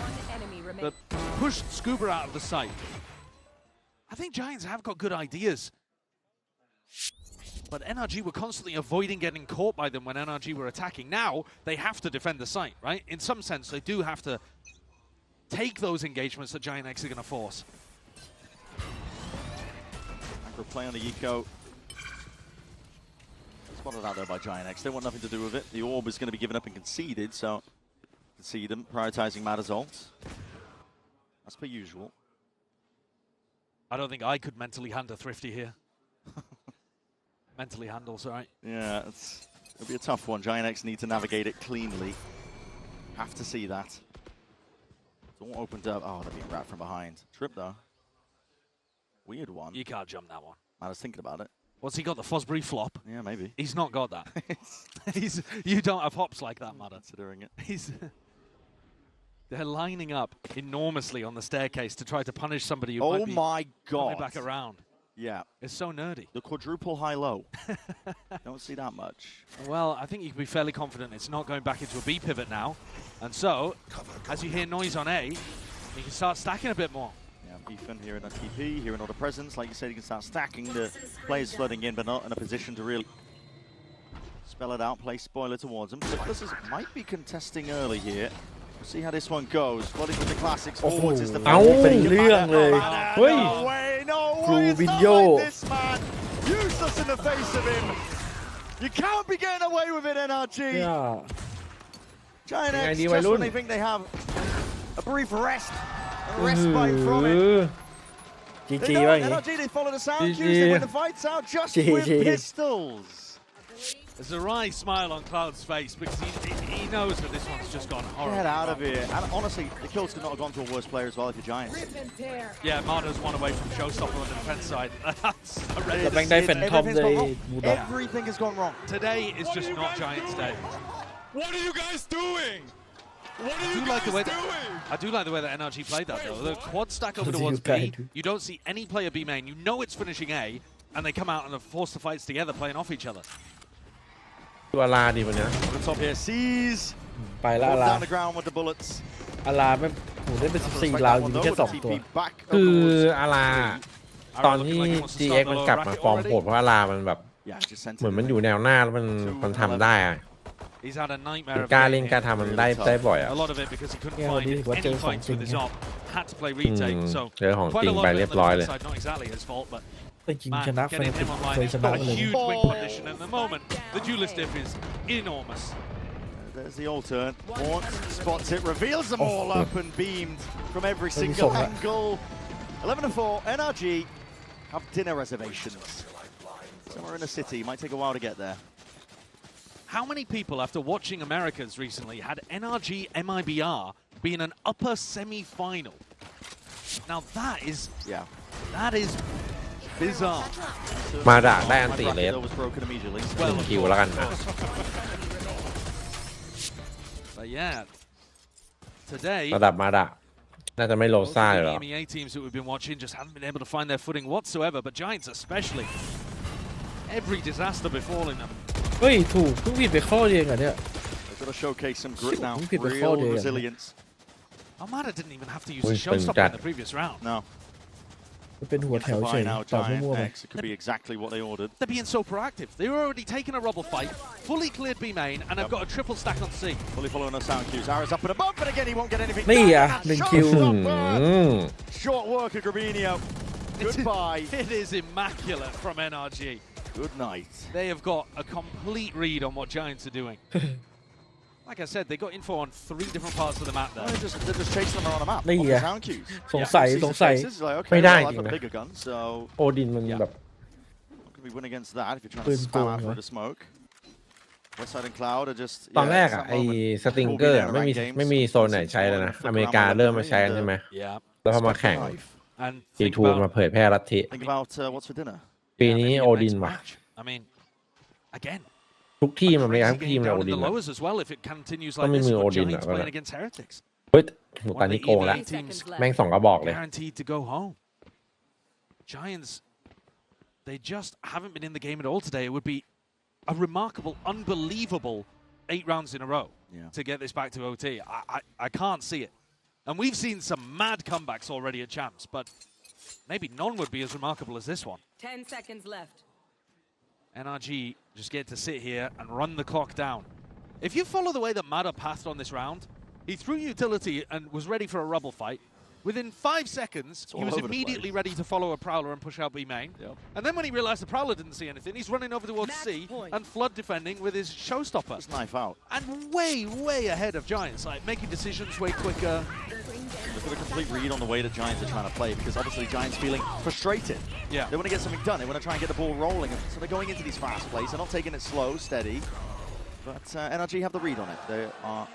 that pushed Scuba out of the sight. I think Giants have got good ideas. But NRG were constantly avoiding getting caught by them when NRG were attacking. Now, they have to defend the site, right? In some sense, they do have to take those engagements that Giant X are going to force. Angro play on the eco. Spotted out there by Giant X. They want nothing to do with it. The orb is going to be given up and conceded, so see them prioritizing Matter's ult. As per usual. I don't think I could mentally handle Thrifty here. Mentally handle, sorry. Yeah, it'll be a tough one. Giant X need to navigate it cleanly. Have to see that. It's all opened up. Oh, they're being wrapped from behind. Trip though. Weird one. You can't jump that one. I was thinking about it. What's he got? The Fosbury flop? Yeah, maybe. He's not got that. You don't have hops like that, Matter. Considering it. They're lining up enormously on the staircase to try to punish somebody who might be coming back around. Yeah. It's so nerdy. The quadruple high-low. Don't see that much. Well, I think you can be fairly confident it's not going back into a B pivot now. And so, as you hear noise on A, you can start stacking a bit more. Yeah, Ethan here in a TP, here in order presence. Like you said, you can start stacking the players flooding in, but not in a position to really spell it out, play spoiler towards them. So this might be contesting early here. We'll see how this one goes. Flooding with the classics forwards is the No way, no way, it's not like this, man. Useless in the face of him. You can't be getting away with it, NRG. Yeah. Giant X, just when they think they have a brief rest, a respite from it. GG, NRG, they follow the sound cues, they win the fights out just with pistols. There's a wry smile on Cloud's face because he knows that this one's just gone horrible. Get out of here. And honestly, the kills could not have gone to a worse player as well if you're Giants. Yeah, Marta's one away from Showstopper on the defense side. That's Everything has gone wrong. Today is just not Giants' day. What are you guys doing? What are you guys doing? I do like the way that NRG played that though. The quad stack over towards B. You don't see any player B main. You know it's finishing A, and they come out and are forced the fights together, playing off each other. ตัวอาราดีมันนะ On the top here, sees. ไปแล้วอารา Down the ground with the bullets. อาราไม่ผมได้เป็น14ราวยิงแค่2ตัวคืออาราตอนที่ GX มันกลับมาฟอร์มโหดเพราะอารามันแบบเหมือนมันอยู่แนวหน้าแล้วมันทำได้อะ He's had a nightmare of กล้าเล่นกล้าทำมันได้บ่อยอะ a lot of it because he couldn't find any fights with his op. Had to play retake. So เจอของจ quite ริ a ง lot ไป of it เรี on ย the บร้อย defense เลย side, not exactly his fault, but จริง man, ชนะ getting him online เคย has ชนะ got a เลย huge win condition at the moment. The duelist diff is enormous. There's the all turn. Horn spots it, reveals them all up and beamed from every single angle. 11-4, NRG have dinner reservations. Somewhere in the city, might take a while to get there. How many people, after watching Americas recently, had NRG MIBR be in an upper semi-final? Now that is bizarre. มาด่าได้อันติเลส was broken immediately. คิวแล้วกันนะ But yeah, today ระดับมาด่าน่าจะไม่โลซ่าเลยหรอ EMEA teams that we've been watching just haven't been able to find their footing whatsoever, but Giants especially. Every disaster befalling them. เฮ้ยถูกเพิ่งผิดไปข้อเดียวกันเนี่ย They've got to showcase some grit now. Real Real resilience. Armada didn't even have to use a showstopper in the previous round. No. เป็นหัวแถวเฉยตอบมั่วๆ It could be exactly what they ordered. They're being so proactive. They were already taking a rubble fight, fully cleared B main, and have got a triple stack on C. Fully following the sound cues. Arrows up and above, but again he won't get anything. นี่อ่ะ1 คิว Short work of Grabinho. Goodbye. It is immaculate from NRG. Good night. They have got a complete read on what Giants are doing. Like I said, they got info on 3 different parts of the map there. They're just chasing them around the map. นี่ off ไง the sound cues. สงสัย Like, okay, ไม่ได้ well, จริ I've ง got a นะ bigger gun, so โอดินมันแบบ can be win against that if you're trying to spam out through the smoke. Westside and Cloud are just ตอนแรกอะไอ้สติงเกอร์ไม่มีโซนไหนใช้แล้วนะอเมริกาเริ่มมาใช้ใช่ไหมแล้วพอมาแข่งC2มาเผยแพร่ลัทธิ Think about what's for dinner. ปีนี้โอดินว่ะ I mean, again. ทุกทีมอเมริกาทุกทีมเลยโอดินต้องมีมือโอดินอะก็เลยเฮ้ยหนูตอนนี้โกงแล้วแม่ง2 กระบอกเลย Giants, they just haven't been in the game at all today. It would be a remarkable, unbelievable 8 rounds in a row to get this back to OT. I can't see it. And we've seen some mad comebacks already at Champs, but maybe none would be as remarkable as this one. 10 seconds left. NRG just get to sit here and run the clock down. If you follow the way that Mada passed on this round, he threw utility and was ready for a rubble fight. Within 5 seconds, he was immediately ready to follow a Prowler and push out B main. And then when he realized the Prowler didn't see anything, he's running over towards C and flood defending with his showstopper. Just knife out. And way ahead of Giants, like making decisions way quicker. Look at the complete read on the way the Giants are trying to play, because obviously Giants feeling frustrated. Yeah. They want to get something done. They want to try and get the ball rolling. So they're going into these fast plays. They're not taking it slow, steady. But NRG have the read on it. They are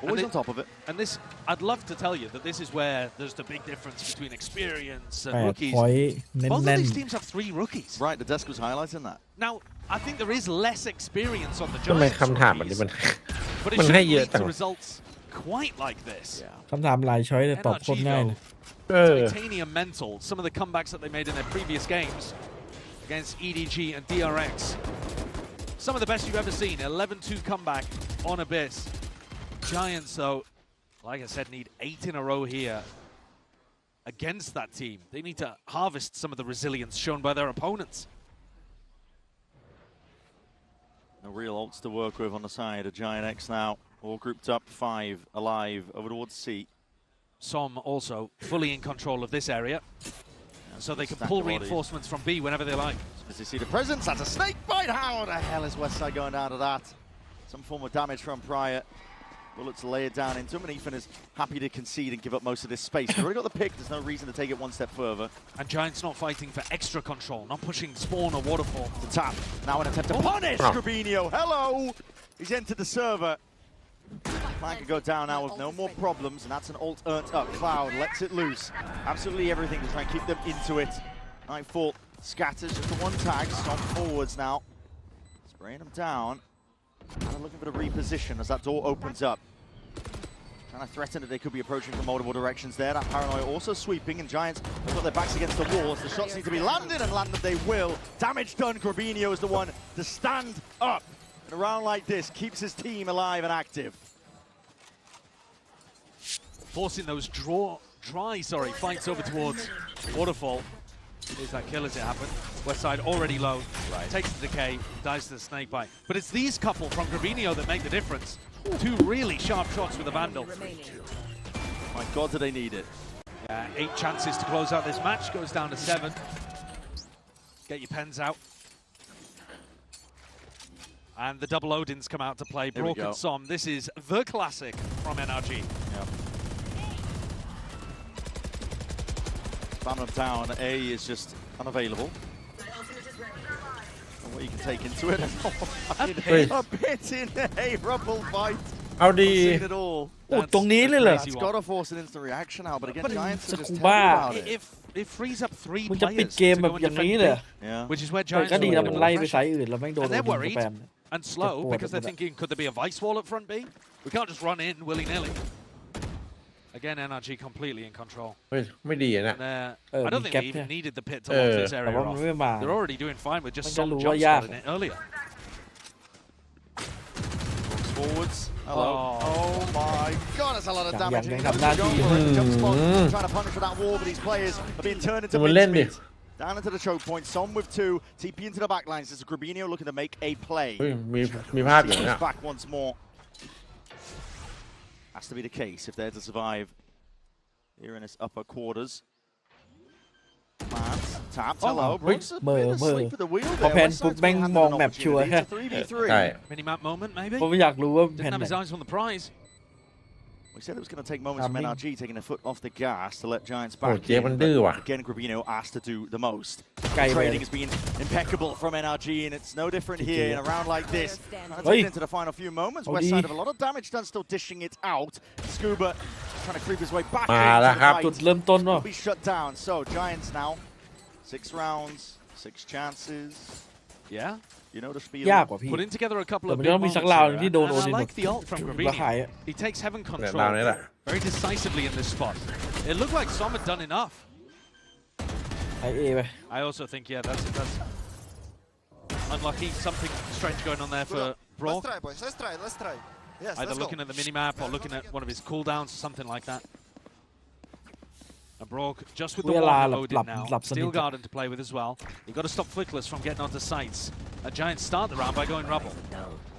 always on top of it. And this, I'd love to tell you that this is where there's the big difference between experience and rookies. Both of these teams have 3 rookies. Right, the desk was highlighting that. Now, I think there is less experience on the ทำไม Giants คำถามแบบนี้มัน but it มัน shouldn't ให้เยอะ lead จัง to results quite like this. คำถามหลายช้อยแต่ตอบโคตรง่ายเลย Titanium Mental, some of the comebacks that they made in their previous games against EDG and DRX. Some of the best you've ever seen. 11-2 comeback on Abyss. Giants, though, like I said, need 8 in a row here against that team. They need to harvest some of the resilience shown by their opponents. No real ults to work with on the side of Giant X now. All grouped up, 5 alive over towards C. Som also fully in control of this area, so they can pull reinforcements from B whenever they like. As you see the presence, that's a snake bite. How the hell is Westside going down to that? Some form of damage from Prior. Bullets lay it down into him, and Ethan is happy to concede and give up most of this space. They've already got the pick, there's no reason to take it one step further. And Giants not fighting for extra control, not pushing spawn or waterfall. The tap, now an attempt to punish Grabinho. Hello! He's entered the server. Flank can go down now with no more problems, and that's an ult earned up. Cloud lets it loose. Absolutely everything to try and keep them into it. Nightfall scatters just the 1 tag. Stomp forwards now. Spraying them down. And looking for the reposition as that door opens up. Trying to threaten that they could be approaching from multiple directions there. That paranoia also sweeping, and Giants have got their backs against the walls. The shots need to be landed, and landed they will. Damage done. Grabinho is the one to stand up. And a round like this keeps his team alive and active. Forcing those fights over towards Waterfall. Here's that kill as it happened. Westside already low, takes the decay, dies to the snake bite. But it's these couple from Grabinho that make the difference. 2 really sharp shots with the Vandal. My God, do they need it. 8 chances to close out this match, goes down to 7. Get your pens out. And the double Odins come out to play. Brock and Som. This is the classic from NRG. Yep. Spamming them down. A is just unavailable. And what you can take into it. A bit in a rubble fight. เอาดี โอ้ตรงนี้เลยเหรอ It's got to force an instant reaction now, but again, Giants are just terrible บ้า about it. It frees up 3 มึงจะปิด players เกมแบบอย่างนี้เลย which is where แต่ Giants ก็ดี are แล้วมันไล่ไปไซส์อื่นแล้วแม่งโดน and they're ส worried แปม and slow because they're thinking, could there be a vice wall at front B? We can't just run in willy-nilly. Again, NRG completely in control. ไม่ดีนะ I don't think they even needed the pit to lock this area off. They're already doing fine with just some jump shot in it earlier. Forwards. Hello. Oh my God, that's a lot of damage. Jump spot, trying to punish for that wall, but these players are being turned into mincemeat. Down into the choke point. Som with 2. TP into the back lines. This is Grabinho looking to make a play. มีภาพอย่างนี้ Back once more. Has to be the case if they're to survive here in this upper quarters. Tapped. Hello. Brooks has been asleep at the wheel พอ there. แพนปุ๊บแม่งมองแมปชัวร์แค่ 3v3. ใช่ Mini-map moment, maybe? ผมอยากรู้ว่าแพน Didn't have ไหน his eyes on the prize. We said it was going to take moments from Timing. NRG taking a foot off the gas to let Giants โอ้ back เจ๊มันดื้อว่ะ Again, Grabino asked to do the most. ไกลไป Trading has been impeccable from NRG, and it's no different here in a round like this. Let's Oi. get into the final few moments. Oi. West side of a lot of damage done, still dishing it out. Scuba trying to creep his way back มาแล้ว into ครับ the จุด fight. เริ่มต้นว่ะ Will be shut down. So Giants now, 6 rounds, 6 chances. Yeah. You know the spiel. ยากกว่าพี่ Putting together a couple แต่ of มัน big ต้องมี moments สักราวหนึง here, ที่โดน and โอดิ I น like the ult from แล้วหาย Grabino. He takes heaven เนี่ย control ราวนี้แหละ very decisively in this spot. It looked like Som had done enough. ไอเอไป I also think, yeah, that's unlucky. Something strange going on there for Brock. Let's try, boys. Let's try. Let's try. Yes, Either let's looking go. at the minimap or looking at one of his cooldowns or something like that. And Brock, just with the Ui, one la, loaded lap, now, lap, Steel sanita. Garden to play with as well. You've got to stop Flickless from getting onto sites. A Giants start the round by going rubble.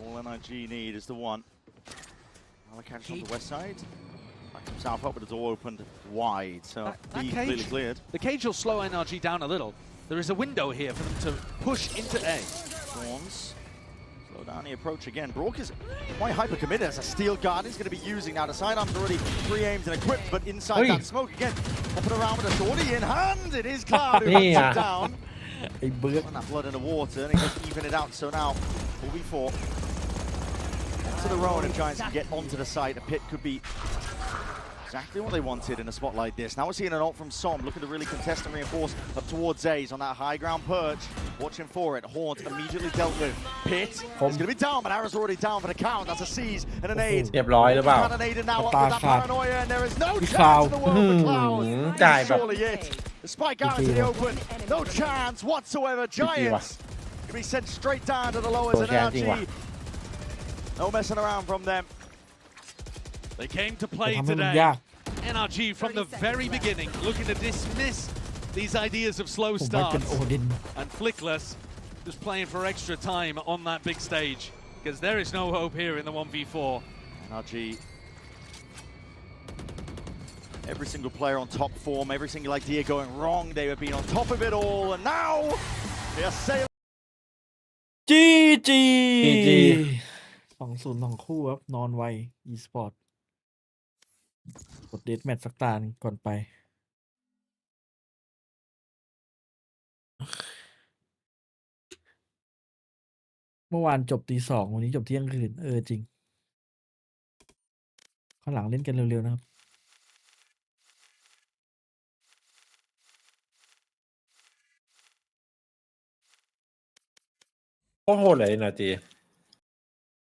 All NRG need is the one. Alakaj on the west side. Back himself up with the door opened wide, so That B cage- clearly cleared. The cage will slow NRG down a little. There is a window here for them to push into A. Thorns. Slow down the approach again. Brock is quite hyper committed as a Steel Guard he's going to be using now. The sidearms already pre-aimed and equipped, but inside Oi. that smoke again. Up and around with a shorty in hand. It is Cloud who Yeah. hunts him down. ไอ้เบิร์ก And that blood in the water, and he doesn't even it out. So now, 4v4. To the row, and if Giants can get onto the side, the pit could be exactly what they wanted in a spot like this. Now we're seeing an ult from Som, looking to really contest and reinforce up towards A's on that high ground perch. Watching for it. Haunt immediately dealt with. Pit is going to be down, but Arrow's already down for the count. That's a seize and an aid. เรียบร้อยหรือเปล่า Cannonaded now up Tà with that phạt. paranoia, and there is no Đi chance foul. in the world for Cloud. Chạy This is vào. surely it. The spike out into the open. No chance whatsoever. Giants can be sent straight down to the lowers Ôi, in chán chinh NRG. quá. No messing around from them. They came to จะ play ทำให้มัน today. ยาก NRG from the very beginning looking to dismiss these ideas of slow ผมว่าเป็น starts. โอดิน And Flickless just playing for extra time on that big stage because there is no hope here in the 1v4. NRG. Every single player on top form, every single idea going wrong. They have been on top of it all, and now they are sailing. จีจี GG 2-0 คู่ครับ นอนไว e สปอร์ตกดเดทแมตช์สักตาหนึ่งก่อนไป เมื่อวานจบตี 2 วันนี้จบเที่ยงคืน จริง ข้างหลังเล่นกันเร็ว ๆ นะครับ โอ้โหเลยนะจี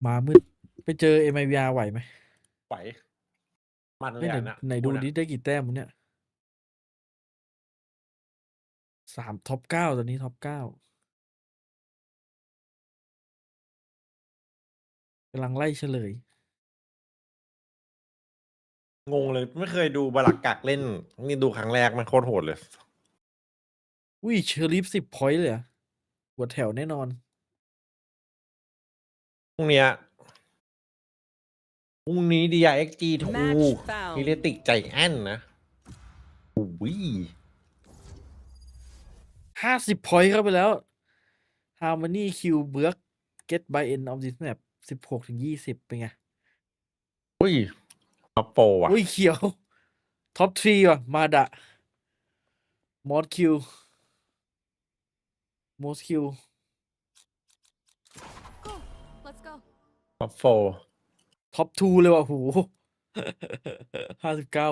มามืด ไปเจอ MIBR ไหวไหม ไหวมันเล เฮ้ย ย ไหน อ่ะนะ ไหนดู คุณอะ ดิได้กี่แต้มวะเนี่ย3ท็อป 9 ตอนนี้ท็อป 9กำลังไล่เฉลย งงเลย ไม่เคยดูบาลักกักเล่น นี่ดูครั้งแรกมันโคตรโหดเลย อุ้ยเชอริฟ10 พอยต์เลยเหรอหัวแถวแน่นอน พรุ่งเนี้ยพรุ่งนี้ DRXG ถูก Match found. มิเลติกใจแอนนะโอ้ย 50 พอยต์เข้าไปแล้ว Harmony Q เบิร์ก Get by End of this map 16-20 เป็นไง อุ้ยมาโปรอ่ะ อุ้ยเขียว ท็อป 3 ว่ะ มาดะ มอสคิว มอสคิว Go. Let's go. มาโปร ท็อป 2 เลยว่ะโห 59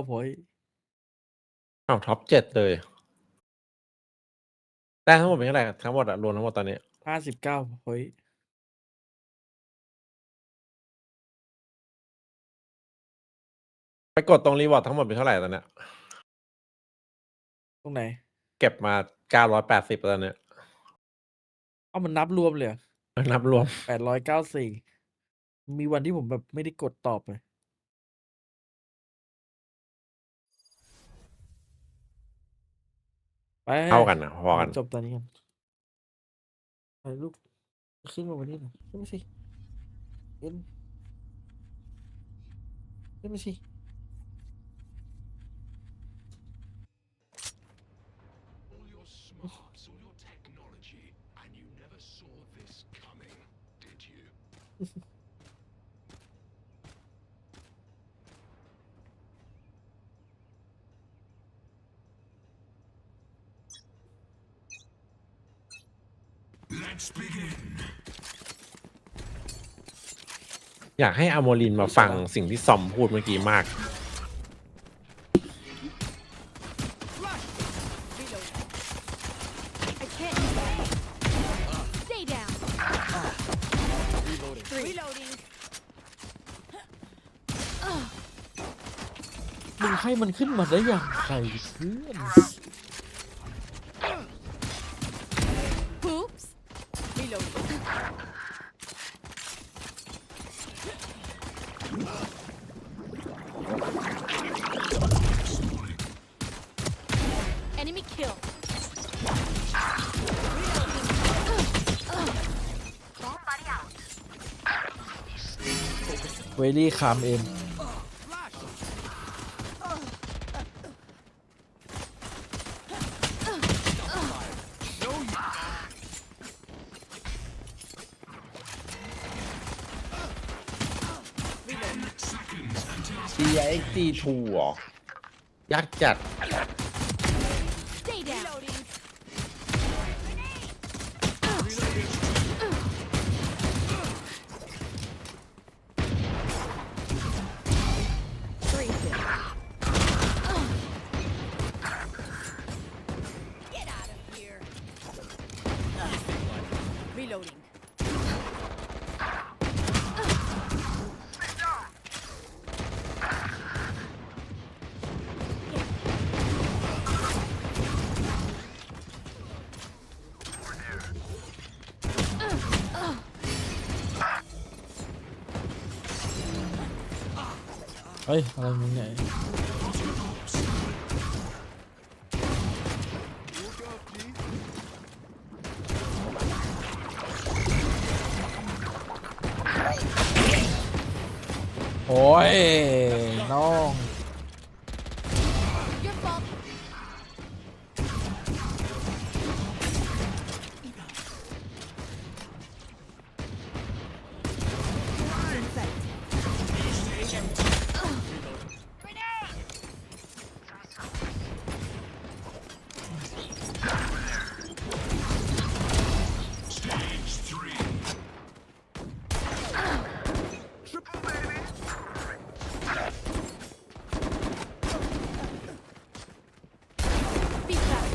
พอยต์ อ้าวท็อป 7 เลยได้ทั้งหมดเป็นเท่าไหร่ทั้งหมดอะรวมทั้งหมดตอนนี้ 59 พอยต์ ไปกดตรงรีวอร์ดทั้งหมดเป็นเท่าไหร่ตอนเนี้ย ตรงไหน เก็บมา 980ตอนเนี้ย มันนับรวมเลยเหรอ นับรวม 894 มีวันที่ผมแบบไม่ได้กดตอบเลย ไป เท่ากันนะพอกัน จบตอนนี้กันไปลูก ขึ้นมาวันนี้หน่อยขึ้นมาสิขึ้นมาสิ All your smarts, all your technology, and you never saw this coming, did you? อยากให้อโมรินมาฟังสิ่งที่ซอมพูดเมื่อกี้มาก I can't. Stay down. Reloading. มึงให้มันขึ้นมาได้อย่างไรเพื่อน Oops. Reloading. Enemy kill. เวลี่คามเอ็มDXT2 เหรอ ยากจัด Stay down. Reloading. Get out of here. Reloading. Uh. เฮ้ย อะไรมึงเนี่ยโอ้ย น้อง Your fault. Be fast.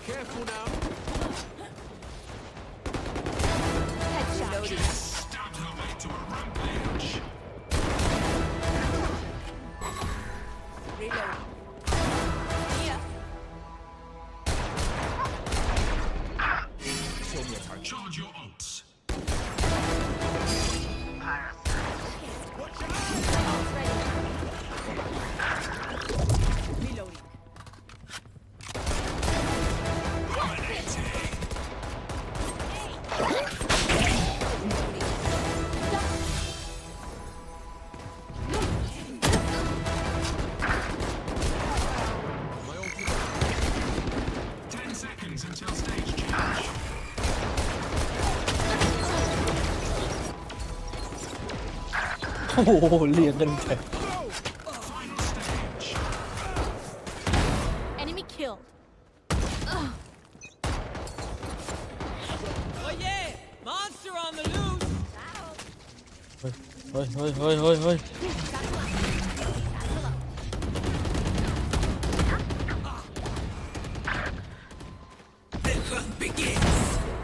Careful now. Headshot. Reload. Yeah. Charge your ults. Ult's ready. Reloading. My ultimate. 10 seconds until stage change. โอ้โหเรียงกันแค่ Final stage. Enemy killed. Oh yeah! Monster on the loose! เฮ้ย เฮ้ย เฮ้ย เฮ้ย เฮ้ย เฮ้ย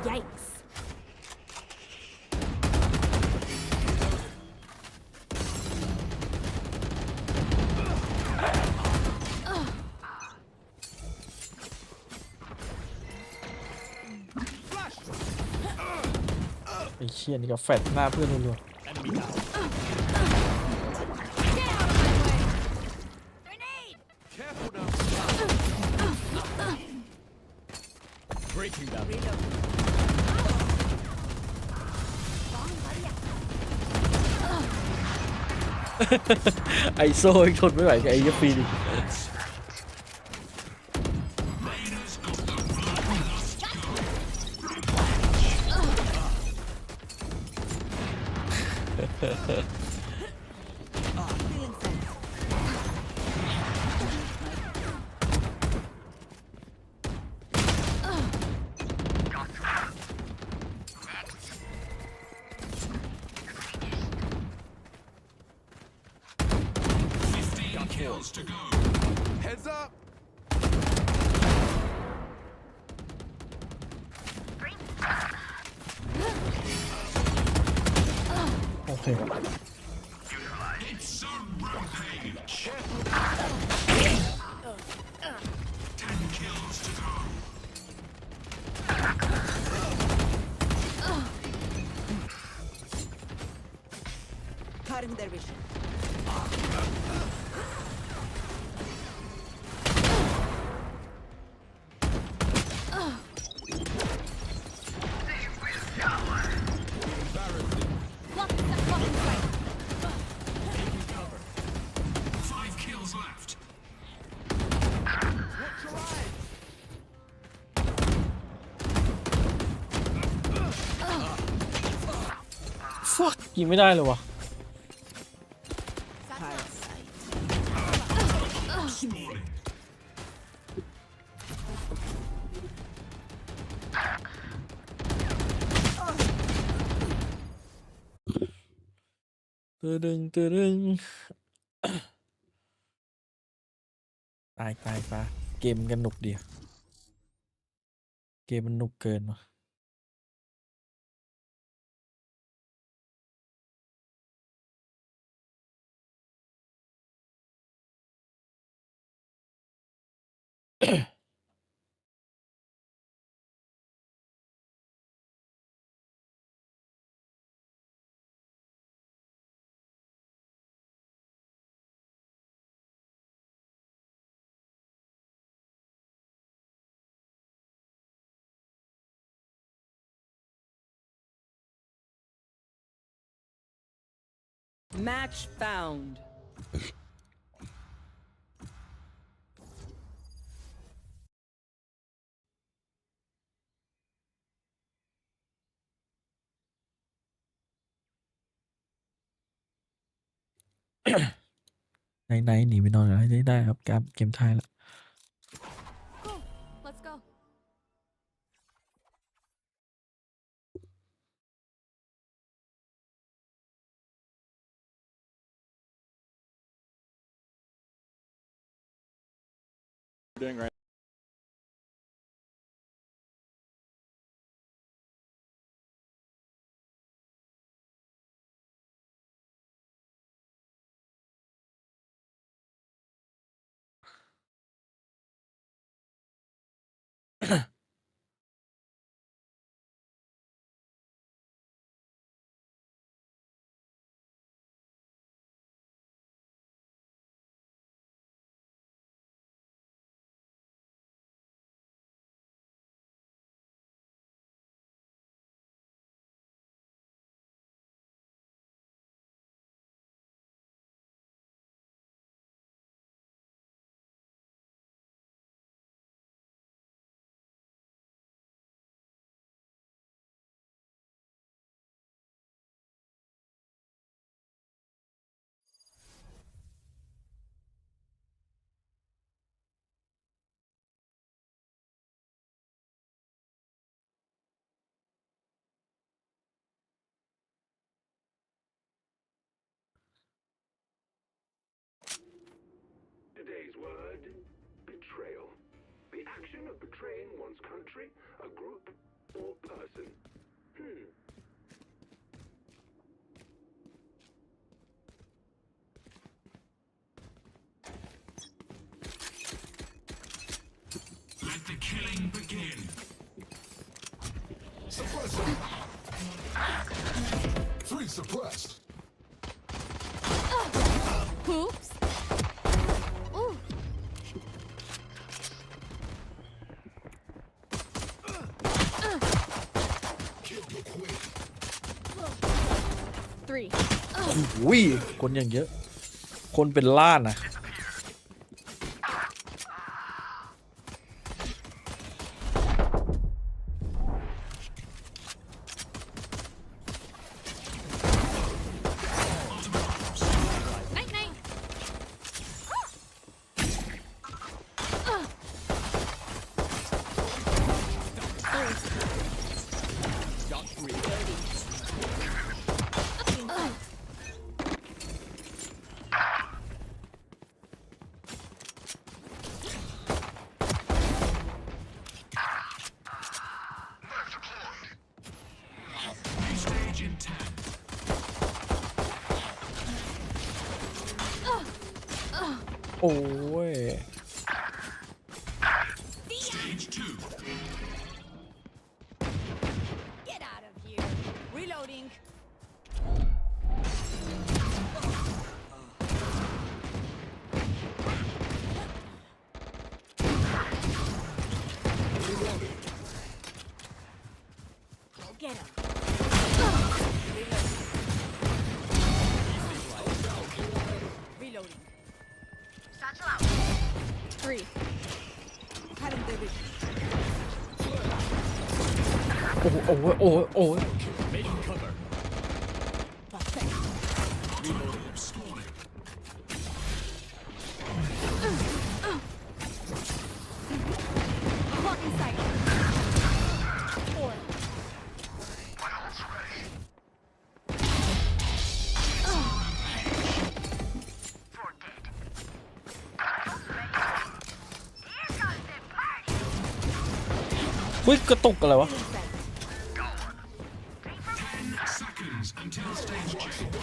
Yikes. Flash. ไอ้เชี่ยนี่ก็แฟดหน้าเพื่อนรัว Enemy down. Get out of my way. Grenade. Careful now. Breaking down. Reload. ๆ ไอโซ่ยังทนไม่ไหวกับไอ้ยปีนี่ Feeling safe. Heads up. โอเค Cutting their vision. fuck ยิงไม่ได้เลยวะตึงตายปะเกมกันหนุกดีเกมมันหนุกเกินวะMatch found. ไหนหนีไปนอนกันให้ได้ครับเกมท้ายแล้ว Go. Let's go. Doing right. Today's word, betrayal. The action of betraying one's country, a group, or person. Let the killing begin. Suppressor. 3 suppressed. Oops. Ooh. Three. อุ้ยคนอย่างเยอะคนเป็นล้านนะ โอ้ย Stage 2. Get out of here. Reloading. Go get him. Reloading. Satchel out. 3. Cut him, David. โอ้โหโอ้โหโอ้โหโอ้โห Making cover. Block in sight. 4.เฮ้ยกระตุกอะไรวะ 10 seconds until stage change.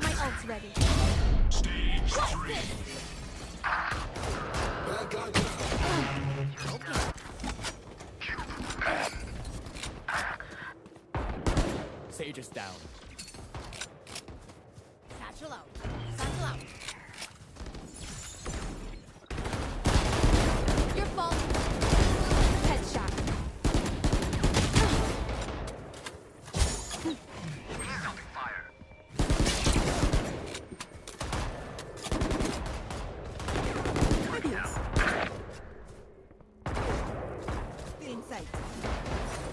My ult's ready. Stage 3. Sage is down. Satchel out. Satchel out. Your fault. Headshot. Still in sight.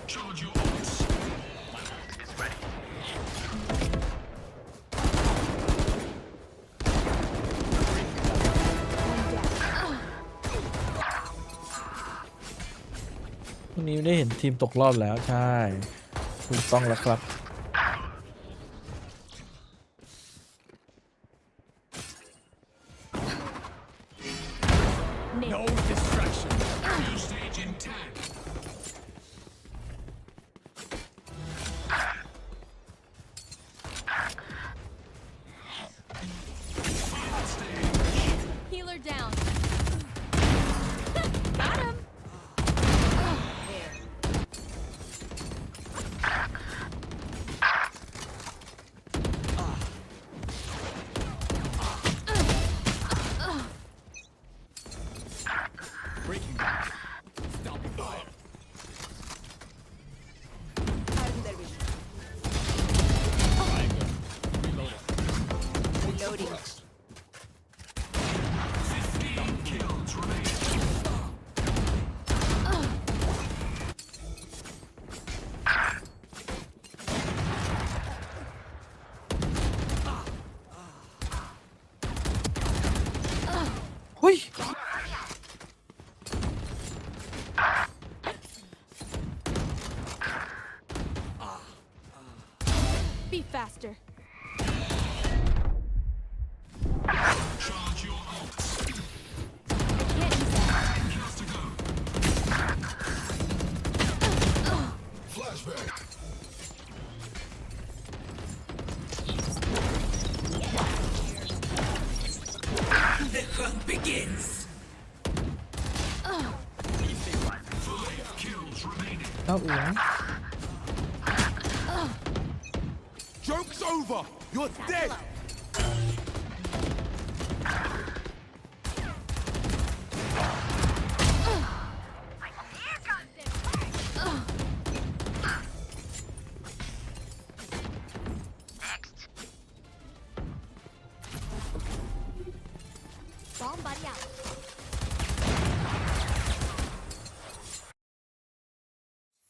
Charge your ults. It's ready. วันนี้ได้เห็นทีมตกรอบแล้วใช่ถูกต้องแล้วครับ No distraction. New stage in 10. Healer down. Got him. There. Breaking down. Stopping fire. Reloading. 15 kills remain. Be faster. Charge your ults. Can't use that. Kills to go. Flashback. The hunt begins. 5 kills remaining. เต้าอู๋ Joke's over. You're dead. Bomb buddy out.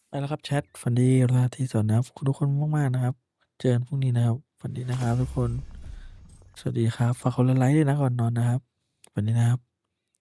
ไปแล้วครับแชทฝันดีราตรีสวัสดิ์นะครับขอบคุณทุกคนมากๆนะครับ เจอกันพรุ่งนี้นะครับฝันดีนะครับทุกคน สวัสดีครับฝากคนละไลค์ด้วยนะก่อนนอนนะครับฝันดีนะครับ